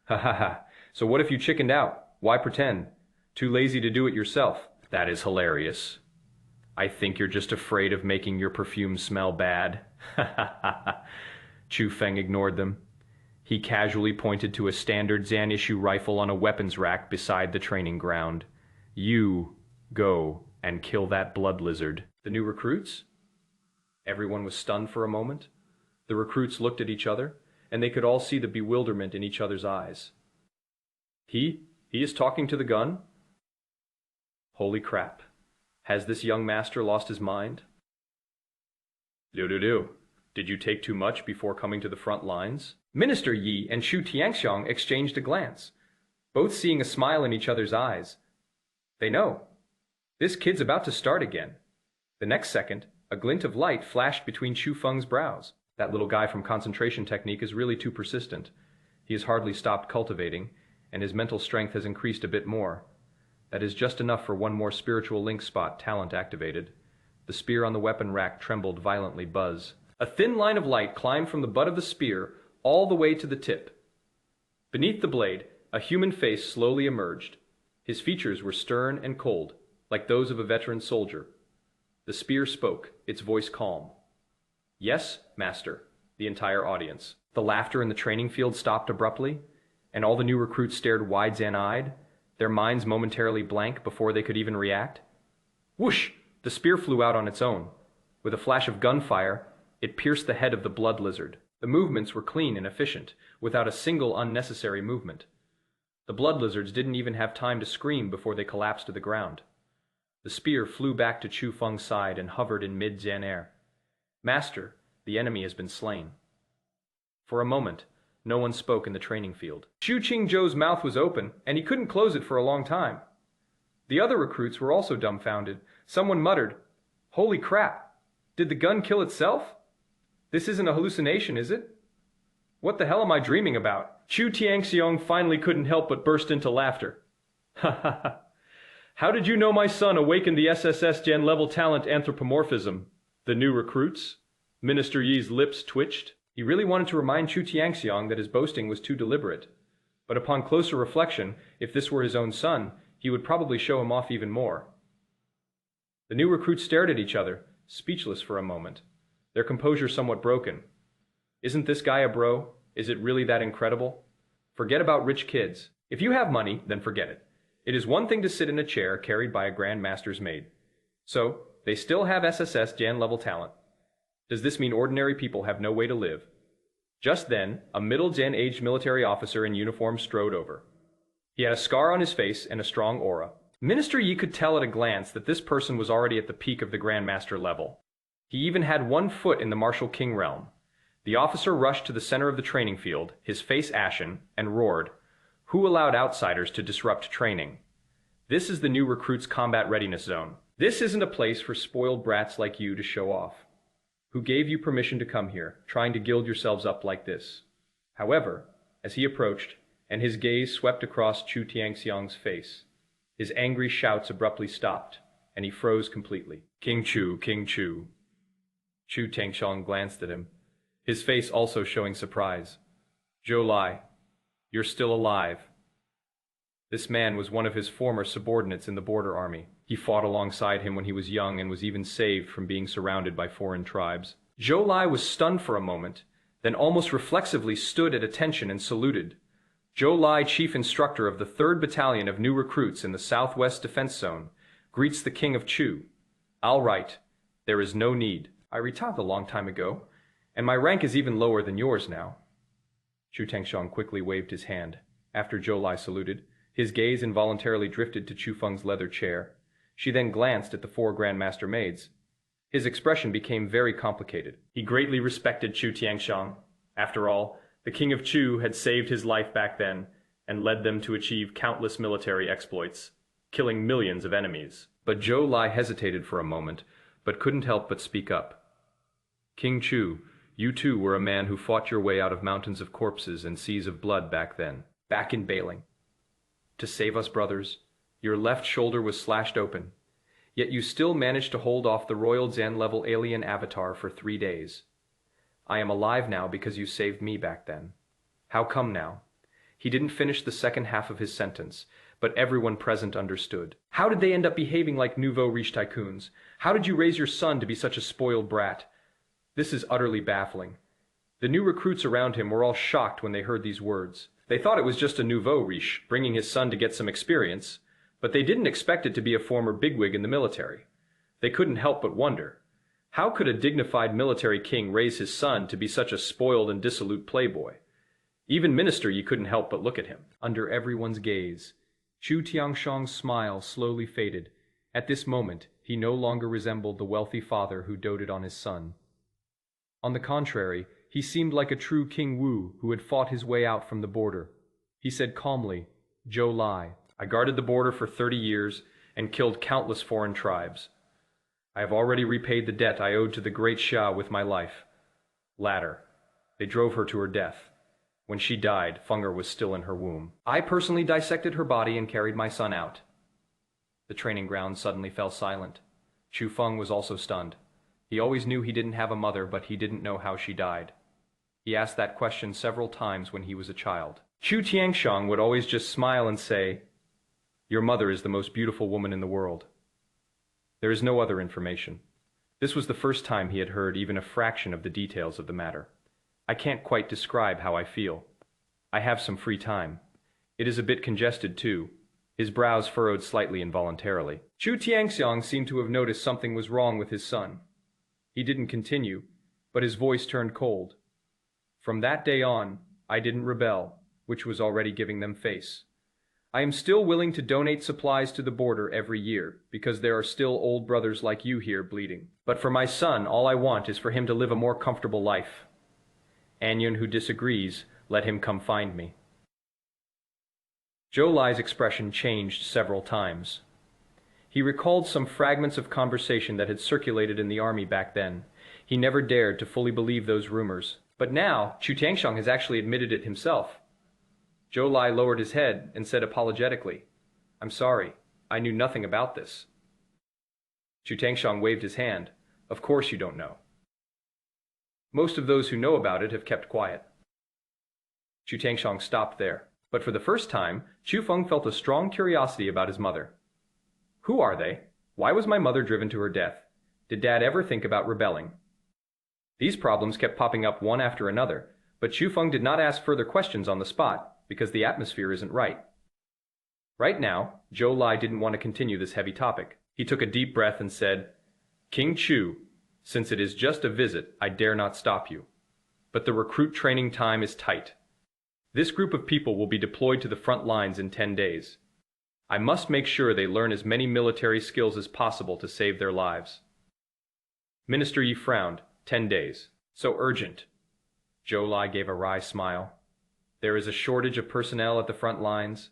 "Ha ha ha, so what if you chickened out? Why pretend? Too lazy to do it yourself? That is hilarious. I think you're just afraid of making your perfume smell bad." Ha ha ha ha. Chu Feng ignored them. He casually pointed to a standard Zan-issue rifle on a weapons rack beside the training ground. "You go and kill that blood lizard." The new recruits? Everyone was stunned for a moment. The recruits looked at each other, and they could all see the bewilderment in each other's eyes. He is talking to the gun? Holy crap. Has this young master lost his mind? Do. Did you take too much before coming to the front lines? Minister Yi and Shu Tianxiang exchanged a glance, both seeing a smile in each other's eyes. They know. This kid's about to start again. The next second, a glint of light flashed between Chu Feng's brows. That little guy from concentration technique is really too persistent. He has hardly stopped cultivating, and his mental strength has increased a bit more. That is just enough for one more spiritual link spot talent activated. The spear on the weapon rack trembled violently. Buzz. A thin line of light climbed from the butt of the spear all the way to the tip. Beneath the blade, a human face slowly emerged. His features were stern and cold, like those of a veteran soldier. The spear spoke, its voice calm. "Yes, master," the entire audience. The laughter in the training field stopped abruptly, and all the new recruits stared wide-eyed, their minds momentarily blank before they could even react. Whoosh! The spear flew out on its own. With a flash of gunfire, it pierced the head of the blood lizard. The movements were clean and efficient, without a single unnecessary movement. The blood lizards didn't even have time to scream before they collapsed to the ground. The spear flew back to Chu Feng's side and hovered in mid-Jan air. "Master, the enemy has been slain." For a moment, no one spoke in the training field. Chu Qingzhou's mouth was open, and he couldn't close it for a long time. The other recruits were also dumbfounded. Someone muttered, "Holy crap! Did the gun kill itself? This isn't a hallucination, is it? What the hell am I dreaming about?" Chu Tiangxiong finally couldn't help but burst into laughter. "Ha ha ha! How did you know my son awakened the SSS Gen level talent anthropomorphism? The new recruits?" Minister Yi's lips twitched. He really wanted to remind Chu Tiangxiong that his boasting was too deliberate. But upon closer reflection, if this were his own son, he would probably show him off even more. The new recruits stared at each other, speechless for a moment, their composure somewhat broken. Isn't this guy a bro? Is it really that incredible? Forget about rich kids. If you have money, then forget it. It is one thing to sit in a chair carried by a grandmaster's maid. So, they still have SSS Jan level talent. Does this mean ordinary people have no way to live? Just then, a middle-gen aged military officer in uniform strode over. He had a scar on his face and a strong aura. Minister Yi could tell at a glance that this person was already at the peak of the grandmaster level. He even had one foot in the martial king realm. The officer rushed to the center of the training field, his face ashen, and roared, "Who allowed outsiders to disrupt training? This is the new recruits' combat readiness zone. This isn't a place for spoiled brats like you to show off. Who gave you permission to come here, trying to gild yourselves up like this?" However, as he approached, and his gaze swept across Chu Tiangxiong's face, his angry shouts abruptly stopped, and he froze completely. "King Chu, King Chu." Chu Tiangxiong glanced at him, his face also showing surprise. "Zhou Lai, you're still alive." This man was one of his former subordinates in the border army. He fought alongside him when he was young and was even saved from being surrounded by foreign tribes. Zhou Lai was stunned for a moment, then almost reflexively stood at attention and saluted. Zhou Lai, chief instructor of the 3rd Battalion of new recruits in the Southwest Defense Zone, greets the King of Chu. "All right, there is no need. I retired a long time ago, and my rank is even lower than yours now." Chu Tiangxiong quickly waved his hand. After Zhou Lai saluted, his gaze involuntarily drifted to Chu Feng's leather chair. She then glanced at the 4 Grandmaster maids. His expression became very complicated. He greatly respected Chu Tiangxiong. After all, the King of Chu had saved his life back then, and led them to achieve countless military exploits, killing millions of enemies. But Zhou Lai hesitated for a moment, but couldn't help but speak up. "King Chu, you too were a man who fought your way out of mountains of corpses and seas of blood back then, back in Bailing. To save us, brothers, your left shoulder was slashed open, yet you still managed to hold off the Royal Zan-level alien avatar for 3 days. I am alive now because you saved me back then. How come now?" He didn't finish the second half of his sentence, but everyone present understood. "How did they end up behaving like nouveau riche tycoons? How did you raise your son to be such a spoiled brat? This is utterly baffling." The new recruits around him were all shocked when they heard these words. They thought it was just a nouveau riche, bringing his son to get some experience, but they didn't expect it to be a former bigwig in the military. They couldn't help but wonder, how could a dignified military king raise his son to be such a spoiled and dissolute playboy? Even Minister Yi couldn't help but look at him. Under everyone's gaze, Chu Tiangxiong's smile slowly faded. At this moment, he no longer resembled the wealthy father who doted on his son. On the contrary, he seemed like a true King Wu who had fought his way out from the border. He said calmly, "Zhou Lai, I guarded the border for 30 years and killed countless foreign tribes. I have already repaid the debt I owed to the great Shah with my life. Ladder. They drove her to her death. When she died, Fenger was still in her womb. I personally dissected her body and carried my son out. The training ground suddenly fell silent. Chu Feng was also stunned. He always knew he didn't have a mother, but he didn't know how she died. He asked that question several times when he was a child. Chu Tianxiang would always just smile and say, "Your mother is the most beautiful woman in the world." There is no other information. This was the first time he had heard even a fraction of the details of the matter. I can't quite describe how I feel. I have some free time. It is a bit congested too. His brows furrowed slightly involuntarily. Chu Tianxiang seemed to have noticed something was wrong with his son. He didn't continue, but his voice turned cold. From that day on, I didn't rebel, which was already giving them face. I am still willing to donate supplies to the border every year, because there are still old brothers like you here bleeding. But for my son, all I want is for him to live a more comfortable life. Anyone who disagrees, let him come find me. Zhou Lai's expression changed several times. He recalled some fragments of conversation that had circulated in the army back then. He never dared to fully believe those rumors. But now, Chu Tianxiang has actually admitted it himself. Zhou Lai lowered his head and said apologetically, "I'm sorry, I knew nothing about this." Chu Tianxiang waved his hand. "Of course you don't know. Most of those who know about it have kept quiet." Chu Tianxiang stopped there. But for the first time, Chu Feng felt a strong curiosity about his mother. Who are they? Why was my mother driven to her death? Did Dad ever think about rebelling? These problems kept popping up one after another, but Chu Feng did not ask further questions on the spot, because the atmosphere isn't right. Right now, Zhou Lai didn't want to continue this heavy topic. He took a deep breath and said, "King Chu, since it is just a visit, I dare not stop you. But the recruit training time is tight. This group of people will be deployed to the front lines in 10 days. I must make sure they learn as many military skills as possible to save their lives." Minister Yi frowned. 10 days. So urgent. Zhou Lai gave a wry smile. There is a shortage of personnel at the front lines.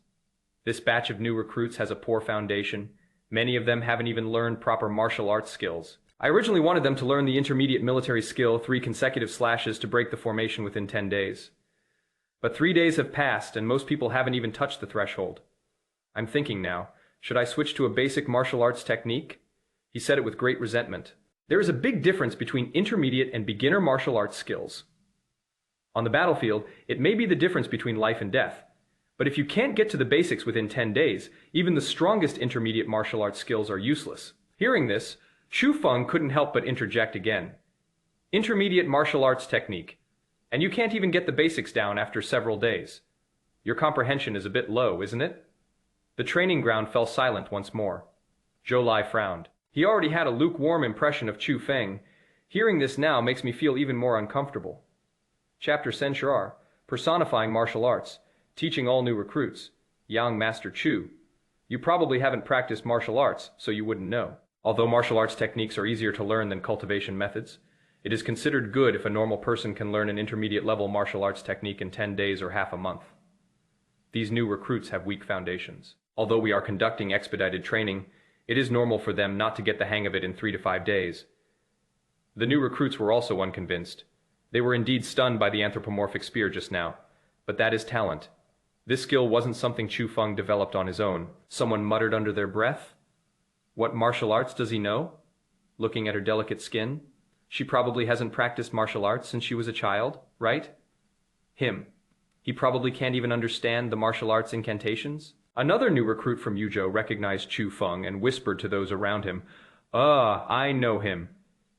This batch of new recruits has a poor foundation. Many of them haven't even learned proper martial arts skills. I originally wanted them to learn the intermediate military skill, 3 consecutive slashes to break the formation within 10 days. But 3 days have passed, and most people haven't even touched the threshold. I'm thinking now, should I switch to a basic martial arts technique? He said it with great resentment. There is a big difference between intermediate and beginner martial arts skills. On the battlefield, it may be the difference between life and death. But if you can't get to the basics within 10 days, even the strongest intermediate martial arts skills are useless. Hearing this, Chu Feng couldn't help but interject again. Intermediate martial arts technique. And you can't even get the basics down after several days. Your comprehension is a bit low, isn't it? The training ground fell silent once more. Zhou Lai frowned. He already had a lukewarm impression of Chu Feng. Hearing this now makes me feel even more uncomfortable. Chapter Senshar, personifying martial arts, teaching all new recruits. Young Master Chu. You probably haven't practiced martial arts, so you wouldn't know. Although martial arts techniques are easier to learn than cultivation methods, it is considered good if a normal person can learn an intermediate level martial arts technique in 10 days or half a month. These new recruits have weak foundations. Although we are conducting expedited training, it is normal for them not to get the hang of it in 3 to 5 days. The new recruits were also unconvinced. They were indeed stunned by the anthropomorphic spear just now, but that is talent. This skill wasn't something Chu Feng developed on his own. Someone muttered under their breath. What martial arts does he know? Looking at her delicate skin. She probably hasn't practiced martial arts since she was a child, right? Him. He probably can't even understand the martial arts incantations. Another new recruit from Yuzhou recognized Chu Feng and whispered to those around him, I know him.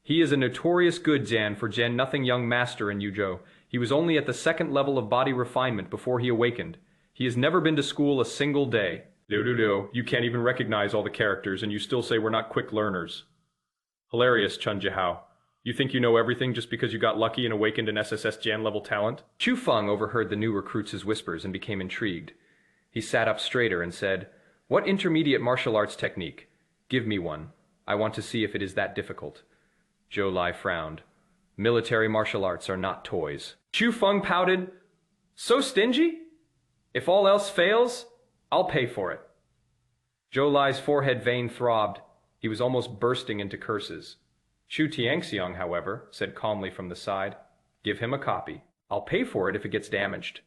He is a notorious good Jian for Jian nothing young master in Yuzhou. He was only at the 2nd level of body refinement before he awakened. He has never been to school a single day. Liu, you can't even recognize all the characters and you still say we're not quick learners. Hilarious, Chun Jihao. You think you know everything just because you got lucky and awakened an SSS Jian level talent? Chu Feng overheard the new recruits' whispers and became intrigued. He sat up straighter and said, What intermediate martial arts technique? Give me one. I want to see if it is that difficult. Zhou Lai frowned. Military martial arts are not toys. Chu Feng pouted, So stingy? If all else fails, I'll pay for it. Zhou Lai's forehead vein throbbed. He was almost bursting into curses. Chu Tianxiang, however, said calmly from the side, "Give him a copy. I'll pay for it if it gets damaged."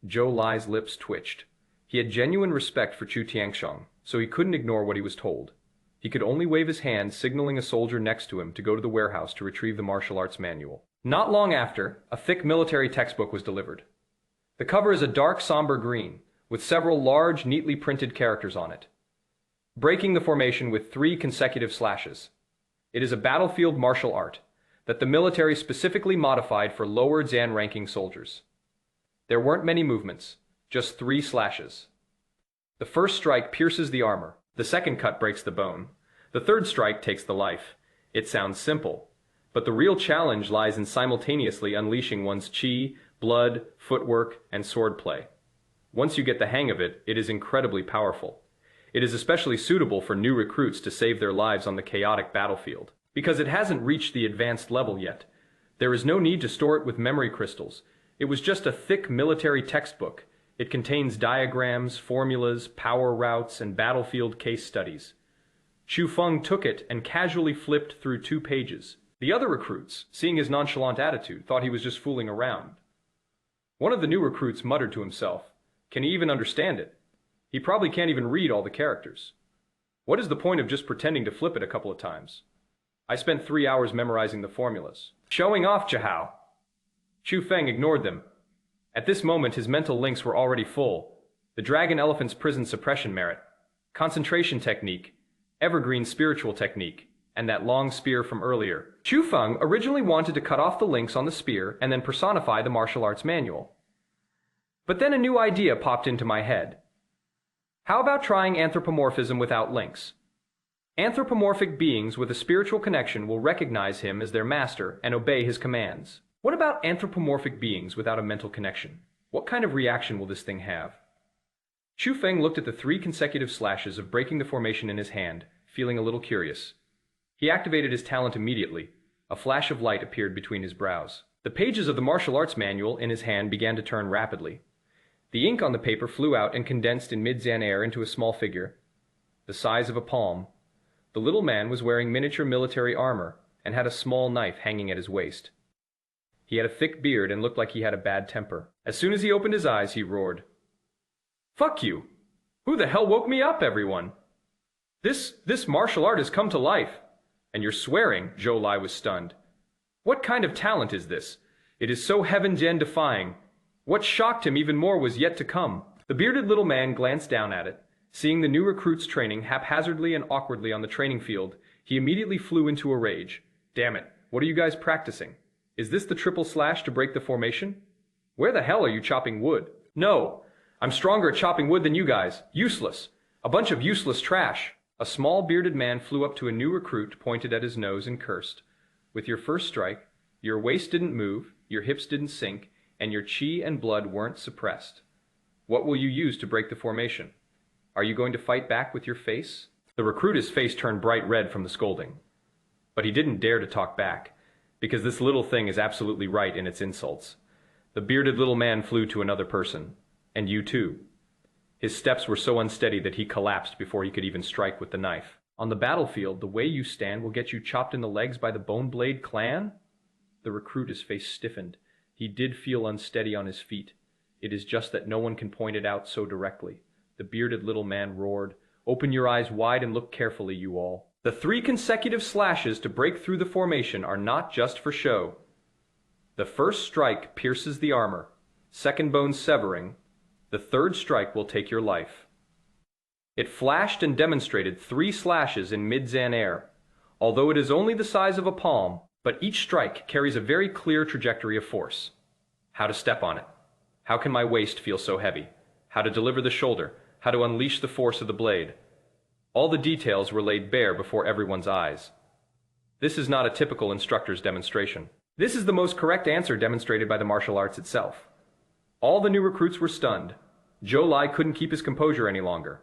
Zhou Lai's lips twitched. He had genuine respect for Chu Tianxiang, so he couldn't ignore what he was told. He could only wave his hand, signaling a soldier next to him to go to the warehouse to retrieve the martial arts manual. Not long after, a thick military textbook was delivered. The cover is a dark, somber green, with several large, neatly printed characters on it. Breaking the formation with 3 consecutive slashes. It is a battlefield martial art that the military specifically modified for lower Zan ranking soldiers. There weren't many movements, just 3 slashes. The first strike pierces the armor, the second cut breaks the bone, the third strike takes the life. It sounds simple, but the real challenge lies in simultaneously unleashing one's chi, blood, footwork, and swordplay. Once you get the hang of it, it is incredibly powerful. It is especially suitable for new recruits to save their lives on the chaotic battlefield. Because it hasn't reached the advanced level yet, there is no need to store it with memory crystals. It was just a thick military textbook. It contains diagrams, formulas, power routes, and battlefield case studies. Chu Feng took it and casually flipped through 2 pages. The other recruits, seeing his nonchalant attitude, thought he was just fooling around. One of the new recruits muttered to himself, "Can he even understand it? He probably can't even read all the characters. What is the point of just pretending to flip it a couple of times? I spent 3 hours memorizing the formulas." "Showing off, Chahao." Chu Feng ignored them. At this moment his mental links were already full. The dragon elephant's prison suppression merit, concentration technique, evergreen spiritual technique, and that long spear from earlier. Chu Feng originally wanted to cut off the links on the spear and then personify the martial arts manual. But then a new idea popped into my head. How about trying anthropomorphism without links? Anthropomorphic beings with a spiritual connection will recognize him as their master and obey his commands. What about anthropomorphic beings without a mental connection? What kind of reaction will this thing have? Chu Feng looked at the 3 consecutive slashes of breaking the formation in his hand, feeling a little curious. He activated his talent immediately. A flash of light appeared between his brows. The pages of the martial arts manual in his hand began to turn rapidly. The ink on the paper flew out and condensed in mid-Zan air into a small figure, the size of a palm. The little man was wearing miniature military armor and had a small knife hanging at his waist. He had a thick beard and looked like he had a bad temper. As soon as he opened his eyes, he roared, "Fuck you! Who the hell woke me up, everyone? This martial art has come to life. And you're swearing?" Zhou Lai was stunned. "What kind of talent is this? It is so heaven-gen defying. What shocked him even more was yet to come." The bearded little man glanced down at it. Seeing the new recruits training haphazardly and awkwardly on the training field, he immediately flew into a rage. "Damn it, what are you guys practicing? Is this the triple slash to break the formation? Where the hell are you chopping wood?" "No, I'm stronger at chopping wood than you guys. Useless. A bunch of useless trash." A small bearded man flew up to a new recruit, pointed at his nose, and cursed. "With your first strike, your waist didn't move, your hips didn't sink, and your chi and blood weren't suppressed. What will you use to break the formation? Are you going to fight back with your face?" The recruit's face turned bright red from the scolding. But he didn't dare to talk back, because this little thing is absolutely right in its insults. The bearded little man flew to another person. "And you too." His steps were so unsteady that he collapsed before he could even strike with the knife. "On the battlefield, the way you stand will get you chopped in the legs by the Boneblade clan?" The recruit's face stiffened. He did feel unsteady on his feet. It is just that no one can point it out so directly. The bearded little man roared, "Open your eyes wide and look carefully, you all. The 3 consecutive slashes to break through the formation are not just for show. The first strike pierces the armor, second bone severing. The third strike will take your life." It flashed and demonstrated 3 slashes in mid-Zan air. Although it is only the size of a palm, but each strike carries a very clear trajectory of force. How to step on it. How can my waist feel so heavy? How to deliver the shoulder. How to unleash the force of the blade. All the details were laid bare before everyone's eyes. This is not a typical instructor's demonstration. This is the most correct answer demonstrated by the martial arts itself. All the new recruits were stunned. Zhou Lai couldn't keep his composure any longer.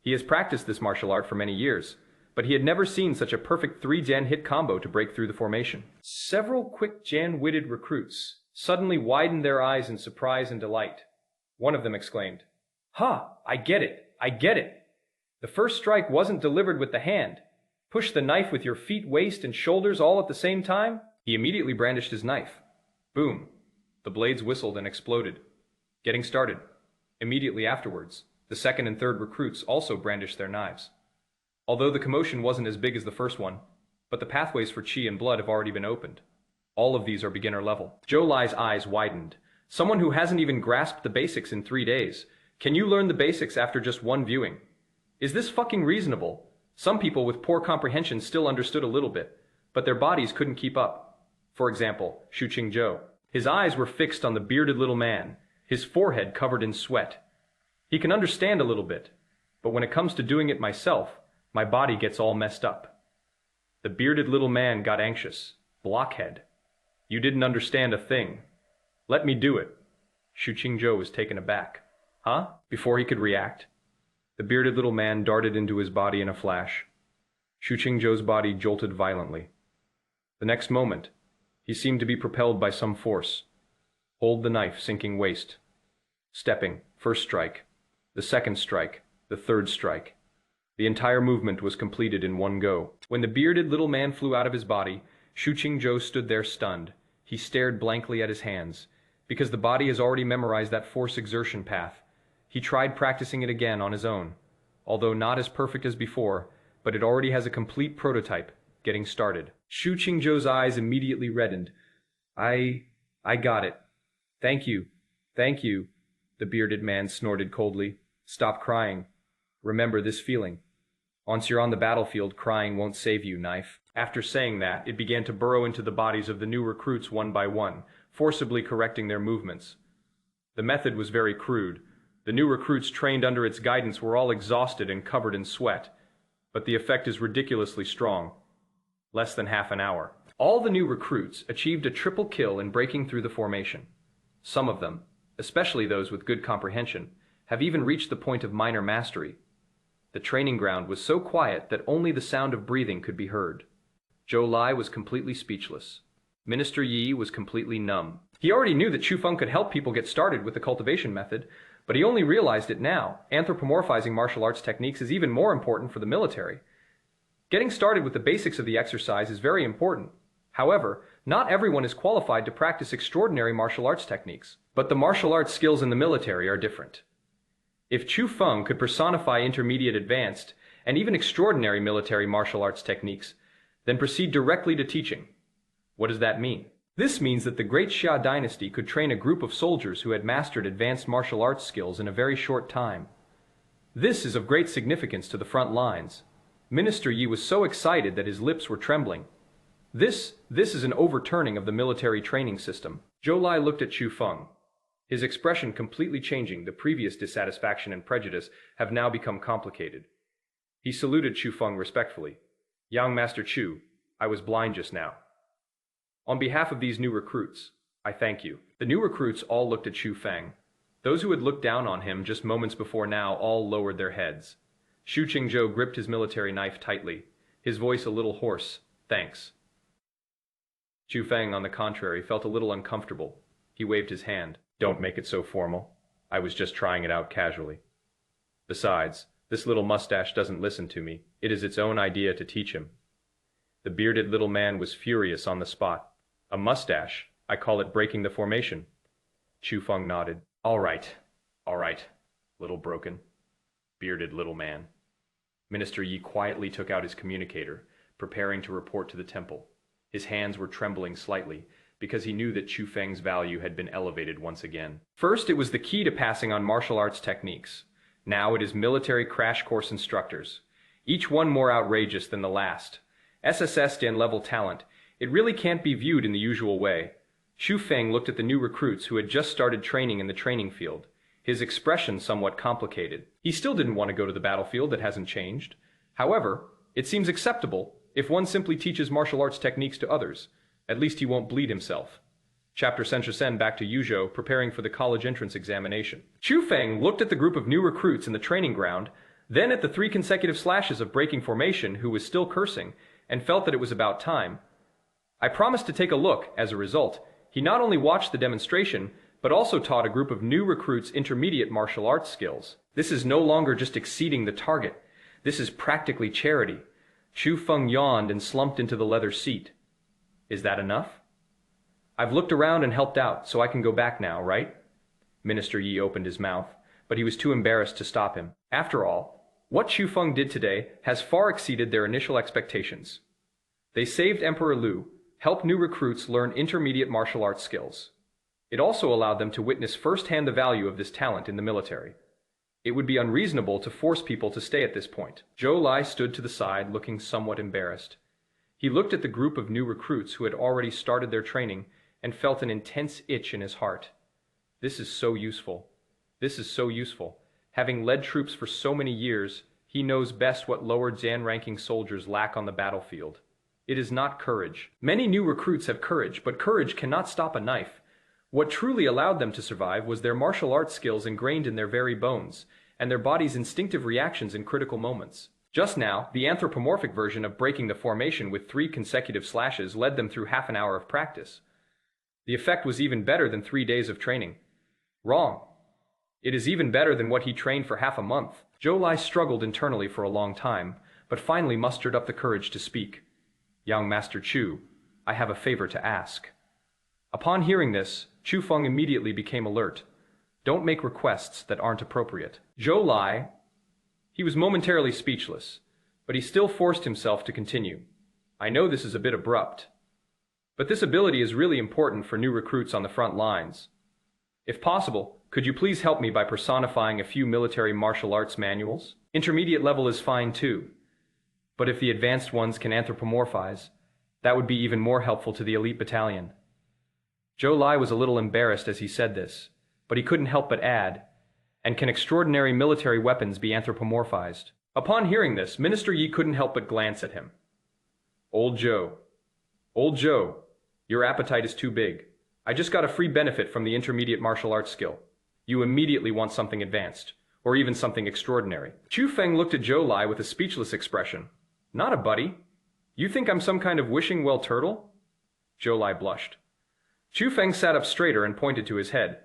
He has practiced this martial art for many years, but he had never seen such a perfect 3-Jan hit combo to break through the formation. Several quick Jan-witted recruits suddenly widened their eyes in surprise and delight. One of them exclaimed, "Ha! I get it! I get it! The first strike wasn't delivered with the hand. Push the knife with your feet, waist, and shoulders all at the same time? He immediately brandished his knife. Boom. The blades whistled and exploded. Getting started. Immediately afterwards, the second and third recruits also brandished their knives. Although the commotion wasn't as big as the first one, but the pathways for chi and blood have already been opened. All of these are beginner level. Zhou Lai's eyes widened. Someone who hasn't even grasped the basics in 3 days. Can you learn the basics after just one viewing? Is this fucking reasonable? Some people with poor comprehension still understood a little bit, but their bodies couldn't keep up. For example, Shu Qingzhou. His eyes were fixed on the bearded little man, his forehead covered in sweat. He can understand a little bit, but when it comes to doing it myself, my body gets all messed up. The bearded little man got anxious. Blockhead. You didn't understand a thing. Let me do it. Shu Qingzhou was taken aback. Huh? Before he could react, the bearded little man darted into his body in a flash. Shu Qingzhou's body jolted violently. The next moment, he seemed to be propelled by some force. Hold the knife, sinking waist. Stepping, first strike, the second strike, the third strike. The entire movement was completed in one go. When the bearded little man flew out of his body, Shu Qingzhou stood there stunned. He stared blankly at his hands. Because the body has already memorized that force exertion path, he tried practicing it again on his own. Although not as perfect as before, but it already has a complete prototype, getting started. Shu Qingzhou's eyes immediately reddened. I got it. Thank you. Thank you, the bearded man snorted coldly. Stop crying. Remember this feeling. Once you're on the battlefield, crying won't save you, knife. After saying that, it began to burrow into the bodies of the new recruits one by one, forcibly correcting their movements. The method was very crude. The new recruits trained under its guidance were all exhausted and covered in sweat, but the effect is ridiculously strong. Less than half an hour. All the new recruits achieved a triple kill in breaking through the formation. Some of them, especially those with good comprehension, have even reached the point of minor mastery. The training ground was so quiet that only the sound of breathing could be heard. Zhou Lai was completely speechless. Minister Yi was completely numb. He already knew that Chu Feng could help people get started with the cultivation method, but he only realized it now. Anthropomorphizing martial arts techniques is even more important for the military. Getting started with the basics of the exercise is very important. However, not everyone is qualified to practice extraordinary martial arts techniques. But the martial arts skills in the military are different. If Chu Feng could personify intermediate, advanced, and even extraordinary military martial arts techniques, then proceed directly to teaching. What does that mean? This means that the great Xia dynasty could train a group of soldiers who had mastered advanced martial arts skills in a very short time. This is of great significance to the front lines. Minister Yi was so excited that his lips were trembling. This is an overturning of the military training system. Zhou Lai looked at Chu Feng. His expression completely changing. The previous dissatisfaction and prejudice have now become complicated. He saluted Chu Feng respectfully. Young Master Chu, I was blind just now. On behalf of these new recruits, I thank you. The new recruits all looked at Chu Feng. Those who had looked down on him just moments before now all lowered their heads. Shu Qingzhou gripped his military knife tightly, his voice a little hoarse. Thanks. Chu Feng, on the contrary, felt a little uncomfortable. He waved his hand. Don't make it so formal. I was just trying it out casually. Besides, this little mustache doesn't listen to me. It is its own idea to teach him. The bearded little man was furious on the spot. A mustache? I call it breaking the formation. Chu Feng nodded. All right, little broken. Bearded little man. Minister Yi quietly took out his communicator, preparing to report to the temple. His hands were trembling slightly, because he knew that Chu Feng's value had been elevated once again. First, it was the key to passing on martial arts techniques. Now it is military crash course instructors, each one more outrageous than the last. SSS level talent. It really can't be viewed in the usual way. Chu Feng looked at the new recruits who had just started training in the training field, his expression somewhat complicated. He still didn't want to go to the battlefield, that hasn't changed. However, it seems acceptable if one simply teaches martial arts techniques to others. At least he won't bleed himself. Chapter Senshisen back to Yuzhou, preparing for the college entrance examination. Chu Feng looked at the group of new recruits in the training ground, then at the 3 consecutive slashes of breaking formation, who was still cursing, and felt that it was about time. I promised to take a look. As a result, he not only watched the demonstration, but also taught a group of new recruits intermediate martial arts skills. This is no longer just exceeding the target. This is practically charity. Chu Feng yawned and slumped into the leather seat. Is that enough? I've looked around and helped out, so I can go back now, right? Minister Yi opened his mouth, but he was too embarrassed to stop him. After all, what Chu Feng did today has far exceeded their initial expectations. They saved Emperor Lu, helped new recruits learn intermediate martial arts skills. It also allowed them to witness firsthand the value of this talent in the military. It would be unreasonable to force people to stay at this point. Zhou Lai stood to the side, looking somewhat embarrassed. He looked at the group of new recruits who had already started their training and felt an intense itch in his heart. This is so useful. This is so useful. Having led troops for so many years, he knows best what lower Zan-ranking soldiers lack on the battlefield. It is not courage. Many new recruits have courage, but courage cannot stop a knife. What truly allowed them to survive was their martial arts skills ingrained in their very bones, and their body's instinctive reactions in critical moments. Just now, the anthropomorphic version of breaking the formation with 3 consecutive slashes led them through half an hour of practice. The effect was even better than 3 days of training. Wrong. It is even better than what he trained for half a month. Zhou Lai struggled internally for a long time, but finally mustered up the courage to speak. Young Master Chu, I have a favor to ask. Upon hearing this, Chu Feng immediately became alert. Don't make requests that aren't appropriate. Zhou Lai, he was momentarily speechless, but he still forced himself to continue. I know this is a bit abrupt, but this ability is really important for new recruits on the front lines. If possible, could you please help me by personifying a few military martial arts manuals? Intermediate level is fine too, but if the advanced ones can anthropomorphize, that would be even more helpful to the elite battalion. Zhou Lai was a little embarrassed as he said this, but he couldn't help but add, and can extraordinary military weapons be anthropomorphized? Upon hearing this, Minister Yi couldn't help but glance at him. Old Zhou, your appetite is too big. I just got a free benefit from the intermediate martial arts skill. You immediately want something advanced, or even something extraordinary. Chu Feng looked at Zhou Lai with a speechless expression. Not a buddy. You think I'm some kind of wishing well turtle? Zhou Lai blushed. Chu Feng sat up straighter and pointed to his head.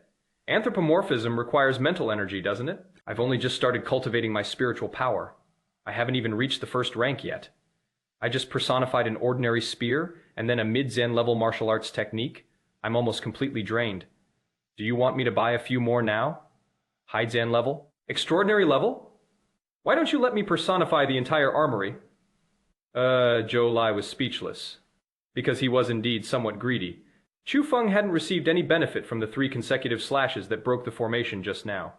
Anthropomorphism requires mental energy, doesn't it? I've only just started cultivating my spiritual power. I haven't even reached the first rank yet. I just personified an ordinary spear and then a mid-Zen level martial arts technique. I'm almost completely drained. Do you want me to buy a few more now? High Zen level? Extraordinary level? Why don't you let me personify the entire armory? Zhou Lai was speechless, because he was indeed somewhat greedy. Chu Feng hadn't received any benefit from the 3 consecutive slashes that broke the formation just now.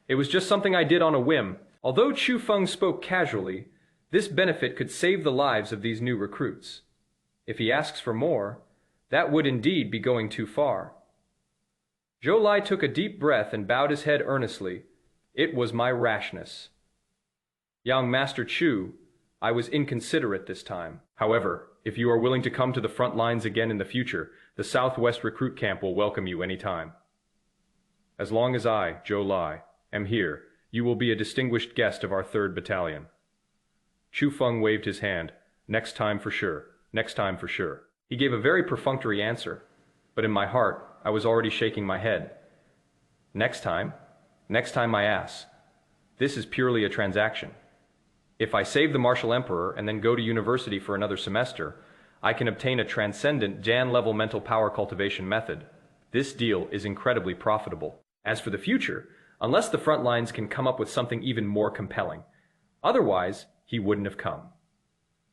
It was just something I did on a whim. Although Chu Feng spoke casually, this benefit could save the lives of these new recruits. If he asks for more, that would indeed be going too far. Zhou Lai took a deep breath and bowed his head earnestly. It was my rashness. Young Master Chu, I was inconsiderate this time. However, if you are willing to come to the front lines again in the future, the Southwest Recruit Camp will welcome you any time. As long as I, Zhou Lai, am here, you will be a distinguished guest of our 3rd Battalion. Chu Feng waved his hand. Next time for sure. Next time for sure. He gave a very perfunctory answer, but in my heart, I was already shaking my head. Next time my ass. This is purely a transaction. If I save the Martial Emperor and then go to university for another semester, I can obtain a transcendent Jan-level mental power cultivation method. This deal is incredibly profitable. As for the future, unless the front lines can come up with something even more compelling. Otherwise, he wouldn't have come.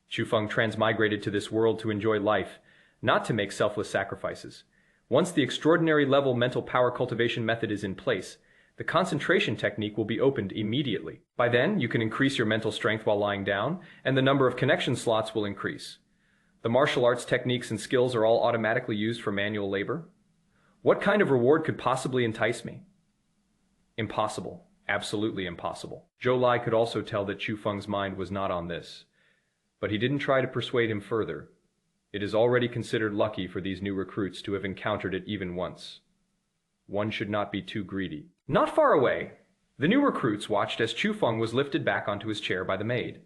Chu Feng transmigrated to this world to enjoy life, not to make selfless sacrifices. Once the extraordinary level mental power cultivation method is in place, the concentration technique will be opened immediately. By then, you can increase your mental strength while lying down, and the number of connection slots will increase. The martial arts techniques and skills are all automatically used for manual labor. What kind of reward could possibly entice me? Impossible. Absolutely impossible. Zhou Lai could also tell that Chu Feng's mind was not on this, but he didn't try to persuade him further. It is already considered lucky for these new recruits to have encountered it even once. One should not be too greedy. Not far away, the new recruits watched as Chu Feng was lifted back onto his chair by the maid.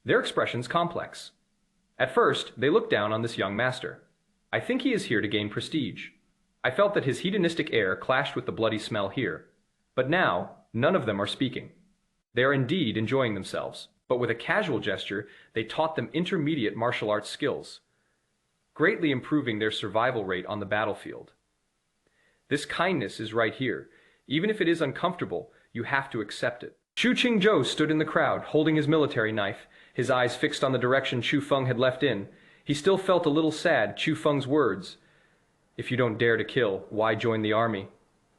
Their expressions complex. At first, they looked down on this young master. I think he is here to gain prestige. I felt that his hedonistic air clashed with the bloody smell here. But now, none of them are speaking. They are indeed enjoying themselves. but with a casual gesture, they taught them intermediate martial arts skills, greatly improving their survival rate on the battlefield. This kindness is right here. Even if it is uncomfortable, you have to accept it. Chu Qingzhou stood in the crowd, holding his military knife, his eyes fixed on the direction Chu Feng had left in. He still felt a little sad. Chu Feng's words, "If you don't dare to kill, why join the army?"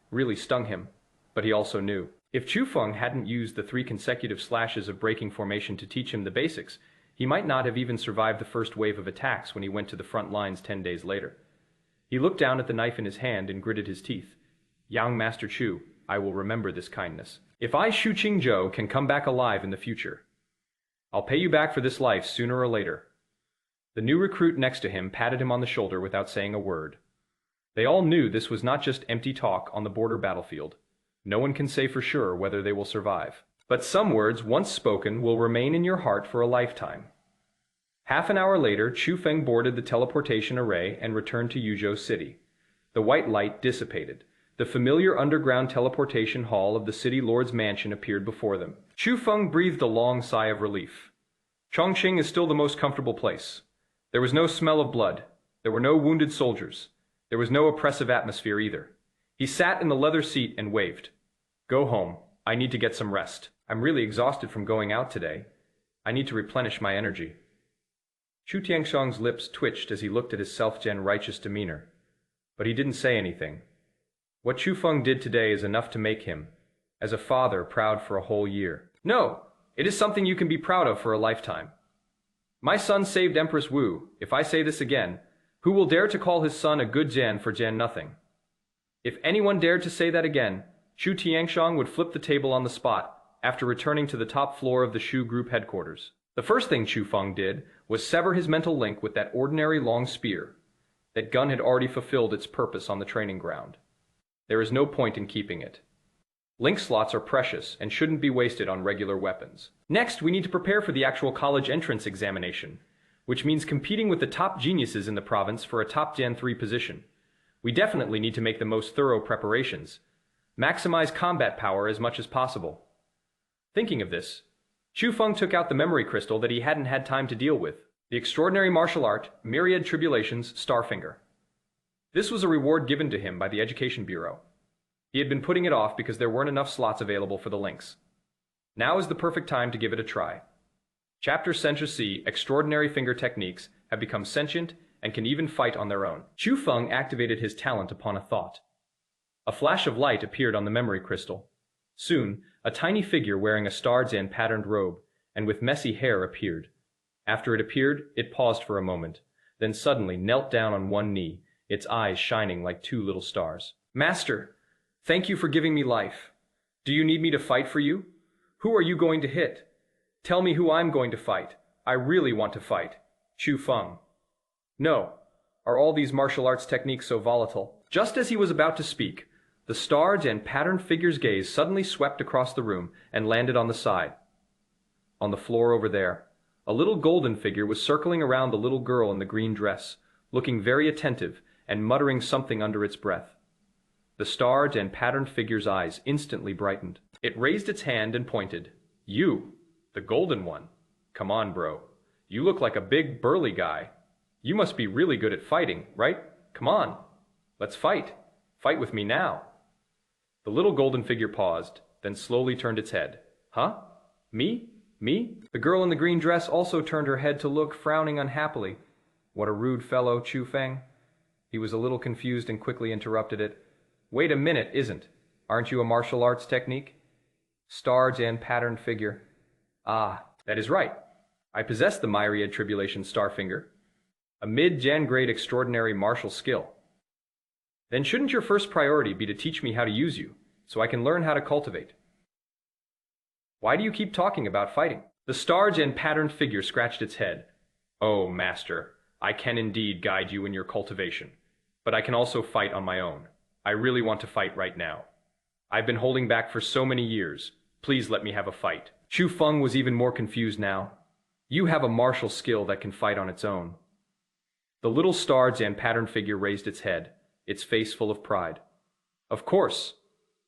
really stung him, but he also knew. If Chu Feng hadn't used the 3 consecutive slashes of breaking formation to teach him the basics, he might not have even survived the first wave of attacks when he went to the front lines 10 days later. He looked down at the knife in his hand and gritted his teeth. "Young Master Chu, I will remember this kindness. If I, Chu Qingzhou, can come back alive in the future, I'll pay you back for this life sooner or later." The new recruit next to him patted him on the shoulder without saying a word. They all knew this was not just empty talk on the border battlefield. No one can say for sure whether they will survive. But some words, once spoken, will remain in your heart for a lifetime. Half an hour later, Chu Feng boarded the teleportation array and returned to Yuzhou City. The white light dissipated. The familiar underground teleportation hall of the city lord's mansion appeared before them. Chu Feng breathed a long sigh of relief. Chongqing is still the most comfortable place. There was no smell of blood. There were no wounded soldiers. There was no oppressive atmosphere either. He sat in the leather seat and waved. "Go home. I need to get some rest. I'm really exhausted from going out today. I need to replenish my energy." Chu Tianxiang's lips twitched as he looked at his self-gen righteous demeanor. But he didn't say anything. What Chu Feng did today is enough to make him, as a father, proud for a whole year. No, it is something you can be proud of for a lifetime. My son saved Empress Wu. If I say this again, who will dare to call his son a good Jan for Jan nothing? If anyone dared to say that again, Chu Tianxiang would flip the table on the spot after returning to the top floor of the Shu Group headquarters. The first thing Chu Feng did was sever his mental link with that ordinary long spear. That gun had already fulfilled its purpose on the training ground. There is no point in keeping it. Link slots are precious and shouldn't be wasted on regular weapons. Next, we need to prepare for the actual college entrance examination, which means competing with the top geniuses in the province for a top Gen 3 position. We definitely need to make the most thorough preparations. Maximize combat power as much as possible. Thinking of this, Chu Feng took out the memory crystal that he hadn't had time to deal with. The extraordinary martial art, Myriad Tribulations, Starfinger. This was a reward given to him by the Education Bureau. He had been putting it off because there weren't enough slots available for the links. Now is the perfect time to give it a try. Chapter Sencha C, Extraordinary Finger Techniques, have become sentient and can even fight on their own. Chu Feng activated his talent upon a thought. A flash of light appeared on the memory crystal. Soon, a tiny figure wearing a Star-Zan patterned robe and with messy hair appeared. After it appeared, it paused for a moment, then suddenly knelt down on one knee, its eyes shining like 2 little stars. "Master, thank you for giving me life. Do you need me to fight for you? Who are you going to hit? Tell me who I'm going to fight. I really want to fight." Chu Feng. "No. Are all these martial arts techniques so volatile?" Just as he was about to speak, the stars and patterned figure's gaze suddenly swept across the room and landed on the side. On the floor over there, a little golden figure was circling around the little girl in the green dress, looking very attentive and muttering something under its breath. The starred and patterned figure's eyes instantly brightened. It raised its hand and pointed. "You, the golden one. Come on, bro. You look like a big, burly guy. You must be really good at fighting, right? Come on. Let's fight. Fight with me now." The little golden figure paused, then slowly turned its head. "Huh? Me? Me?" The girl in the green dress also turned her head to look, frowning unhappily. What a rude fellow, Chu Feng. He was a little confused and quickly interrupted it. "Wait a minute, isn't? Aren't you a martial arts technique?" Stars and patterned figure. "Ah, that is right. I possess the Myriad Tribulation Starfinger, a mid-Jan grade extraordinary martial skill. Then shouldn't your first priority be to teach me how to use you, so I can learn how to cultivate? Why do you keep talking about fighting?" The stars and patterned figure scratched its head. "Oh, master, I can indeed guide you in your cultivation, but I can also fight on my own. I really want to fight right now. I've been holding back for so many years. Please let me have a fight." Chu Feng was even more confused now. "You have a martial skill that can fight on its own." The little stars and patterned figure raised its head, its face full of pride. "Of course.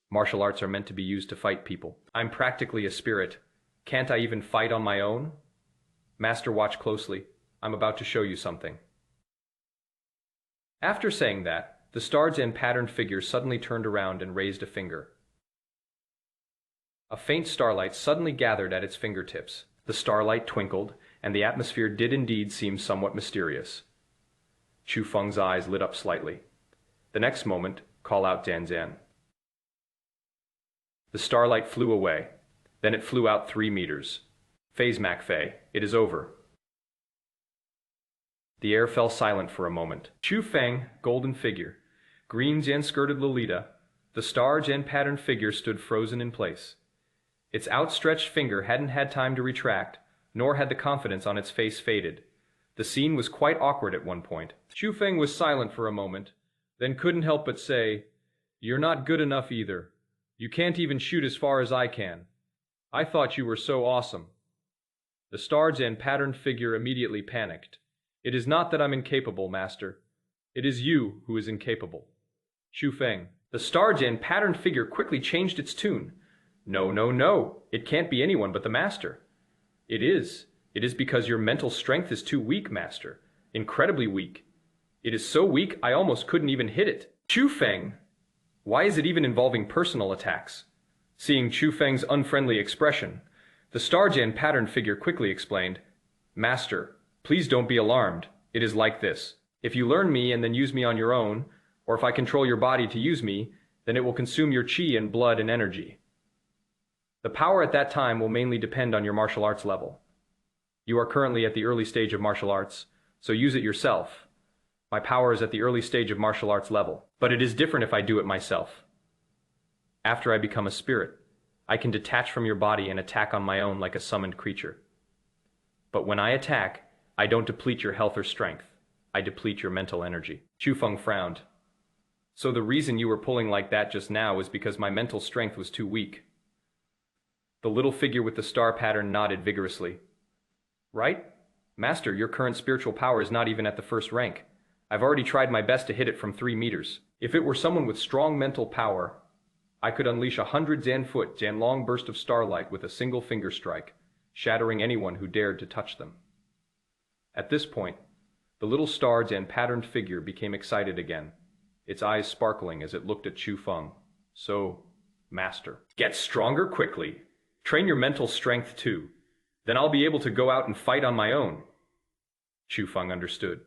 Martial arts are meant to be used to fight people. I'm practically a spirit, Can't I even fight on my own? Master, watch closely. I'm about to show you something. After saying that, the starred and patterned figure suddenly turned around and raised a finger. A faint starlight suddenly gathered at its fingertips. The starlight twinkled, and the atmosphere did indeed seem somewhat mysterious. Chu Feng's eyes lit up slightly. The next moment, call out Danzan. The starlight flew away. Then it flew out 3 meters. Phase MacFei, it is over. The air fell silent for a moment. Chu Feng, golden figure. Green Jan-skirted Lolita. The star Jan-patterned figure stood frozen in place. Its outstretched finger hadn't had time to retract, nor had the confidence on its face faded. The scene was quite awkward at one point. Chu Feng was silent for a moment, then couldn't help but say, "You're not good enough either. You can't even shoot as far as I can. I thought you were so awesome." The starred and patterned figure immediately panicked. "It is not that I'm incapable, master. It is you who is incapable." Chu Feng. The starred and patterned figure quickly changed its tune. "No, no, no. It can't be anyone but the master." "It is. It is because your mental strength is too weak, master. Incredibly weak. It is so weak I almost couldn't even hit it." Chu Feng. Why is it even involving personal attacks? Seeing Chu Feng's unfriendly expression, the Starjan pattern figure quickly explained, "Master, please don't be alarmed. It is like this. If you learn me and then use me on your own, or if I control your body to use me, then it will consume your chi and blood and energy. The power at that time will mainly depend on your martial arts level. You are currently at the early stage of martial arts, so use it yourself. My power is at the early stage of martial arts level, but it is different if I do it myself. After I become a spirit, I can detach from your body and attack on my own like a summoned creature. But when I attack, I don't deplete your health or strength. I deplete your mental energy." Chu Feng frowned. "So the reason you were pulling like that just now was because my mental strength was too weak." The little figure with the star pattern nodded vigorously. "Right? Master, your current spiritual power is not even at the first rank. I've already tried my best to hit it from 3 meters. If it were someone with strong mental power, I could unleash 100 Zan-foot, Zan-long burst of starlight with a single finger strike, shattering anyone who dared to touch them." At this point, the little starred and patterned figure became excited again, its eyes sparkling as it looked at Chu Feng. "So, Master, get stronger quickly. Train your mental strength too. Then I'll be able to go out and fight on my own." Chu Feng understood.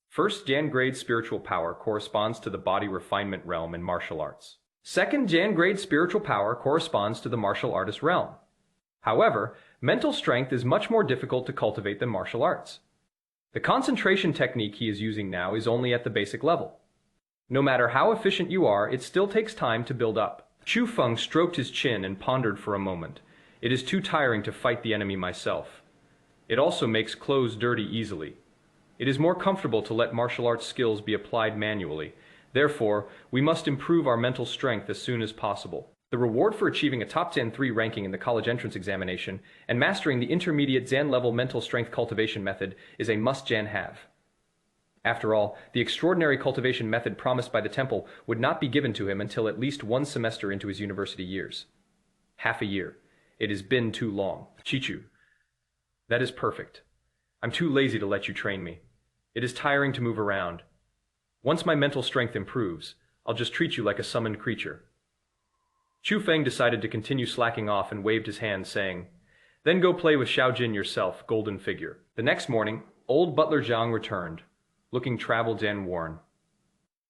First Jan-grade spiritual power corresponds to the body refinement realm in martial arts. Second Jan-grade spiritual power corresponds to the martial artist realm. However, mental strength is much more difficult to cultivate than martial arts. The concentration technique he is using now is only at the basic level. No matter how efficient you are, it still takes time to build up. Chu Feng stroked his chin and pondered for a moment. "It is too tiring to fight the enemy myself. It also makes clothes dirty easily. It is more comfortable to let martial arts skills be applied manually. Therefore, we must improve our mental strength as soon as possible. The reward for achieving a top 10-3 ranking in the college entrance examination and mastering the intermediate Zan-level mental strength cultivation method is a must-Jan have. After all, the extraordinary cultivation method promised by the temple would not be given to him until at least 1 semester into his university years. Half a year. It has been too long." "Chichu, that is perfect. I'm too lazy to let you train me. It is tiring to move around. Once my mental strength improves, I'll just treat you like a summoned creature." Chu Feng decided to continue slacking off and waved his hand, saying, "Then go play with Xiaojin yourself, golden figure." The next morning, old butler Zhang returned, looking traveled and worn.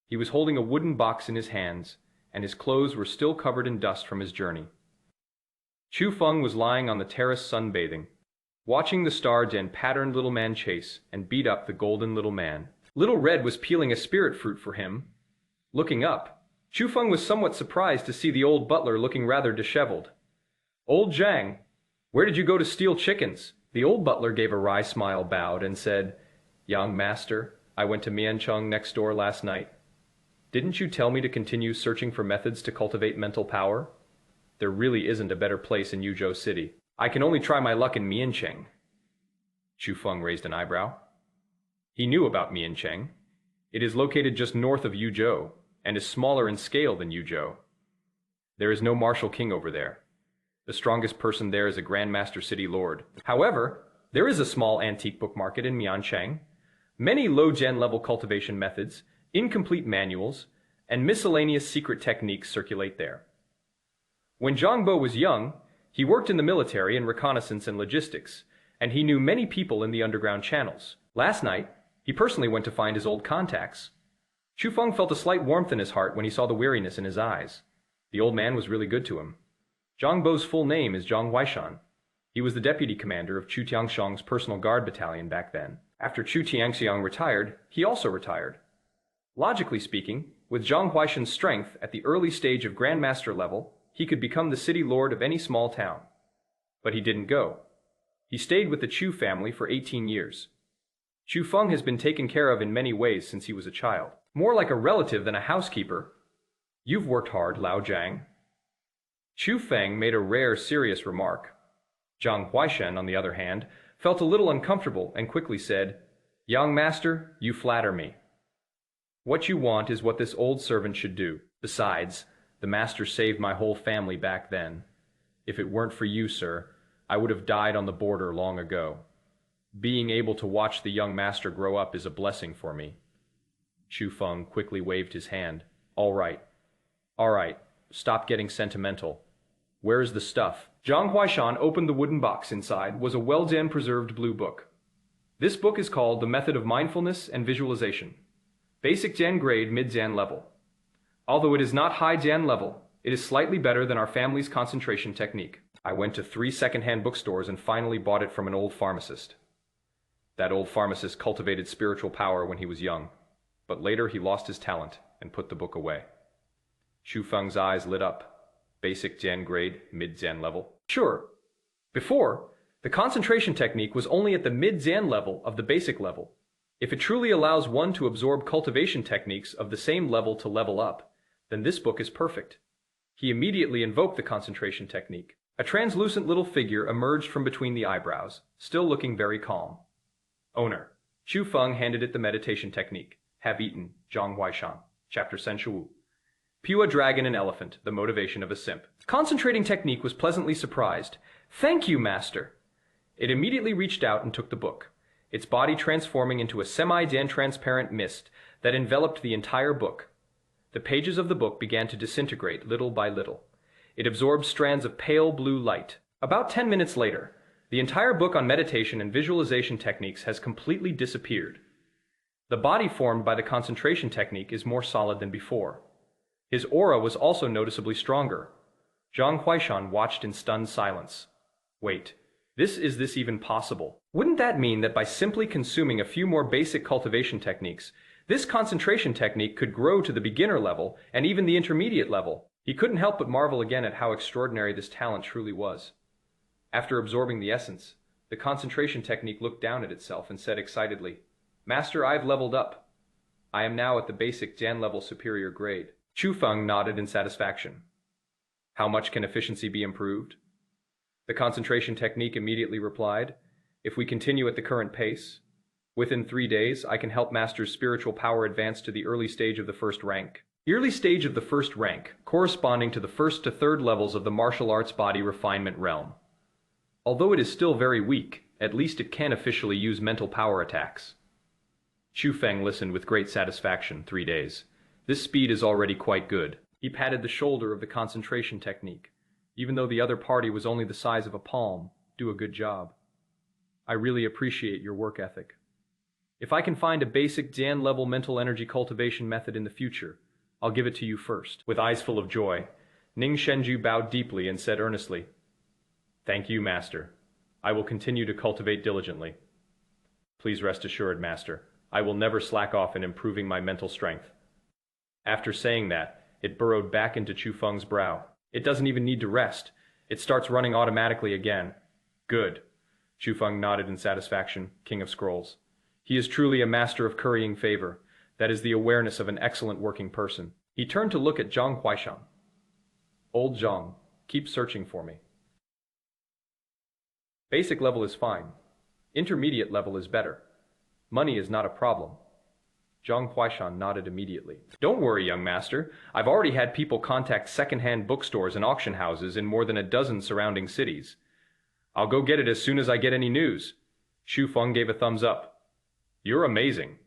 He was holding a wooden box in his hands, and his clothes were still covered in dust from his journey. Chu Feng was lying on the terrace sunbathing, watching the starred and patterned little man chase and beat up the golden little man. Little Red was peeling a spirit fruit for him. Looking up, Chu Feng was somewhat surprised to see the old butler looking rather disheveled. "Old Zhang, where did you go to steal chickens?" The old butler gave a wry smile, bowed, and said, "Young master, I went to Miancheng next door last night. Didn't you tell me to continue searching for methods to cultivate mental power? There really isn't a better place in Yuzhou City. I can only try my luck in Miancheng." Chu Feng raised an eyebrow. He knew about Miancheng. It is located just north of Yuzhou, and is smaller in scale than Yuzhou. There is no martial king over there. The strongest person there is a Grandmaster City Lord. However, there is a small antique book market in Miancheng. Many low-gen level cultivation methods, incomplete manuals, and miscellaneous secret techniques circulate there. When Zhangbo was young, he worked in the military in reconnaissance and logistics, and he knew many people in the underground channels. Last night, he personally went to find his old contacts. Chu Feng felt a slight warmth in his heart when he saw the weariness in his eyes. The old man was really good to him. Zhangbo's full name is Zhang Huaishan. He was the deputy commander of Chu Tiangxiang's personal guard battalion back then. After Chu Tiangxiang retired, he also retired. Logically speaking, with Zhang Huaishan's strength at the early stage of grandmaster level, he could become the city lord of any small town. But he didn't go. He stayed with the Chu family for 18 years. Chu Feng has been taken care of in many ways since he was a child. More like a relative than a housekeeper. You've worked hard, Lao Jiang. Chu Feng made a rare, serious remark. Zhang Huaishan, on the other hand, felt a little uncomfortable and quickly said, "Young master, you flatter me. What you want is what this old servant should do. Besides, the master saved my whole family back then. If it weren't for you, sir, I would have died on the border long ago. Being able to watch the young master grow up is a blessing for me." Chu Feng quickly waved his hand. All right, stop getting sentimental. Where is the stuff?" Zhang Huaishan opened the wooden box. Inside was a well-done preserved blue book. This book is called The Method of Mindfulness and Visualization. Basic Jian grade, mid Jian level. Although it is not high Jian level, it is slightly better than our family's concentration technique. I went to 3 second-hand bookstores and finally bought it from an old pharmacist. That old pharmacist cultivated spiritual power when he was young, but later he lost his talent and put the book away. Chu Feng's eyes lit up. Basic Jian grade, mid Jian level. Sure. Before, the concentration technique was only at the mid Jian level of the basic level. If it truly allows one to absorb cultivation techniques of the same level to level up, then this book is perfect. He immediately invoked the concentration technique. A translucent little figure emerged from between the eyebrows, still looking very calm. Owner. Chu Feng handed it the meditation technique. Have eaten, Zhang Huaishan. Chapter Senshu. Pua Dragon and Elephant, the motivation of a simp. Concentrating technique was pleasantly surprised. Thank you, master. It immediately reached out and took the book, its body transforming into a semi-Dan transparent mist that enveloped the entire book. The pages of the book began to disintegrate little by little. It absorbed strands of pale blue light. About 10 minutes later, the entire book on meditation and visualization techniques has completely disappeared. The body formed by the concentration technique is more solid than before. His aura was also noticeably stronger. Zhang Huaishan watched in stunned silence. Wait, is this even possible? Wouldn't that mean that by simply consuming a few more basic cultivation techniques, this concentration technique could grow to the beginner level and even the intermediate level? He couldn't help but marvel again at how extraordinary this talent truly was. After absorbing the essence, the concentration technique looked down at itself and said excitedly, "Master, I've leveled up. I am now at the basic Jian level superior grade." Chu Feng nodded in satisfaction. How much can efficiency be improved? The concentration technique immediately replied, "If we continue at the current pace, within 3 days I can help Master's spiritual power advance to the early stage of the first rank." Early stage of the first rank, corresponding to the first to third levels of the martial arts body refinement realm. Although it is still very weak, at least it can officially use mental power attacks. Chu Feng listened with great satisfaction. 3 days. This speed is already quite good. He patted the shoulder of the concentration technique. Even though the other party was only the size of a palm, do a good job. I really appreciate your work ethic. If I can find a basic Jian level mental energy cultivation method in the future, I'll give it to you first. With eyes full of joy, Ning Shenju bowed deeply and said earnestly, "Thank you, master. I will continue to cultivate diligently. Please rest assured, master, I will never slack off in improving my mental strength." After saying that, it burrowed back into Chu Feng's brow. It doesn't even need to rest. It starts running automatically again. Good. Chu Feng nodded in satisfaction, King of Scrolls. He is truly a master of currying favor. That is the awareness of an excellent working person. He turned to look at Zhang Huaishan. Old Zhang, keep searching for me. Basic level is fine. Intermediate level is better. Money is not a problem. Zhang Huaishan nodded immediately. Don't worry, young master. I've already had people contact second-hand bookstores and auction houses in more than a dozen surrounding cities. I'll go get it as soon as I get any news. Chu Feng gave a thumbs up. You're amazing.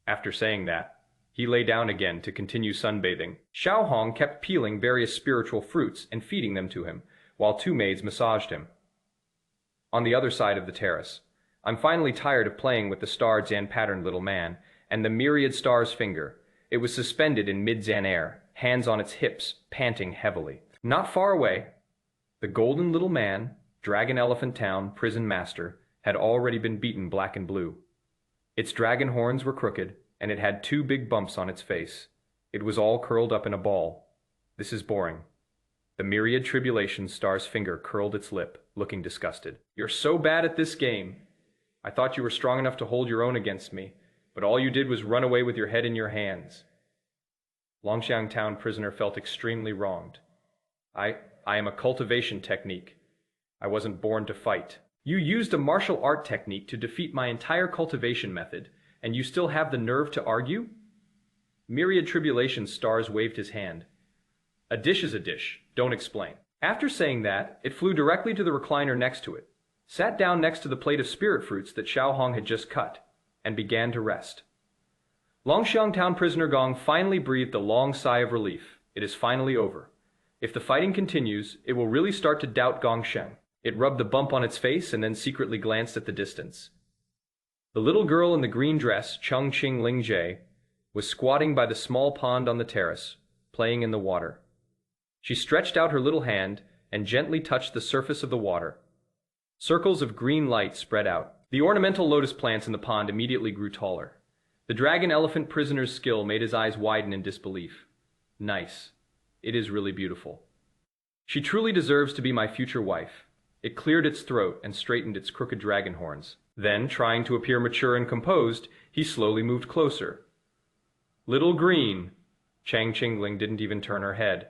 After saying that, he lay down again to continue sunbathing. Xiao Hong kept peeling various spiritual fruits and feeding them to him, while two maids massaged him. On the other side of the terrace, I'm finally tired of playing with the star Zan patterned little man, and the myriad star's finger. It was suspended in mid-Zan air, hands on its hips, panting heavily. Not far away, the golden little man, Dragon Elephant Town prison master, had already been beaten black and blue. Its dragon horns were crooked, and it had two big bumps on its face. It was all curled up in a ball. This is boring. The myriad tribulation star's finger curled its lip, looking disgusted. You're so bad at this game. I thought you were strong enough to hold your own against me, but all you did was run away with your head in your hands. Longxiang Town prisoner felt extremely wronged. I am a cultivation technique. I wasn't born to fight. You used a martial art technique to defeat my entire cultivation method, and you still have the nerve to argue? Myriad Tribulation Stars waved his hand. A dish is a dish, don't explain. After saying that, it flew directly to the recliner next to it, sat down next to the plate of spirit fruits that Xiao Hong had just cut, and began to rest. Longxiang Town prisoner Gong finally breathed a long sigh of relief. It is finally over. If the fighting continues, it will really start to doubt Gongsheng. It rubbed the bump on its face and then secretly glanced at the distance. The little girl in the green dress, Chongqing Lingjie, was squatting by the small pond on the terrace, playing in the water. She stretched out her little hand and gently touched the surface of the water. Circles of green light spread out. The ornamental lotus plants in the pond immediately grew taller. The dragon elephant prisoner's skill made his eyes widen in disbelief. Nice. It is really beautiful. She truly deserves to be my future wife. It cleared its throat and straightened its crooked dragon horns. Then, trying to appear mature and composed, he slowly moved closer. Little Green. Chang Qingling didn't even turn her head.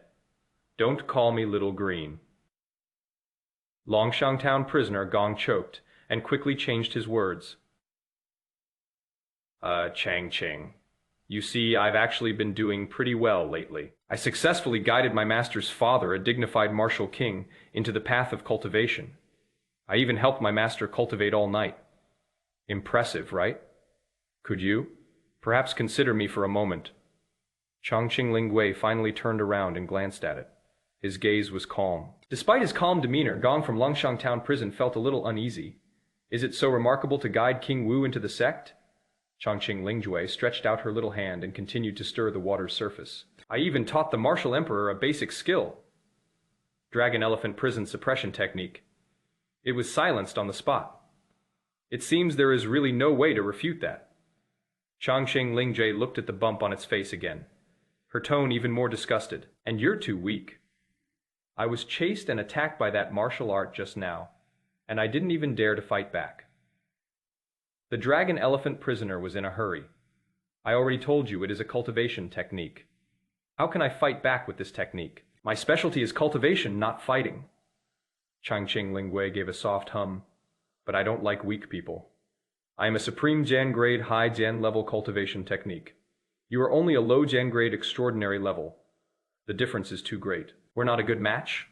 Don't call me Little Green. Longxiang Town prisoner Gong choked and quickly changed his words. Chang Qing. You see, I've actually been doing pretty well lately. I successfully guided my master's father, a dignified martial king, into the path of cultivation. I even helped my master cultivate all night. Impressive, right? Could you perhaps consider me for a moment? Chongqing Lingwei finally turned around and glanced at it. His gaze was calm. Despite his calm demeanor, Gong from Longxiang Town prison felt a little uneasy. Is it so remarkable to guide King Wu into the sect? Chongqing Lingjue stretched out her little hand and continued to stir the water's surface. I even taught the martial emperor a basic skill. Dragon elephant prison suppression technique. It was silenced on the spot. It seems there is really no way to refute that. Chongqing Lingjue looked at the bump on its face again, her tone even more disgusted. And you're too weak. I was chased and attacked by that martial art just now, and I didn't even dare to fight back. The dragon elephant prisoner was in a hurry. I already told you it is a cultivation technique. How can I fight back with this technique? My specialty is cultivation, not fighting. Changqing Lingwei gave a soft hum. But I don't like weak people. I am a supreme Jan grade high Jan level cultivation technique. You are only a low Jan grade extraordinary level. The difference is too great. We're not a good match?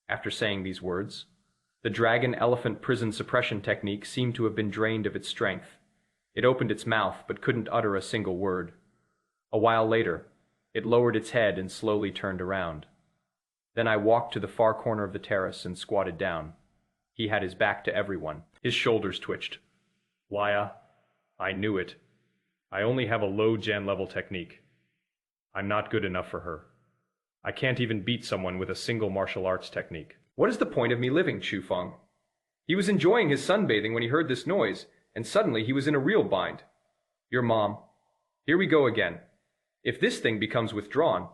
After saying these words, the dragon elephant prison suppression technique seemed to have been drained of its strength. It opened its mouth but couldn't utter a single word. A while later, it lowered its head and slowly turned around. Then I walked to the far corner of the terrace and squatted down. He had his back to everyone. His shoulders twitched. Waya, I knew it. I only have a low Jan level technique. I'm not good enough for her. I can't even beat someone with a single martial arts technique. What is the point of me living, Chu Feng? He was enjoying his sunbathing when he heard this noise, and suddenly he was in a real bind. Your mom. Here we go again. If this thing becomes withdrawn,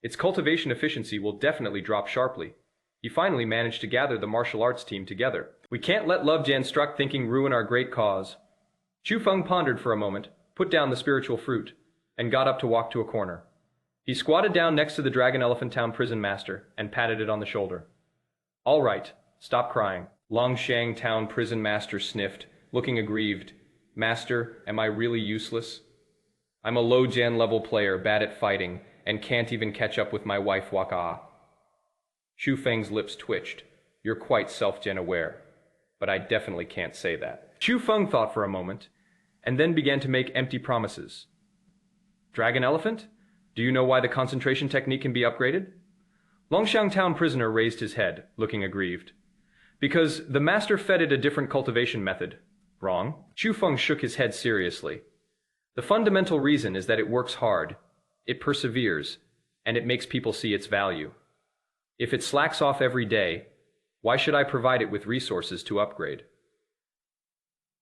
its cultivation efficiency will definitely drop sharply. He finally managed to gather the martial arts team together. We can't let Love Jan struck thinking ruin our great cause. Chu Feng pondered for a moment, put down the spiritual fruit, and got up to walk to a corner. He squatted down next to the Dragon Elephant Town prison master and patted it on the shoulder. All right, stop crying. Longxiang Town prison master sniffed, looking aggrieved. Master, am I really useless? I'm a low Jan level player, bad at fighting, and can't even catch up with my wife Waka. Chu Feng's lips twitched. You're quite self-gen aware, but I definitely can't say that. Chu Feng thought for a moment, and then began to make empty promises. Dragon Elephant? Do you know why the concentration technique can be upgraded? Longxiang Town prisoner raised his head, looking aggrieved. Because the master fed it a different cultivation method. Wrong. Chu Feng shook his head seriously. The fundamental reason is that it works hard, it perseveres, and it makes people see its value. If it slacks off every day, why should I provide it with resources to upgrade?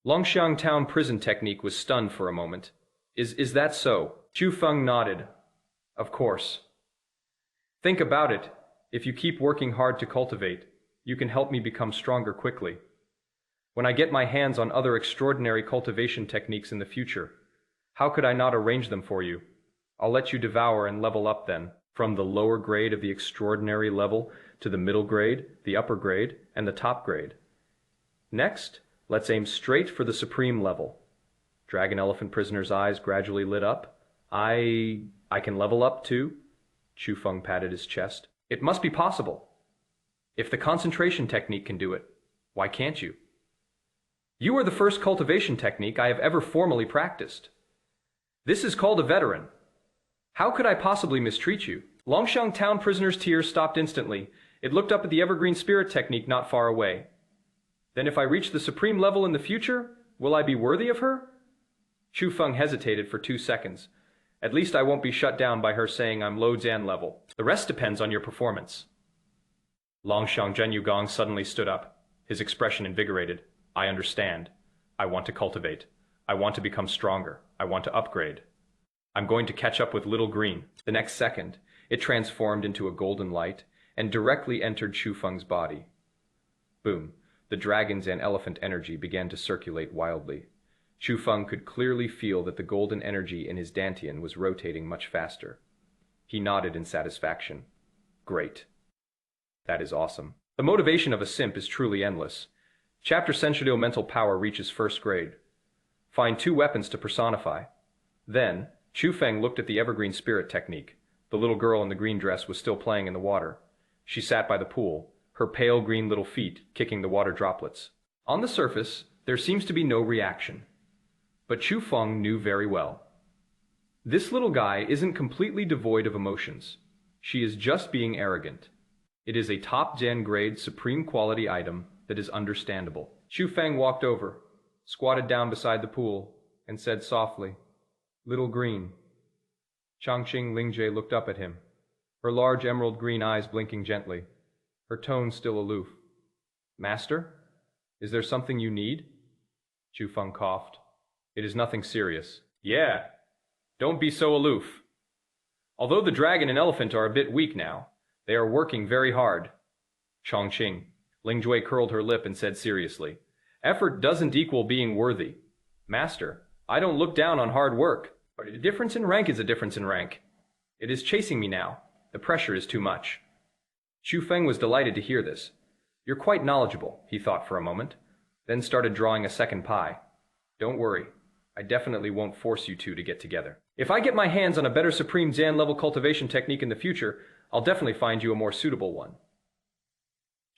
Longxiang Town prison technique was stunned for a moment. Is that so? Chu Feng nodded. Of course. Think about it. If you keep working hard to cultivate, you can help me become stronger quickly. When I get my hands on other extraordinary cultivation techniques in the future, how could I not arrange them for you? I'll let you devour and level up then, from the lower grade of the extraordinary level to the middle grade, the upper grade, and the top grade. Next, let's aim straight for the supreme level. Dragon Elephant prisoner's eyes gradually lit up. I can level up too? Chu Feng patted his chest. It must be possible. If the concentration technique can do it, why can't you? You are the first cultivation technique I have ever formally practiced. This is called a veteran. How could I possibly mistreat you? Longxiang Town prisoner's tears stopped instantly. It looked up at the evergreen spirit technique not far away. Then if I reach the supreme level in the future, will I be worthy of her? Chu Feng hesitated for 2 seconds. At least I won't be shut down by her saying I'm low Zan level. The rest depends on your performance. Longxiang Zhenyugong suddenly stood up, his expression invigorated. I understand. I want to cultivate. I want to become stronger. I want to upgrade. I'm going to catch up with Little Green. The next second, it transformed into a golden light and directly entered Chu Feng's body. Boom. The dragon's and elephant energy began to circulate wildly. Chu Feng could clearly feel that the golden energy in his dantian was rotating much faster. He nodded in satisfaction. Great. That is awesome. The motivation of a simp is truly endless. Chapter Sensorial Mental Power reaches first grade. Find 2 weapons to personify. Then, Chu Feng looked at the evergreen spirit technique. The little girl in the green dress was still playing in the water. She sat by the pool, her pale green little feet kicking the water droplets. On the surface, there seems to be no reaction. But Chu Feng knew very well. This little guy isn't completely devoid of emotions. She is just being arrogant. It is a top gen grade supreme quality item that is understandable. Chu Feng walked over, squatted down beside the pool, and said softly, Little Green. Changqing Lingjie looked up at him, her large emerald green eyes blinking gently, her tone still aloof. Master? Is there something you need? Chu Feng coughed. It is nothing serious. Yeah, don't be so aloof. Although the dragon and elephant are a bit weak now, they are working very hard. Chongqing. Lingjie curled her lip and said seriously, Effort doesn't equal being worthy. Master, I don't look down on hard work, but a difference in rank is a difference in rank. It is chasing me now. The pressure is too much. Chu Feng was delighted to hear this. You're quite knowledgeable, he thought for a moment, then started drawing a second pie. Don't worry. I definitely won't force you two to get together. If I get my hands on a better Supreme Zan level cultivation technique in the future, I'll definitely find you a more suitable one.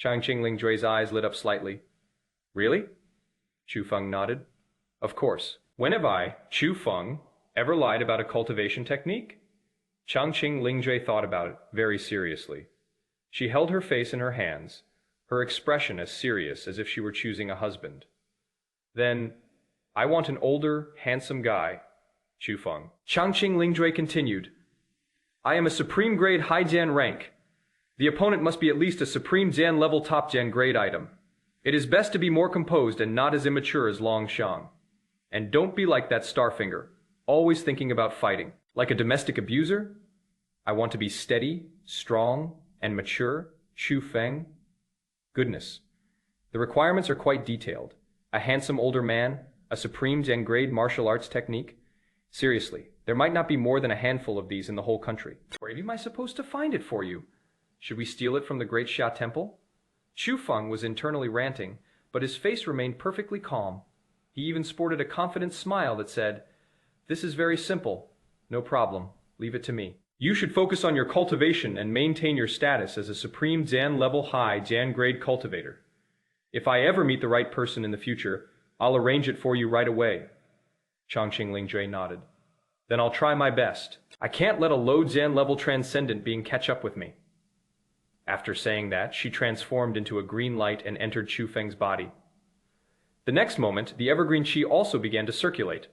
Changqing Lingjue's eyes lit up slightly. Really? Chu Feng nodded. Of course. When have I, Chu Feng, ever lied about a cultivation technique? Changqing Lingjue thought about it very seriously. She held her face in her hands, her expression as serious as if she were choosing a husband. Then, I want an older, handsome guy, Chu Feng. Changqing Lingjue continued. I am a Supreme Grade High Jan rank. The opponent must be at least a Supreme Jan level Top Jan grade item. It is best to be more composed and not as immature as Longxiang. And don't be like that Starfinger, always thinking about fighting. Like a domestic abuser? I want to be steady, strong, and mature, Chu Feng. Goodness. The requirements are quite detailed. A handsome older man, a Supreme Jan grade martial arts technique. Seriously, there might not be more than a handful of these in the whole country. Where am I supposed to find it for you? Should we steal it from the Great Xia Temple? Chu Feng was internally ranting, but his face remained perfectly calm. He even sported a confident smile that said, This is very simple. No problem. Leave it to me. You should focus on your cultivation and maintain your status as a supreme Zan level high Zan grade cultivator. If I ever meet the right person in the future, I'll arrange it for you right away. Chongqing Lingjue nodded. Then I'll try my best. I can't let a low Zan level transcendent being catch up with me. After saying that, she transformed into a green light and entered Chu Feng's body. The next moment, the evergreen chi also began to circulate.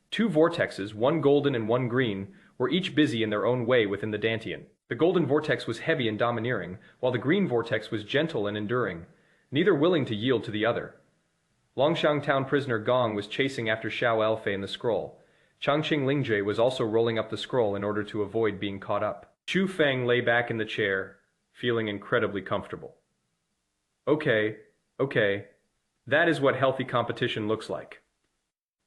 Two vortexes, one golden and one green, were each busy in their own way within the Dantian. The golden vortex was heavy and domineering, while the green vortex was gentle and enduring, neither willing to yield to the other. Longshang town prisoner Gong was chasing after Xiao Elfei in the scroll. Chongqing Lingjue was also rolling up the scroll in order to avoid being caught up. Chu Feng lay back in the chair, feeling incredibly comfortable. Okay. That is what healthy competition looks like.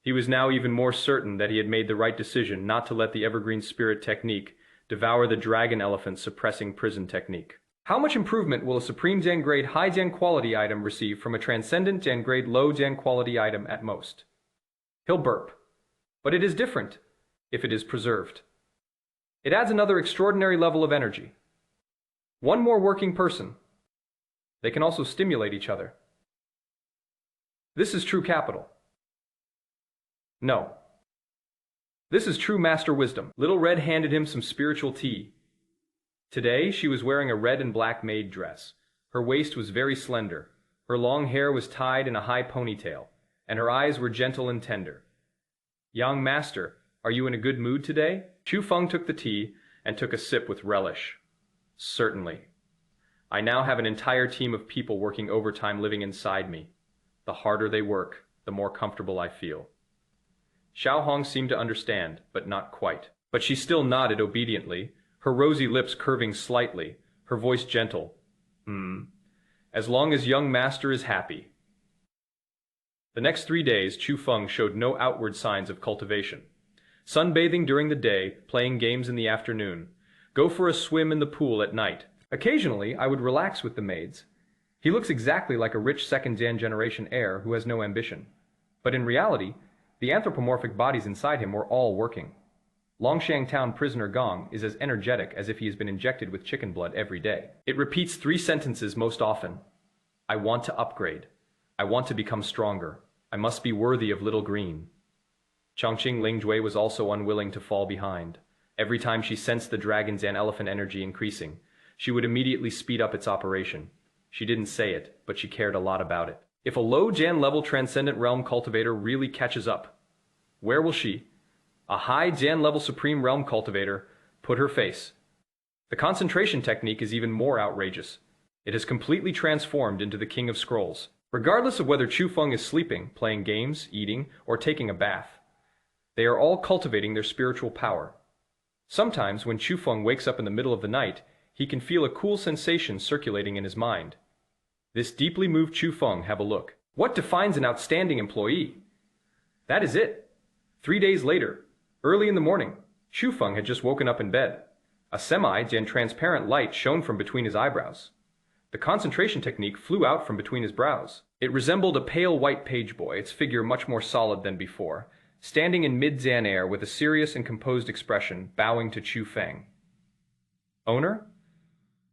He was now even more certain that he had made the right decision not to let the evergreen spirit technique devour the dragon elephant suppressing prison technique. How much improvement will a supreme Zan grade high Zan quality item receive from a transcendent Zan grade low Zan quality item at most? He'll burp. But it is different if it is preserved. It adds another extraordinary level of energy. One more working person. They can also stimulate each other. This is true capital. No. This is true master wisdom. Little Red handed him some spiritual tea. Today, she was wearing a red and black maid dress. Her waist was very slender. Her long hair was tied in a high ponytail, and her eyes were gentle and tender. Young master, are you in a good mood today? Chu Feng took the tea and took a sip with relish. Certainly. I now have an entire team of people working overtime living inside me. The harder they work, the more comfortable I feel. Xiao Hong seemed to understand, but not quite. But she still nodded obediently, her rosy lips curving slightly, her voice gentle. As long as young master is happy. The next 3 days, Chu Feng showed no outward signs of cultivation. Sunbathing during the day, playing games in the afternoon. Go for a swim in the pool at night. Occasionally, I would relax with the maids. He looks exactly like a rich second Zan generation heir who has no ambition. But in reality, the anthropomorphic bodies inside him were all working. Longshang town prisoner Gong is as energetic as if he has been injected with chicken blood every day. It repeats 3 sentences most often. I want to upgrade. I want to become stronger. I must be worthy of little green. Chongqing Lingjue was also unwilling to fall behind. Every time she sensed the dragon's and elephant energy increasing, she would immediately speed up its operation. She didn't say it, but she cared a lot about it. If a low Zan level transcendent realm cultivator really catches up, where will she, a high Zan level supreme realm cultivator, put her face? The concentration technique is even more outrageous. It has completely transformed into the King of Scrolls. Regardless of whether Chu Feng is sleeping, playing games, eating, or taking a bath, they are all cultivating their spiritual power. Sometimes when Chu Feng wakes up in the middle of the night, he can feel a cool sensation circulating in his mind. This deeply moved Chu Feng have a look. What defines an outstanding employee? That is it. 3 days later, early in the morning, Chu Feng had just woken up in bed. A semi-Zan transparent light shone from between his eyebrows. The concentration technique flew out from between his brows. It resembled a pale white page boy, its figure much more solid than before, standing in mid-Zan air with a serious and composed expression, bowing to Chu Feng. Owner?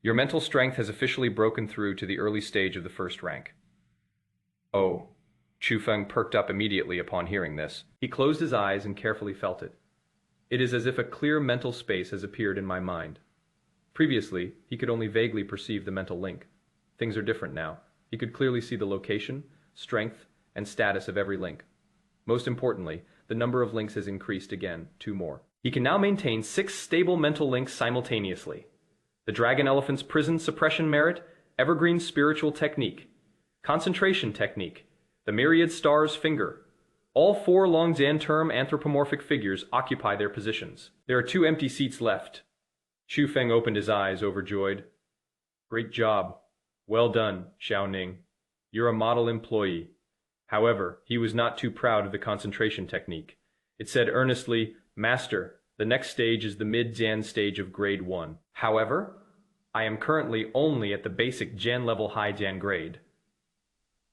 Your mental strength has officially broken through to the early stage of the first rank. Oh. Chu Feng perked up immediately upon hearing this. He closed his eyes and carefully felt it. It is as if a clear mental space has appeared in my mind. Previously, he could only vaguely perceive the mental link. Things are different now. He could clearly see the location, strength, and status of every link. Most importantly, the number of links has increased again, 2 more. He can now maintain 6 stable mental links simultaneously. The Dragon Elephant's Prison Suppression Merit, Evergreen Spiritual Technique, Concentration Technique, the Myriad Star's Finger. All 4 long Zan term anthropomorphic figures occupy their positions. There are 2 empty seats left. Chu Feng opened his eyes, overjoyed. Great job. Well done, Xiao Ning. You're a model employee. However, he was not too proud of the concentration technique. It said earnestly, Master, the next stage is the mid-Zan stage of grade 1. However, I am currently only at the basic Zan level high Zan grade.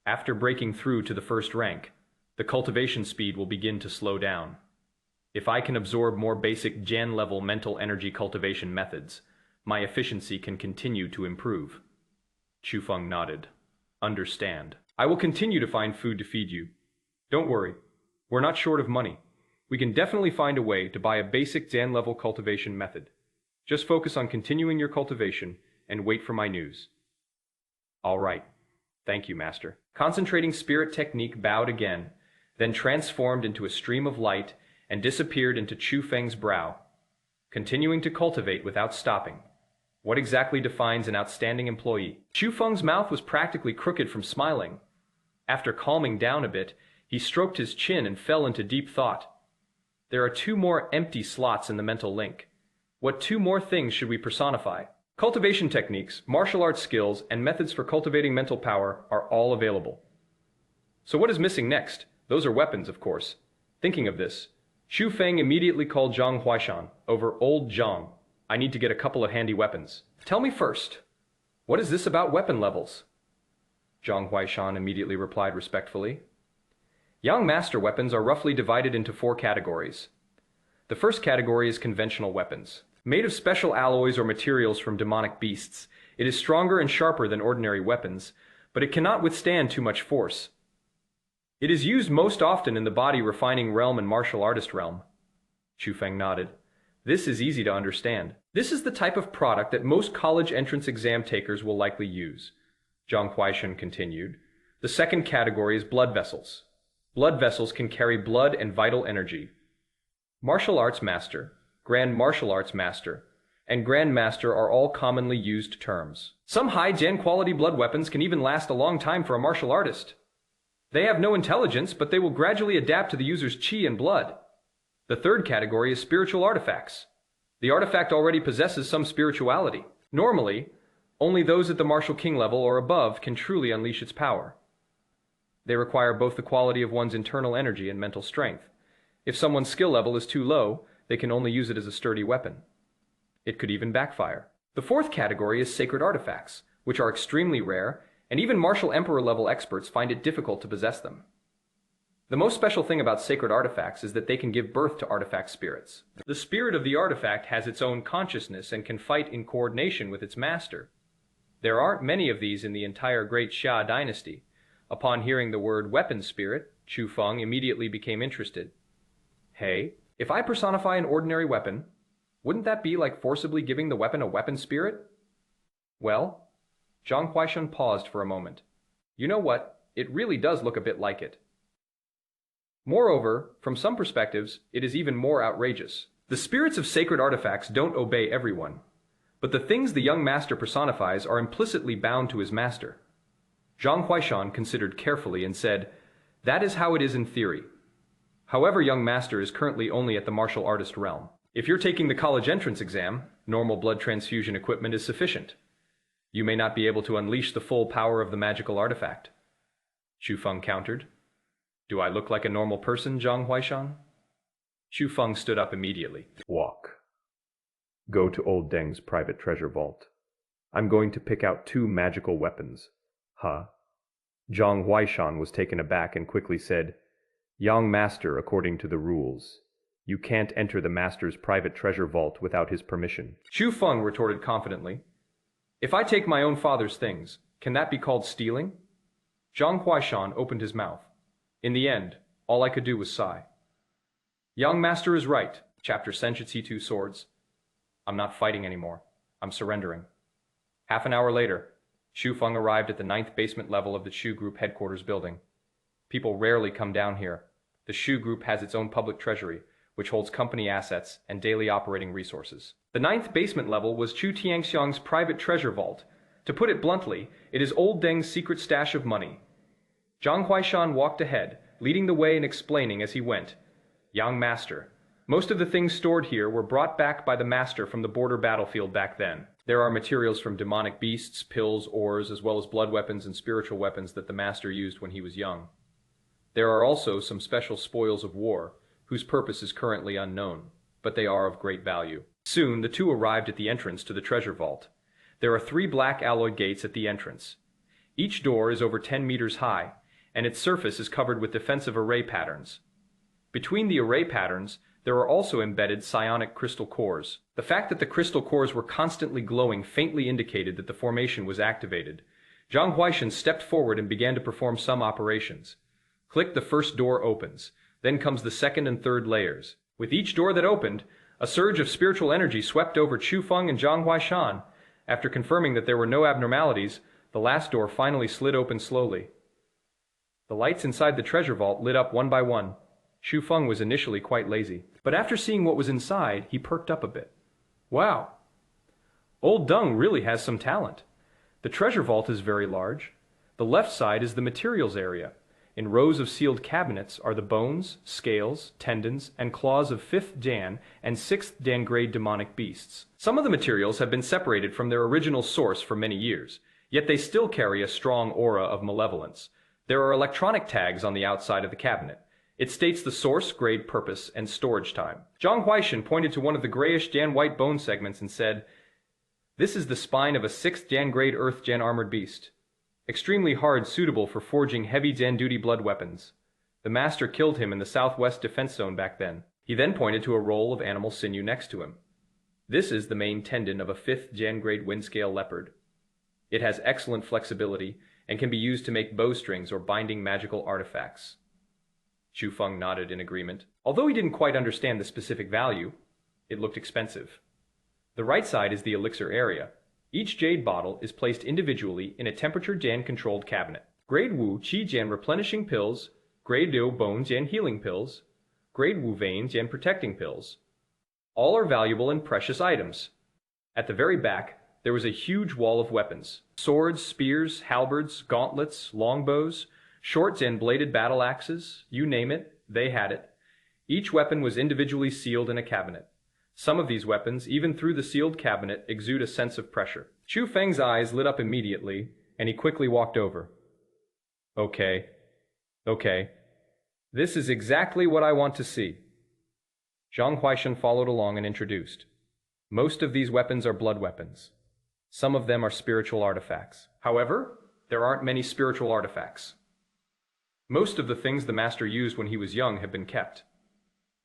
After breaking through to the first rank, the cultivation speed will begin to slow down. If I can absorb more basic Jan-level mental energy cultivation methods, my efficiency can continue to improve. Chu Feng nodded. Understand. I will continue to find food to feed you. Don't worry. We're not short of money. We can definitely find a way to buy a basic Jan-level cultivation method. Just focus on continuing your cultivation and wait for my news. All right. Thank you, Master. Concentrating spirit technique bowed again, then transformed into a stream of light and disappeared into Chu Feng's brow, continuing to cultivate without stopping. What exactly defines an outstanding employee? Chu Feng's mouth was practically crooked from smiling. After calming down a bit, he stroked his chin and fell into deep thought. There are 2 more empty slots in the mental link. What 2 more things should we personify? Cultivation techniques, martial arts skills, and methods for cultivating mental power are all available. So what is missing next? Those are weapons, of course. Thinking of this, Chu Feng immediately called Zhang Huaishan over. Old Zhang, I need to get a couple of handy weapons. Tell me first, what is this about weapon levels? Zhang Huaishan immediately replied respectfully. Young master weapons are roughly divided into 4 categories. The first category is conventional weapons. Made of special alloys or materials from demonic beasts, it is stronger and sharper than ordinary weapons, but it cannot withstand too much force. It is used most often in the body refining realm and martial artist realm. Chu Feng nodded. This is easy to understand. This is the type of product that most college entrance exam takers will likely use. Zhang Huaishan continued. The second category is blood vessels. Blood vessels can carry blood and vital energy. Martial arts master, grand martial arts master, and grandmaster are all commonly used terms. Some high-gen quality blood weapons can even last a long time for a martial artist. They have no intelligence, but they will gradually adapt to the user's chi and blood. The third category is spiritual artifacts. The artifact already possesses some spirituality. Normally, only those at the martial king level or above can truly unleash its power. They require both the quality of one's internal energy and mental strength. If someone's skill level is too low, they can only use it as a sturdy weapon. It could even backfire. The fourth category is sacred artifacts, which are extremely rare, and even martial emperor level experts find it difficult to possess them. The most special thing about sacred artifacts is that they can give birth to artifact spirits. The spirit of the artifact has its own consciousness and can fight in coordination with its master. There aren't many of these in the entire Great Xia dynasty. Upon hearing the word weapon spirit, Chu Feng immediately became interested. Hey, if I personify an ordinary weapon, wouldn't that be like forcibly giving the weapon a weapon spirit? Well, Zhang Huaishan paused for a moment. You know what? It really does look a bit like it. Moreover, from some perspectives, it is even more outrageous. The spirits of sacred artifacts don't obey everyone, but the things the young master personifies are implicitly bound to his master. Zhang Huaishan considered carefully and said, "That is how it is in theory. However, young master is currently only at the martial artist realm. If you're taking the college entrance exam, normal blood transfusion equipment is sufficient. You may not be able to unleash the full power of the magical artifact." Chu Feng countered. "Do I look like a normal person, Zhang Huaishan?" Chu Feng stood up immediately. Walk. Go to old Deng's private treasure vault. I'm going to pick out 2 magical weapons. Huh? Zhang Huaishan was taken aback and quickly said, "Young master, according to the rules, you can't enter the master's private treasure vault without his permission." Chu Feng retorted confidently, "If I take my own father's things, can that be called stealing?" Zhang Huaishan opened his mouth. In the end, all I could do was sigh. Young master is right. Chapter Senshitsu 2 Swords. I'm not fighting anymore. I'm surrendering. Half an hour later, Chu Feng arrived at the 9th basement level of the Chu Group headquarters building. People rarely come down here. The Chu Group has its own public treasury, which holds company assets and daily operating resources. The 9th basement level was Chu Tianxiang's private treasure vault. To put it bluntly, it is old Deng's secret stash of money. Zhang Huaishan walked ahead, leading the way and explaining as he went. Young master, most of the things stored here were brought back by the master from the border battlefield back then. There are materials from demonic beasts, pills, ores, as well as blood weapons and spiritual weapons that the master used when he was young. There are also some special spoils of war, whose purpose is currently unknown, but they are of great value. Soon, the 2 arrived at the entrance to the treasure vault. There are 3 black alloy gates at the entrance. Each door is over 10 meters high, and its surface is covered with defensive array patterns. Between the array patterns, there are also embedded psionic crystal cores. The fact that the crystal cores were constantly glowing faintly indicated that the formation was activated. Zhang Huaishan stepped forward and began to perform some operations. Click, the first door opens. Then comes the second and third layers. With each door that opened, a surge of spiritual energy swept over Chu Feng and Zhang Huaishan. After confirming that there were no abnormalities, the last door finally slid open slowly. The lights inside the treasure vault lit up one by one. Chu Feng was initially quite lazy, but after seeing what was inside, he perked up a bit. Wow! Old Deng really has some talent. The treasure vault is very large. The left side is the materials area. In rows of sealed cabinets are the bones, scales, tendons, and claws of 5th Dan and 6th Dan grade demonic beasts. Some of the materials have been separated from their original source for many years, yet they still carry a strong aura of malevolence. There are electronic tags on the outside of the cabinet. It states the source, grade, purpose, and storage time. Zhang Huaishan pointed to one of the grayish Dan white bone segments and said, "This is the spine of a 6th Dan grade Earth Gen armored beast. Extremely hard, suitable for forging heavy Dan duty blood weapons. The master killed him in the southwest defense zone back then." He then pointed to a roll of animal sinew next to him. "This is the main tendon of a 5th Dan grade windscale leopard. It has excellent flexibility and can be used to make bowstrings or binding magical artifacts." Chu Feng nodded in agreement. Although he didn't quite understand the specific value, it looked expensive. The right side is the elixir area. Each jade bottle is placed individually in a temperature Dan-controlled cabinet. Grade Wu Qi Jian replenishing pills, Grade Liu Bone Jian healing pills, Grade Wu Vein Jian protecting pills. All are valuable and precious items. At the very back, there was a huge wall of weapons. Swords, spears, halberds, gauntlets, longbows, short and bladed battle axes, you name it, they had it. Each weapon was individually sealed in a cabinet. Some of these weapons, even through the sealed cabinet, exude a sense of pressure. Chu Feng's eyes lit up immediately, and he quickly walked over. Okay. This is exactly what I want to see. Zhang Huaishan followed along and introduced. Most of these weapons are blood weapons. Some of them are spiritual artifacts. However, there aren't many spiritual artifacts. Most of the things the master used when he was young have been kept.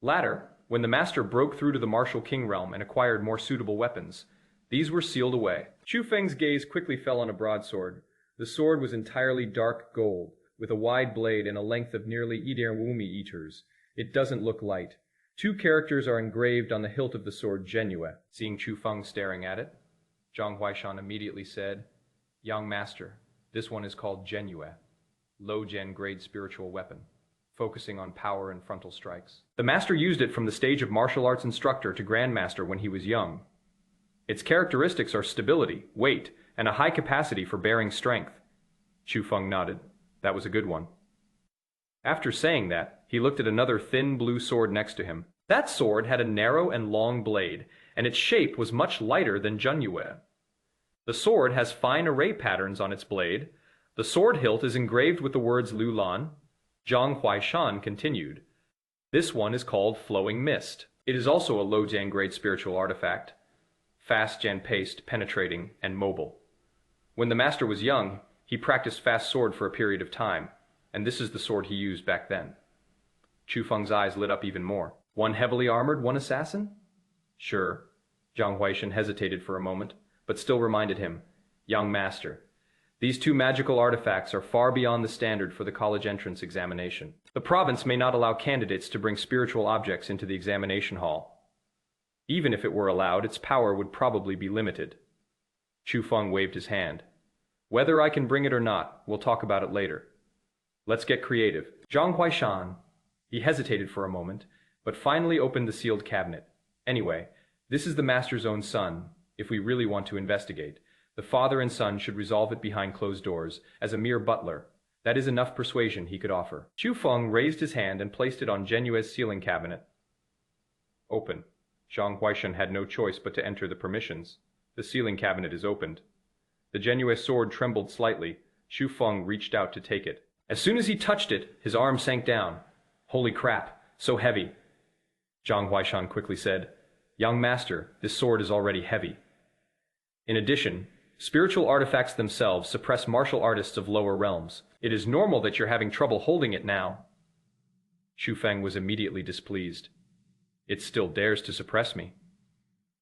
Later, when the master broke through to the martial king realm and acquired more suitable weapons, these were sealed away. Chu Feng's gaze quickly fell on a broadsword. The sword was entirely dark gold, with a wide blade and a length of nearly Wumi eaters. It doesn't look light. 2 characters are engraved on the hilt of the sword, Genue. Seeing Chu Feng staring at it, Zhang Huaishan immediately said, "Young master, this one is called Genue, low gen grade spiritual weapon, focusing on power and frontal strikes. The master used it from the stage of martial arts instructor to grandmaster when he was young. Its characteristics are stability, weight, and a high capacity for bearing strength." Chu Feng nodded. That was a good one. After saying that, he looked at another thin blue sword next to him. That sword had a narrow and long blade, and its shape was much lighter than Genue. The sword has fine array patterns on its blade. The sword hilt is engraved with the words Lu Lan. Zhang Huaishan continued. This one is called Flowing Mist. It is also a low Jan grade spiritual artifact. Fast Jan paced, penetrating, and mobile. When the master was young, he practiced fast sword for a period of time, and this is the sword he used back then. Chu Feng's eyes lit up even more. One heavily armored, one assassin? Sure. Zhang Huaishan hesitated for a moment, but still reminded him, "Young master, these 2 magical artifacts are far beyond the standard for the college entrance examination. The province may not allow candidates to bring spiritual objects into the examination hall. Even if it were allowed, its power would probably be limited." Chu Feng waved his hand. "Whether I can bring it or not, we'll talk about it later. Let's get creative." Zhang Huaishan. He hesitated for a moment, but finally opened the sealed cabinet. "Anyway, this is the master's own son. If we really want to investigate, the father and son should resolve it behind closed doors, as a mere butler. That is enough persuasion he could offer." Chu Feng raised his hand and placed it on Genue's sealing cabinet. "Open." Zhang Huaishan had no choice but to enter the permissions. The sealing cabinet is opened. The Genue sword trembled slightly. Chu Feng reached out to take it. As soon as he touched it, his arm sank down. "Holy crap, so heavy." Zhang Huaishan quickly said, "Young master, this sword is already heavy." In addition, spiritual artifacts themselves suppress martial artists of lower realms. It is normal that you're having trouble holding it now. Chu Feng was immediately displeased. It still dares to suppress me.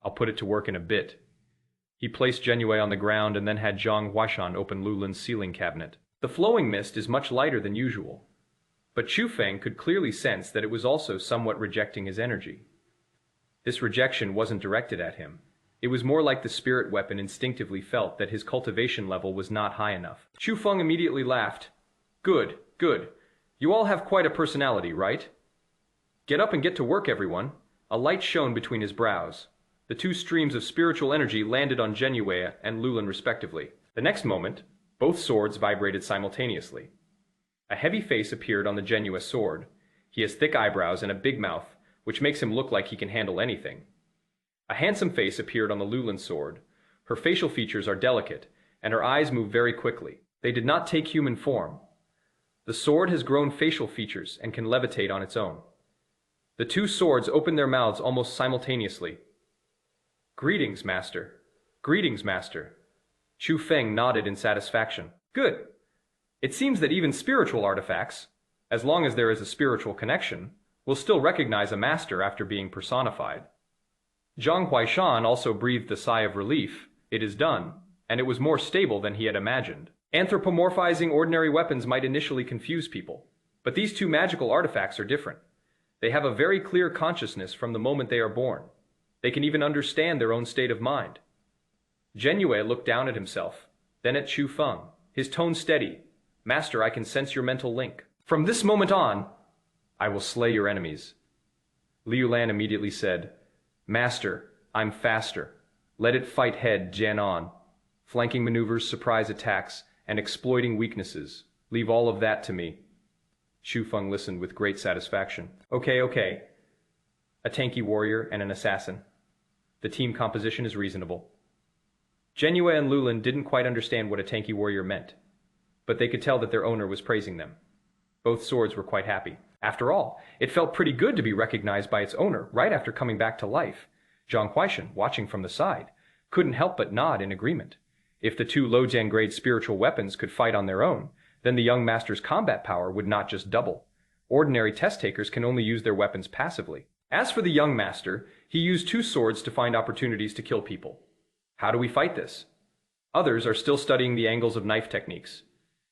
I'll put it to work in a bit. He placed Genue on the ground and then had Zhang Huaishan open Lulin's sealing cabinet. The flowing mist is much lighter than usual, but Chu Feng could clearly sense that it was also somewhat rejecting his energy. This rejection wasn't directed at him. It was more like the spirit weapon instinctively felt that his cultivation level was not high enough. Chu Feng immediately laughed. Good, good. You all have quite a personality, right? Get up and get to work, everyone. A light shone between his brows. The two streams of spiritual energy landed on Genue and Lulin respectively. The next moment, both swords vibrated simultaneously. A heavy face appeared on the Genue sword. He has thick eyebrows and a big mouth, which makes him look like he can handle anything. A handsome face appeared on the Lulin sword. Her facial features are delicate, and her eyes move very quickly. They did not take human form. The sword has grown facial features and can levitate on its own. The two swords opened their mouths almost simultaneously. Greetings, master. Greetings, master. Chu Feng nodded in satisfaction. Good. It seems that even spiritual artifacts, as long as there is a spiritual connection, will still recognize a master after being personified. Zhang Huaishan also breathed a sigh of relief. It is done, and it was more stable than he had imagined. Anthropomorphizing ordinary weapons might initially confuse people, but these two magical artifacts are different. They have a very clear consciousness from the moment they are born. They can even understand their own state of mind. Genue looked down at himself, then at Chu Feng, his tone steady. Master, I can sense your mental link. From this moment on, I will slay your enemies. Liu Lan immediately said, Master, I'm faster. Let it fight head, Jian on. Flanking maneuvers, surprise attacks, and exploiting weaknesses. Leave all of that to me. Chu Feng listened with great satisfaction. Okay. A tanky warrior and an assassin. The team composition is reasonable. Genue and Lulin didn't quite understand what a tanky warrior meant, but they could tell that their owner was praising them. Both swords were quite happy. After all, it felt pretty good to be recognized by its owner right after coming back to life. Zhang Huaishan, watching from the side, couldn't help but nod in agreement. If the two Lojian grade spiritual weapons could fight on their own, then the young master's combat power would not just double. Ordinary test takers can only use their weapons passively. As for the young master, he used two swords to find opportunities to kill people. How do we fight this? Others are still studying the angles of knife techniques.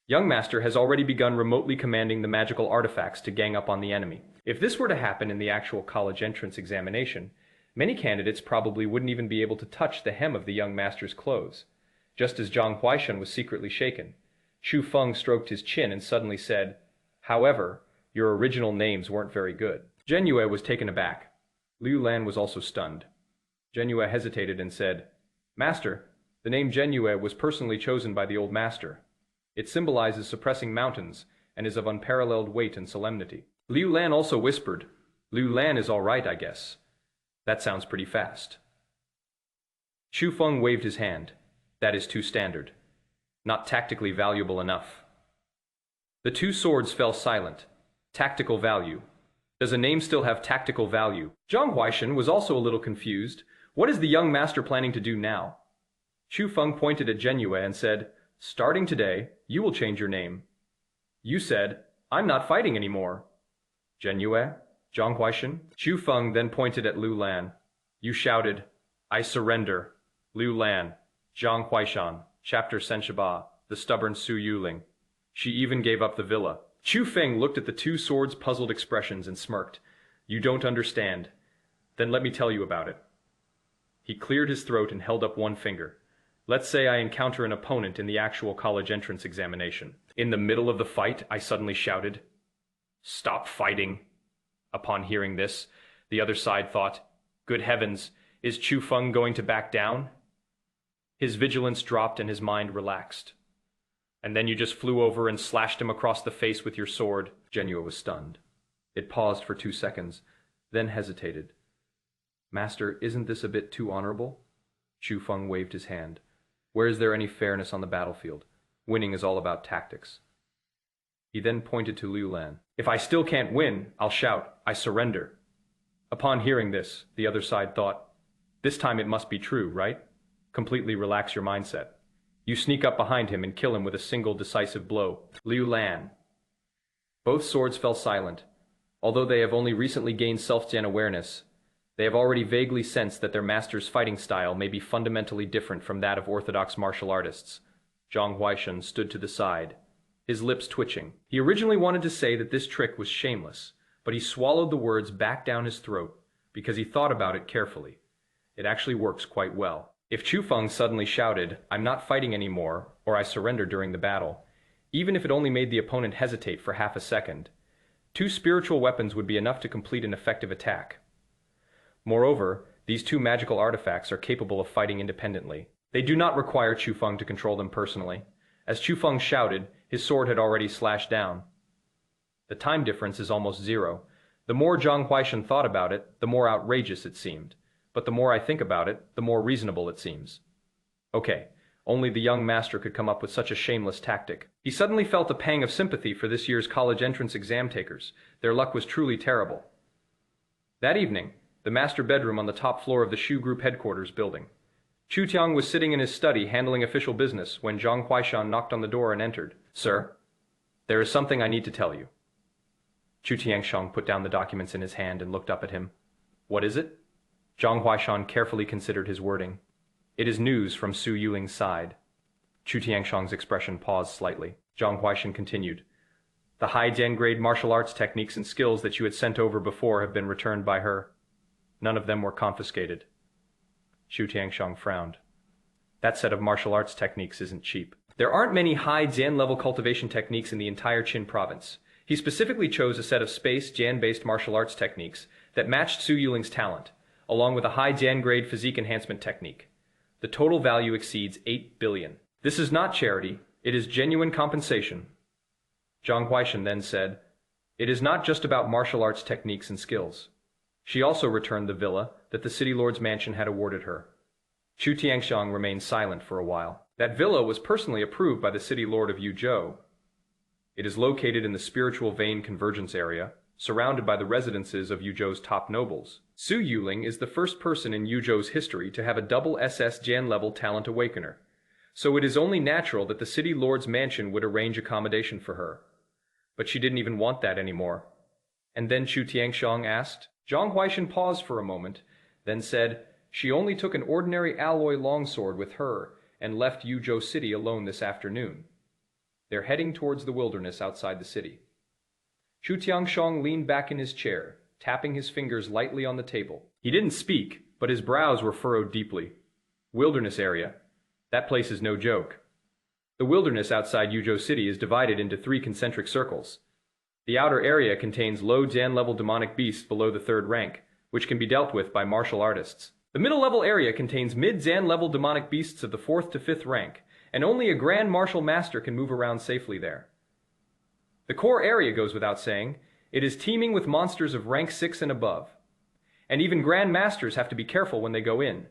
Young master has already begun remotely commanding the magical artifacts to gang up on the enemy. If this were to happen in the actual college entrance examination, many candidates probably wouldn't even be able to touch the hem of the young master's clothes. Just as Zhang Huaishan was secretly shaken, Chu Feng stroked his chin and suddenly said, However, your original names weren't very good. Genue was taken aback. Liu Lan was also stunned. Genue hesitated and said, Master, the name Genue was personally chosen by the old master. It symbolizes suppressing mountains and is of unparalleled weight and solemnity. Liu Lan also whispered, Liu Lan is all right, I guess. That sounds pretty fast. Chu Feng waved his hand. That is too standard. Not tactically valuable enough. The two swords fell silent. Tactical value. Does a name still have tactical value? Zhang Huaishan was also a little confused. What is the young master planning to do now? Chu Feng pointed at Genue and said, Starting today, you will change your name. You said, I'm not fighting anymore. Genue? Zhang Huaishan? Chu Feng then pointed at Liu Lan. You shouted, I surrender. Liu Lan. Zhang Huaishan. Chapter Senshaba. The stubborn Su Yuling. She even gave up the villa. Chu Feng looked at the two swords' puzzled expressions and smirked. You don't understand. Then let me tell you about it. He cleared his throat and held up one finger. Let's say I encounter an opponent in the actual college entrance examination. In the middle of the fight, I suddenly shouted, Stop fighting. Upon hearing this, the other side thought, Good heavens, is Chu Feng going to back down? His vigilance dropped and his mind relaxed. And then you just flew over and slashed him across the face with your sword. Genue was stunned. It paused for 2 seconds, then hesitated. Master, isn't this a bit too honorable? Chu Feng waved his hand. Where is there any fairness on the battlefield? Winning is all about tactics. He then pointed to Liu Lan. If I still can't win, I'll shout, I surrender. Upon hearing this, the other side thought, this time it must be true, right? Completely relax your mindset. You sneak up behind him and kill him with a single decisive blow. Liu Lan. Both swords fell silent. Although they have only recently gained self-gen awareness, They have already vaguely sensed that their master's fighting style may be fundamentally different from that of orthodox martial artists. Zhang Huaishan stood to the side, his lips twitching. He originally wanted to say that this trick was shameless, but he swallowed the words back down his throat because he thought about it carefully. It actually works quite well. If Chu Feng suddenly shouted, "I'm not fighting anymore," or "I surrender" during the battle, even if it only made the opponent hesitate for half a second, 2 spiritual weapons would be enough to complete an effective attack. Moreover, these 2 magical artifacts are capable of fighting independently. They do not require Chu Feng to control them personally. As Chu Feng shouted, his sword had already slashed down. The time difference is almost 0. The more Zhang Huaishan thought about it, the more outrageous it seemed. But the more I think about it, the more reasonable it seems. Okay, only the young master could come up with such a shameless tactic. He suddenly felt a pang of sympathy for this year's college entrance exam takers. Their luck was truly terrible. That evening, the master bedroom on the top floor of the Shu Group headquarters building. Chu Tiang was sitting in his study handling official business when Zhang Huaishan knocked on the door and entered. "Sir, there is something I need to tell you." Chu Tiangshang put down the documents in his hand and looked up at him. "What is it?" Zhang Huaishan carefully considered his wording. "It is news from Su Yuling's side." Chu Tiangshang's expression paused slightly. Zhang Huaishan continued. "The high Jian grade martial arts techniques and skills that you had sent over before have been returned by her. None of them were confiscated." Chu Tiangshang frowned. "That set of martial arts techniques isn't cheap. There aren't many high Jian level cultivation techniques in the entire Qin province. He specifically chose a set of space Jian-based martial arts techniques that matched Su Yuling's talent, along with a high Jian grade physique enhancement technique. The total value exceeds 8 billion. This is not charity, it is genuine compensation." Zhang Huaishan then said, "It is not just about martial arts techniques and skills." She also returned the villa that the city lord's mansion had awarded her. Chu Tiangshang remained silent for a while. That villa was personally approved by the city lord of Yuzhou. It is located in the spiritual vein convergence area, surrounded by the residences of Yuzhou's top nobles. Su Yuling is the first person in Yuzhou's history to have a double SS Jian level talent awakener, so it is only natural that the city lord's mansion would arrange accommodation for her. But she didn't even want that anymore. And then Chu Tiangshang asked. Zhang Huaishan paused for a moment, then said, "She only took an ordinary alloy longsword with her and left Yuzhou City alone this afternoon. They're heading towards the wilderness outside the city." Chu Tiangshang leaned back in his chair, tapping his fingers lightly on the table. He didn't speak, but his brows were furrowed deeply. Wilderness area. That place is no joke. The wilderness outside Yuzhou City is divided into 3 concentric circles. The outer area contains low Jian level demonic beasts below the 3rd rank, which can be dealt with by martial artists. The middle level area contains mid-Jian level demonic beasts of the 4th to 5th rank, and only a grand martial master can move around safely there. The core area goes without saying. It is teeming with monsters of rank 6 and above. And even grand masters have to be careful when they go in.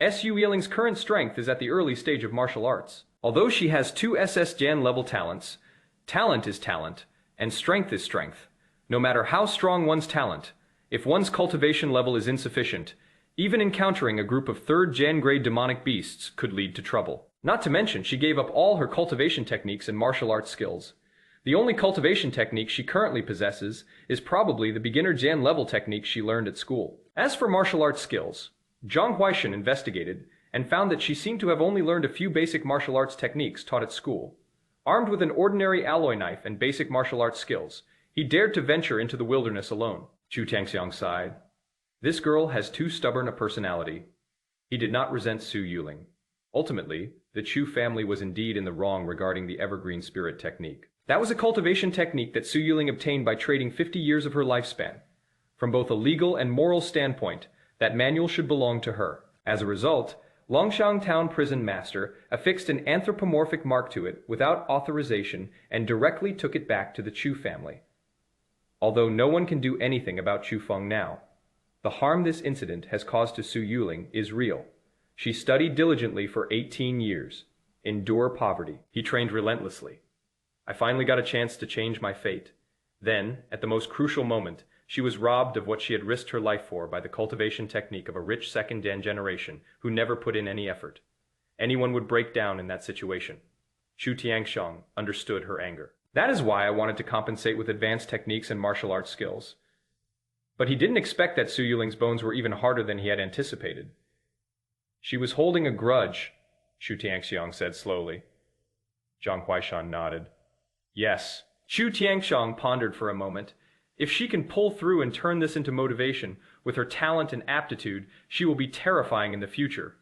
Su Yiling's current strength is at the early stage of martial arts. Although she has 2 SS Jian level talents, talent is talent, and strength is strength. No matter how strong one's talent, if one's cultivation level is insufficient, even encountering a group of 3rd Jian grade demonic beasts could lead to trouble. Not to mention, she gave up all her cultivation techniques and martial arts skills. The only cultivation technique she currently possesses is probably the beginner Jian level technique she learned at school. As for martial arts skills, Zhang Huaishan investigated and found that she seemed to have only learned a few basic martial arts techniques taught at school. Armed with an ordinary alloy knife and basic martial arts skills, he dared to venture into the wilderness alone. Chu Tiangxiang sighed. This girl has too stubborn a personality. He did not resent Su Yuling. Ultimately, the Chu family was indeed in the wrong regarding the evergreen spirit technique. That was a cultivation technique that Su Yuling obtained by trading 50 years of her lifespan. From both a legal and moral standpoint, that manual should belong to her. As a result, Longshang Town Prison Master affixed an anthropomorphic mark to it without authorization and directly took it back to the Chu family. Although no one can do anything about Chu Feng now, the harm this incident has caused to Su Yuling is real. She studied diligently for 18 years. Endure poverty. He trained relentlessly. I finally got a chance to change my fate. Then, at the most crucial moment, she was robbed of what she had risked her life for by the cultivation technique of a rich second Dan generation who never put in any effort. Anyone would break down in that situation. Chu Tiangshang understood her anger. That is why I wanted to compensate with advanced techniques and martial arts skills. But he didn't expect that Su Yuling's bones were even harder than he had anticipated. She was holding a grudge, Chu Tianxiang said slowly. Zhang Huaishan nodded. Yes. Chu Tianxiang pondered for a moment. If she can pull through and turn this into motivation, with her talent and aptitude, she will be terrifying in the future.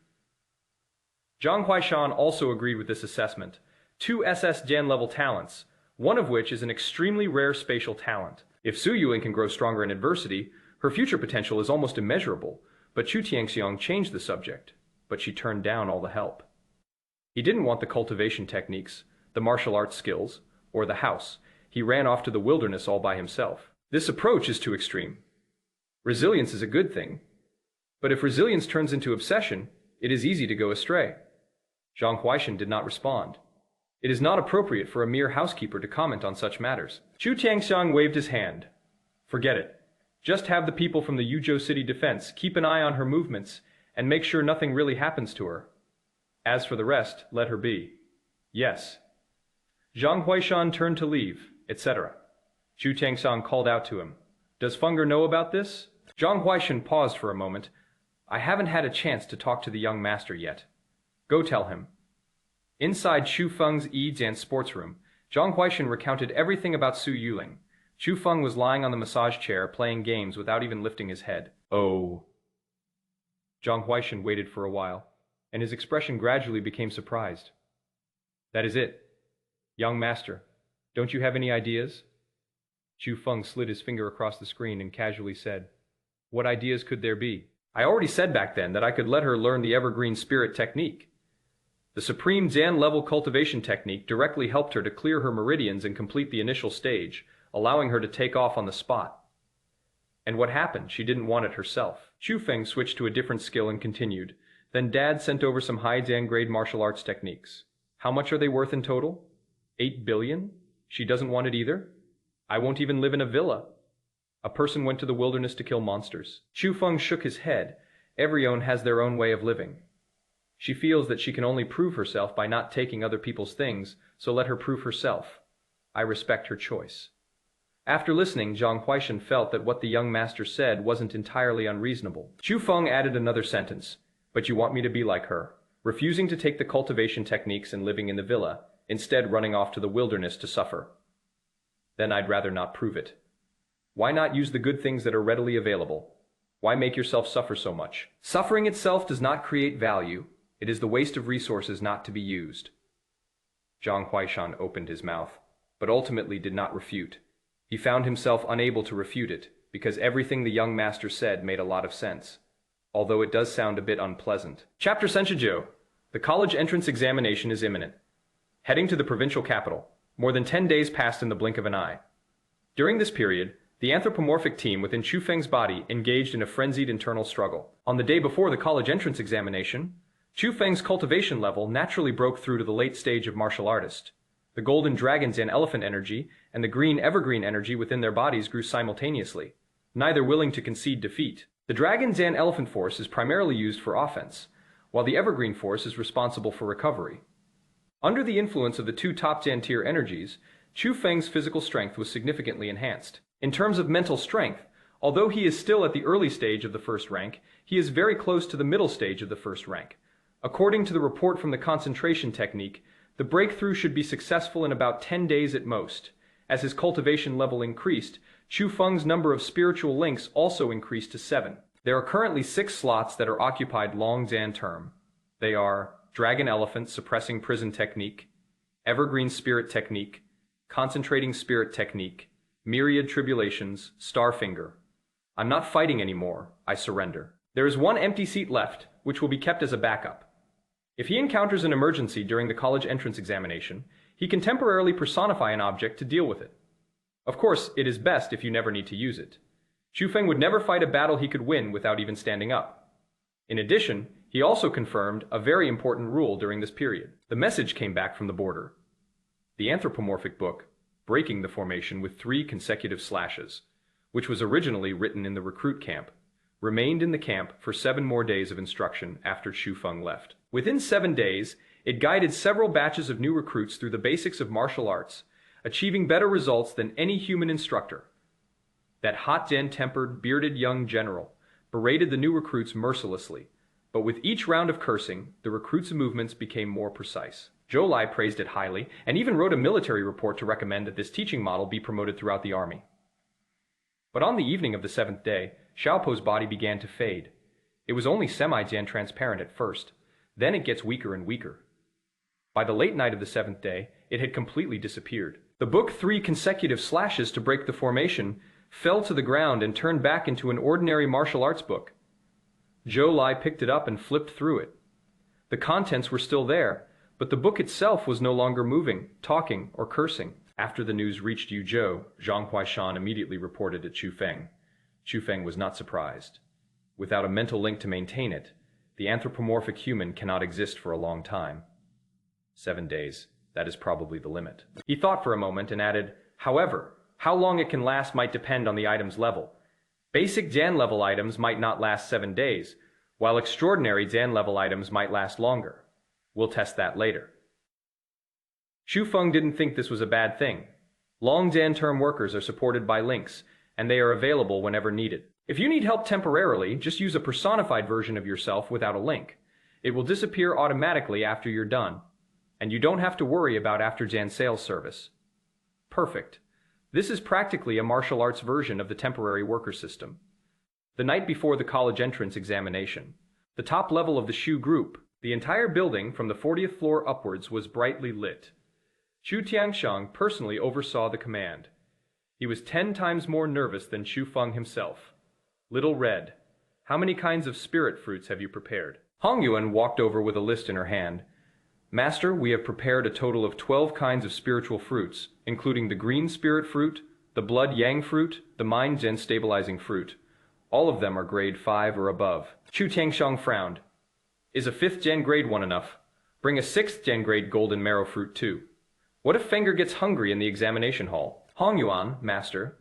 Zhang Huaishan also agreed with this assessment. 2 SS Jan-level talents, one of which is an extremely rare spatial talent. If Su Yuling can grow stronger in adversity, her future potential is almost immeasurable, but Chu Tianxiang changed the subject, but she turned down all the help. He didn't want the cultivation techniques, the martial arts skills, or the house. He ran off to the wilderness all by himself. This approach is too extreme. Resilience is a good thing, but if resilience turns into obsession, it is easy to go astray. Zhang Huaishan did not respond. It is not appropriate for a mere housekeeper to comment on such matters. Chu Tianxiang waved his hand. Forget it. Just have the people from the Yuzhou City Defense keep an eye on her movements and make sure nothing really happens to her. As for the rest, let her be. Yes. Zhang Huaishan turned to leave, etc. Chu Tianxiang called out to him. Does Fenger know about this? Zhang Huaishan paused for a moment. I haven't had a chance to talk to the young master yet. Go tell him. Inside Chu Feng's Yi-Jian sports room, Zhang Huaishan recounted everything about Su Yuling. Chu Feng was lying on the massage chair playing games without even lifting his head. Oh. Zhang Huaishan waited for a while, and his expression gradually became surprised. That is it. Young master, don't you have any ideas? Chu Feng slid his finger across the screen and casually said, What ideas could there be? I already said back then that I could let her learn the evergreen spirit technique. The supreme Jan-level cultivation technique directly helped her to clear her meridians and complete the initial stage, allowing her to take off on the spot. And what happened? She didn't want it herself. Chu Feng switched to a different skill and continued. Then Dad sent over some high Jan grade martial arts techniques. How much are they worth in total? 8 billion? She doesn't want it either? I won't even live in a villa. A person went to the wilderness to kill monsters. Chu Feng shook his head. Everyone has their own way of living. She feels that she can only prove herself by not taking other people's things, so let her prove herself. I respect her choice. After listening, Zhang Huaishan felt that what the young master said wasn't entirely unreasonable. Chu Feng added another sentence. But you want me to be like her, refusing to take the cultivation techniques and living in the villa, instead running off to the wilderness to suffer. Then I'd rather not prove it. Why not use the good things that are readily available? Why make yourself suffer so much? Suffering itself does not create value. It is the waste of resources not to be used. Zhang Huaishan opened his mouth, but ultimately did not refute. He found himself unable to refute it, because everything the young master said made a lot of sense, although it does sound a bit unpleasant. Chapter Senshijo. The college entrance examination is imminent. Heading to the provincial capital, more than 10 days passed in the blink of an eye. During this period, the anthropomorphic team within Chu Feng's body engaged in a frenzied internal struggle. On the day before the college entrance examination, Chu Feng's cultivation level naturally broke through to the late stage of martial artist. The golden dragon's and elephant energy and the green evergreen energy within their bodies grew simultaneously, neither willing to concede defeat. The dragon's and elephant force is primarily used for offense, while the evergreen force is responsible for recovery. Under the influence of the 2 top Jan tier energies, Chu Feng's physical strength was significantly enhanced. In terms of mental strength, although he is still at the early stage of the first rank, he is very close to the middle stage of the first rank. According to the report from the concentration technique, the breakthrough should be successful in about 10 days at most. As his cultivation level increased, Chu Feng's number of spiritual links also increased to 7. There are currently 6 slots that are occupied long Zan term. They are Dragon Elephant Suppressing Prison Technique, Evergreen Spirit Technique, Concentrating Spirit Technique, Myriad Tribulations, Starfinger. I'm not fighting anymore. I surrender. There is 1 empty seat left, which will be kept as a backup. If he encounters an emergency during the college entrance examination, he can temporarily personify an object to deal with it. Of course, it is best if you never need to use it. Chu Feng would never fight a battle he could win without even standing up. In addition, he also confirmed a very important rule during this period. The message came back from the border. The anthropomorphic book, breaking the formation with 3 consecutive slashes, which was originally written in the recruit camp, remained in the camp for 7 more days of instruction after Chu Feng left. Within 7 days, it guided several batches of new recruits through the basics of martial arts, achieving better results than any human instructor. That hot Zen-tempered, bearded young general berated the new recruits mercilessly, but with each round of cursing, the recruits' movements became more precise. Zhou Lai praised it highly, and even wrote a military report to recommend that this teaching model be promoted throughout the army. But on the evening of the 7th day, Xiaopo's body began to fade. It was only semi-Jan transparent at first, then it gets weaker and weaker. By the late night of the 7th day, it had completely disappeared. The book 3 consecutive slashes to break the formation fell to the ground and turned back into an ordinary martial arts book. Zhou Lai picked it up and flipped through it. The contents were still there, but the book itself was no longer moving, talking, or cursing. After the news reached Yuzhou, Zhang Huaishan immediately reported it to Chu Feng. Chu Feng was not surprised. Without a mental link to maintain it, the anthropomorphic human cannot exist for a long time. 7 days, that is probably the limit. He thought for a moment and added, however, how long it can last might depend on the item's level. Basic Jan level items might not last 7 days, while extraordinary Jan level items might last longer. We'll test that later. Chu Feng didn't think this was a bad thing. Long Jan term workers are supported by links, and they are available whenever needed. If you need help temporarily, just use a personified version of yourself without a link. It will disappear automatically after you're done, and you don't have to worry about after Jan sales service. Perfect. This is practically a martial arts version of the temporary worker system. The night before the college entrance examination, the top level of the Shu group, the entire building from the 40th floor upwards was brightly lit. Chu Tiangxiang personally oversaw the command. He was 10 times more nervous than Chu Feng himself. Little Red, how many kinds of spirit fruits have you prepared? Hong Yuan walked over with a list in her hand. Master, we have prepared a total of 12 kinds of spiritual fruits, including the green spirit fruit, the blood yang fruit, the mind Zen stabilizing fruit. All of them are grade 5 or above. Chu Tiangxiang frowned. Is a 5th Gen grade 1 enough? Bring a 6th Gen grade golden marrow fruit too. What if Fenger gets hungry in the examination hall? Hong Yuan, Master.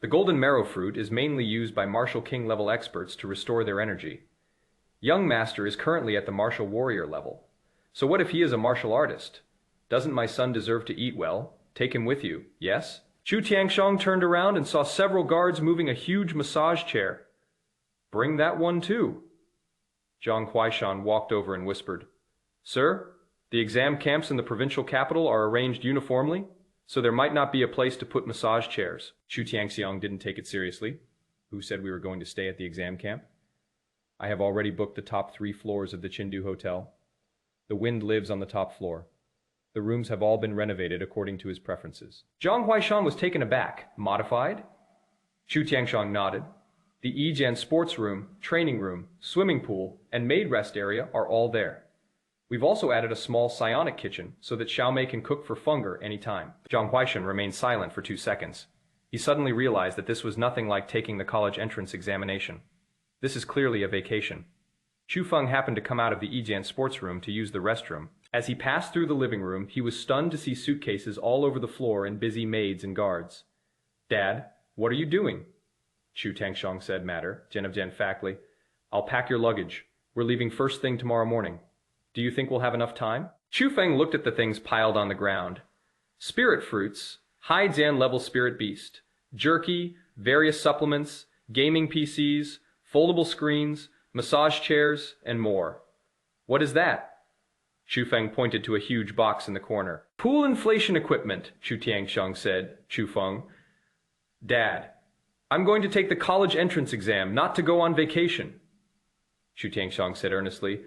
The golden marrow fruit is mainly used by martial king level experts to restore their energy. Young Master is currently at the martial warrior level. So what if he is a martial artist? Doesn't my son deserve to eat well? Take him with you, yes? Chu Tiangxiang turned around and saw several guards moving a huge massage chair. Bring that one too. Zhang Huaishan walked over and whispered, Sir, the exam camps in the provincial capital are arranged uniformly, so there might not be a place to put massage chairs. Chu Tiangxiang didn't take it seriously. Who said we were going to stay at the exam camp? I have already booked the top 3 floors of the Chengdu Hotel. The wind lives on the top floor. The rooms have all been renovated according to his preferences. Zhang Huaishan was taken aback. Modified? Chu Tiangxiang nodded. The Yijian sports room, training room, swimming pool, and maid rest area are all there. We've also added a small psionic kitchen so that Xiaomei can cook for Fenger anytime. Zhang Huaishan remained silent for 2 seconds. He suddenly realized that this was nothing like taking the college entrance examination. This is clearly a vacation. Chu Feng happened to come out of the Yijian sports room to use the restroom. As he passed through the living room, he was stunned to see suitcases all over the floor and busy maids and guards. Dad, what are you doing? Chu Tiangxiang said, matter, Gen of Gen factly. I'll pack your luggage. We're leaving first thing tomorrow morning. Do you think we'll have enough time? Chu Feng looked at the things piled on the ground. Spirit fruits, high Jan level spirit beast, jerky, various supplements, gaming PCs, foldable screens, massage chairs, and more. What is that? Chu Feng pointed to a huge box in the corner. Pool inflation equipment, Chu Tiangxiang said. Chu Feng. Dad, I'm going to take the college entrance exam, not to go on vacation. Chu Tiangxiang said earnestly.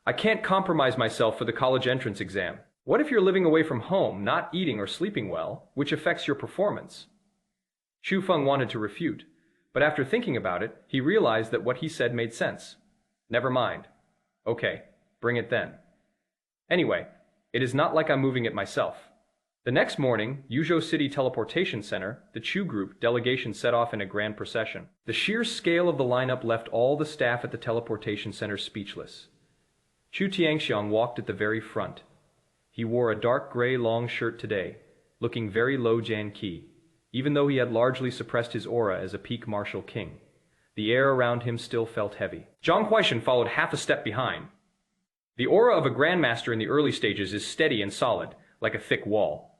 I can't compromise myself for the college entrance exam. What if you're living away from home, not eating or sleeping well, which affects your performance? Chu Feng wanted to refute, but after thinking about it, he realized that what he said made sense. Never mind. Okay, bring it then. Anyway, it is not like I'm moving it myself. The next morning, Yuzhou City Teleportation Center, the Chu Group delegation set off in a grand procession. The sheer scale of the lineup left all the staff at the teleportation center speechless. Chu Tiangxiang walked at the very front. He wore a dark gray long shirt today, looking very low Jan Qi, even though he had largely suppressed his aura as a peak martial king. The air around him still felt heavy. Zhang Huaishan followed half a step behind. The aura of a grandmaster in the early stages is steady and solid, like a thick wall.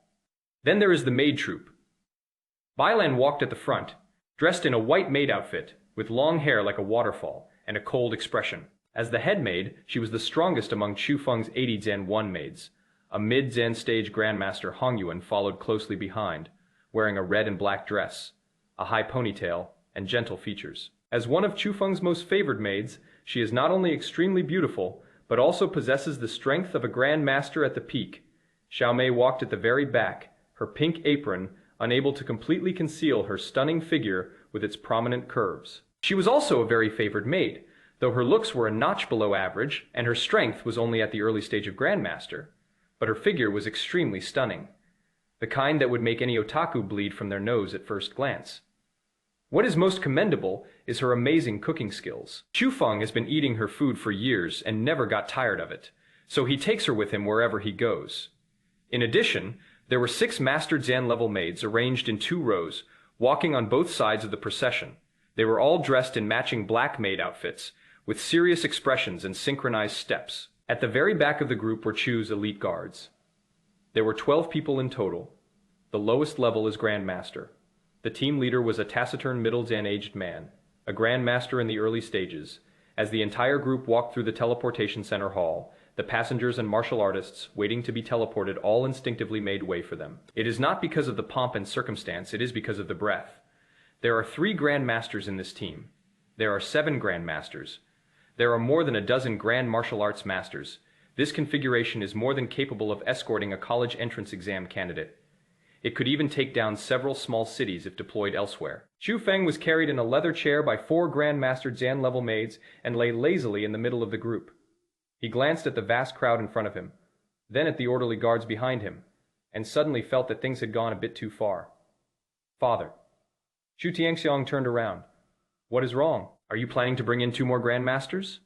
Then there is the maid troop. Bailan walked at the front. dressed in a white maid outfit, with long hair like a waterfall, and a cold expression. As the head maid, she was the strongest among Chu Feng's 80 Zen 1 maids. A mid-Zen stage grandmaster Hongyuan followed closely behind, wearing a red and black dress, a high ponytail, and gentle features. As one of Chu Feng's most favored maids, she is not only extremely beautiful, but also possesses the strength of a grandmaster at the peak. Xiao Mei walked at the very back, her pink apron unable to completely conceal her stunning figure with its prominent curves. She was also a very favored maid, though her looks were a notch below average and her strength was only at the early stage of grandmaster. But her figure was extremely stunning, the kind that would make any otaku bleed from their nose at first glance. What is most commendable is her amazing cooking skills. Chu Feng has been eating her food for years and never got tired of it, so he takes her with him wherever he goes. In addition, there were 6 master Zen-level maids arranged in 2 rows, walking on both sides of the procession. They were all dressed in matching black maid outfits, with serious expressions and synchronized steps. At the very back of the group were Chu's elite guards. There were 12 people in total. The lowest level is Grandmaster. The team leader was a taciturn middle Zen-aged man, a Grandmaster in the early stages. As the entire group walked through the teleportation center hall, the passengers and martial artists waiting to be teleported all instinctively made way for them. It is not because of the pomp and circumstance, it is because of the breath. There are 3 Grandmasters in this team. There are 7 Grandmasters. There are more than a dozen Grand Martial Arts Masters. This configuration is more than capable of escorting a college entrance exam candidate. It could even take down several small cities if deployed elsewhere. Chu Feng was carried in a leather chair by 4 Grandmaster Zen-level maids and lay lazily in the middle of the group. He glanced at the vast crowd in front of him, then at the orderly guards behind him, and suddenly felt that things had gone a bit too far. Father. Chu Tianxiang turned around. What is wrong? Are you planning to bring in 2 more Grandmasters?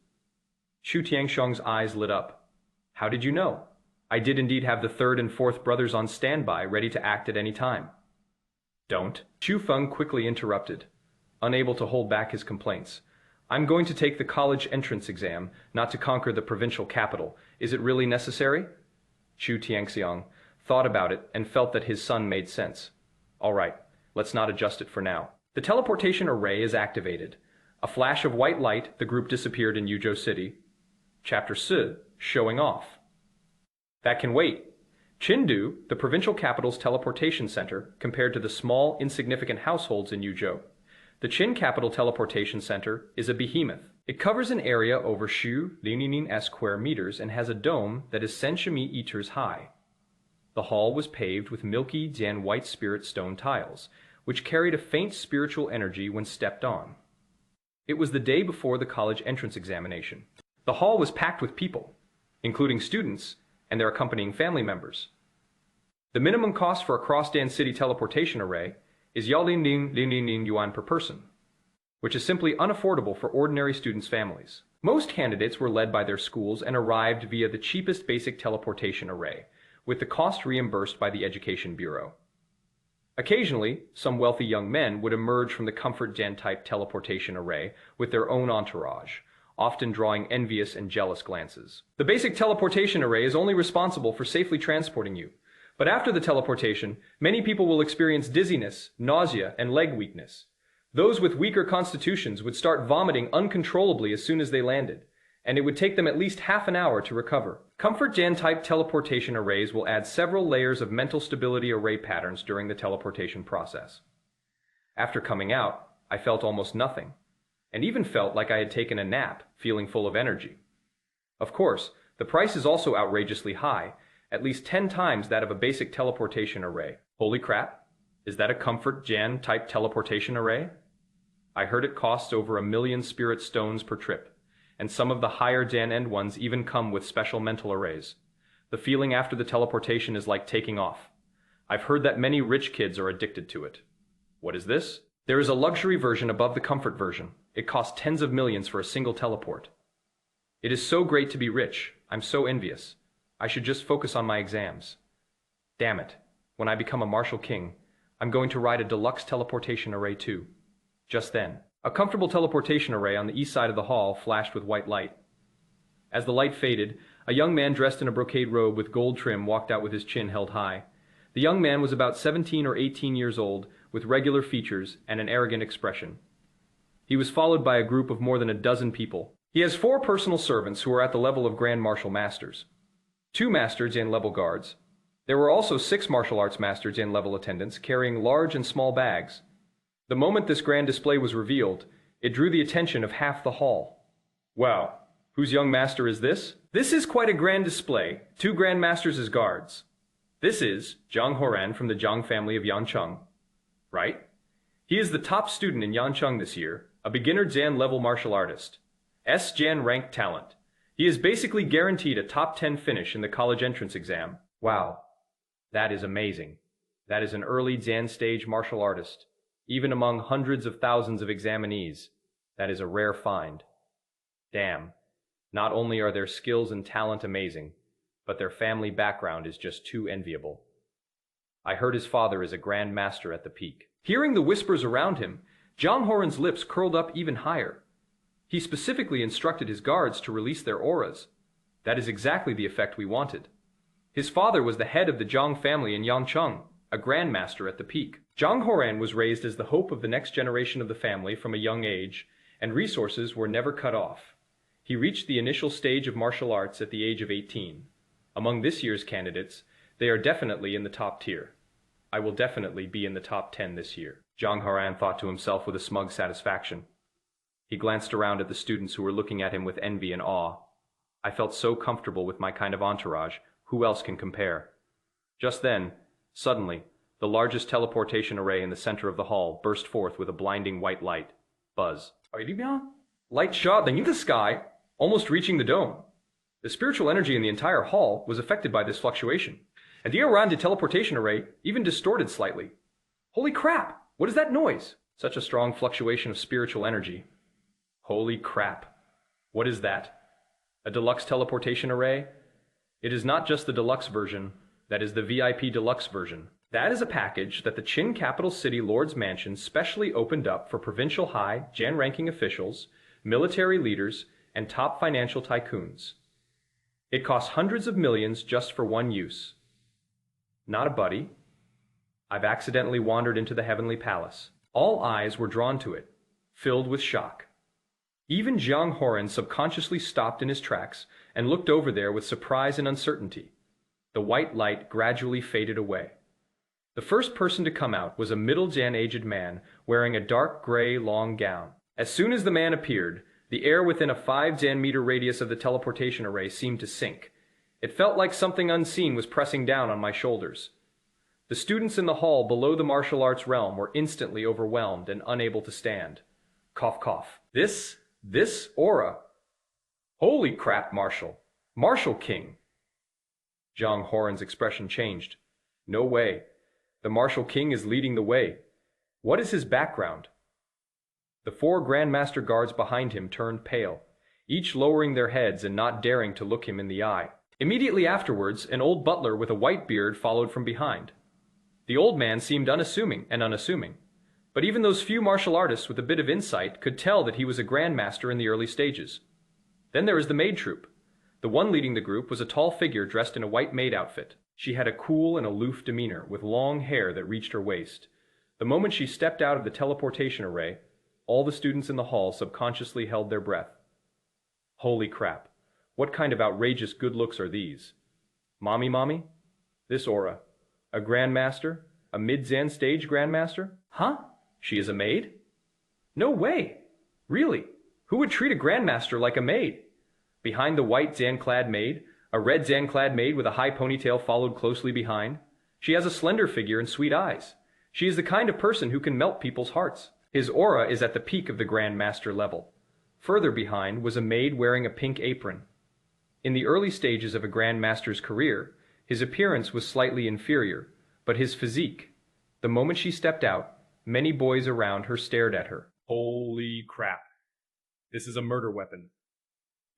Chu Tianxiang's eyes lit up. How did you know? I did indeed have the 3rd and 4th brothers on standby, ready to act at any time. Don't. Chu Feng quickly interrupted, unable to hold back his complaints. I'm going to take the college entrance exam, not to conquer the provincial capital. Is it really necessary? Chu Tianxiang thought about it and felt that his son made sense. All right, let's not adjust it for now. The teleportation array is activated. A flash of white light, the group disappeared in Yuzhou City. Chapter 6, Showing Off. That can wait. Chengdu, the provincial capital's teleportation center, compared to the small, insignificant households in Yuzhou. The Qin Capital Teleportation Center is a behemoth. It covers an area over Shu Lininnin square meters and has a dome that is Senshimi meters high. The hall was paved with milky Zen white spirit stone tiles, which carried a faint spiritual energy when stepped on. It was the day before the college entrance examination. The hall was packed with people, including students and their accompanying family members. The minimum cost for a cross-Dan city teleportation array is Yaolin yuan per person, which is simply unaffordable for ordinary students' families. Most candidates were led by their schools and arrived via the cheapest basic teleportation array, with the cost reimbursed by the Education Bureau. Occasionally, some wealthy young men would emerge from the Comfort Gen-type teleportation array with their own entourage, often drawing envious and jealous glances. The basic teleportation array is only responsible for safely transporting you. But after the teleportation, many people will experience dizziness, nausea, and leg weakness. Those with weaker constitutions would start vomiting uncontrollably as soon as they landed, and it would take them at least half an hour to recover. Comfort Jan-type teleportation arrays will add several layers of mental stability array patterns during the teleportation process. After coming out, I felt almost nothing, and even felt like I had taken a nap, feeling full of energy. Of course, the price is also outrageously high, at least 10 times that of a basic teleportation array. Holy crap, is that a Comfort Jan-type teleportation array? I heard it costs over 1 million spirit stones per trip, and some of the higher Jan-end ones even come with special mental arrays. The feeling after the teleportation is like taking off. I've heard that many rich kids are addicted to it. What is this? There is a luxury version above the comfort version. It costs tens of millions for a single teleport. It is so great to be rich. I'm so envious. I should just focus on my exams. Damn it. When I become a martial king, I'm going to ride a deluxe teleportation array too. Just then, a comfortable teleportation array on the east side of the hall flashed with white light. As the light faded, a young man dressed in a brocade robe with gold trim walked out with his chin held high. The young man was about 17 or 18 years old, with regular features and an arrogant expression. He was followed by a group of more than a dozen people. He has 4 personal servants who are at the level of Grand Martial Masters, 2 Masters and level guards. There were also 6 martial arts masters and level attendants carrying large and small bags. The moment this grand display was revealed, it drew the attention of half the hall. Wow, whose young master is this? This is quite a grand display, 2 grandmasters as guards. This is Zhang Horan from the Zhang family of Yancheng, right? He is the top student in Yancheng this year, a beginner Zan level martial artist. Jan ranked talent. He is basically guaranteed a top 10 finish in the college entrance exam. Wow, that is amazing. That is an early Zan stage martial artist. Even among hundreds of thousands of examinees, that is a rare find. Damn, not only are their skills and talent amazing, but their family background is just too enviable. I heard his father is a grand master at the peak. Hearing the whispers around him, Zhang Horan's lips curled up even higher. He specifically instructed his guards to release their auras. That is exactly the effect we wanted. His father was the head of the Zhang family in Yancheng, a grandmaster at the peak. Zhang Horan was raised as the hope of the next generation of the family from a young age, and resources were never cut off. He reached the initial stage of martial arts at the age of 18. Among this year's candidates, they are definitely in the top tier. I will definitely be in the top 10 this year, Zhang Horan thought to himself with a smug satisfaction. He glanced around at the students who were looking at him with envy and awe. I felt so comfortable with my kind of entourage, who else can compare? Just then, suddenly, the largest teleportation array in the center of the hall burst forth with a blinding white light. Buzz. Light shot into the sky, almost reaching the dome. The spiritual energy in the entire hall was affected by this fluctuation, and the around teleportation array even distorted slightly. Holy crap! What is that noise? Such a strong fluctuation of spiritual energy. Holy crap. What is that? A deluxe teleportation array? It is not just the deluxe version, that is the VIP deluxe version. That is a package that the Qin Capital City Lord's Mansion specially opened up for provincial high, Jan-ranking officials, military leaders, and top financial tycoons. It costs hundreds of millions just for one use. Not a buddy. I've accidentally wandered into the heavenly palace. All eyes were drawn to it, filled with shock. Even Zhang Horan subconsciously stopped in his tracks and looked over there with surprise and uncertainty. The white light gradually faded away. The first person to come out was a middle-aged man wearing a dark gray long gown. As soon as the man appeared, the air within a 5 Jan-meter radius of the teleportation array seemed to sink. It felt like something unseen was pressing down on my shoulders. The students in the hall below the martial arts realm were instantly overwhelmed and unable to stand. Cough, cough. This aura. Holy crap, Marshal. Marshal King. Zhang Horan's expression changed. No way. The Marshal King is leading the way. What is his background? The 4 Grandmaster guards behind him turned pale, each lowering their heads and not daring to look him in the eye. Immediately afterwards, an old butler with a white beard followed from behind. The old man seemed unassuming, but even those few martial artists with a bit of insight could tell that he was a grandmaster in the early stages. Then there was the maid troupe. The one leading the group was a tall figure dressed in a white maid outfit. She had a cool and aloof demeanor with long hair that reached her waist. The moment she stepped out of the teleportation array, all the students in the hall subconsciously held their breath. Holy crap. What kind of outrageous good looks are these? Mommy? This aura. A grandmaster? A mid-Zan stage grandmaster? Huh? She is a maid? No way! Really? Who would treat a grandmaster like a maid? Behind the white Zan-clad maid, a red Zan-clad maid with a high ponytail followed closely behind. She has a slender figure and sweet eyes. She is the kind of person who can melt people's hearts. His aura is at the peak of the grandmaster level. Further behind was a maid wearing a pink apron. In the early stages of a grandmaster's career, his appearance was slightly inferior, but his physique. The moment she stepped out, many boys around her stared at her. Holy crap. This is a murder weapon.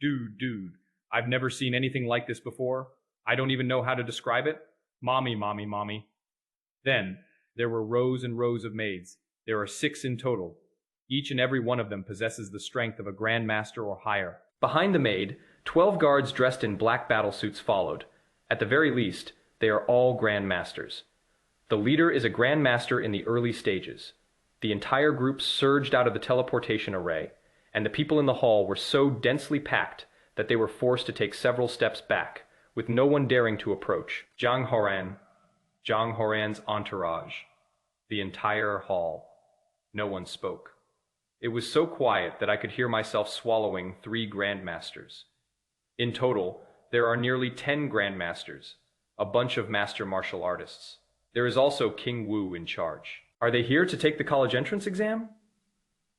Dude, I've never seen anything like this before. I don't even know how to describe it. Mommy. Then, there were rows and rows of maids. There are 6 in total. Each and every one of them possesses the strength of a grandmaster or higher. Behind the maid, 12 guards dressed in black battlesuits followed. At the very least, they are all grandmasters. The leader is a grandmaster in the early stages. The entire group surged out of the teleportation array, and the people in the hall were so densely packed that they were forced to take several steps back, with no one daring to approach. Zhang Horan's entourage. The entire hall. No one spoke. It was so quiet that I could hear myself swallowing 3 grandmasters. In total, there are nearly 10 grandmasters, a bunch of master martial artists. There is also King Wu in charge. Are they here to take the college entrance exam?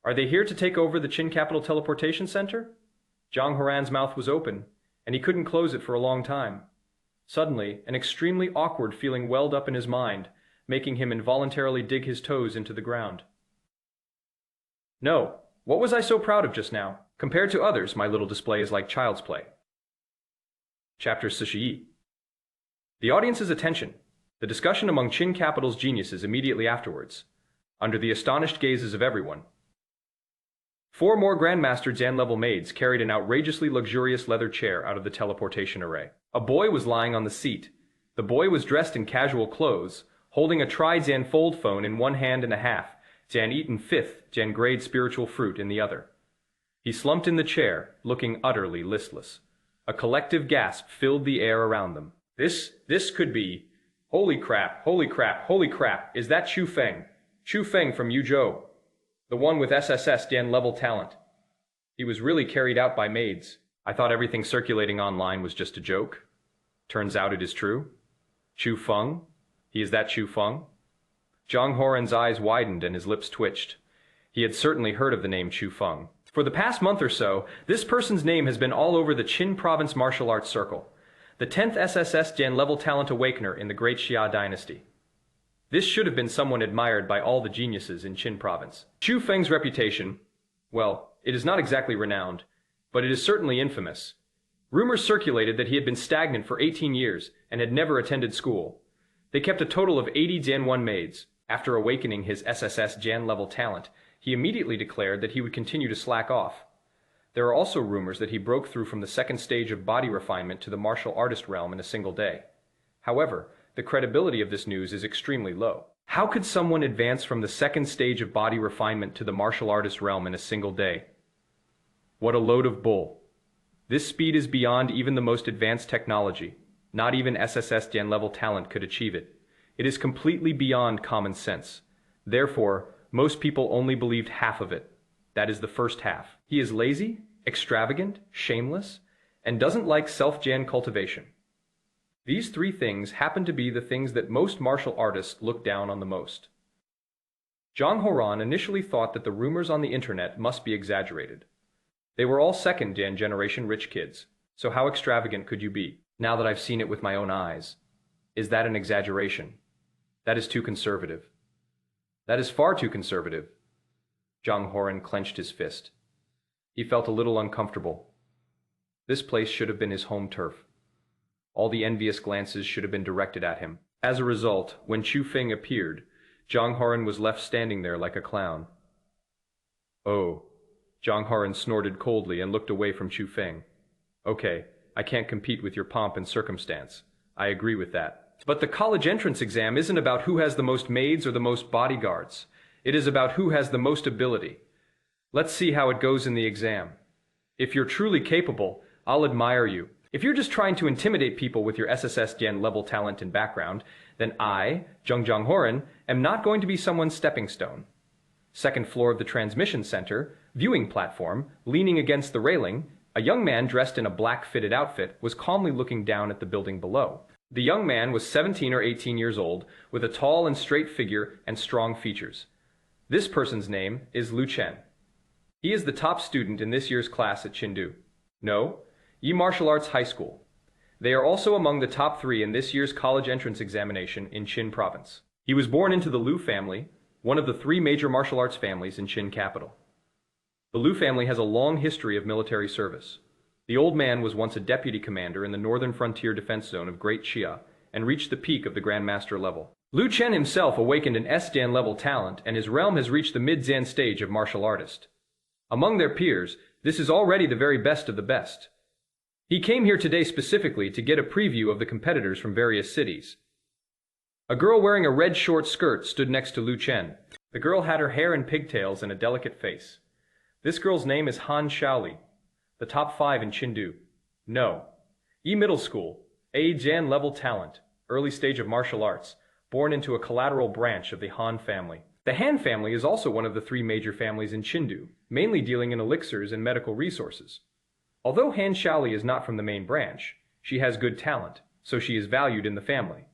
Are they here to take over the Qin Capital Teleportation Center? Zhang Horan's mouth was open, and he couldn't close it for a long time. Suddenly, an extremely awkward feeling welled up in his mind, making him involuntarily dig his toes into the ground. No, what was I so proud of just now? Compared to others, my little display is like child's play. Chapter Sushi. The audience's attention. The discussion among Qin Capital's geniuses immediately afterwards, under the astonished gazes of everyone. 4 more Grandmaster Zan-level maids carried an outrageously luxurious leather chair out of the teleportation array. A boy was lying on the seat. The boy was dressed in casual clothes, holding a tri-Zan fold phone in one hand and a half, Zan eaten 5th Zan grade spiritual fruit in the other. He slumped in the chair, looking utterly listless. A collective gasp filled the air around them. This could be... Holy crap, holy crap, holy crap, is that Chu Feng? Chu Feng from Yuzhou. The one with SSS Zan level talent. He was really carried out by maids. I thought everything circulating online was just a joke. Turns out it is true. Chu Feng? He is that Chu Feng? Zhang Horan's eyes widened and his lips twitched. He had certainly heard of the name Chu Feng. For the past month or so, this person's name has been all over the Qin province martial arts circle. The 10th SSS Zan level talent awakener in the Great Xia dynasty. This should have been someone admired by all the geniuses in Qin province. Chu Feng's reputation, well, it is not exactly renowned, but it is certainly infamous. Rumors circulated that he had been stagnant for 18 years and had never attended school. They kept a total of 80 Zan 1 maids. After awakening his SSS Zan level talent, he immediately declared that he would continue to slack off. There are also rumors that he broke through from the 2nd stage of body refinement to the martial artist realm in a single day. However, the credibility of this news is extremely low. How could someone advance from the 2nd stage of body refinement to the martial artist realm in a single day? What a load of bull. This speed is beyond even the most advanced technology. Not even SSS Zan level talent could achieve it. It is completely beyond common sense. Therefore, most people only believed half of it. That is the first half. He is lazy, extravagant, shameless, and doesn't like self-Jan cultivation. These 3 things happen to be the things that most martial artists look down on the most. Zhang Horan initially thought that the rumors on the internet must be exaggerated. They were all 2nd Jan generation rich kids, so how extravagant could you be? Now that I've seen it with my own eyes. Is that an exaggeration? That is too conservative. That is far too conservative. Zhang Horan clenched his fist. He felt a little uncomfortable. This place should have been his home turf. All the envious glances should have been directed at him. As a result, when Chu Feng appeared, Zhang Horan was left standing there like a clown. Oh. Zhang Horan snorted coldly and looked away from Chu Feng. Okay, I can't compete with your pomp and circumstance. I agree with that. But the college entrance exam isn't about who has the most maids or the most bodyguards. It is about who has the most ability. Let's see how it goes in the exam. If you're truly capable, I'll admire you. If you're just trying to intimidate people with your SSS Jan level talent and background, then I, Zhang Horan, am not going to be someone's stepping stone. 2nd floor of the transmission center, viewing platform, leaning against the railing, a young man dressed in a black fitted outfit was calmly looking down at the building below. The young man was 17 or 18 years old, with a tall and straight figure and strong features. This person's name is Lu Chen. He is the top student in this year's class at Chengdu. No, Yi Martial Arts High School. They are also among the top 3 in this year's college entrance examination in Qin province. He was born into the Lu family, one of the 3 major martial arts families in Qin capital. The Lu family has a long history of military service. The old man was once a deputy commander in the northern frontier defense zone of Great Xia and reached the peak of the grandmaster level. Lu Chen himself awakened an S-Zan level talent, and his realm has reached the mid-Zan stage of martial artist. Among their peers, this is already the very best of the best. He came here today specifically to get a preview of the competitors from various cities. A girl wearing a red short skirt stood next to Lu Chen. The girl had her hair in pigtails and a delicate face. This girl's name is Han Shaoli, the top 5 in Chengdu. No. Middle school, A Jan level talent, early stage of martial arts, born into a collateral branch of the Han family. The Han family is also one of the 3 major families in Chengdu, mainly dealing in elixirs and medical resources. Although Han Shaoli is not from the main branch, she has good talent, so she is valued in the family.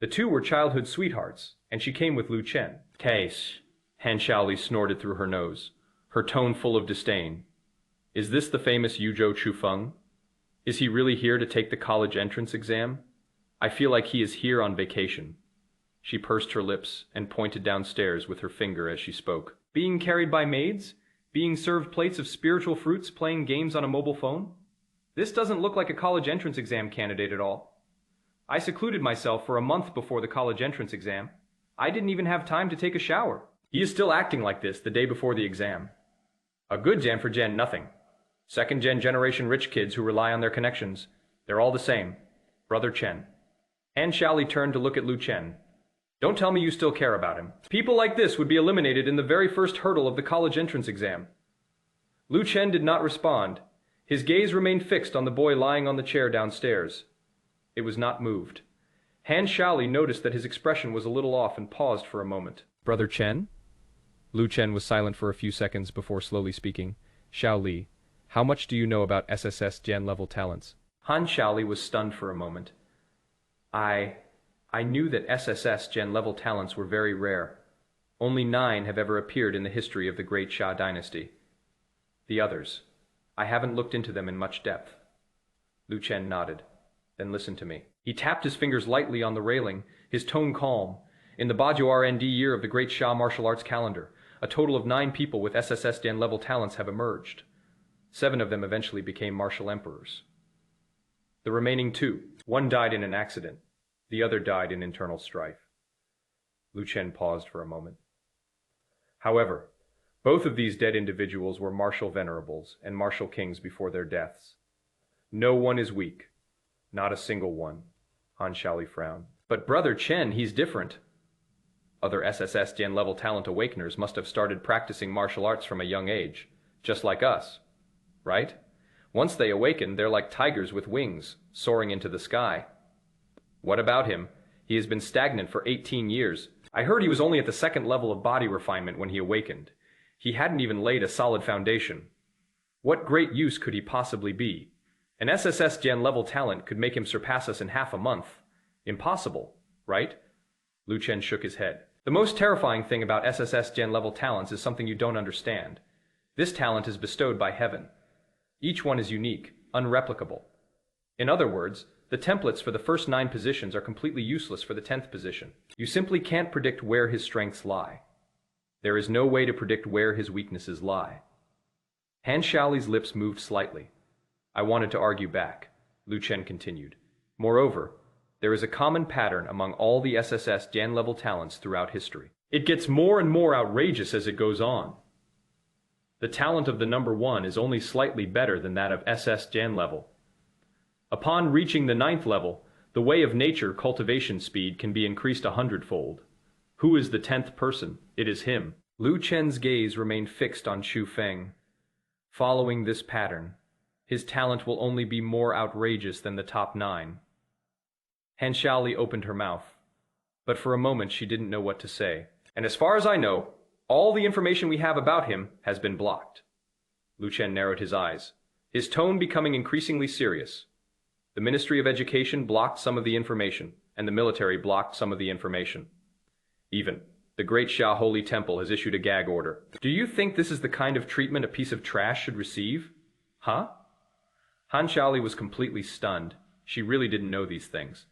The 2 were childhood sweethearts, and she came with Lu Chen. Case, Han Shaoli snorted through her nose, her tone full of disdain. Is this the famous Yuzhou Chu Feng? Is he really here to take the college entrance exam? I feel like he is here on vacation. She pursed her lips and pointed downstairs with her finger as she spoke. Being carried by maids? Being served plates of spiritual fruits, playing games on a mobile phone? This doesn't look like a college entrance exam candidate at all. I secluded myself for a month before the college entrance exam. I didn't even have time to take a shower. He is still acting like this the day before the exam. A good gen for gen nothing. Second gen generation rich kids who rely on their connections. They're all the same. Brother Chen. Han Shaoli turned to look at Lu Chen. Don't tell me you still care about him. People like this would be eliminated in the very first hurdle of the college entrance exam. Lu Chen did not respond. His gaze remained fixed on the boy lying on the chair downstairs. It was not moved. Han Shaoli noticed that his expression was a little off and paused for a moment. Brother Chen? Lu Chen was silent for a few seconds before slowly speaking. Shaoli, how much do you know about SSS Gen level talents? Han Shaoli was stunned for a moment. I knew that SSS Gen level talents were very rare. Only 9 have ever appeared in the history of the Great Xia dynasty. The others, I haven't looked into them in much depth. Lu Chen nodded. Then listen to me. He tapped his fingers lightly on the railing, his tone calm. In the Baijiu RND year of the Great Xia martial arts calendar, a total of 9 people with SSS Dan level talents have emerged. 7 of them eventually became martial emperors. The remaining 2, one died in an accident, the other died in internal strife. Lu Chen paused for a moment. However, both of these dead individuals were martial venerables and martial kings before their deaths. No one is weak. Not a single one. Han Shaoli frowned. But Brother Chen, he's different. Other SSS Gen level talent awakeners must have started practicing martial arts from a young age, just like us, right? Once they awaken, they're like tigers with wings, soaring into the sky. What about him? He has been stagnant for 18 years. I heard he was only at the 2nd level of body refinement when he awakened. He hadn't even laid a solid foundation. What great use could he possibly be? An SSS Gen level talent could make him surpass us in half a month. Impossible, right? Lu Chen shook his head. The most terrifying thing about SSS Gen level talents is something you don't understand. This talent is bestowed by heaven. Each one is unique, unreplicable. In other words, the templates for the first 9 positions are completely useless for the 10th position. You simply can't predict where his strengths lie. There is no way to predict where his weaknesses lie. Han Shaoli's lips moved slightly. I wanted to argue back. Lu Chen continued. Moreover, there is a common pattern among all the SSS Gen level talents throughout history. It gets more and more outrageous as it goes on. The talent of the number 1 is only slightly better than that of SS Gen level. Upon reaching the 9th level, the way of nature cultivation speed can be increased 100-fold. Who is the 10th person? It is him. Lu Chen's gaze remained fixed on Chu Feng. Following this pattern, his talent will only be more outrageous than the top 9. Han Shaoli opened her mouth, but for a moment she didn't know what to say. And as far as I know, all the information we have about him has been blocked. Lu Chen narrowed his eyes, his tone becoming increasingly serious. The Ministry of Education blocked some of the information, and the military blocked some of the information. Even the Great Xia Holy Temple has issued a gag order. Do you think this is the kind of treatment a piece of trash should receive? Huh? Han Shaoli was completely stunned. She really didn't know these things.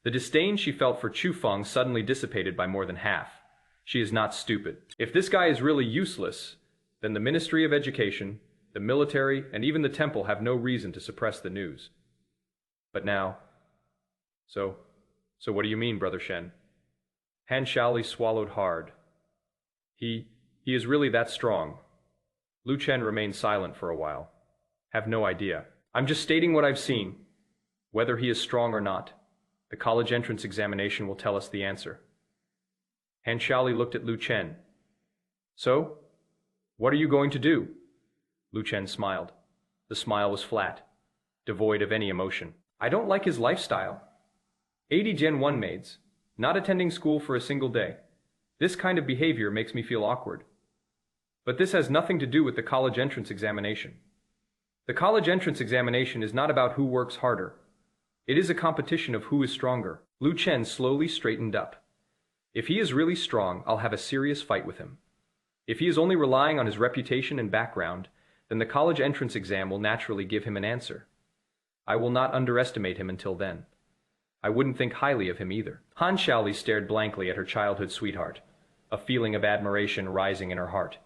The disdain she felt for Chu Feng suddenly dissipated by more than half. She is not stupid. If this guy is really useless, then the Ministry of Education, the military, and even the temple have no reason to suppress the news. But now... So what do you mean, Brother Shen? Han Shaoli swallowed hard. He is really that strong. Lu Chen remained silent for a while. Have no idea. I'm just stating what I've seen. Whether he is strong or not, The college entrance examination will tell us the answer. Han Shaoli looked at Lu Chen. So, what are you going to do? Lu Chen smiled. The smile was flat, devoid of any emotion. I don't like his lifestyle. 80 Gen 1 maids, not attending school for a single day. This kind of behavior makes me feel awkward. But this has nothing to do with the college entrance examination. The college entrance examination is not about who works harder. It is a competition of who is stronger. Lu Chen slowly straightened up. If he is really strong, I'll have a serious fight with him. If he is only relying on his reputation and background, then the college entrance exam will naturally give him an answer. I will not underestimate him until then. I wouldn't think highly of him either. Han Shaoli stared blankly at her childhood sweetheart, a feeling of admiration rising in her heart.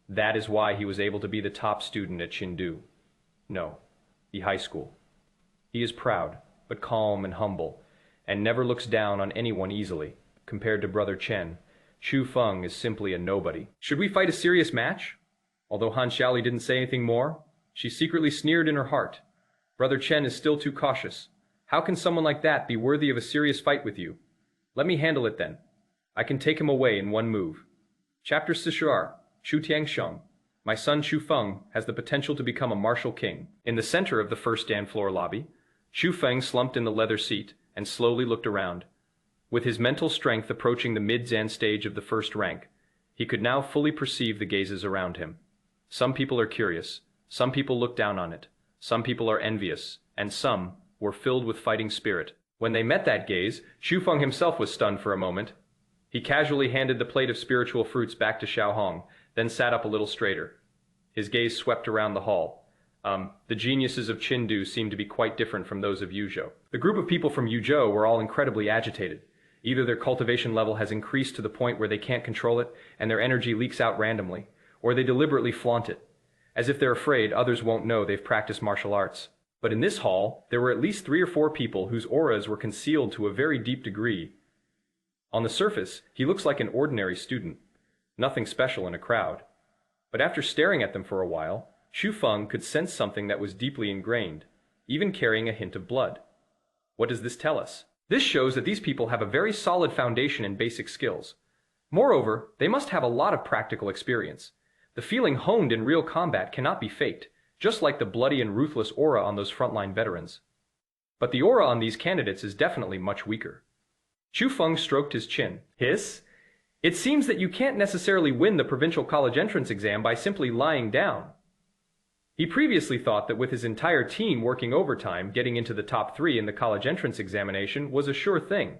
That is why he was able to be the top student at Chengdu. No, the high school. He is proud, but calm and humble, and never looks down on anyone easily. Compared to Brother Chen, Chu Feng is simply a nobody. Should we fight a serious match? Although Han Shaoli didn't say anything more, she secretly sneered in her heart. Brother Chen is still too cautious. How can someone like that be worthy of a serious fight with you? Let me handle it then. I can take him away in one move. Chapter 64, Chu Tiangsheng. My son Chu Feng has the potential to become a martial king. In the center of the first Dan floor lobby, Chu Feng slumped in the leather seat and slowly looked around. With his mental strength approaching the mid-Dan stage of the first rank, he could now fully perceive the gazes around him. Some people are curious, some people look down on it, some people are envious, and some were filled with fighting spirit. When they met that gaze, Chu Feng himself was stunned for a moment. He casually handed the plate of spiritual fruits back to Xiao Hong, then sat up a little straighter. His gaze swept around the hall. The geniuses of Chengdu seemed to be quite different from those of Yuzhou. The group of people from Yuzhou were all incredibly agitated. Either their cultivation level has increased to the point where they can't control it, and their energy leaks out randomly, or they deliberately flaunt it, as if they're afraid others won't know they've practiced martial arts. But in this hall, there were at least 3 or 4 people whose auras were concealed to a very deep degree. On the surface, he looks like an ordinary student, nothing special in a crowd. But after staring at them for a while, Chu Feng could sense something that was deeply ingrained, even carrying a hint of blood. What does this tell us? This shows that these people have a very solid foundation in basic skills. Moreover, they must have a lot of practical experience. The feeling honed in real combat cannot be faked, just like the bloody and ruthless aura on those frontline veterans. But the aura on these candidates is definitely much weaker. Chu Feng stroked his chin. Hiss? It seems that you can't necessarily win the provincial college entrance exam by simply lying down. He previously thought that with his entire team working overtime, getting into the top 3 in the college entrance examination was a sure thing.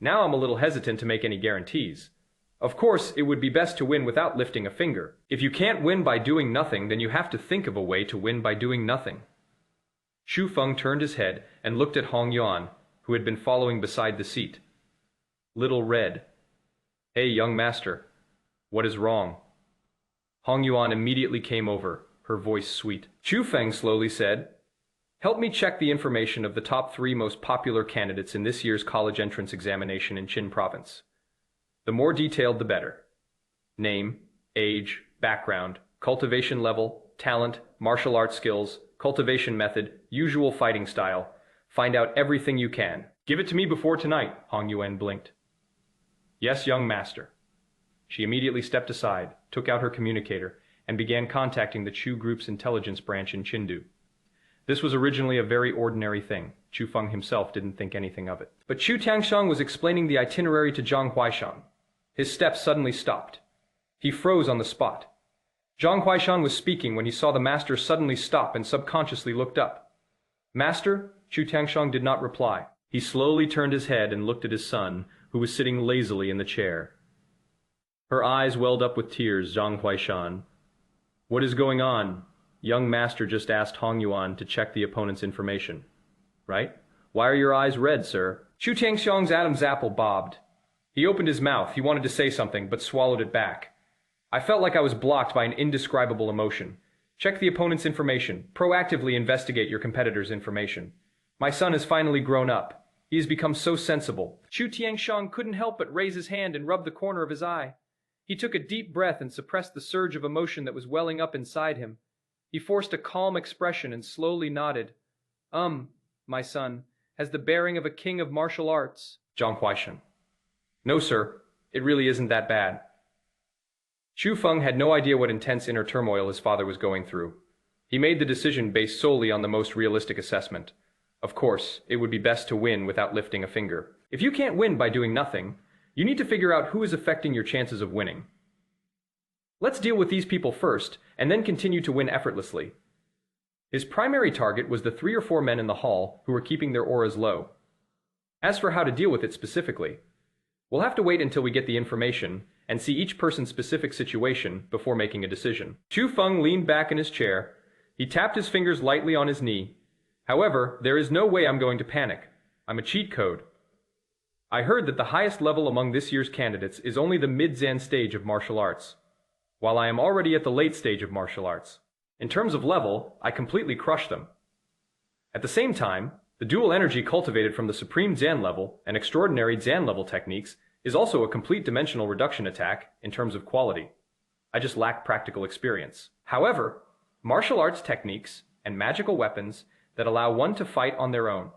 Now I'm a little hesitant to make any guarantees. Of course, it would be best to win without lifting a finger. If you can't win by doing nothing, then you have to think of a way to win by doing nothing. Chu Feng turned his head and looked at Hong Yuan, who had been following beside the seat. Little Red. Hey, young master. What is wrong? Hong Yuan immediately came over, her voice sweet. Chu Feng slowly said, Help me check the information of the top 3 most popular candidates in this year's college entrance examination in Qin province. The more detailed, the better. Name, age, background, cultivation level, talent, martial arts skills, cultivation method, usual fighting style. Find out everything you can. Give it to me before tonight, Hong Yuan blinked. Yes, young master. She immediately stepped aside, took out her communicator, and began contacting the Chu Group's intelligence branch in Chengdu. This was originally a very ordinary thing. Chu Feng himself didn't think anything of it. But Chu Tiangsheng was explaining the itinerary to Zhang Huaishan. His steps suddenly stopped. He froze on the spot. Zhang Huaishan was speaking when he saw the master suddenly stop and subconsciously looked up. Master? Chu Tiangsheng did not reply. He slowly turned his head and looked at his son, who was sitting lazily in the chair. Her eyes welled up with tears. Zhang Huaishan. What is going on? Young master just asked Hong Yuan to check the opponent's information. Right? Why are your eyes red, sir? Chu Tiangxiang's Adam's apple bobbed. He opened his mouth. He wanted to say something, but swallowed it back. I felt like I was blocked by an indescribable emotion. Check the opponent's information. Proactively investigate your competitor's information. My son has finally grown up. He has become so sensible. Chu Tiangxiang couldn't help but raise his hand and rub the corner of his eye. He took a deep breath and suppressed the surge of emotion that was welling up inside him. He forced a calm expression and slowly nodded. My son, has the bearing of a king of martial arts. Zhang Huaishan. No, sir. It really isn't that bad. Chu Feng had no idea what intense inner turmoil his father was going through. He made the decision based solely on the most realistic assessment. Of course, it would be best to win without lifting a finger. If you can't win by doing nothing, you need to figure out who is affecting your chances of winning. Let's deal with these people first, and then continue to win effortlessly. His primary target was the 3 or 4 men in the hall who were keeping their auras low. As for how to deal with it specifically, we'll have to wait until we get the information and see each person's specific situation before making a decision. Chu Feng leaned back in his chair. He tapped his fingers lightly on his knee. However, there is no way I'm going to panic. I'm a cheat code. I heard that the highest level among this year's candidates is only the mid-Zan stage of martial arts, while I am already at the late stage of martial arts. In terms of level, I completely crushed them. At the same time, the dual energy cultivated from the supreme Zan level and extraordinary Zan level techniques is also a complete dimensional reduction attack in terms of quality. I just lack practical experience. However, martial arts techniques and magical weapons that allow one to fight on their own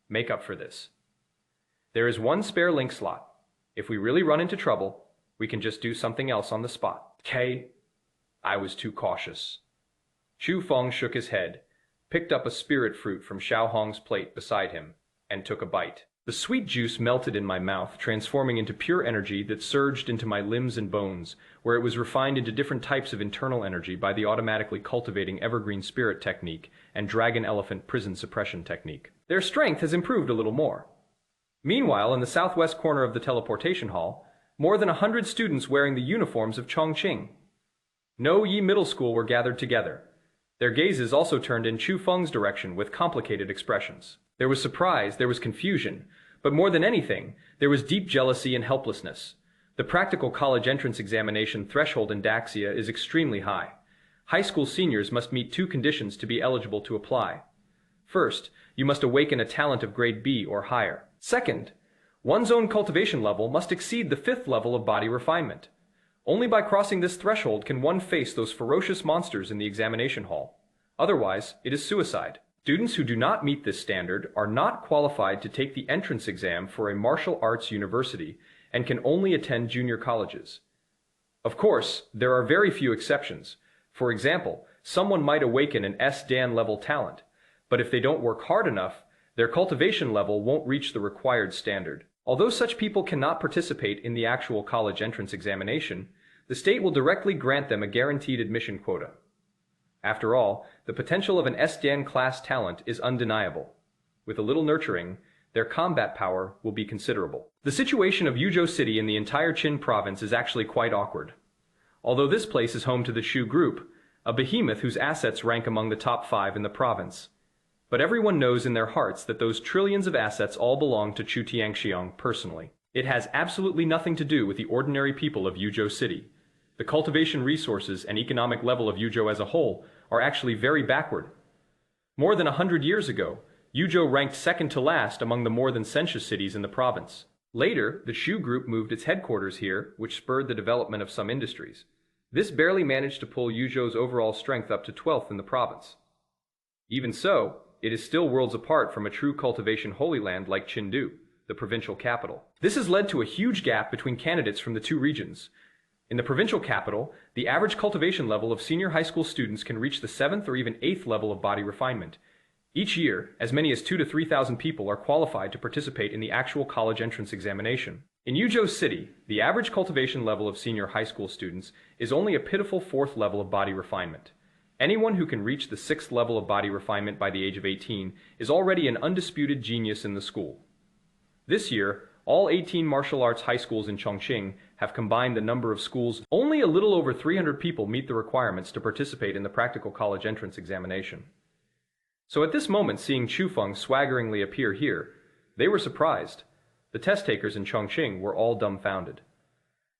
make up for this. There is one spare link slot. If we really run into trouble, we can just do something else on the spot. Okay, I was too cautious. Chu Feng shook his head, picked up a spirit fruit from Xiao Hong's plate beside him, and took a bite. The sweet juice melted in my mouth, transforming into pure energy that surged into my limbs and bones, where it was refined into different types of internal energy by the automatically cultivating evergreen spirit technique and dragon elephant prison suppression technique. Their strength has improved a little more. Meanwhile, in the southwest corner of the teleportation hall, more than 100 students wearing the uniforms of Chongqing No Yi Middle School were gathered together. Their gazes also turned in Chu Feng's direction with complicated expressions. There was surprise, there was confusion, but more than anything, there was deep jealousy and helplessness. The practical college entrance examination threshold in Daxia is extremely high. High school seniors must meet 2 conditions to be eligible to apply. First, you must awaken a talent of grade B or higher. Second, one's own cultivation level must exceed the 5th level of body refinement. Only by crossing this threshold can one face those ferocious monsters in the examination hall. Otherwise, it is suicide. Students who do not meet this standard are not qualified to take the entrance exam for a martial arts university and can only attend junior colleges. Of course, there are very few exceptions. For example, someone might awaken an S-Dan level talent, but if they don't work hard enough, their cultivation level won't reach the required standard. Although such people cannot participate in the actual college entrance examination, the state will directly grant them a guaranteed admission quota. After all, the potential of an S-Dan class talent is undeniable. With a little nurturing, their combat power will be considerable. The situation of Yuzhou City in the entire Qin province is actually quite awkward. Although this place is home to the Shu Group, a behemoth whose assets rank among the top 5 in the province. But everyone knows in their hearts that those trillions of assets all belong to Chu Tiangxiang personally. It has absolutely nothing to do with the ordinary people of Yuzhou City. The cultivation resources and economic level of Yuzhou as a whole are actually very backward. More than 100 years ago, Yuzhou ranked second to last among the more than census cities in the province. Later, the Shu Group moved its headquarters here, which spurred the development of some industries. This barely managed to pull Yuzhou's overall strength up to 12th in the province. Even so, it is still worlds apart from a true cultivation holy land like Chengdu, the provincial capital. This has led to a huge gap between candidates from the 2 regions. In the provincial capital, the average cultivation level of senior high school students can reach the 7th or even 8th level of body refinement. Each year, as many as 2,000 to 3,000 people are qualified to participate in the actual college entrance examination. In Yuzhou City, the average cultivation level of senior high school students is only a pitiful 4th level of body refinement. Anyone who can reach the 6th level of body refinement by the age of 18 is already an undisputed genius in the school. This year, all 18 martial arts high schools in Chongqing have combined the number of schools. Only a little over 300 people meet the requirements to participate in the practical college entrance examination. So at this moment, seeing Chu Feng swaggeringly appear here, they were surprised. The test takers in Chongqing were all dumbfounded.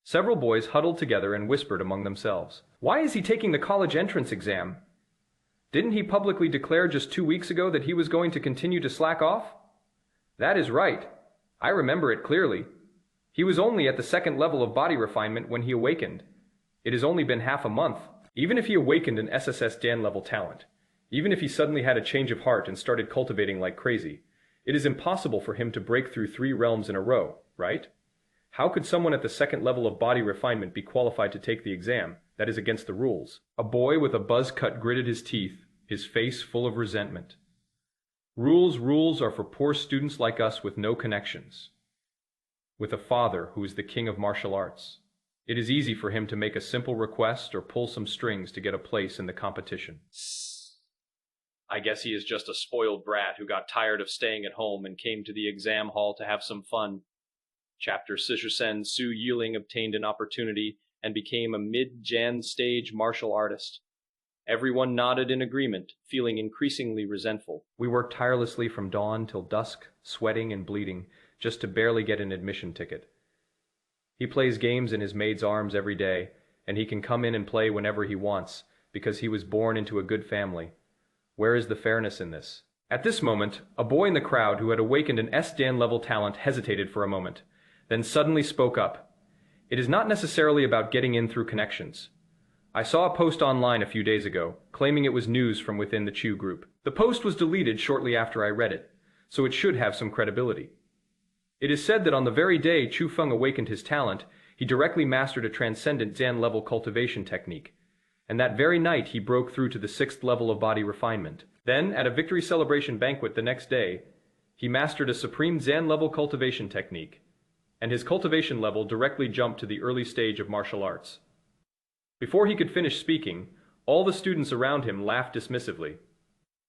Several boys huddled together and whispered among themselves, "Why is he taking the college entrance exam? Didn't he publicly declare just 2 weeks ago that he was going to continue to slack off?" "That is right. I remember it clearly. He was only at the 2nd level of body refinement when he awakened. It has only been half a month. Even if he awakened an SSS Dan level talent, even if he suddenly had a change of heart and started cultivating like crazy, It is impossible for him to break through 3 realms in a row, right? How could someone at the second level of body refinement be qualified to take the exam? That is against the rules. A boy with a buzz cut gritted his teeth, his face full of resentment. Rules are for poor students like us with no connections. With a father who is the king of martial arts. It is easy for him to make a simple request or pull some strings to get a place in the competition. I guess he is just a spoiled brat who got tired of staying at home and came to the exam hall to have some fun. Chapter Sichusen Su Yiling obtained an opportunity and became a mid-Jan stage martial artist. Everyone nodded in agreement, feeling increasingly resentful. We worked tirelessly from dawn till dusk, sweating and bleeding, just to barely get an admission ticket. He plays games in his maid's arms every day, and he can come in and play whenever he wants, because he was born into a good family. Where is the fairness in this? At this moment, a boy in the crowd who had awakened an S-Dan level talent hesitated for a moment, then suddenly spoke up. It is not necessarily about getting in through connections. I saw a post online a few days ago, claiming it was news from within the Chu group. The post was deleted shortly after I read it, so it should have some credibility. It is said that on the very day Chu Feng awakened his talent, he directly mastered a transcendent Zan level cultivation technique, and that very night he broke through to the 6th level of body refinement. Then, at a victory celebration banquet the next day, he mastered a supreme Zan level cultivation technique, and his cultivation level directly jumped to the early stage of martial arts. Before he could finish speaking, all the students around him laughed dismissively.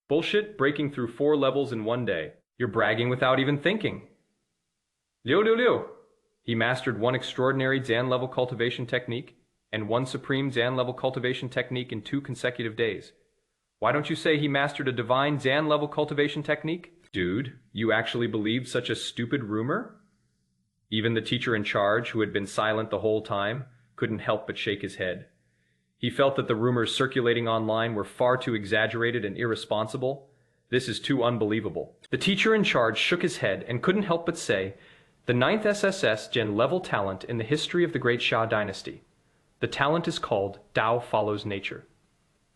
Bullshit, breaking through 4 levels in one day. You're bragging without even thinking. Liu. He mastered 1 extraordinary Zan level cultivation technique and 1 supreme Zan level cultivation technique in 2 consecutive days. Why don't you say he mastered a divine Zan level cultivation technique? Dude, you actually believed such a stupid rumor? Even the teacher in charge, who had been silent the whole time, couldn't help but shake his head. He felt that the rumors circulating online were far too exaggerated and irresponsible. This is too unbelievable. The teacher in charge shook his head and couldn't help but say, the 9th SSS Gen level talent in the history of the Great Xia dynasty. The talent is called Tao Follows Nature.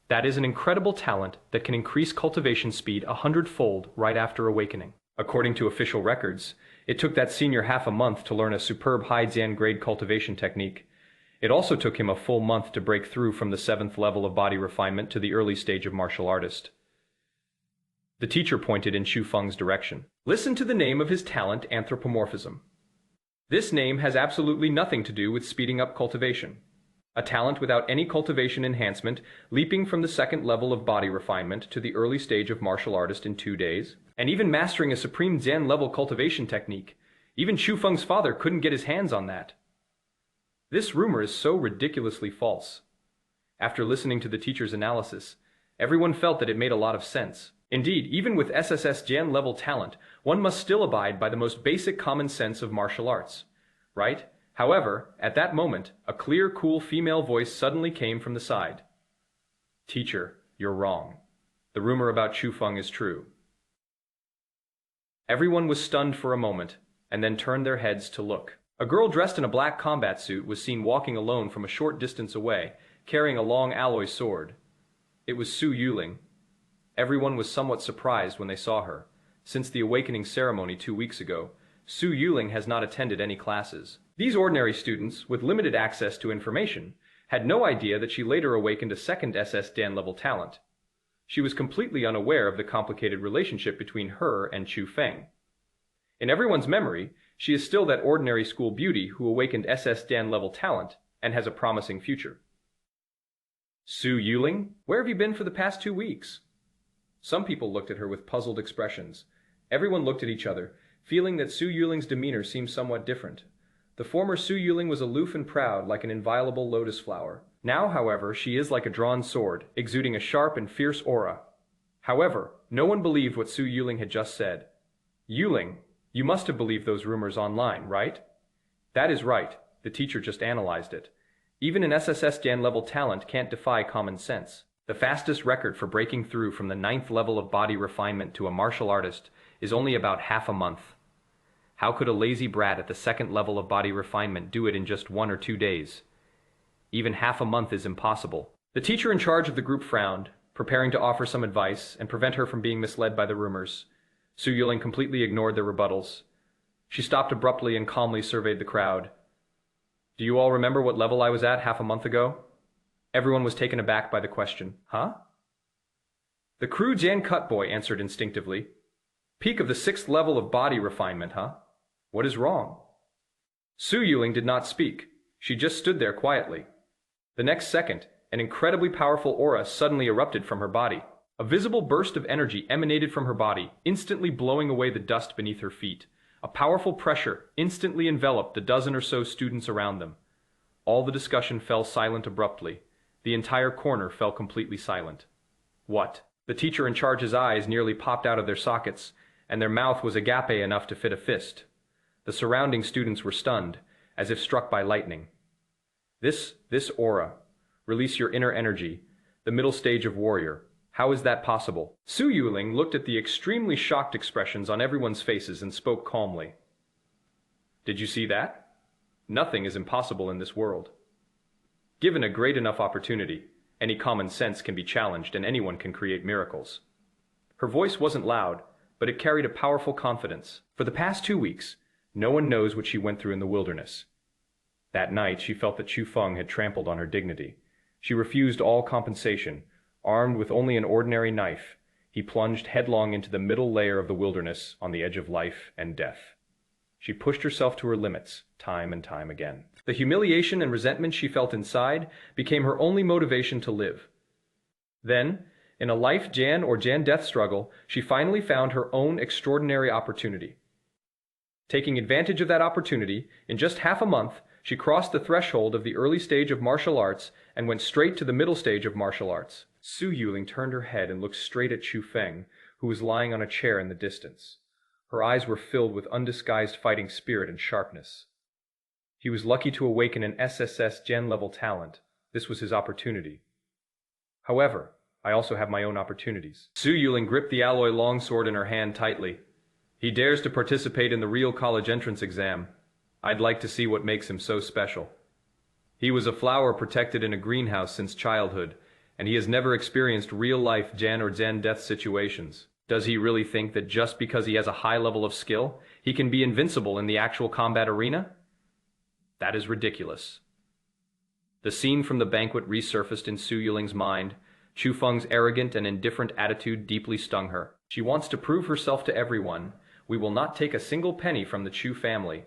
That is an incredible talent that can increase cultivation speed 100-fold right after awakening. According to official records, it took that senior half a month to learn a superb high Zan grade cultivation technique. It also took him a full month to break through from the 7th level of body refinement to the early stage of martial artist. The teacher pointed in Chu Feng's direction. Listen to the name of his talent, anthropomorphism. This name has absolutely nothing to do with speeding up cultivation. A talent without any cultivation enhancement, leaping from the 2nd level of body refinement to the early stage of martial artist in 2 days, and even mastering a supreme Zan level cultivation technique. Even Chu Feng's father couldn't get his hands on that. This rumor is so ridiculously false. After listening to the teacher's analysis, everyone felt that it made a lot of sense. Indeed, even with SSS Jan level talent, one must still abide by the most basic common sense of martial arts, right? However, at that moment, a clear, cool female voice suddenly came from the side. Teacher, you're wrong. The rumor about Chu Feng is true. Everyone was stunned for a moment, and then turned their heads to look. A girl dressed in a black combat suit was seen walking alone from a short distance away, carrying a long alloy sword. It was Su Yiling. Everyone was somewhat surprised when they saw her. Since the awakening ceremony 2 weeks ago, Su Yiling has not attended any classes. These ordinary students, with limited access to information, had no idea that she later awakened a 2nd SS Dan level talent. She was completely unaware of the complicated relationship between her and Chu Feng. In everyone's memory, she is still that ordinary school beauty who awakened SS Dan level talent and has a promising future. Su Yiling, where have you been for the past 2 weeks? Some people looked at her with puzzled expressions. Everyone looked at each other, feeling that Su Yuling's demeanor seemed somewhat different. The former Su Yiling was aloof and proud like an inviolable lotus flower. Now, however, she is like a drawn sword, exuding a sharp and fierce aura. However, no one believed what Su Yiling had just said. Yiling, you must have believed those rumors online, right? That is right. The teacher just analyzed it. Even an SSS Dan level talent can't defy common sense. The fastest record for breaking through from the 9th level of body refinement to a martial artist is only about half a month. How could a lazy brat at the 2nd level of body refinement do it in just 1 or 2 days? Even half a month is impossible. The teacher in charge of the group frowned, preparing to offer some advice and prevent her from being misled by the rumors. Su Yuling completely ignored their rebuttals. She stopped abruptly and calmly surveyed the crowd. Do you all remember what level I was at half a month ago? Everyone was taken aback by the question. Huh? The crew Jan Cutboy answered instinctively. Peak of the 6th level of body refinement, huh? What is wrong? Su Yuling did not speak. She just stood there quietly. The next second, an incredibly powerful aura suddenly erupted from her body. A visible burst of energy emanated from her body, instantly blowing away the dust beneath her feet. A powerful pressure instantly enveloped the dozen or so students around them. All the discussion fell silent abruptly. The entire corner fell completely silent. What? The teacher in charge's eyes nearly popped out of their sockets, and their mouth was agape enough to fit a fist. The surrounding students were stunned, as if struck by lightning. This aura. Release your inner energy, the middle stage of warrior. How is that possible? Su Yuling looked at the extremely shocked expressions on everyone's faces and spoke calmly. Did you see that? Nothing is impossible in this world. Given a great enough opportunity, any common sense can be challenged and anyone can create miracles. Her voice wasn't loud, but it carried a powerful confidence. For the past 2 weeks, no one knows what she went through in the wilderness. That night, she felt that Chu Feng had trampled on her dignity. She refused all compensation. Armed with only an ordinary knife, he plunged headlong into the middle layer of the wilderness on the edge of life and death. She pushed herself to her limits, time and time again. The humiliation and resentment she felt inside became her only motivation to live. Then, in a life Jan or Jan death struggle, she finally found her own extraordinary opportunity. Taking advantage of that opportunity, in just half a month, she crossed the threshold of the early stage of martial arts and went straight to the middle stage of martial arts. Su Yuling turned her head and looked straight at Chu Feng, who was lying on a chair in the distance. Her eyes were filled with undisguised fighting spirit and sharpness. He was lucky to awaken an SSS Gen-level talent. This was his opportunity. However, I also have my own opportunities. Su Yuling gripped the alloy longsword in her hand tightly. He dares to participate in the real college entrance exam. I'd like to see what makes him so special. He was a flower protected in a greenhouse since childhood, and he has never experienced real-life Jan or Zen death situations. Does he really think that just because he has a high level of skill, he can be invincible in the actual combat arena? That is ridiculous. The scene from the banquet resurfaced in Su Yuling's mind. Chu Feng's arrogant and indifferent attitude deeply stung her. She wants to prove herself to everyone. We will not take a single penny from the Chu family,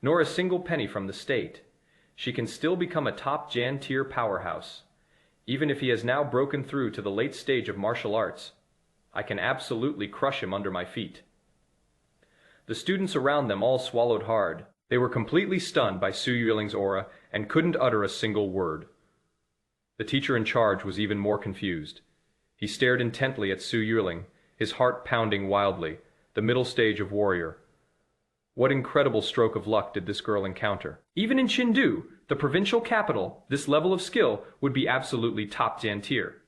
nor a single penny from the state. She can still become a top Jan-tier powerhouse. Even if he has now broken through to the late stage of martial arts, I can absolutely crush him under my feet. The students around them all swallowed hard. They were completely stunned by Su Yuling's aura and couldn't utter a single word. The teacher in charge was even more confused. He stared intently at Su Yuling, his heart pounding wildly, the middle stage of warrior. What incredible stroke of luck did this girl encounter? Even in Chengdu, the provincial capital, this level of skill would be absolutely top Jan tier.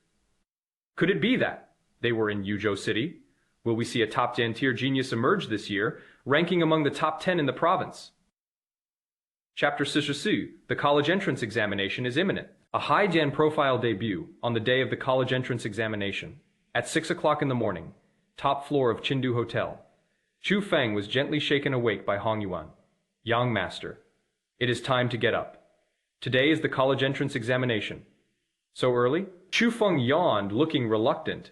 Could it be that they were in Yuzhou City? Will we see a top Jan tier genius emerge this year, ranking among the top 10 in the province? Chapter 66, the college entrance examination is imminent. A high Jan profile debut on the day of the college entrance examination. At 6 o'clock in the morning, top floor of Chengdu Hotel. Chu Feng was gently shaken awake by Hong Yuan. Young master, it is time to get up. Today is the college entrance examination. So early? Chu Feng yawned, looking reluctant.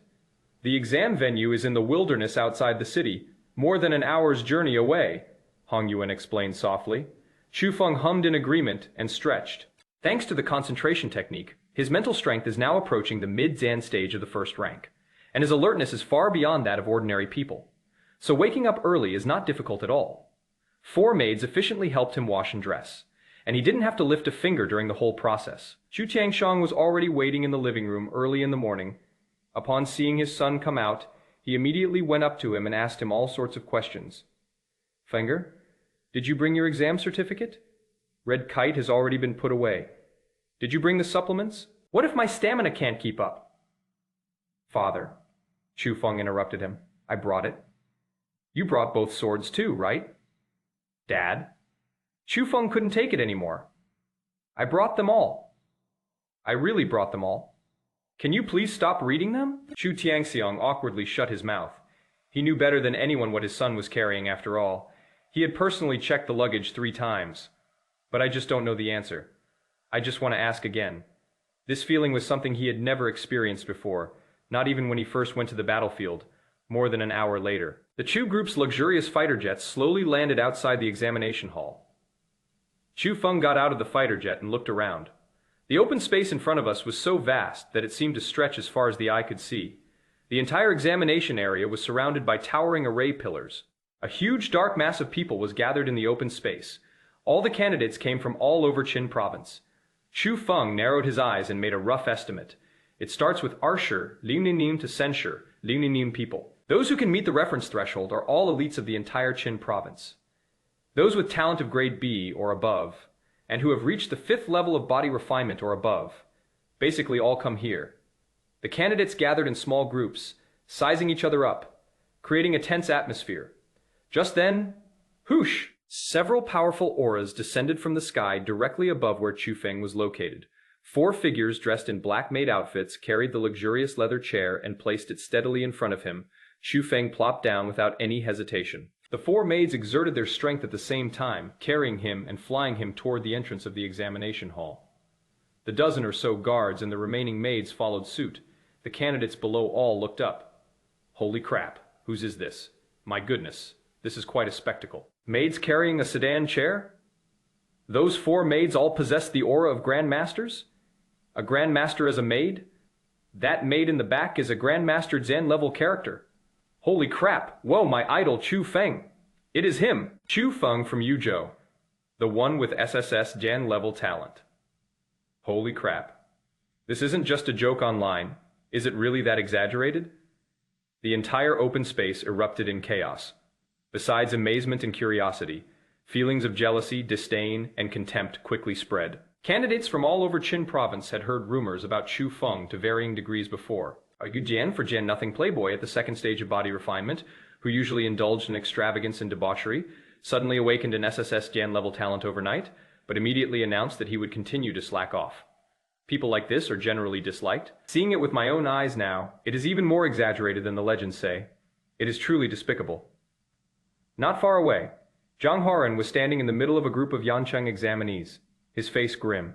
The exam venue is in the wilderness outside the city, more than an hour's journey away, Hong Yuan explained softly. Chu Feng hummed in agreement and stretched. Thanks to the concentration technique, his mental strength is now approaching the mid-Zan stage of the first rank, and his alertness is far beyond that of ordinary people. So waking up early is not difficult at all. 4 maids efficiently helped him wash and dress, and he didn't have to lift a finger during the whole process. Chu Tiangshang was already waiting in the living room early in the morning. Upon seeing his son come out, he immediately went up to him and asked him all sorts of questions. Fenger, did you bring your exam certificate? Red Kite has already been put away. Did you bring the supplements? What if my stamina can't keep up? Father, Chu Feng interrupted him. I brought it. You brought both swords too, right? Dad? Chu Feng couldn't take it anymore. I brought them all. I really brought them all. Can you please stop reading them? Chu Tiangxiang awkwardly shut his mouth. He knew better than anyone what his son was carrying after all. He had personally checked the luggage 3 times. But I just don't know the answer. I just want to ask again. This feeling was something he had never experienced before, not even when he first went to the battlefield, more than an hour later. The Chu group's luxurious fighter jets slowly landed outside the examination hall. Chu Feng got out of the fighter jet and looked around. The open space in front of us was so vast that it seemed to stretch as far as the eye could see. The entire examination area was surrounded by towering array pillars. A huge dark mass of people was gathered in the open space. All the candidates came from all over Qin province. Chu Feng narrowed his eyes and made a rough estimate. It starts with Arsher, Lingninim to Censure, Lingninim people. Those who can meet the reference threshold are all elites of the entire Qin province. Those with talent of grade B or above, and who have reached the 5th level of body refinement or above, basically all come here. The candidates gathered in small groups, sizing each other up, creating a tense atmosphere. Just then, whoosh! Several powerful auras descended from the sky directly above where Chu Feng was located. 4 figures dressed in black maid outfits carried the luxurious leather chair and placed it steadily in front of him. Chu Feng plopped down without any hesitation. The 4 maids exerted their strength at the same time, carrying him and flying him toward the entrance of the examination hall. The dozen or so guards and the remaining maids followed suit. The candidates below all looked up. Holy crap, whose is this? My goodness, this is quite a spectacle. Maids carrying a sedan chair? Those 4 maids all possessed the aura of grandmasters? A grandmaster as a maid? That maid in the back is a grandmaster Zen-level character. Holy crap! Whoa, my idol Chu Feng! It is him! Chu Feng from Yuzhou, the one with SSS Jan-level talent. Holy crap. This isn't just a joke online. Is it really that exaggerated? The entire open space erupted in chaos. Besides amazement and curiosity, feelings of jealousy, disdain, and contempt quickly spread. Candidates from all over Qin province had heard rumors about Chu Feng to varying degrees before. A Jian for Jian nothing playboy at the 2nd stage of body refinement, who usually indulged in extravagance and debauchery, suddenly awakened an SSS Jian level talent overnight, but immediately announced that he would continue to slack off. People like this are generally disliked. Seeing it with my own eyes now, it is even more exaggerated than the legends say. It is truly despicable. Not far away, Zhang Horan was standing in the middle of a group of Yancheng examinees, his face grim.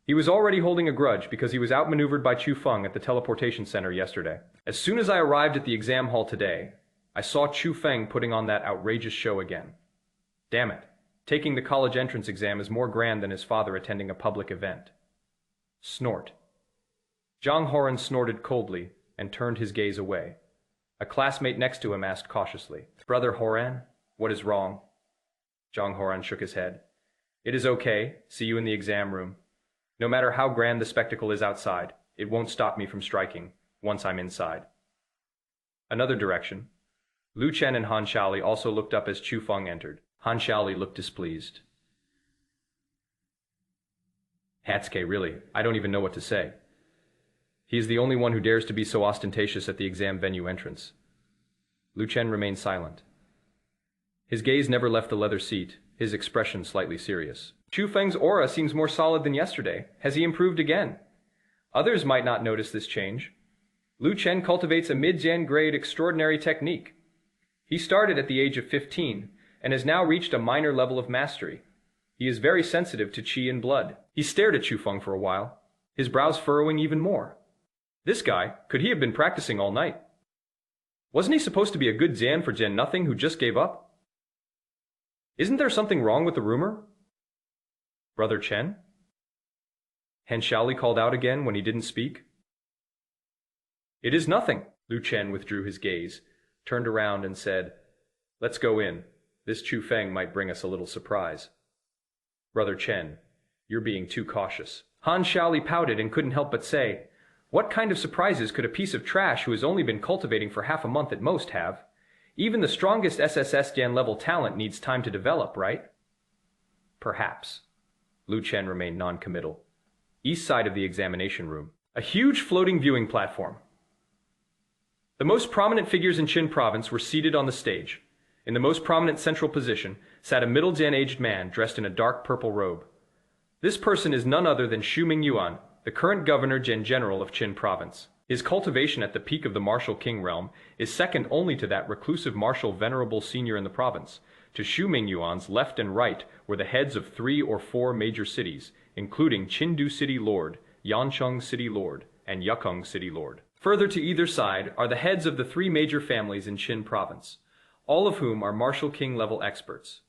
He was already holding a grudge because he was outmaneuvered by Chu Feng at the teleportation center yesterday. As soon as I arrived at the exam hall today, I saw Chu Feng putting on that outrageous show again. Damn it, taking the college entrance exam is more grand than his father attending a public event. Snort. Zhang Horan snorted coldly and turned his gaze away. A classmate next to him asked cautiously, "Brother Horan, what is wrong?" Zhang Horan shook his head. "It is okay. See you in the exam room. No matter how grand the spectacle is outside, it won't stop me from striking once I'm inside." Another direction. Lu Chen and Han Shaoli also looked up as Chu Feng entered. Han Shaoli looked displeased. Hatsuke, really, I don't even know what to say. He is the only one who dares to be so ostentatious at the exam venue entrance. Lu Chen remained silent. His gaze never left the leather seat, his expression slightly serious. Chu Feng's aura seems more solid than yesterday. Has he improved again? Others might not notice this change. Lu Chen cultivates a mid-Jan grade extraordinary technique. He started at the age of 15 and has now reached a minor level of mastery. He is very sensitive to qi and blood. He stared at Chu Feng for a while, his brows furrowing even more. This guy, could he have been practicing all night? Wasn't he supposed to be a good Zan for Gen Nothing who just gave up? Isn't there something wrong with the rumor? Brother Chen? Han Shaoli called out again when he didn't speak. It is nothing. Lu Chen withdrew his gaze, turned around and said, "Let's go in. This Chu Feng might bring us a little surprise." Brother Chen, you're being too cautious. Han Shaoli pouted and couldn't help but say, what kind of surprises could a piece of trash who has only been cultivating for half a month at most have? Even the strongest SSS Jan level talent needs time to develop, right? Perhaps. Lu Chen remained non-committal. East side of the examination room. A huge floating viewing platform. The most prominent figures in Qin province were seated on the stage. In the most prominent central position sat a middle Jan-aged man dressed in a dark purple robe. This person is none other than Xu Mingyuan, the current governor Gen General of Qin province. His cultivation at the peak of the martial king realm is second only to that reclusive martial venerable senior in the province. To Xu Mingyuan's left and right were the heads of 3 or 4 major cities, including Qindu City Lord, Yancheng City Lord, and Yukong City Lord. Further to either side are the heads of the 3 major families in Qin province, all of whom are martial king level experts.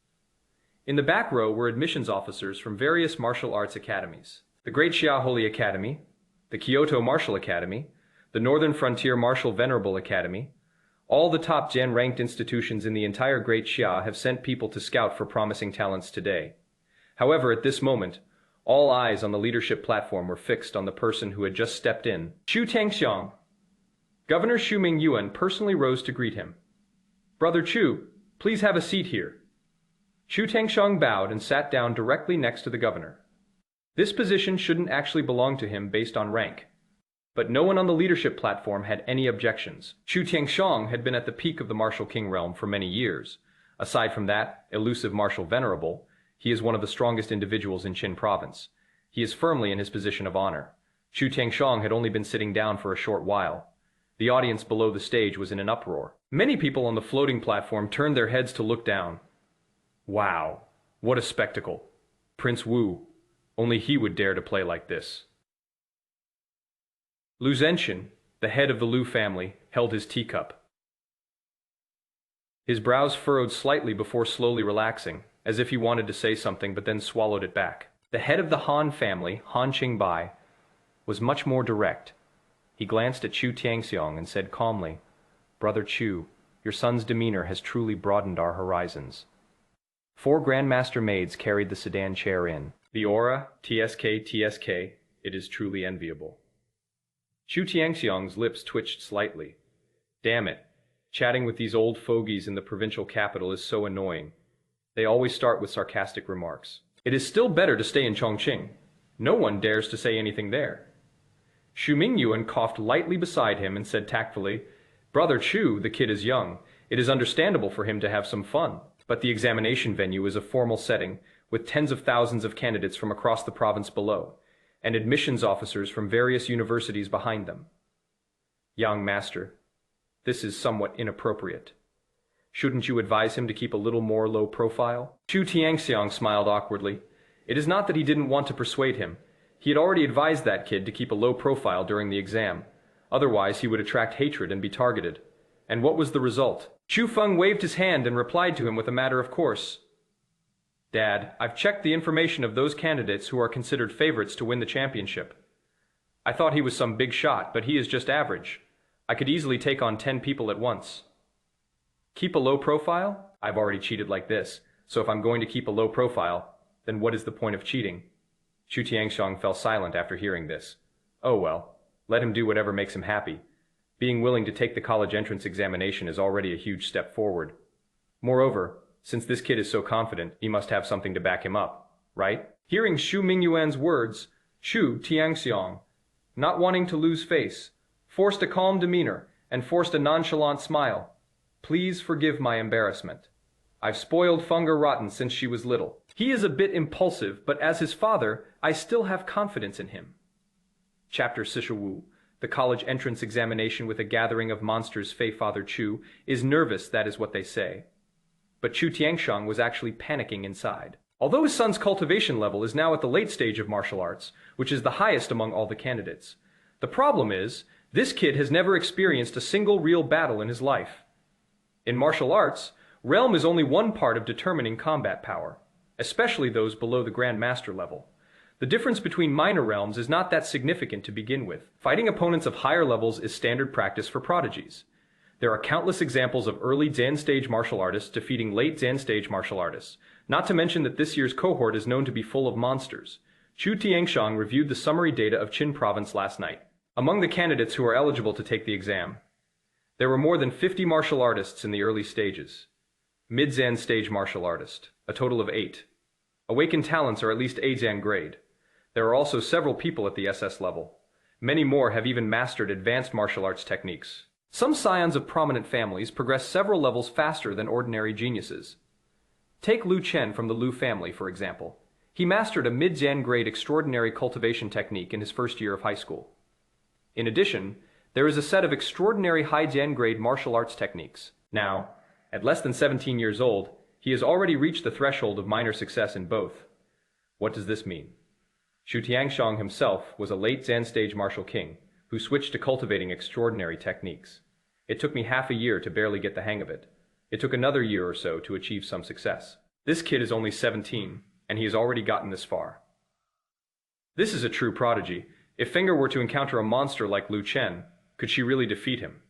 In the back row were admissions officers from various martial arts academies. The Great Xia Holy Academy, the Kyoto Martial Academy, the Northern Frontier Martial Venerable Academy. All the top Jian-ranked institutions in the entire Great Xia have sent people to scout for promising talents today. However, at this moment, all eyes on the leadership platform were fixed on the person who had just stepped in, Chu Tangxiang. Governor Xu Mingyuan personally rose to greet him. "Brother Chu, please have a seat here." Chu Tangxiang bowed and sat down directly next to the governor. This position shouldn't actually belong to him based on rank. But no one on the leadership platform had any objections. Chu Tangxiang had been at the peak of the martial king realm for many years. Aside from that, elusive martial venerable, he is one of the strongest individuals in Qin province. He is firmly in his position of honor. Chu Tangxiang had only been sitting down for a short while. The audience below the stage was in an uproar. Many people on the floating platform turned their heads to look down. Wow, what a spectacle. Prince Wu, only he would dare to play like this. Lu Zhenxian, the head of the Lu family, held his teacup. His brows furrowed slightly before slowly relaxing, as if he wanted to say something but then swallowed it back. The head of the Han family, Han Qingbai, was much more direct. He glanced at Chu Tiangxiang and said calmly, "Brother Chu, your son's demeanor has truly broadened our horizons." 4 grandmaster maids carried the sedan chair in. The aura, TSK, it is truly enviable. Chu Tiangxiang's lips twitched slightly. Damn it, chatting with these old fogies in the provincial capital is so annoying. They always start with sarcastic remarks. It is still better to stay in Chongqing. No one dares to say anything there. Xu Mingyuan coughed lightly beside him and said tactfully, "Brother Chu, the kid is young. It is understandable for him to have some fun. But the examination venue is a formal setting, with tens of thousands of candidates from across the province below, and admissions officers from various universities behind them. Young master, this is somewhat inappropriate. Shouldn't you advise him to keep a little more low profile?" Chu Tiangxiang smiled awkwardly. It is not that he didn't want to persuade him. He had already advised that kid to keep a low profile during the exam. Otherwise, he would attract hatred and be targeted. And what was the result? Chu Feng waved his hand and replied to him with a matter of course. "Dad, I've checked the information of those candidates who are considered favorites to win the championship. I thought he was some big shot, but he is just average. I could easily take on 10 people at once. Keep a low profile? I've already cheated like this, so if I'm going to keep a low profile, then what is the point of cheating?" Chu Tiangxiang fell silent after hearing this. Oh well, let him do whatever makes him happy. Being willing to take the college entrance examination is already a huge step forward. Moreover, since this kid is so confident, he must have something to back him up, right? Hearing Xu Mingyuan's words, Chu Tiangxiang, not wanting to lose face, forced a calm demeanor and forced a nonchalant smile. "Please forgive my embarrassment. I've spoiled Funger rotten since she was little. He is a bit impulsive, but as his father, I still have confidence in him." Chapter Sishawu, the college entrance examination with a gathering of monsters Fei Father Chu, is nervous, that is what they say. But Chu Tiangxiang was actually panicking inside. Although his son's cultivation level is now at the late stage of martial arts, which is the highest among all the candidates, the problem is, this kid has never experienced a single real battle in his life. In martial arts, realm is only one part of determining combat power, especially those below the grandmaster level. The difference between minor realms is not that significant to begin with. Fighting opponents of higher levels is standard practice for prodigies. There are countless examples of early Zan stage martial artists defeating late Zan stage martial artists, not to mention that this year's cohort is known to be full of monsters. Chu Tiangxiang reviewed the summary data of Qin province last night. Among the candidates who are eligible to take the exam, there were more than 50 martial artists in the early stages. Mid-Zan stage martial artist, a total of 8. Awakened talents are at least A-Zan grade. There are also several people at the SS level. Many more have even mastered advanced martial arts techniques. Some scions of prominent families progress several levels faster than ordinary geniuses. Take Lu Chen from the Lu family, for example. He mastered a mid-Zan grade extraordinary cultivation technique in his first year of high school. In addition, there is a set of extraordinary high-gen grade martial arts techniques. Now, at less than 17 years old, he has already reached the threshold of minor success in both. What does this mean? Xu Tiangxiang himself was a late Zen stage martial king who switched to cultivating extraordinary techniques. It took me half a year to barely get the hang of it. It took another year or so to achieve some success. This kid is only 17, and he has already gotten this far. This is a true prodigy. If Finger were to encounter a monster like Lu Chen, could she really defeat him?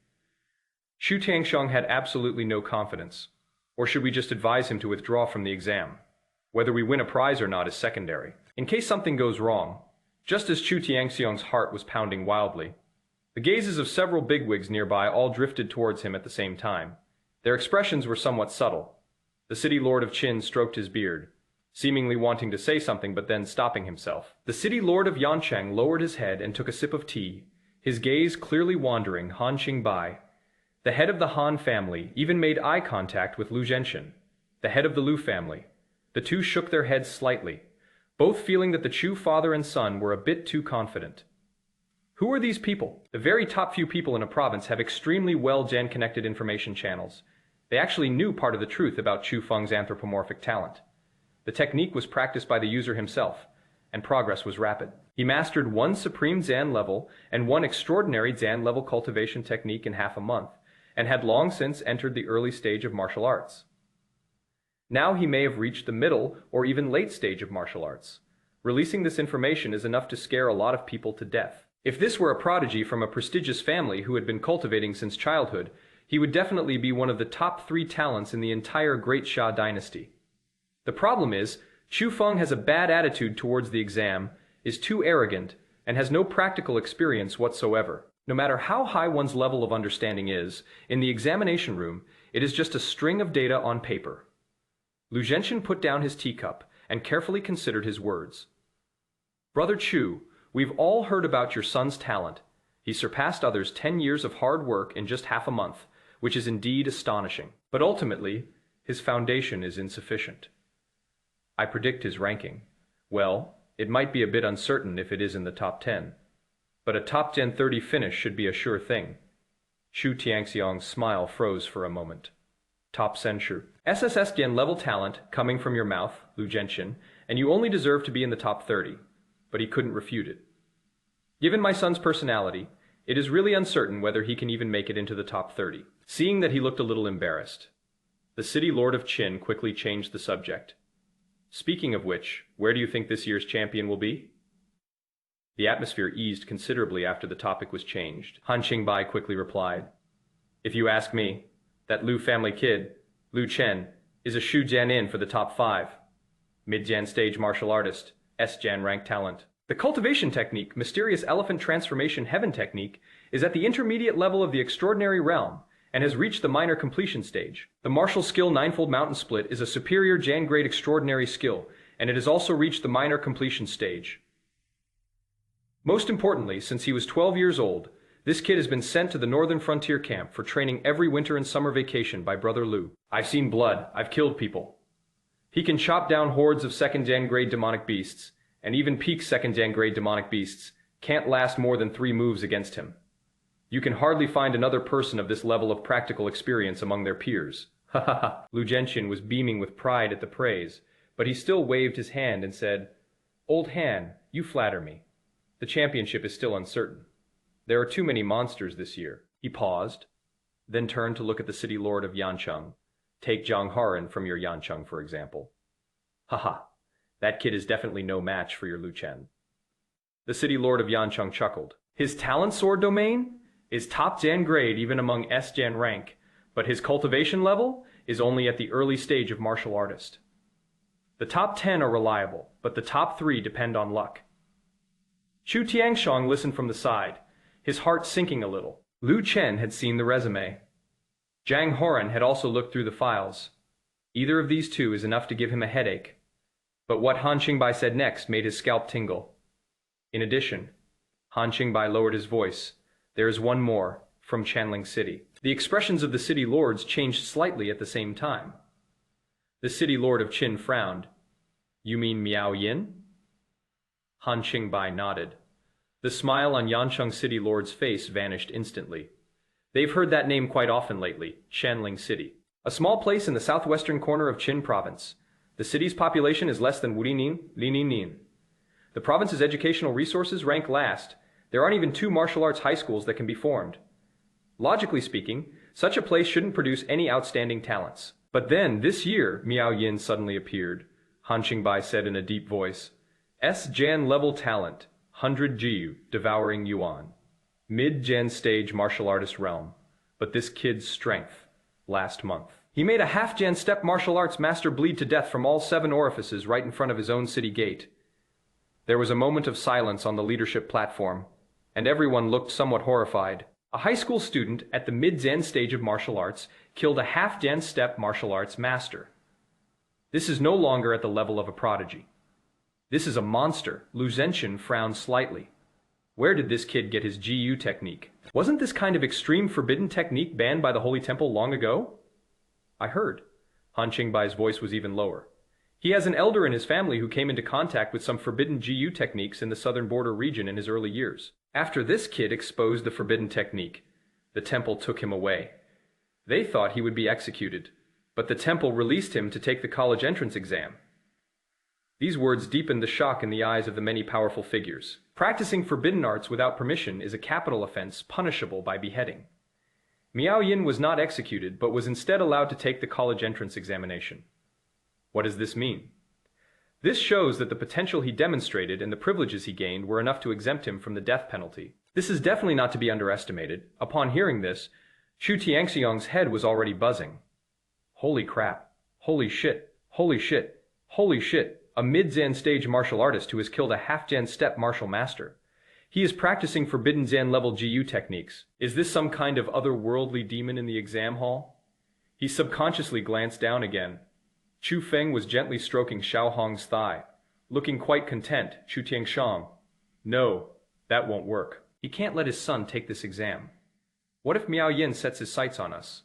Xu Tiangxiang had absolutely no confidence. Or should we just advise him to withdraw from the exam? Whether we win a prize or not is secondary. In case something goes wrong, just as Chu Tiangxiang's heart was pounding wildly, the gazes of several bigwigs nearby all drifted towards him at the same time. Their expressions were somewhat subtle. The city lord of Qin stroked his beard, seemingly wanting to say something but then stopping himself. The city lord of Yancheng lowered his head and took a sip of tea, his gaze clearly wandering Han Qingbai. The head of the Han family even made eye contact with Lu Zhenshin, the head of the Lu family. The two shook their heads slightly, both feeling that the Chu father and son were a bit too confident. Who are these people? The very top few people in a province have extremely well gen-connected information channels. They actually knew part of the truth about Chu Feng's anthropomorphic talent. The technique was practiced by the user himself, and progress was rapid. He mastered one supreme Zan level and one extraordinary Zan level cultivation technique in half a month, and had long since entered the early stage of martial arts. Now he may have reached the middle or even late stage of martial arts. Releasing this information is enough to scare a lot of people to death. If this were a prodigy from a prestigious family who had been cultivating since childhood, he would definitely be one of the top 3 talents in the entire Great Xia dynasty. The problem is, Chu Feng has a bad attitude towards the exam, is too arrogant, and has no practical experience whatsoever. No matter how high one's level of understanding is, in the examination room, it is just a string of data on paper. Lu Zhenshin put down his teacup and carefully considered his words. Brother Chu, we've all heard about your son's talent. He surpassed others 10 years of hard work in just half a month, which is indeed astonishing. But ultimately, his foundation is insufficient. I predict his ranking. Well, it might be a bit uncertain if it is in the top 10. But a top Gen 30 finish should be a sure thing. Xu Tiangxiang's smile froze for a moment. Top censure. SSS Gen level talent coming from your mouth, Lu Zhenshin, and you only deserve to be in the top 30. But he couldn't refute it. Given my son's personality, it is really uncertain whether he can even make it into the top 30. Seeing that he looked a little embarrassed, the city lord of Qin quickly changed the subject. Speaking of which, where do you think this year's champion will be? The atmosphere eased considerably after the topic was changed. Han Qingbai quickly replied, If you ask me, that Lu family kid, Lu Chen, is a Shu Jian in for the top 5. Mid-Jan stage martial artist, S-Jan rank talent. The cultivation technique, mysterious elephant transformation heaven technique, is at the intermediate level of the extraordinary realm, and has reached the minor completion stage. The martial skill Ninefold Mountain Split is a superior Jan grade extraordinary skill, and it has also reached the minor completion stage. Most importantly, since he was 12 years old, this kid has been sent to the northern frontier camp for training every winter and summer vacation by Brother Lu. I've seen blood, I've killed people. He can chop down hordes of 2nd Gen grade demonic beasts, and even peak 2nd Gen grade demonic beasts can't last more than 3 moves against him. You can hardly find another person of this level of practical experience among their peers. Ha ha ha. Lu Zhenshin was beaming with pride at the praise, but he still waved his hand and said, Old Han, you flatter me. The championship is still uncertain. There are too many monsters this year. He paused, then turned to look at the city lord of Yancheng. Take Zhang Haran from your Yancheng, for example. Haha, that kid is definitely no match for your Lu Chen. The city lord of Yancheng chuckled. His talent sword domain is top Jan grade even among S-Jan rank, but his cultivation level is only at the early stage of martial artist. The top 10 are reliable, but the top 3 depend on luck. Chu Tiangxiang listened from the side, his heart sinking a little. Lu Chen had seen the resume. Zhang Horan had also looked through the files. Either of these two is enough to give him a headache. But what Han Qingbai said next made his scalp tingle. In addition, Han Qingbai lowered his voice. There is one more, from Chanling City. The expressions of the city lords changed slightly at the same time. The city lord of Qin frowned. You mean Miao Yin? Han Qingbai nodded. The smile on Yancheng City Lord's face vanished instantly. They've heard that name quite often lately, Shanling City. A small place in the southwestern corner of Qin Province. The city's population is less than Lining. The province's educational resources rank last. There aren't even 2 martial arts high schools that can be formed. Logically speaking, such a place shouldn't produce any outstanding talents. But then, this year, Miao Yin suddenly appeared. Han Qingbai said in a deep voice. S-Jan level talent, 100 Jiu, devouring yuan. Mid-Gen stage martial artist realm. But this kid's strength, last month. He made a half-Gen step martial arts master bleed to death from all 7 orifices right in front of his own city gate. There was a moment of silence on the leadership platform, and everyone looked somewhat horrified. A high school student at the mid-Zen stage of martial arts killed a half-Gen step martial arts master. This is no longer at the level of a prodigy. This is a monster. Lu Zhenchen frowned slightly. Where did this kid get his GU technique? Wasn't this kind of extreme forbidden technique banned by the Holy Temple long ago? I heard. Han Qingbai's voice was even lower. He has an elder in his family who came into contact with some forbidden GU techniques in the southern border region in his early years. After this kid exposed the forbidden technique, the temple took him away. They thought he would be executed, but the temple released him to take the college entrance exam. These words deepened the shock in the eyes of the many powerful figures. Practicing forbidden arts without permission is a capital offense punishable by beheading. Miao Yin was not executed, but was instead allowed to take the college entrance examination. What does this mean? This shows that the potential he demonstrated and the privileges he gained were enough to exempt him from the death penalty. This is definitely not to be underestimated. Upon hearing this, Chu Tianxiong's head was already buzzing. Holy crap. Holy shit. Holy shit. Holy shit. A mid-Zen stage martial artist who has killed a half-Gen step martial master. He is practicing forbidden Zen level GU techniques. Is this some kind of otherworldly demon in the exam hall? He subconsciously glanced down again. Chu Feng was gently stroking Xiao Hong's thigh. Looking quite content, Chu Tianxiong. No, that won't work. He can't let his son take this exam. What if Miao Yin sets his sights on us?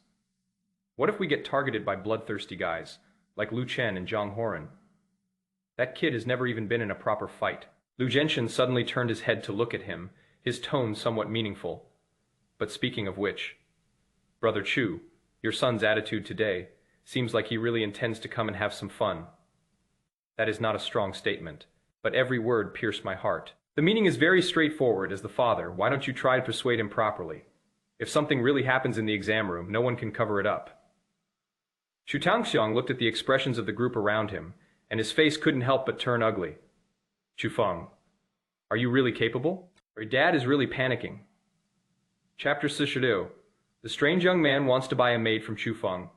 What if we get targeted by bloodthirsty guys, like Lu Chen and Zhang Horan? That kid has never even been in a proper fight. Lu Zhenchen suddenly turned his head to look at him, his tone somewhat meaningful. But speaking of which, Brother Chu, your son's attitude today seems like he really intends to come and have some fun. That is not a strong statement, but every word pierced my heart. The meaning is very straightforward. As the father, why don't you try to persuade him properly? If something really happens in the exam room, no one can cover it up. Chu Tangxiong looked at the expressions of the group around him, and his face couldn't help but turn ugly. Chu Feng, are you really capable? Your dad is really panicking. Chapter 62. The strange young man wants to buy a maid from Chu Feng.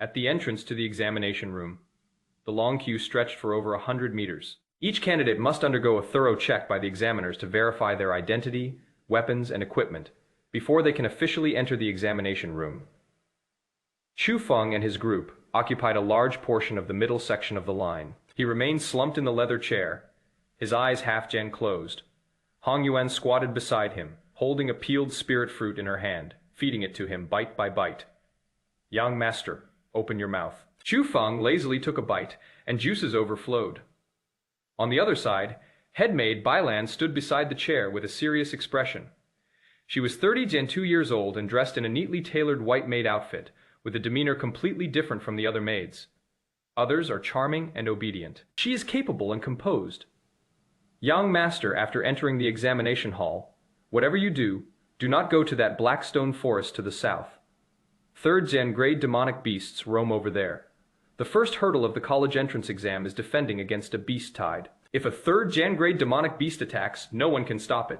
At the entrance to the examination room, the long queue stretched for over 100 meters. Each candidate must undergo a thorough check by the examiners to verify their identity, weapons, and equipment before they can officially enter the examination room. Chu Feng and his group occupied a large portion of the middle section of the line. He remained slumped in the leather chair, his eyes half-Gen closed. Hong Yuan squatted beside him, holding a peeled spirit fruit in her hand, feeding it to him bite by bite. Young master, open your mouth. Chu Feng lazily took a bite, and juices overflowed. On the other side, headmaid Bailan stood beside the chair with a serious expression. She was 32 years old and dressed in a neatly tailored white maid outfit, with a demeanor completely different from the other maids. Others are charming and obedient. She is capable and composed. Young master, after entering the examination hall, whatever you do, do not go to that black stone forest to the south. 3rd Zen grade demonic beasts roam over there. The first hurdle of the college entrance exam is defending against a beast tide. If a 3rd Zen grade demonic beast attacks, no one can stop it.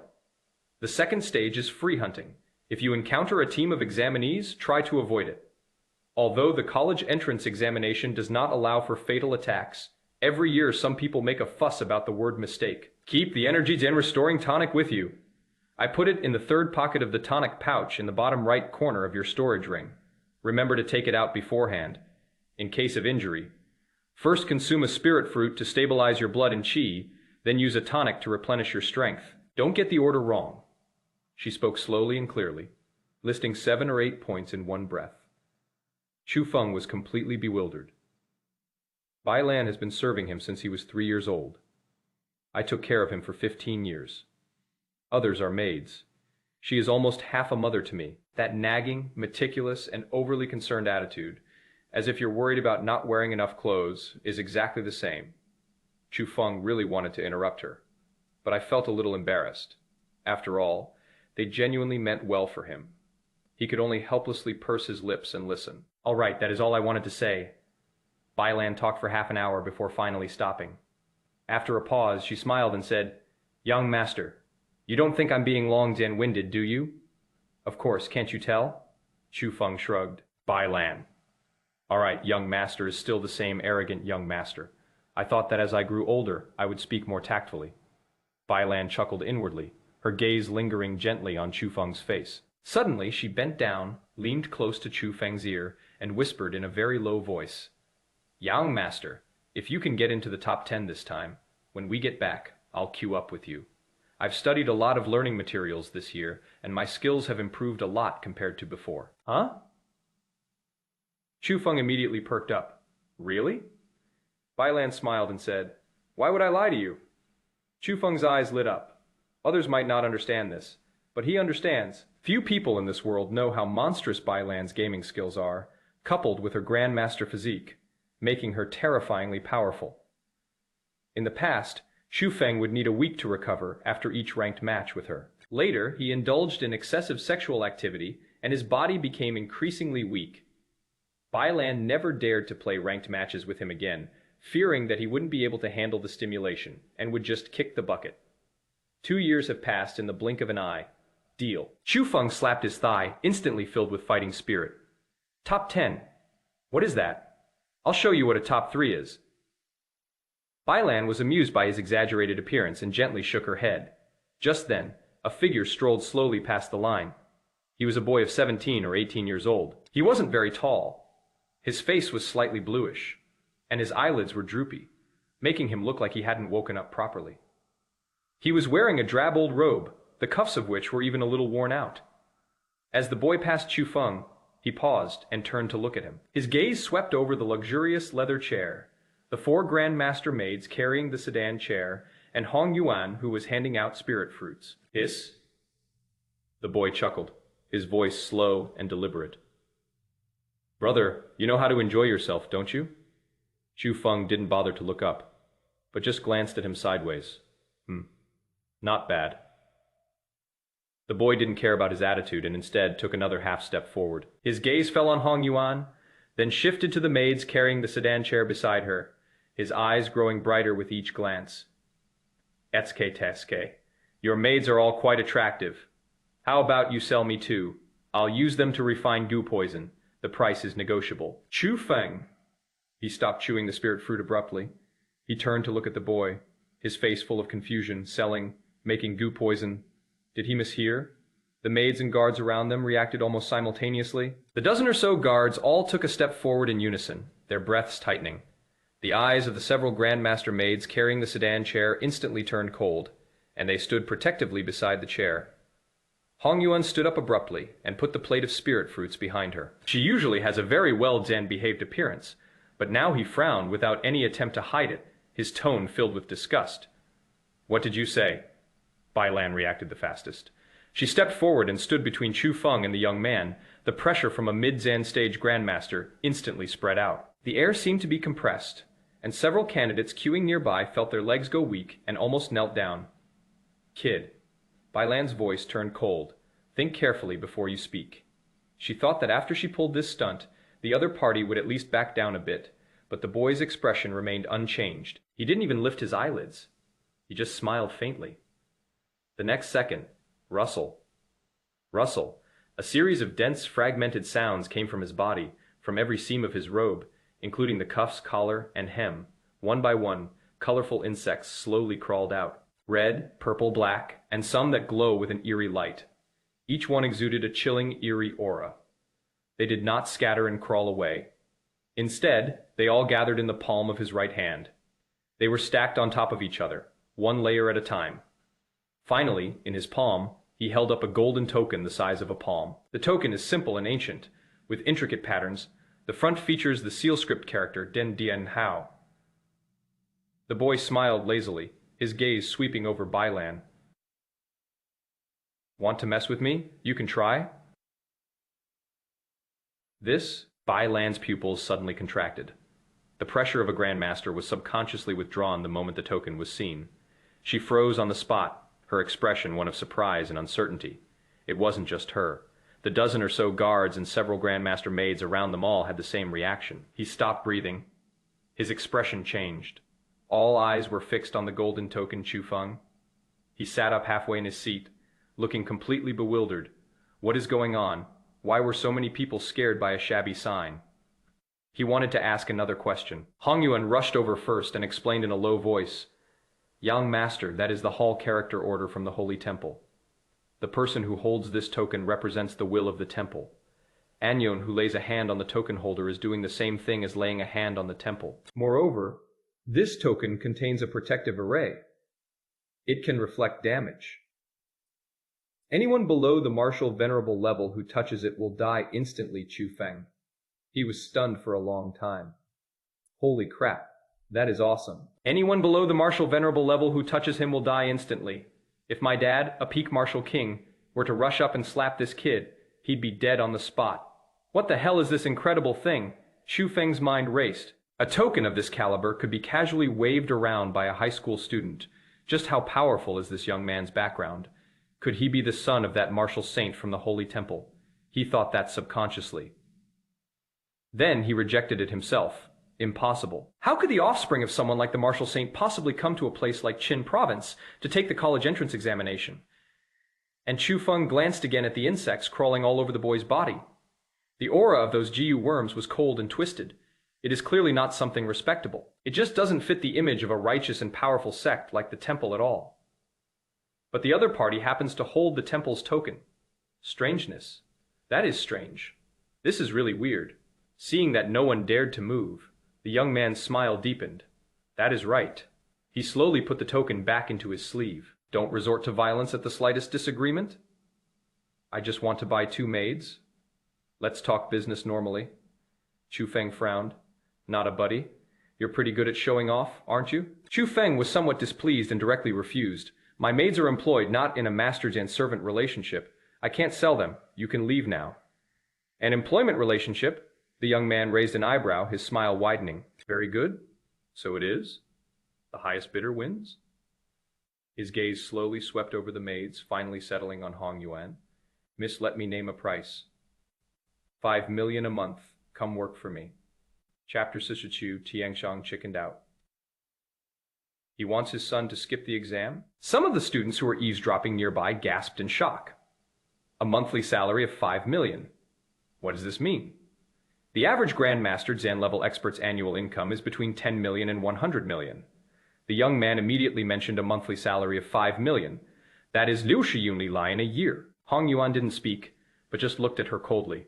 The second stage is free hunting. If you encounter a team of examinees, try to avoid it. Although the college entrance examination does not allow for fatal attacks, every year some people make a fuss about the word mistake. Keep the energy Zen restoring tonic with you. I put it in the 3rd pocket of the tonic pouch in the bottom right corner of your storage ring. Remember to take it out beforehand, in case of injury. First consume a spirit fruit to stabilize your blood and chi, then use a tonic to replenish your strength. Don't get the order wrong. She spoke slowly and clearly, listing 7 or 8 points in one breath. Chu Feng was completely bewildered. Bai Lan has been serving him since he was 3 years old. I took care of him for 15 years. Others are maids. She is almost half a mother to me. That nagging, meticulous, and overly concerned attitude, as if you're worried about not wearing enough clothes, is exactly the same. Chu Feng really wanted to interrupt her, but I felt a little embarrassed. After all, they genuinely meant well for him. He could only helplessly purse his lips and listen. All right, that is all I wanted to say. Bailan talked for half an hour before finally stopping. After a pause, she smiled and said, "Young master, you don't think I'm being long-winded, do you?" "Of course, can't you tell?" Chu Feng shrugged. Bailan. All right, young master is still the same arrogant young master. I thought that as I grew older, I would speak more tactfully. Bailan chuckled inwardly, her gaze lingering gently on Chu Feng's face. Suddenly, she bent down, leaned close to Chu Feng's ear, and whispered in a very low voice, "Young master, if you can get into the top 10 this time, when we get back, I'll queue up with you. I've studied a lot of learning materials this year, and my skills have improved a lot compared to before." "Huh?" Chu Feng immediately perked up. "Really?" Bailan smiled and said, "Why would I lie to you?" Chu Feng's eyes lit up. Others might not understand this, but he understands. Few people in this world know how monstrous Bailan's gaming skills are, coupled with her grandmaster physique, making her terrifyingly powerful. In the past, Chu Feng would need a week to recover after each ranked match with her. Later, he indulged in excessive sexual activity, and his body became increasingly weak. Bailan never dared to play ranked matches with him again, fearing that he wouldn't be able to handle the stimulation, and would just kick the bucket. 2 years have passed in the blink of an eye. Deal. Chu Feng slapped his thigh, instantly filled with fighting spirit. Top 10. What is that? I'll show you what a top 3 is. Bailan was amused by his exaggerated appearance and gently shook her head. Just then, a figure strolled slowly past the line. He was a boy of 17 or 18 years old. He wasn't very tall. His face was slightly bluish, and his eyelids were droopy, making him look like he hadn't woken up properly. He was wearing a drab old robe, the cuffs of which were even a little worn out. As the boy passed Chu Feng, he paused and turned to look at him. His gaze swept over the luxurious leather chair, the 4 grandmaster maids carrying the sedan chair, and Hong Yuan, who was handing out spirit fruits. "Hiss?" The boy chuckled, his voice slow and deliberate. "Brother, you know how to enjoy yourself, don't you?" Chu Feng didn't bother to look up, but just glanced at him sideways. Not bad. The boy didn't care about his attitude and instead took another half step forward. His gaze fell on Hong Yuan, then shifted to the maids carrying the sedan chair beside her, his eyes growing brighter with each glance. "Etske teske. Your maids are all quite attractive. How about you sell me 2? I'll use them to refine goo poison. The price is negotiable." Chu Feng. He stopped chewing the spirit fruit abruptly. He turned to look at the boy, his face full of confusion. Selling, making goo poison. Did he mishear? The maids and guards around them reacted almost simultaneously. The dozen or so guards all took a step forward in unison, their breaths tightening. The eyes of the several grandmaster maids carrying the sedan chair instantly turned cold, and they stood protectively beside the chair. Hong Yuan stood up abruptly and put the plate of spirit fruits behind her. She usually has a very well-behaved appearance, but now he frowned without any attempt to hide it, his tone filled with disgust. "What did you say?" Bailan reacted the fastest. She stepped forward and stood between Chu Feng and the young man. The pressure from a mid-Zan stage grandmaster instantly spread out. The air seemed to be compressed, and several candidates queuing nearby felt their legs go weak and almost knelt down. "Kid." Bailan's voice turned cold. "Think carefully before you speak." She thought that after she pulled this stunt, the other party would at least back down a bit, but the boy's expression remained unchanged. He didn't even lift his eyelids. He just smiled faintly. The next second, rustle. Rustle. A series of dense, fragmented sounds came from his body, from every seam of his robe, including the cuffs, collar, and hem. One by one, colorful insects slowly crawled out. Red, purple, black, and some that glow with an eerie light. Each one exuded a chilling, eerie aura. They did not scatter and crawl away. Instead, they all gathered in the palm of his right hand. They were stacked on top of each other, one layer at a time. Finally, in his palm, he held up a golden token the size of a palm. The token is simple and ancient, with intricate patterns. The front features the seal script character Den Dian Hao. The boy smiled lazily, his gaze sweeping over Bailan. Want to mess with me? You can try. This, Bai Lan's pupils suddenly contracted. The pressure of a grandmaster was subconsciously withdrawn the moment the token was seen. She froze on the spot, her expression one of surprise and uncertainty. It wasn't just her. The dozen or so guards and several grandmaster maids around them all had the same reaction. He stopped breathing. His expression changed. All eyes were fixed on the golden token Chu Feng. He sat up halfway in his seat, looking completely bewildered. What is going on? Why were so many people scared by a shabby sign? He wanted to ask another question. Hong Yuan rushed over first and explained in a low voice, "Young master, that is the hall character order from the Holy Temple. The person who holds this token represents the will of the temple. Anyon, who lays a hand on the token holder, is doing the same thing as laying a hand on the temple. Moreover, this token contains a protective array. It can reflect damage. Anyone below the martial venerable level who touches it will die instantly." Chu Feng. He was stunned for a long time. Holy crap, that is awesome. Anyone below the martial venerable level who touches him will die instantly. If my dad, a peak martial king, were to rush up and slap this kid, he'd be dead on the spot. What the hell is this incredible thing? Chu Feng's mind raced. A token of this caliber could be casually waved around by a high school student. Just how powerful is this young man's background? Could he be the son of that martial saint from the Holy Temple? He thought that subconsciously. Then he rejected it himself. Impossible. How could the offspring of someone like the martial saint possibly come to a place like Qin province to take the college entrance examination? And Chu Feng glanced again at the insects crawling all over the boy's body. The aura of those GU worms was cold and twisted. It is clearly not something respectable. It just doesn't fit the image of a righteous and powerful sect like the temple at all. But the other party happens to hold the temple's token. Strangeness. That is strange. This is really weird. Seeing that no one dared to move, the young man's smile deepened. That is right. He slowly put the token back into his sleeve. Don't resort to violence at the slightest disagreement. I just want to buy 2 maids. Let's talk business normally. Chu Feng frowned. Not a buddy. You're pretty good at showing off, aren't you? Chu Feng was somewhat displeased and directly refused. My maids are employed not in a master's and servant relationship. I can't sell them. You can leave now. An employment relationship? The young man raised an eyebrow, his smile widening. Very good. So it is. The highest bidder wins. His gaze slowly swept over the maids, finally settling on Hong Yuan. Miss, let me name a price. 5 million a month. Come work for me. Chapter Sishichu, Tiangshang chickened out. He wants his son to skip the exam? Some of the students who were eavesdropping nearby gasped in shock. A monthly salary of 5 million. What does this mean? The average grandmaster Zan-level expert's annual income is between 10 million and 100 million. The young man immediately mentioned a monthly salary of 5 million. That is Liu Shiyunli Lion a year. Hong Yuan didn't speak, but just looked at her coldly.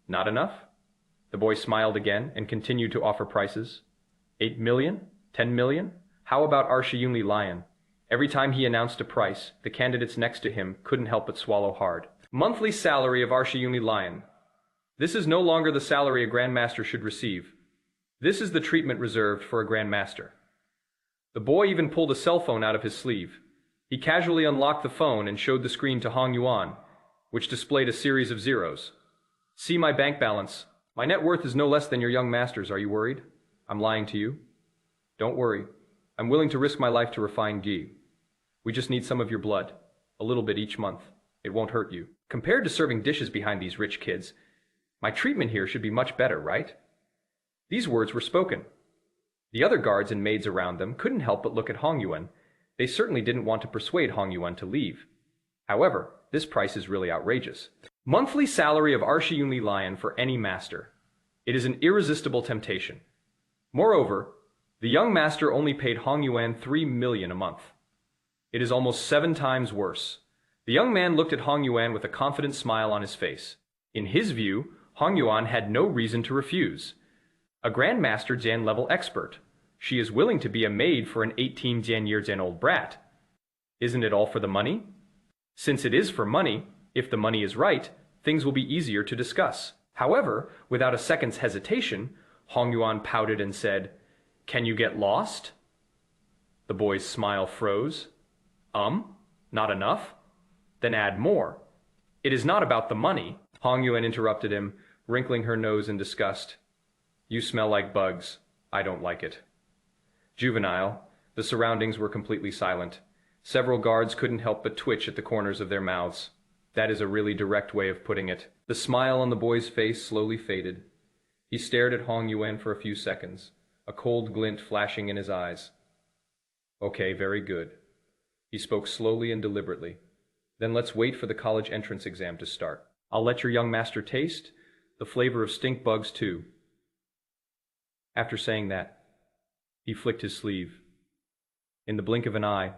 Not enough? The boy smiled again and continued to offer prices. 8 million? 10 million? How about our Shiyunli Lion? Every time he announced a price, the candidates next to him couldn't help but swallow hard. Monthly salary of our Shiyunli Lion. This is no longer the salary a grandmaster should receive. This is the treatment reserved for a grandmaster. The boy even pulled a cell phone out of his sleeve. He casually unlocked the phone and showed the screen to Hong Yuan, which displayed a series of zeros. See my bank balance. My net worth is no less than your young master's. Are you worried? I'm lying to you. Don't worry. I'm willing to risk my life to refine ghee. We just need some of your blood. A little bit each month. It won't hurt you. Compared to serving dishes behind these rich kids, my treatment here should be much better, right? These words were spoken. The other guards and maids around them couldn't help but look at Hong Yuan. They certainly didn't want to persuade Hong Yuan to leave. However, this price is really outrageous. Monthly salary of Arshi Yunli Lion for any master. It is an irresistible temptation. Moreover, the young master only paid Hong Yuan 3 million a month. It is almost 7 times worse. The young man looked at Hong Yuan with a confident smile on his face. In his view, Hong Yuan had no reason to refuse. A grandmaster Zan-level expert. She is willing to be a maid for an 18 Zan-year-Zan-old brat. Isn't it all for the money? Since it is for money, if the money is right, things will be easier to discuss. However, without a second's hesitation, Hong Yuan pouted and said, "Can you get lost?" The boy's smile froze. Not enough? then add more. It is not about the money. Hong Yuan interrupted him, wrinkling her nose in disgust. You smell like bugs. I don't like it. Juvenile. The surroundings were completely silent. Several guards couldn't help but twitch at the corners of their mouths. That is a really direct way of putting it. The smile on the boy's face slowly faded. He stared at Hong Yuan for a few seconds, a cold glint flashing in his eyes. Okay, very good. He spoke slowly and deliberately. Then let's wait for the college entrance exam to start. I'll let your young master taste the flavor of stink bugs too. After saying that, he flicked his sleeve. In the blink of an eye,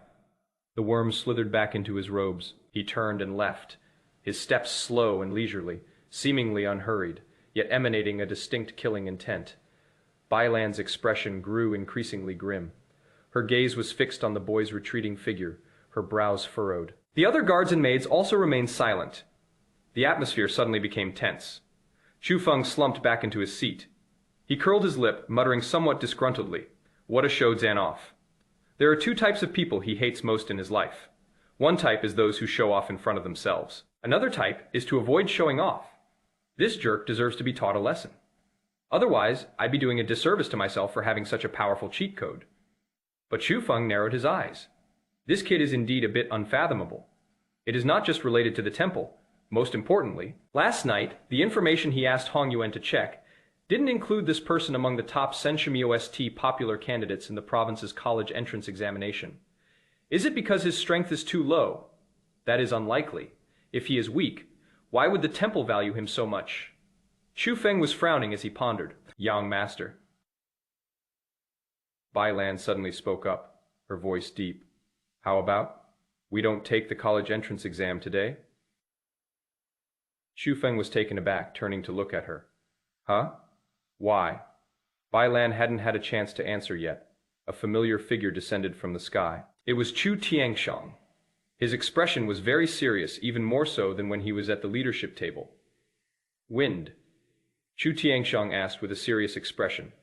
the worm slithered back into his robes. He turned and left, his steps slow and leisurely, seemingly unhurried, yet emanating a distinct killing intent. Bailan's expression grew increasingly grim. Her gaze was fixed on the boy's retreating figure, her brows furrowed. The other guards and maids also remained silent. The atmosphere suddenly became tense. Chu Feng slumped back into his seat. He curled his lip, muttering somewhat disgruntledly, "What a show Zanoff." There are two types of people he hates most in his life. One type is those who show off in front of themselves. Another type is to avoid showing off. This jerk deserves to be taught a lesson. Otherwise, I'd be doing a disservice to myself for having such a powerful cheat code. But Chu Feng narrowed his eyes. This kid is indeed a bit unfathomable. It is not just related to the temple. Most importantly, last night, the information he asked Hong Yuan to check didn't include this person among the top Senshimi-OST popular candidates in the province's college entrance examination. Is it because his strength is too low? That is unlikely. If he is weak, why would the temple value him so much? Chu Feng was frowning as he pondered. Young master. Bailan suddenly spoke up, her voice deep. How about? We don't take the college entrance exam today? Chu Feng was taken aback, turning to look at her. Huh? Why? Bailan hadn't had a chance to answer yet. A familiar figure descended from the sky. It was Chu Tiangshang. His expression was very serious, even more so than when he was at the leadership table. Wind. Chu Tiangshang asked with a serious expression.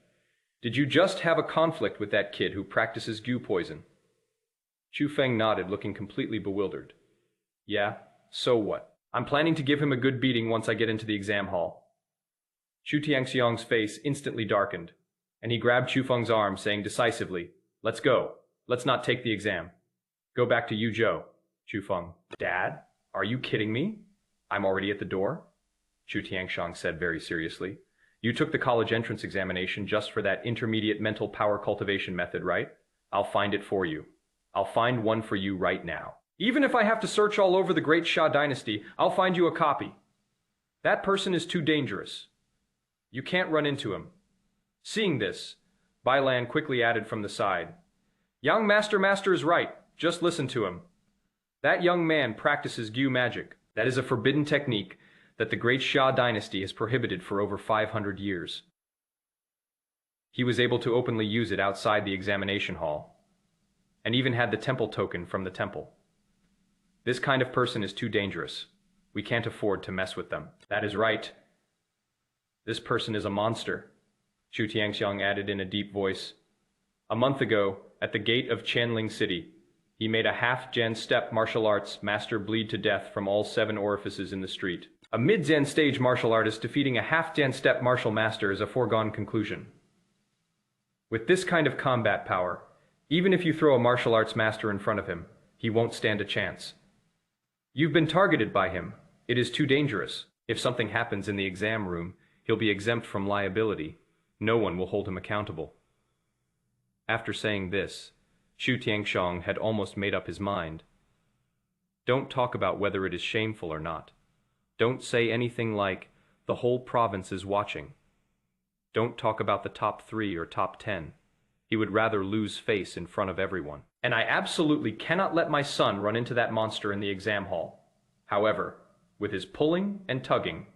Did you just have a conflict with that kid who practices goo poison? Chu Feng nodded, looking completely bewildered. Yeah, so what? I'm planning to give him a good beating once I get into the exam hall. Chu Tiangxiang's face instantly darkened, and he grabbed Chu Feng's arm, saying decisively, Let's go. Let's not take the exam. Go back to Yuzhou, Chu Feng. Dad? Are you kidding me? I'm already at the door? Chu Tiangxiang said very seriously. You took the college entrance examination just for that intermediate mental power cultivation method, right? I'll find it for you. I'll find one for you right now. Even if I have to search all over the great Xia dynasty, I'll find you a copy. That person is too dangerous. You can't run into him. Seeing this, Bailan quickly added from the side. Young master is right. Just listen to him. That young man practices Gyu magic. That is a forbidden technique that the great Xia dynasty has prohibited for over 500 years. He was able to openly use it outside the examination hall, and even had the temple token from the temple. This kind of person is too dangerous. We can't afford to mess with them. That is right. This person is a monster, Chu Tiangxiang added in a deep voice. A month ago, at the gate of Qianling City, he made a half-Zen step martial arts master bleed to death from all 7 orifices in the street. A mid-Zen stage martial artist defeating a half-Zen step martial master is a foregone conclusion. With this kind of combat power, even if you throw a martial arts master in front of him, he won't stand a chance. You've been targeted by him. It is too dangerous. If something happens in the exam room, he'll be exempt from liability. No one will hold him accountable. After saying this, Chu Tiangxiang had almost made up his mind. Don't talk about whether it is shameful or not. Don't say anything like, the whole province is watching. Don't talk about the top 3 or top 10. He would rather lose face in front of everyone. And I absolutely cannot let my son run into that monster in the exam hall. However, with his pulling and tugging,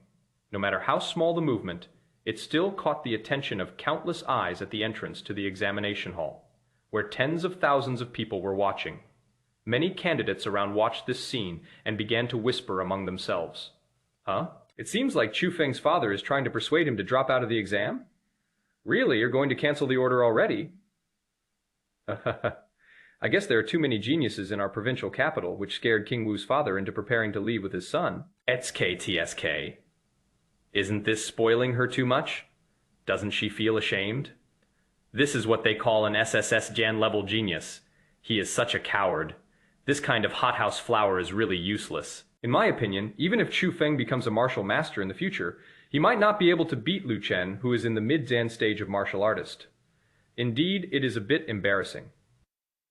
no matter how small the movement, it still caught the attention of countless eyes at the entrance to the examination hall, where tens of thousands of people were watching. Many candidates around watched this scene and began to whisper among themselves. Huh? It seems like Chu Feng's father is trying to persuade him to drop out of the exam? Really, you're going to cancel the order already? I guess there are too many geniuses in our provincial capital, which scared King Wu's father into preparing to leave with his son. XKTSK. Isn't this spoiling her too much? Doesn't she feel ashamed? This is what they call an SSS Jan level genius. He is such a coward. This kind of hothouse flower is really useless. In my opinion, even if Chu Feng becomes a martial master in the future, he might not be able to beat Lu Chen, who is in the mid-Dan stage of martial artist. Indeed, it is a bit embarrassing.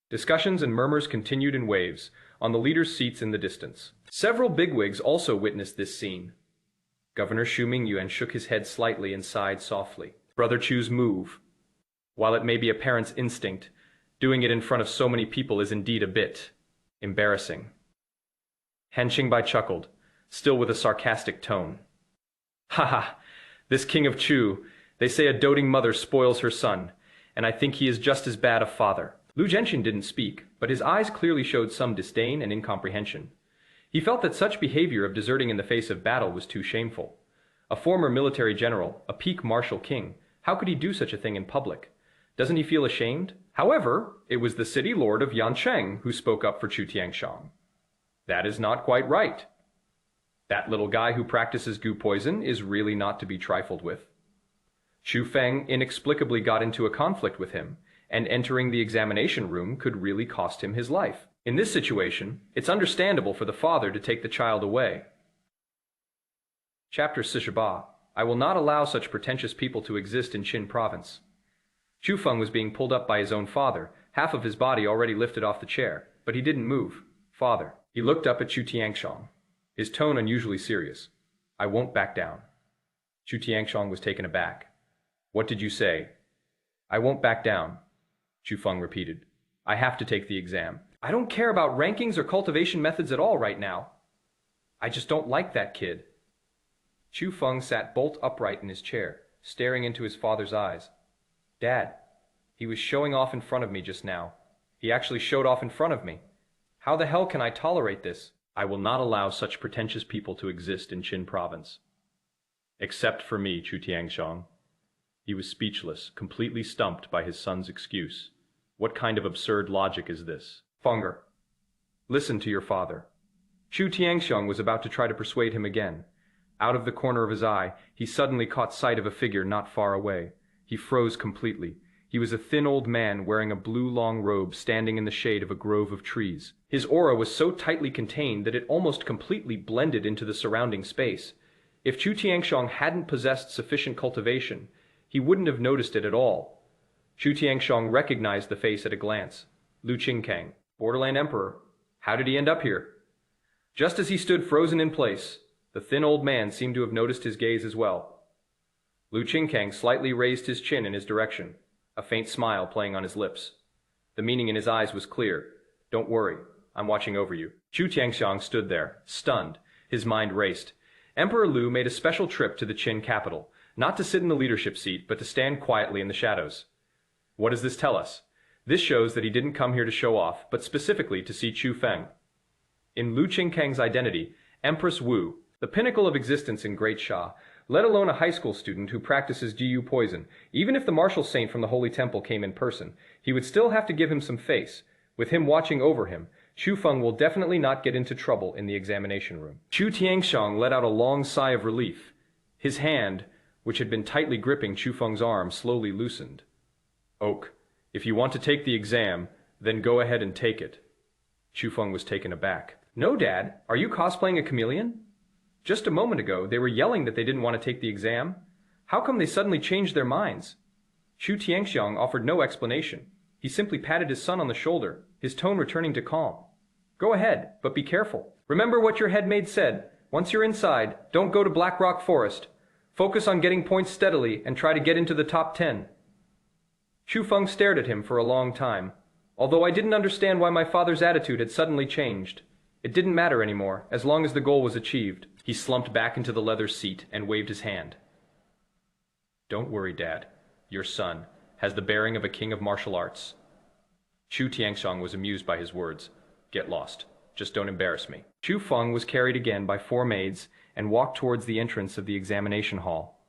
Discussions and murmurs continued in waves, on the leaders' seats in the distance. Several bigwigs also witnessed this scene. Governor Xu Mingyuan shook his head slightly and sighed softly. Brother Chu's move. While it may be a parent's instinct, doing it in front of so many people is indeed a bit embarrassing. Han Qingbai chuckled, still with a sarcastic tone. Ha! This king of Chu, they say a doting mother spoils her son, and I think he is just as bad a father. Lu Zhenxin didn't speak, but his eyes clearly showed some disdain and incomprehension. He felt that such behavior of deserting in the face of battle was too shameful. A former military general, a peak martial king, how could he do such a thing in public? Doesn't he feel ashamed? However, it was the city lord of Yancheng who spoke up for Chu Tiangshang. That is not quite right. That little guy who practices goo poison is really not to be trifled with. Chu Feng inexplicably got into a conflict with him, and entering the examination room could really cost him his life. In this situation, it's understandable for the father to take the child away. Chapter Sishaba. I will not allow such pretentious people to exist in Qin province. Chu Feng was being pulled up by his own father, half of his body already lifted off the chair, but he didn't move. Father. He looked up at Chu Tiangshang, his tone unusually serious. I won't back down. Chu Tiangshang was taken aback. What did you say? I won't back down, Chu Feng repeated. I have to take the exam. I don't care about rankings or cultivation methods at all right now. I just don't like that kid. Chu Feng sat bolt upright in his chair, staring into his father's eyes. Dad, he was showing off in front of me just now. He actually showed off in front of me. How the hell can I tolerate this? I will not allow such pretentious people to exist in Qin province. Except for me, Chu Tiangshang. He was speechless, completely stumped by his son's excuse. What kind of absurd logic is this? Fenger, listen to your father. Chu Tiangshang was about to try to persuade him again. Out of the corner of his eye, he suddenly caught sight of a figure not far away. He froze completely. He was a thin old man wearing a blue long robe standing in the shade of a grove of trees. His aura was so tightly contained that it almost completely blended into the surrounding space. If Chu Tiangshang hadn't possessed sufficient cultivation, he wouldn't have noticed it at all. Chu Tiangshang recognized the face at a glance. Lu Qingkang, Borderland Emperor. How did he end up here? Just as he stood frozen in place, the thin old man seemed to have noticed his gaze as well. Lu Qingkang slightly raised his chin in his direction, a faint smile playing on his lips. The meaning in his eyes was clear. Don't worry, I'm watching over you. Chu Tiangshang stood there, stunned. His mind raced. Emperor Lu made a special trip to the Qin capital, not to sit in the leadership seat, but to stand quietly in the shadows. What does this tell us? This shows that he didn't come here to show off, but specifically to see Chu Feng. In Lu Qingkang's identity, Empress Wu, the pinnacle of existence in Great Sha, let alone a high school student who practices GU poison, even if the martial saint from the Holy Temple came in person, he would still have to give him some face. With him watching over him, Chu Feng will definitely not get into trouble in the examination room. Chu Tiangshang let out a long sigh of relief. His hand, which had been tightly gripping Chu Feng's arm, slowly loosened. Oak, if you want to take the exam, then go ahead and take it. Chu Feng was taken aback. No, Dad, are you cosplaying a chameleon? Just a moment ago, they were yelling that they didn't want to take the exam. How come they suddenly changed their minds? Chu Tiangxiang offered no explanation. He simply patted his son on the shoulder, his tone returning to calm. Go ahead, but be careful. Remember what your head maid said. Once you're inside, don't go to Black Rock Forest. Focus on getting points steadily and try to get into the top 10. Chu Feng stared at him for a long time. Although I didn't understand why my father's attitude had suddenly changed. It didn't matter anymore, as long as the goal was achieved. He slumped back into the leather seat and waved his hand. Don't worry, Dad. Your son has the bearing of a king of martial arts. Chu Tiangxiang was amused by his words. Get lost. Just don't embarrass me. Chu Feng was carried again by 4 maids and walked towards the entrance of the examination hall.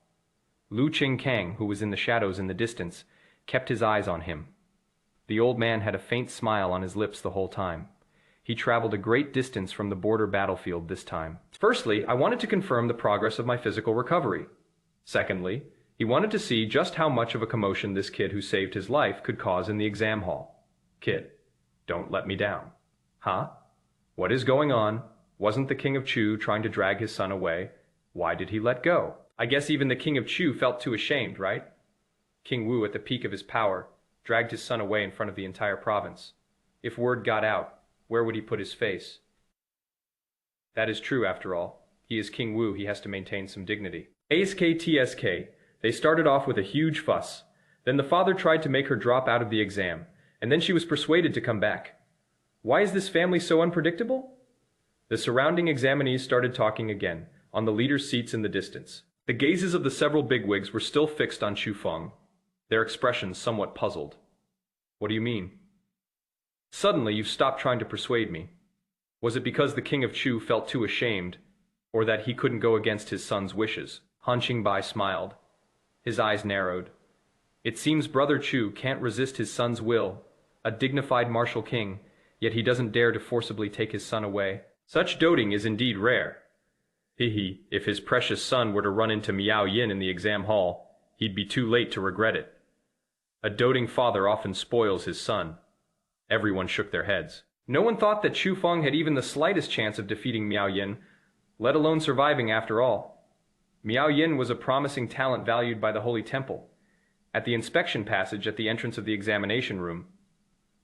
Lu Qingkang, who was in the shadows in the distance, kept his eyes on him. The old man had a faint smile on his lips the whole time. He traveled a great distance from the border battlefield this time. Firstly, I wanted to confirm the progress of my physical recovery. Secondly, he wanted to see just how much of a commotion this kid who saved his life could cause in the exam hall. Kid, don't let me down. Huh? What is going on? Wasn't the King of Chu trying to drag his son away? Why did he let go? I guess even the King of Chu felt too ashamed, right? King Wu, at the peak of his power, dragged his son away in front of the entire province. If word got out, where would he put his face? That is true, after all. He is King Wu, he has to maintain some dignity. ASK-TSK, they started off with a huge fuss. Then the father tried to make her drop out of the exam, and then she was persuaded to come back. Why is this family so unpredictable? The surrounding examinees started talking again, on the leaders' seats in the distance. The gazes of the several bigwigs were still fixed on Chu Feng, their expressions somewhat puzzled. What do you mean? Suddenly you stopped trying to persuade me. Was it because the King of Chu felt too ashamed, or that he couldn't go against his son's wishes? Han Qingbai smiled. His eyes narrowed. It seems Brother Chu can't resist his son's will, a dignified martial king, yet he doesn't dare to forcibly take his son away. Such doting is indeed rare. If his precious son were to run into Miao Yin in the exam hall, he'd be too late to regret it. A doting father often spoils his son. Everyone shook their heads. No one thought that Chu Feng had even the slightest chance of defeating Miao Yin, let alone surviving after all. Miao Yin was a promising talent valued by the Holy Temple. At the inspection passage at the entrance of the examination room,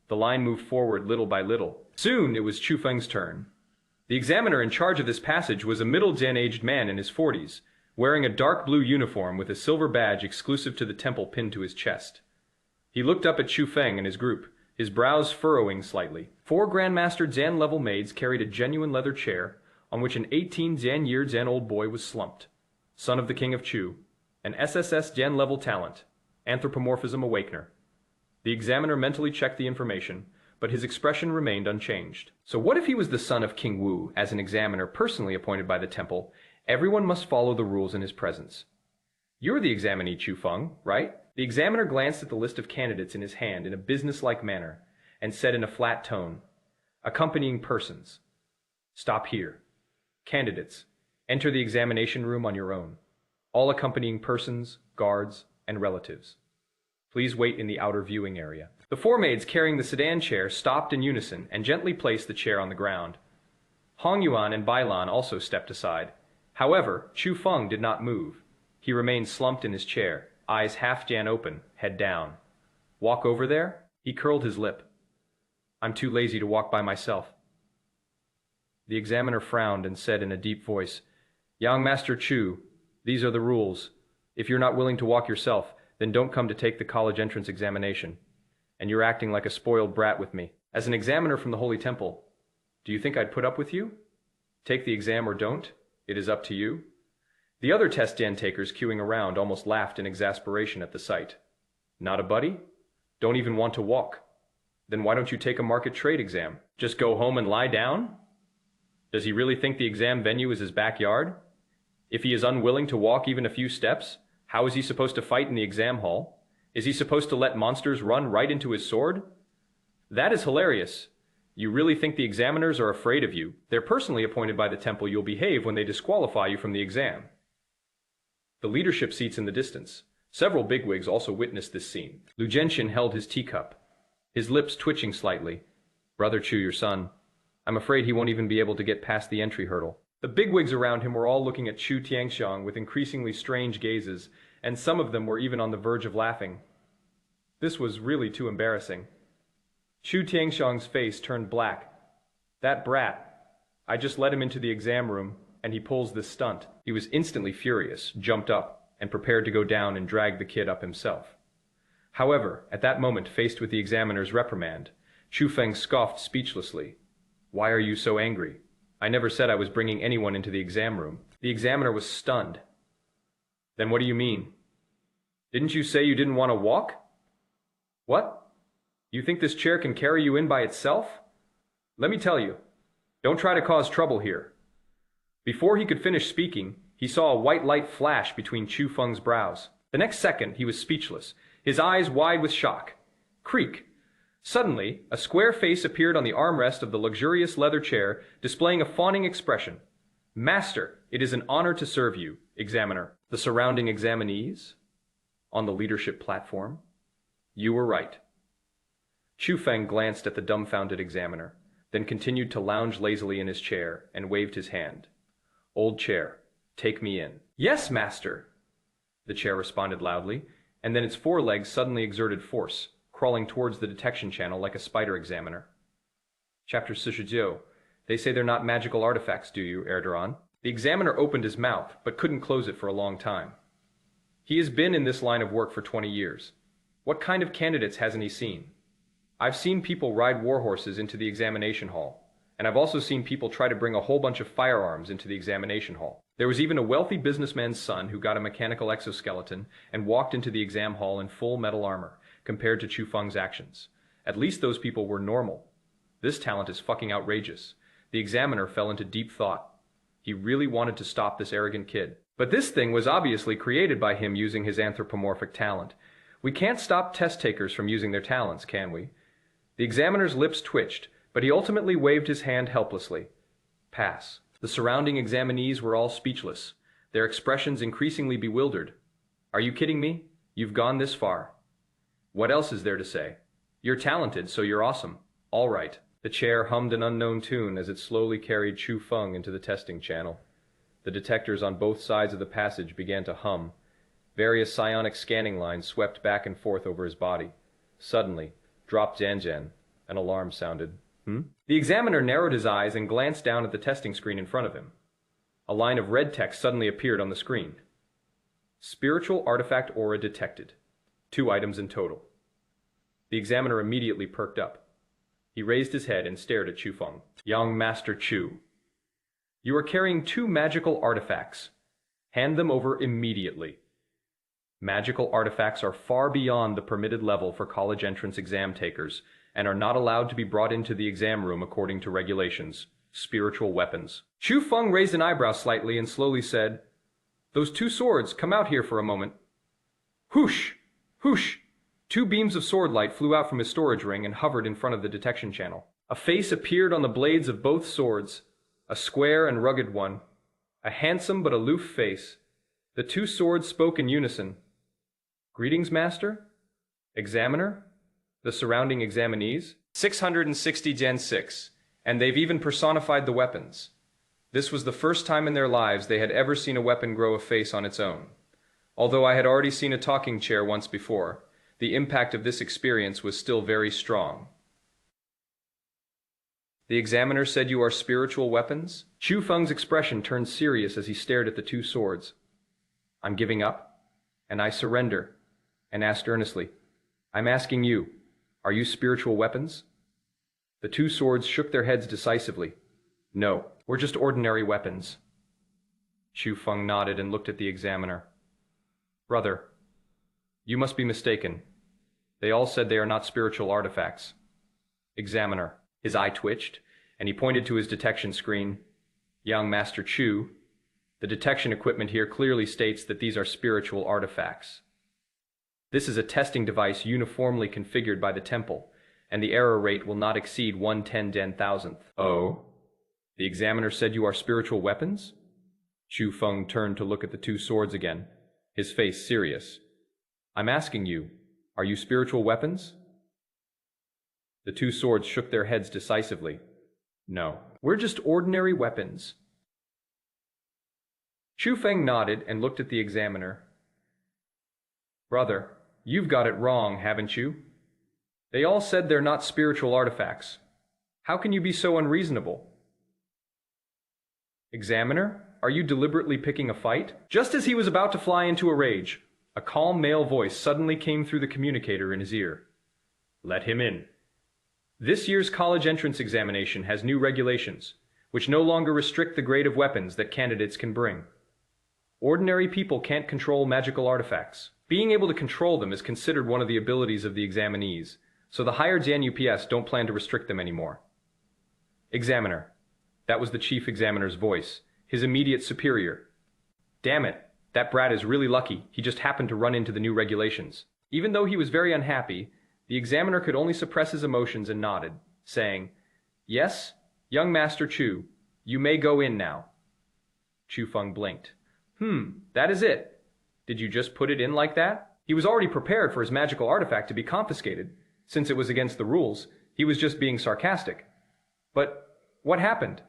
the line moved forward little by little. Soon it was Chu Feng's turn. The examiner in charge of this passage was a middle-aged man in his 40s, wearing a dark blue uniform with a silver badge exclusive to the temple pinned to his chest. He looked up at Chu Feng and his group, his brows furrowing slightly. 4 grandmaster-level maids carried a genuine leather chair on which an 18-year old boy was slumped, son of the King of Chu, an SSS-level talent, anthropomorphism awakener. The examiner mentally checked the information, but his expression remained unchanged. So what if he was the son of King Wu, as an examiner personally appointed by the temple? Everyone must follow the rules in his presence. You're the examinee, Chu Feng, right? The examiner glanced at the list of candidates in his hand in a businesslike manner, and said in a flat tone, "Accompanying persons. Stop here. Candidates, enter the examination room on your own. All accompanying persons, guards, and relatives. Please wait in the outer viewing area." The 4 maids carrying the sedan chair stopped in unison and gently placed the chair on the ground. Hong Yuan and Bailan also stepped aside. However, Chu Feng did not move. He remained slumped in his chair, eyes half-jan open, head down. Walk over there? He curled his lip. I'm too lazy to walk by myself. The examiner frowned and said in a deep voice, Young Master Chu, these are the rules. If you're not willing to walk yourself, then don't come to take the college entrance examination. And you're acting like a spoiled brat with me. As an examiner from the Holy Temple, do you think I'd put up with you? Take the exam or don't. It is up to you. The other test takers queuing around almost laughed in exasperation at the sight. Not a buddy? Don't even want to walk. Then why don't you take a market trade exam? Just go home and lie down? Does he really think the exam venue is his backyard? If he is unwilling to walk even a few steps, how is he supposed to fight in the exam hall? Is he supposed to let monsters run right into his sword? That is hilarious. You really think the examiners are afraid of you? They're personally appointed by the temple. You'll behave when they disqualify you from the exam. The leadership seats in the distance. Several bigwigs also witnessed this scene. Lu Genshin held his teacup, his lips twitching slightly. Brother Chu, your son. I'm afraid he won't even be able to get past the entry hurdle. The bigwigs around him were all looking at Chu Tianxiang with increasingly strange gazes, and some of them were even on the verge of laughing. This was really too embarrassing. Chu Tianxiang's face turned black. That brat. I just let him into the exam room, and he pulls this stunt. He was instantly furious, jumped up, and prepared to go down and drag the kid up himself. However, at that moment, faced with the examiner's reprimand, Chu Feng scoffed speechlessly. Why are you so angry? I never said I was bringing anyone into the exam room. The examiner was stunned. Then what do you mean? Didn't you say you didn't want to walk? What? You think this chair can carry you in by itself? Let me tell you, don't try to cause trouble here. Before he could finish speaking, he saw a white light flash between Chu Feng's brows. The next second, he was speechless, his eyes wide with shock. Creak! Suddenly, a square face appeared on the armrest of the luxurious leather chair, displaying a fawning expression. Master, it is an honor to serve you, examiner. The surrounding examinees? On the leadership platform? You were right. Chu Feng glanced at the dumbfounded examiner, then continued to lounge lazily in his chair and waved his hand. Old chair, take me in. Yes, master, the chair responded loudly, and then its forelegs suddenly exerted force, crawling towards the detection channel like a spider examiner. Chapter 66. They say they're not magical artifacts, do you, Erdogan? The examiner opened his mouth, but couldn't close it for a long time. He has been in this line of work for 20 years. What kind of candidates hasn't he seen? I've seen people ride war horses into the examination hall, and I've also seen people try to bring a whole bunch of firearms into the examination hall. There was even a wealthy businessman's son who got a mechanical exoskeleton and walked into the exam hall in full metal armor, compared to Chu Feng's actions. At least those people were normal. This talent is fucking outrageous. The examiner fell into deep thought. He really wanted to stop this arrogant kid. But this thing was obviously created by him using his anthropomorphic talent. We can't stop test takers from using their talents, can we? The examiner's lips twitched, but he ultimately waved his hand helplessly. Pass. The surrounding examinees were all speechless, their expressions increasingly bewildered. Are you kidding me? You've gone this far. What else is there to say? You're talented, so you're awesome. All right. The chair hummed an unknown tune as it slowly carried Chu Feng into the testing channel. The detectors on both sides of the passage began to hum. Various psionic scanning lines swept back and forth over his body. Suddenly, drop Janjan. An alarm sounded. The examiner narrowed his eyes and glanced down at the testing screen in front of him. A line of red text suddenly appeared on the screen. Spiritual artifact aura detected. 2 items in total. The examiner immediately perked up. He raised his head and stared at Chu Feng. Young Master Chu, you are carrying 2 magical artifacts. Hand them over immediately. Magical artifacts are far beyond the permitted level for college entrance exam takers and are not allowed to be brought into the exam room according to regulations. Spiritual weapons. Chu Feng raised an eyebrow slightly and slowly said, Those 2 swords, come out here for a moment. Whoosh! Whoosh! 2 beams of sword light flew out from his storage ring and hovered in front of the detection channel. A face appeared on the blades of both swords, a square and rugged one, a handsome but aloof face. The 2 swords spoke in unison. Greetings, Master? Examiner? The surrounding examinees? 660 Gen 6, and they've even personified the weapons. This was the first time in their lives they had ever seen a weapon grow a face on its own. Although I had already seen a talking chair once before, the impact of this experience was still very strong. The examiner said you are spiritual weapons? Chu Feng's expression turned serious as he stared at the 2 swords. I'm giving up, and I surrender, and asked earnestly, I'm asking you, are you spiritual weapons? The 2 swords shook their heads decisively. No, we're just ordinary weapons. Chu Feng nodded and looked at the examiner. Brother, you must be mistaken. They all said they are not spiritual artifacts. Examiner. His eye twitched, and he pointed to his detection screen. Young Master Chu, the detection equipment here clearly states that these are spiritual artifacts. This is a testing device uniformly configured by the temple, and the error rate will not exceed 1/10,000th. Oh? The examiner said you are spiritual weapons? Chu Feng turned to look at the 2 swords again, his face serious. I'm asking you, are you spiritual weapons? The 2 swords shook their heads decisively. No, we're just ordinary weapons. Chu Feng nodded and looked at the examiner. Brother, you've got it wrong, haven't you? They all said they're not spiritual artifacts. How can you be so unreasonable? Examiner, are you deliberately picking a fight? Just as he was about to fly into a rage, a calm male voice suddenly came through the communicator in his ear. Let him in. This year's college entrance examination has new regulations, which no longer restrict the grade of weapons that candidates can bring. Ordinary people can't control magical artifacts. Being able to control them is considered one of the abilities of the examinees, so the higher Jan UPS don't plan to restrict them anymore. Examiner. That was the chief examiner's voice, his immediate superior. Damn it, that brat is really lucky. He just happened to run into the new regulations. Even though he was very unhappy, The examiner could only suppress his emotions and nodded, saying, "Yes, young Master Chu, you may go in now." Chu Feng blinked. That is it. Did you just put it in like that?" He was already prepared for his magical artifact to be confiscated. Since it was against the rules, he was just being sarcastic. "But what happened?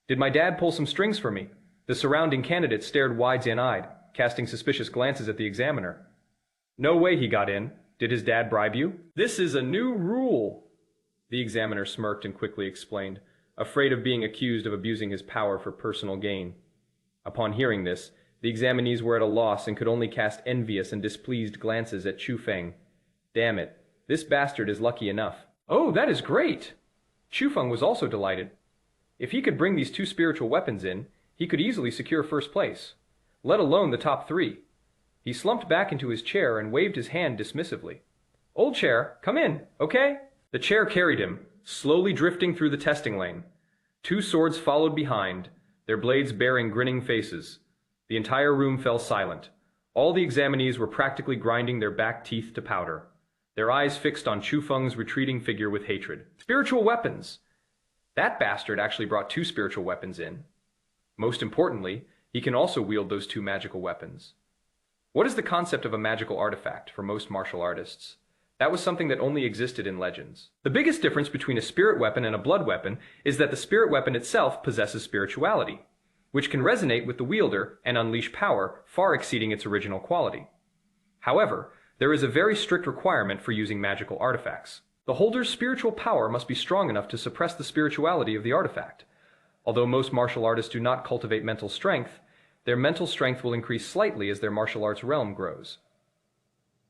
Did my dad pull some strings for me?" The surrounding candidates stared wide-eyed, casting suspicious glances at the examiner. "No way he got in. Did his dad bribe you?" "This is a new rule." The examiner smirked and quickly explained, afraid of being accused of abusing his power for personal gain. Upon hearing this, the examinees were at a loss and could only cast envious and displeased glances at Chu Feng. Damn it, this bastard is lucky enough. "Oh, that is great!" Chu Feng was also delighted. If he could bring these two spiritual weapons in, he could easily secure first place, let alone the top three. He slumped back into his chair and waved his hand dismissively. "Old chair, come in, okay?" The chair carried him, slowly drifting through the testing lane. Two swords followed behind, their blades bearing grinning faces. The entire room fell silent. All the examinees were practically grinding their back teeth to powder, their eyes fixed on Chu Feng's retreating figure with hatred. Spiritual weapons! That bastard actually brought two spiritual weapons in. Most importantly, he can also wield those two magical weapons. What is the concept of a magical artifact for most martial artists? That was something that only existed in legends. The biggest difference between a spirit weapon and a blood weapon is that the spirit weapon itself possesses spirituality, which can resonate with the wielder and unleash power far exceeding its original quality. However, there is a very strict requirement for using magical artifacts. The holder's spiritual power must be strong enough to suppress the spirituality of the artifact. Although most martial artists do not cultivate mental strength, their mental strength will increase slightly as their martial arts realm grows.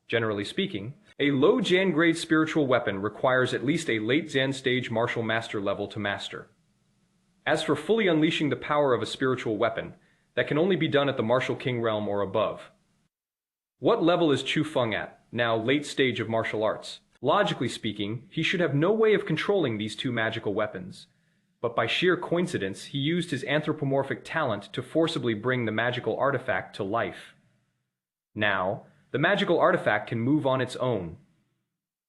Generally speaking, a low Jan grade spiritual weapon requires at least a late Jan stage martial master level to master. As for fully unleashing the power of a spiritual weapon, that can only be done at the martial king realm or above. What level is Chu Feng at, now late stage of martial arts? Logically speaking, he should have no way of controlling these two magical weapons. But by sheer coincidence, he used his anthropomorphic talent to forcibly bring the magical artifact to life. Now, the magical artifact can move on its own.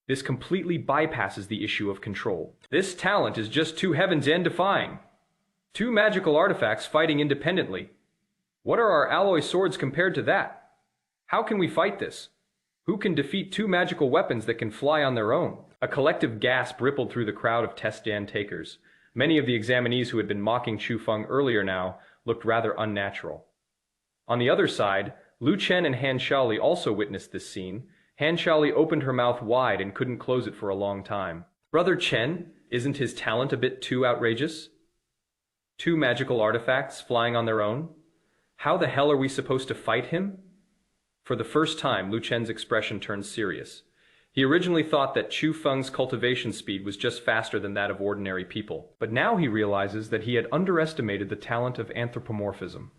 This completely bypasses the issue of control. This talent is just too heaven's end defying. Two magical artifacts fighting independently. What are our alloy swords compared to that? How can we fight this? Who can defeat two magical weapons that can fly on their own? A collective gasp rippled through the crowd of test stand takers. Many of the examinees who had been mocking Chu Feng earlier now looked rather unnatural. On the other side, Lu Chen and Han Shaoli also witnessed this scene. Han Shaoli opened her mouth wide and couldn't close it for a long time. Brother Chen, isn't his talent a bit too outrageous? Two magical artifacts flying on their own? How the hell are we supposed to fight him? For the first time, Lu Chen's expression turned serious. He originally thought that Chu Feng's cultivation speed was just faster than that of ordinary people, but now he realizes that he had underestimated the talent of anthropomorphism.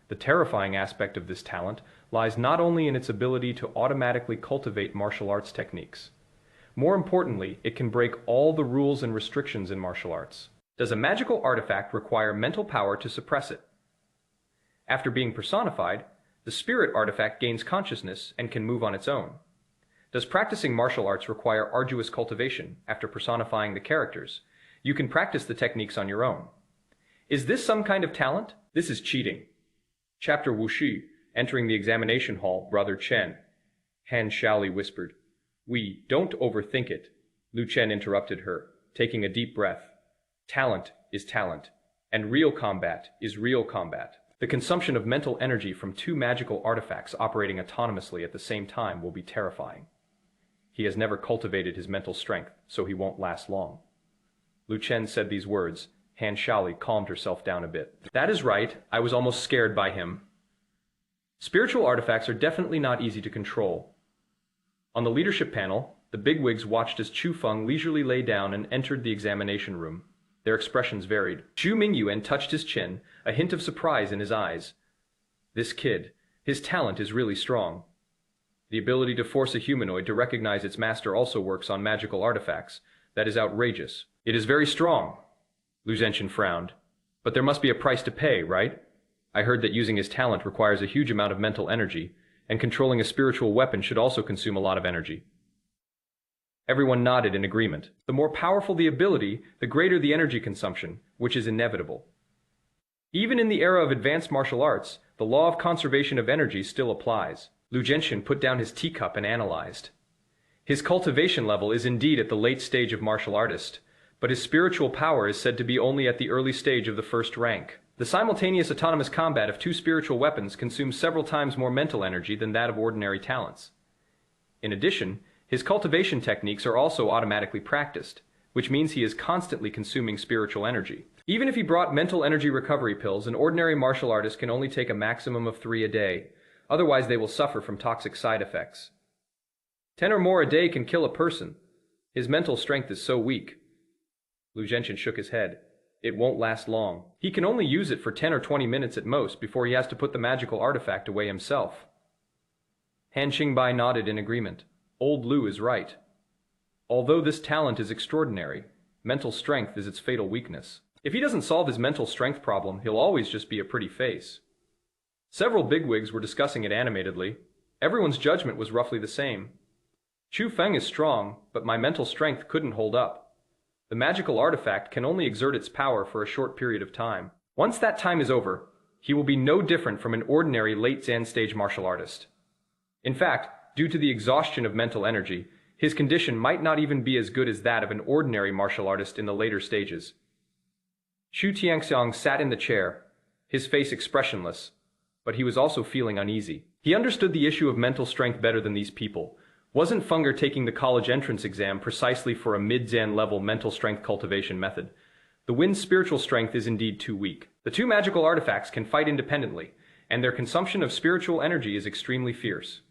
The terrifying aspect of this talent lies not only in its ability to automatically cultivate martial arts techniques. More importantly, it can break all the rules and restrictions in martial arts. Does a magical artifact require mental power to suppress it? After being personified, the spirit artifact gains consciousness and can move on its own. Does practicing martial arts require arduous cultivation after personifying the characters? You can practice the techniques on your own. Is this some kind of talent? This is cheating. Chapter Wuxi, entering the examination hall, Brother Chen. Han Shaoli whispered. "We don't overthink it," Lu Chen interrupted her, taking a deep breath. "Talent is talent, and real combat is real combat." The consumption of mental energy from two magical artifacts operating autonomously at the same time will be terrifying. He has never cultivated his mental strength, so he won't last long. Lu Chen said these words. Han Shaoli calmed herself down a bit. "That is right, I was almost scared by him." Spiritual artifacts are definitely not easy to control. On the leadership panel, the bigwigs watched as Chu Feng leisurely lay down and entered the examination room. Their expressions varied. Zhu Mingyuan touched his chin, a hint of surprise in his eyes. This kid, his talent is really strong. The ability to force a humanoid to recognize its master also works on magical artifacts. That is outrageous. It is very strong. Lu Zhenchen frowned. But there must be a price to pay, right? I heard that using his talent requires a huge amount of mental energy, and controlling a spiritual weapon should also consume a lot of energy. Everyone nodded in agreement. The more powerful the ability, the greater the energy consumption, which is inevitable. Even in the era of advanced martial arts, the law of conservation of energy still applies. Lu Genshin put down his teacup and analyzed. His cultivation level is indeed at the late stage of martial artist, but his spiritual power is said to be only at the early stage of the first rank. The simultaneous autonomous combat of two spiritual weapons consumes several times more mental energy than that of ordinary talents. In addition, his cultivation techniques are also automatically practiced, which means he is constantly consuming spiritual energy. Even if he brought mental energy recovery pills, an ordinary martial artist can only take a maximum of 3 a day, otherwise they will suffer from toxic side effects. 10 or more a day can kill a person. His mental strength is so weak. Lu Genshin shook his head. It won't last long. He can only use it for 10 or 20 minutes at most before he has to put the magical artifact away himself. Han Qingbai nodded in agreement. Old Lu is right. Although this talent is extraordinary, mental strength is its fatal weakness. If he doesn't solve his mental strength problem, he'll always just be a pretty face. Several bigwigs were discussing it animatedly. Everyone's judgment was roughly the same. Chu Feng is strong, but my mental strength couldn't hold up. The magical artifact can only exert its power for a short period of time. Once that time is over, he will be no different from an ordinary late Zan stage martial artist. In fact, due to the exhaustion of mental energy, his condition might not even be as good as that of an ordinary martial artist in the later stages. Xu Tianxiang sat in the chair, his face expressionless, but he was also feeling uneasy. He understood the issue of mental strength better than these people. Wasn't Fenger taking the college entrance exam precisely for a mid-Zan level mental strength cultivation method? The Wind's spiritual strength is indeed too weak. The two magical artifacts can fight independently, and their consumption of spiritual energy is extremely fierce.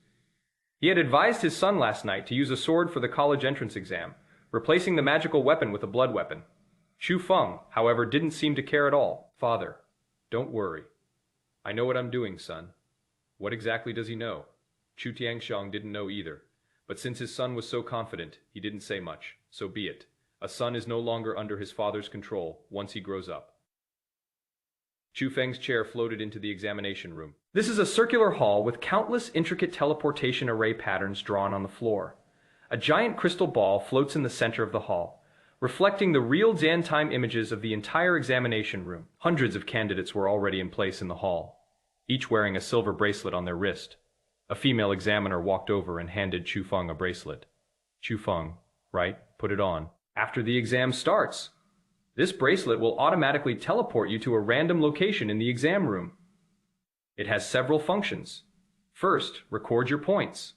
He had advised his son last night to use a sword for the college entrance exam, replacing the magical weapon with a blood weapon. Chu Feng, however, didn't seem to care at all. Father, don't worry. I know what I'm doing, son. What exactly does he know? Chu Tianxiang didn't know either. But since his son was so confident, he didn't say much. So be it. A son is no longer under his father's control once he grows up. Chu Feng's chair floated into the examination room. This is a circular hall with countless intricate teleportation array patterns drawn on the floor. A giant crystal ball floats in the center of the hall, reflecting the real Zan time images of the entire examination room. Hundreds of candidates were already in place in the hall, each wearing a silver bracelet on their wrist. A female examiner walked over and handed Chu Feng a bracelet. Chu Feng, right, put it on. After the exam starts. This bracelet will automatically teleport you to a random location in the exam room. It has several functions. First, record your points.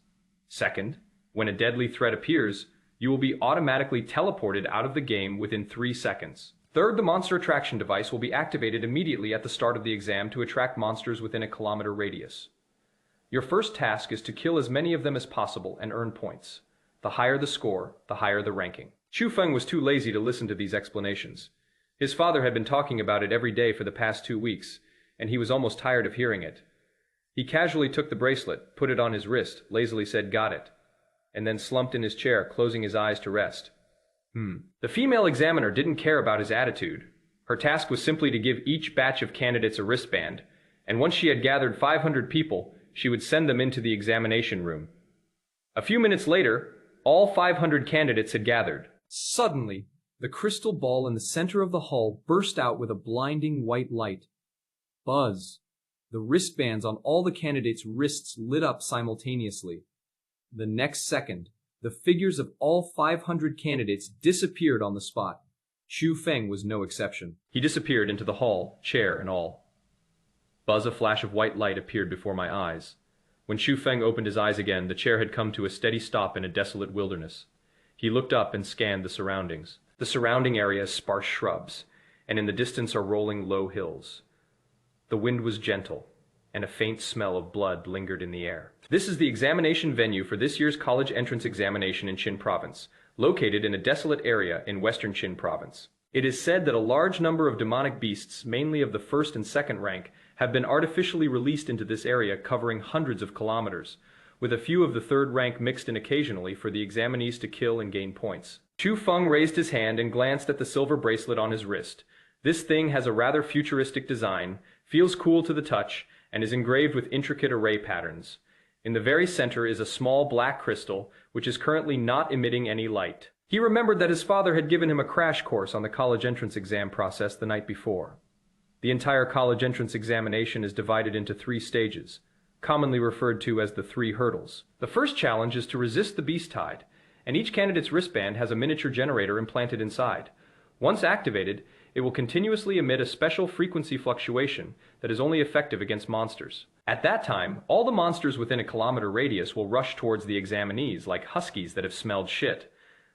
Second, when a deadly threat appears, you will be automatically teleported out of the game within 3 seconds. Third, the monster attraction device will be activated immediately at the start of the exam to attract monsters within a kilometer radius. Your first task is to kill as many of them as possible and earn points. The higher the score, the higher the ranking. Chu Feng was too lazy to listen to these explanations. His father had been talking about it every day for the past 2 weeks, and he was almost tired of hearing it. He casually took the bracelet, put it on his wrist, lazily said, "Got it," and then slumped in his chair, closing his eyes to rest. The female examiner didn't care about his attitude. Her task was simply to give each batch of candidates a wristband, and once she had gathered 500 people, she would send them into the examination room. A few minutes later, all 500 candidates had gathered. Suddenly, the crystal ball in the center of the hall burst out with a blinding white light. Buzz. The wristbands on all the candidates' wrists lit up simultaneously. The next second, the figures of all 500 candidates disappeared on the spot. Chu Feng was no exception. He disappeared into the hall, chair and all. Buzz, a flash of white light appeared before my eyes. When Chu Feng opened his eyes again, the chair had come to a steady stop in a desolate wilderness. He looked up and scanned the surroundings. The surrounding area is sparse shrubs, and in the distance are rolling low hills. The wind was gentle, and a faint smell of blood lingered in the air. This is the examination venue for this year's college entrance examination in Qin Province, located in a desolate area in western Qin Province. It is said that a large number of demonic beasts, mainly of the first and second rank, have been artificially released into this area covering hundreds of kilometers, with a few of the third rank mixed in occasionally for the examinees to kill and gain points. Chu Feng raised his hand and glanced at the silver bracelet on his wrist. This thing has a rather futuristic design, feels cool to the touch, and is engraved with intricate array patterns. In the very center is a small black crystal, which is currently not emitting any light. He remembered that his father had given him a crash course on the college entrance exam process the night before. The entire college entrance examination is divided into 3 stages, commonly referred to as the 3 hurdles. The first challenge is to resist the beast tide, and each candidate's wristband has a miniature generator implanted inside. Once activated, it will continuously emit a special frequency fluctuation that is only effective against monsters. At that time, all the monsters within a kilometer radius will rush towards the examinees like huskies that have smelled shit.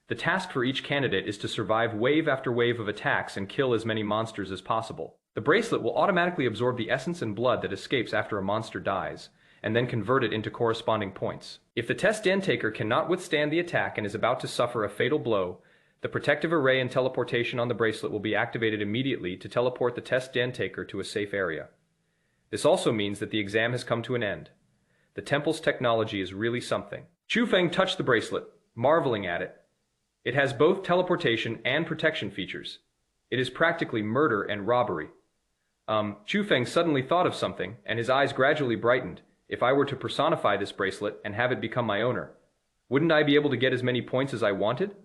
The task for each candidate is to survive wave after wave of attacks and kill as many monsters as possible. The bracelet will automatically absorb the essence and blood that escapes after a monster dies, and then convert it into corresponding points. If the test den taker cannot withstand the attack and is about to suffer a fatal blow, the protective array and teleportation on the bracelet will be activated immediately to teleport the test den taker to a safe area. This also means that the exam has come to an end. The temple's technology is really something. Chu Feng touched the bracelet, marveling at it. It has both teleportation and protection features. It is practically murder and robbery. Chu Feng suddenly thought of something, and his eyes gradually brightened. If I were to personify this bracelet and have it become my owner, wouldn't I be able to get as many points as I wanted?